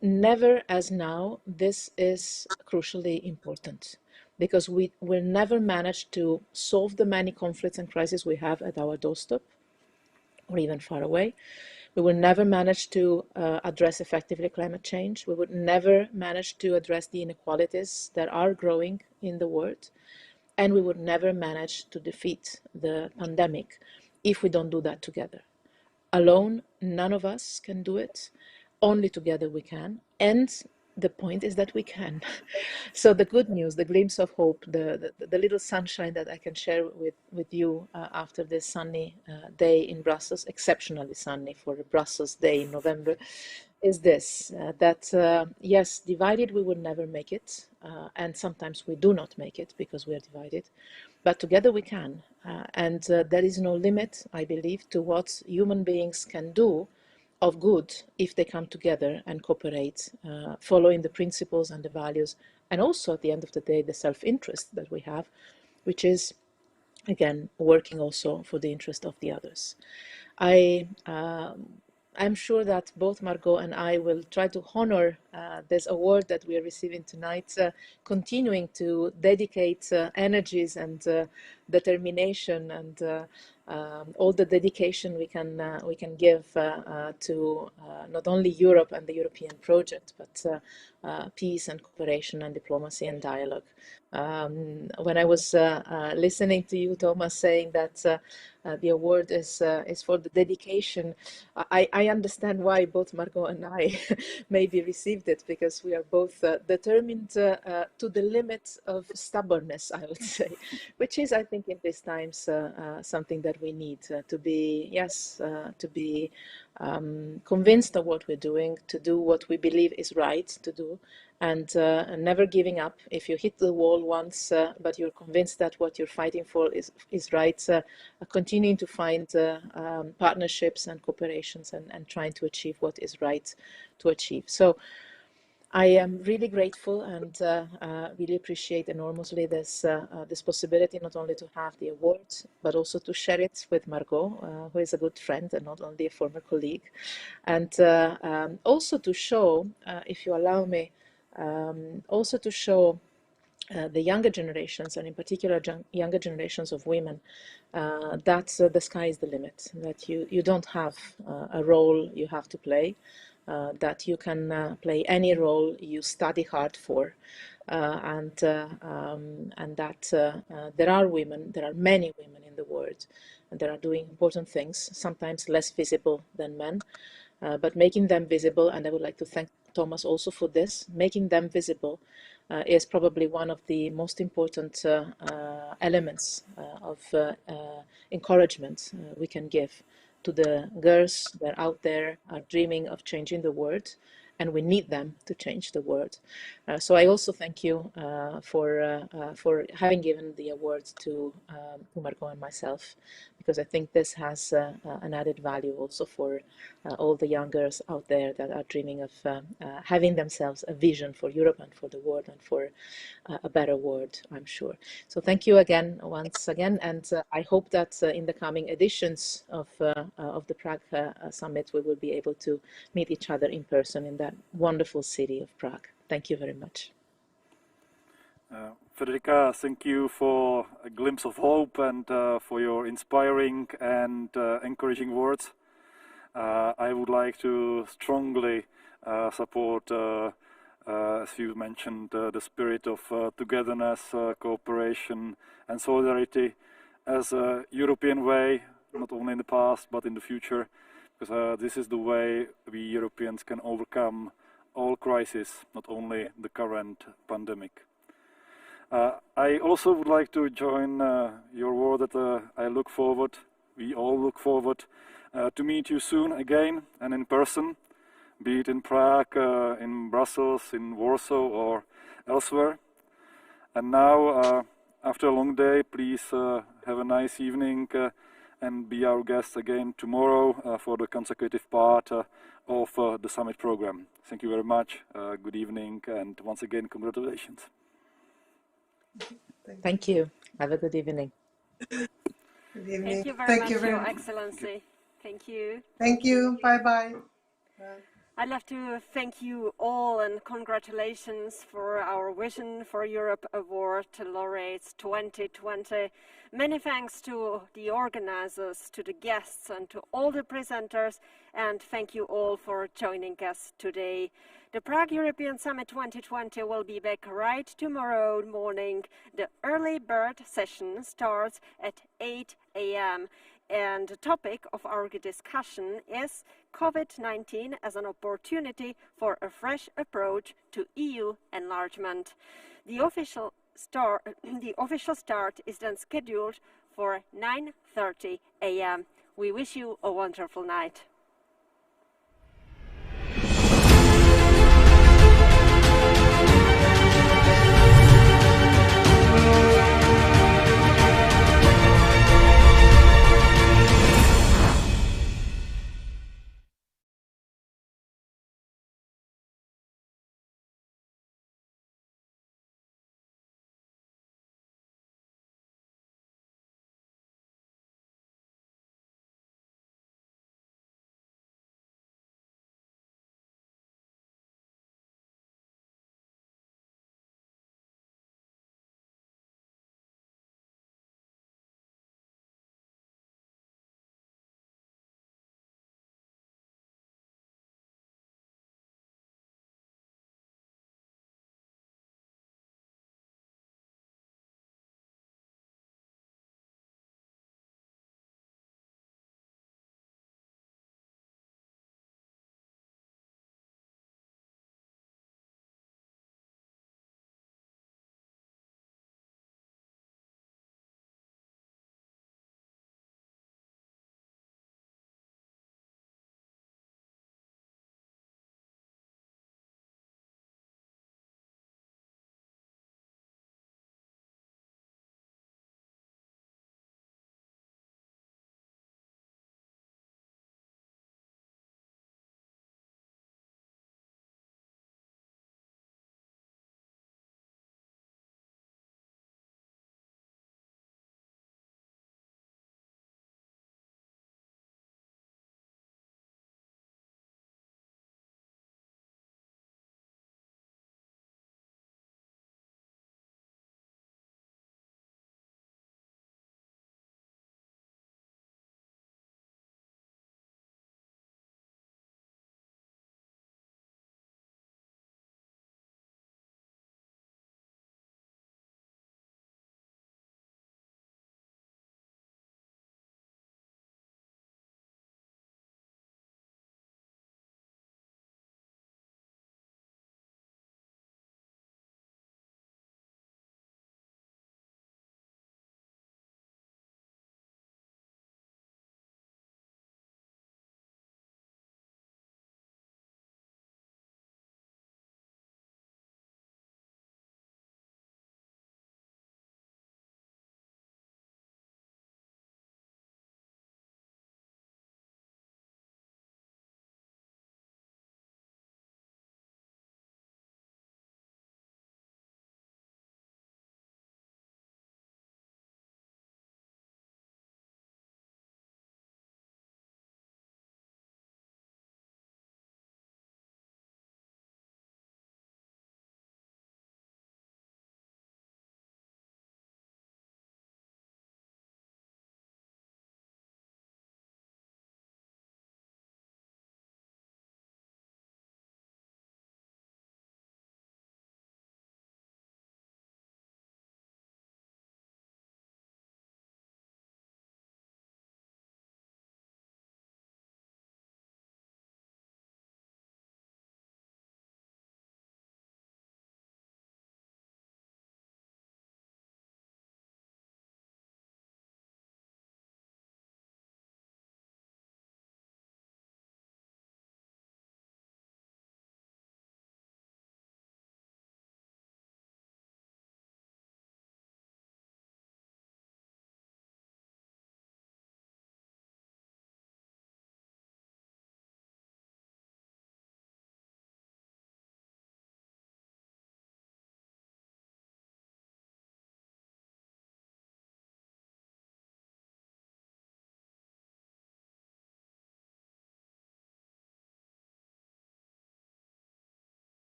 never as now, this is crucially important, because we will never manage to solve the many conflicts and crises we have at our doorstep, or even far away. We will never manage to address effectively climate change. We would never manage to address the inequalities that are growing in the world. And we would never manage to defeat the pandemic if we don't do that together. Alone, none of us can do it. Only together we can. And the point is that we can. So the good news, the glimpse of hope, the little sunshine that I can share with you after this sunny day in Brussels, exceptionally sunny for a Brussels day in November, is this, that yes, divided we will never make it, and sometimes we do not make it because we are divided, but together we can. And there is no limit, I believe, to what human beings can do of good if they come together and cooperate, following the principles and the values, and also at the end of the day, the self-interest that we have, which is, again, working also for the interest of the others. I I'm sure that both Margot and I will try to honor this award that we are receiving tonight, continuing to dedicate energies and determination and all the dedication we can give to not only Europe and the European project, but peace and cooperation and diplomacy and dialogue. When I was listening to you, Tomáš, saying that the award is for the dedication, I understand why both Margot and I maybe received it, because we are both determined to the limit of stubbornness, I would say, which is, I think, in these times something that we need to be, to be convinced of what we're doing, to do what we believe is right to do, and never giving up. If you hit the wall once, but you're convinced that what you're fighting for is right, continuing to find partnerships and cooperations and trying to achieve what is right to achieve. So I am really grateful and really appreciate enormously this possibility not only to have the award, but also to share it with Margot, who is a good friend and not only a former colleague, and also to show, if you allow me, also to show the younger generations, and in particular younger generations of women, that the sky is the limit, that you don't have a role you have to play, that you can play any role you study hard for, and that there are women, there are many women in the world, and that are doing important things, sometimes less visible than men, but making them visible. And I would like to thank Tomáš also for this. Making them visible is probably one of the most important elements of encouragement we can give to the girls that are out there, are dreaming of changing the world, and we need them to change the world. So I also thank you for having given the award to Margot and myself, because I think this has an added value also for all the young girls out there that are dreaming of having themselves a vision for Europe and for the world and for a better world, I'm sure. So thank you again, once again, and I hope that in the coming editions of the Prague Summit we will be able to meet each other in person in that wonderful city of Prague. Thank you very much. Federica, thank you for a glimpse of hope and for your inspiring and encouraging words. I would like to strongly support, as you mentioned, the spirit of togetherness, cooperation and solidarity as a European way, not only in the past but in the future, because this is the way we Europeans can overcome all crises, not only the current pandemic. I also would like to join your word that I look forward, we all look forward to meet you soon again and in person, be it in Prague, in Brussels, in Warsaw or elsewhere. And now, after a long day, please have a nice evening and be our guest again tomorrow for the consecutive part of the summit program. Thank you very much, good evening, and once again, congratulations. Thank you. Have a good evening. Good evening. Thank you very much, Your Excellency. Thank you. Thank you. Bye-bye. I'd love to thank you all and congratulations for our Vision for Europe Award laureates 2020. Many thanks to the organizers, to the guests and to all the presenters, and thank you all for joining us today. The Prague European Summit 2020 will be back right tomorrow morning. The early bird session starts at 8 a.m. And the topic of our discussion is COVID-19 as an opportunity for a fresh approach to EU enlargement. The official start is then scheduled for 9:30 a.m. We wish you a wonderful night.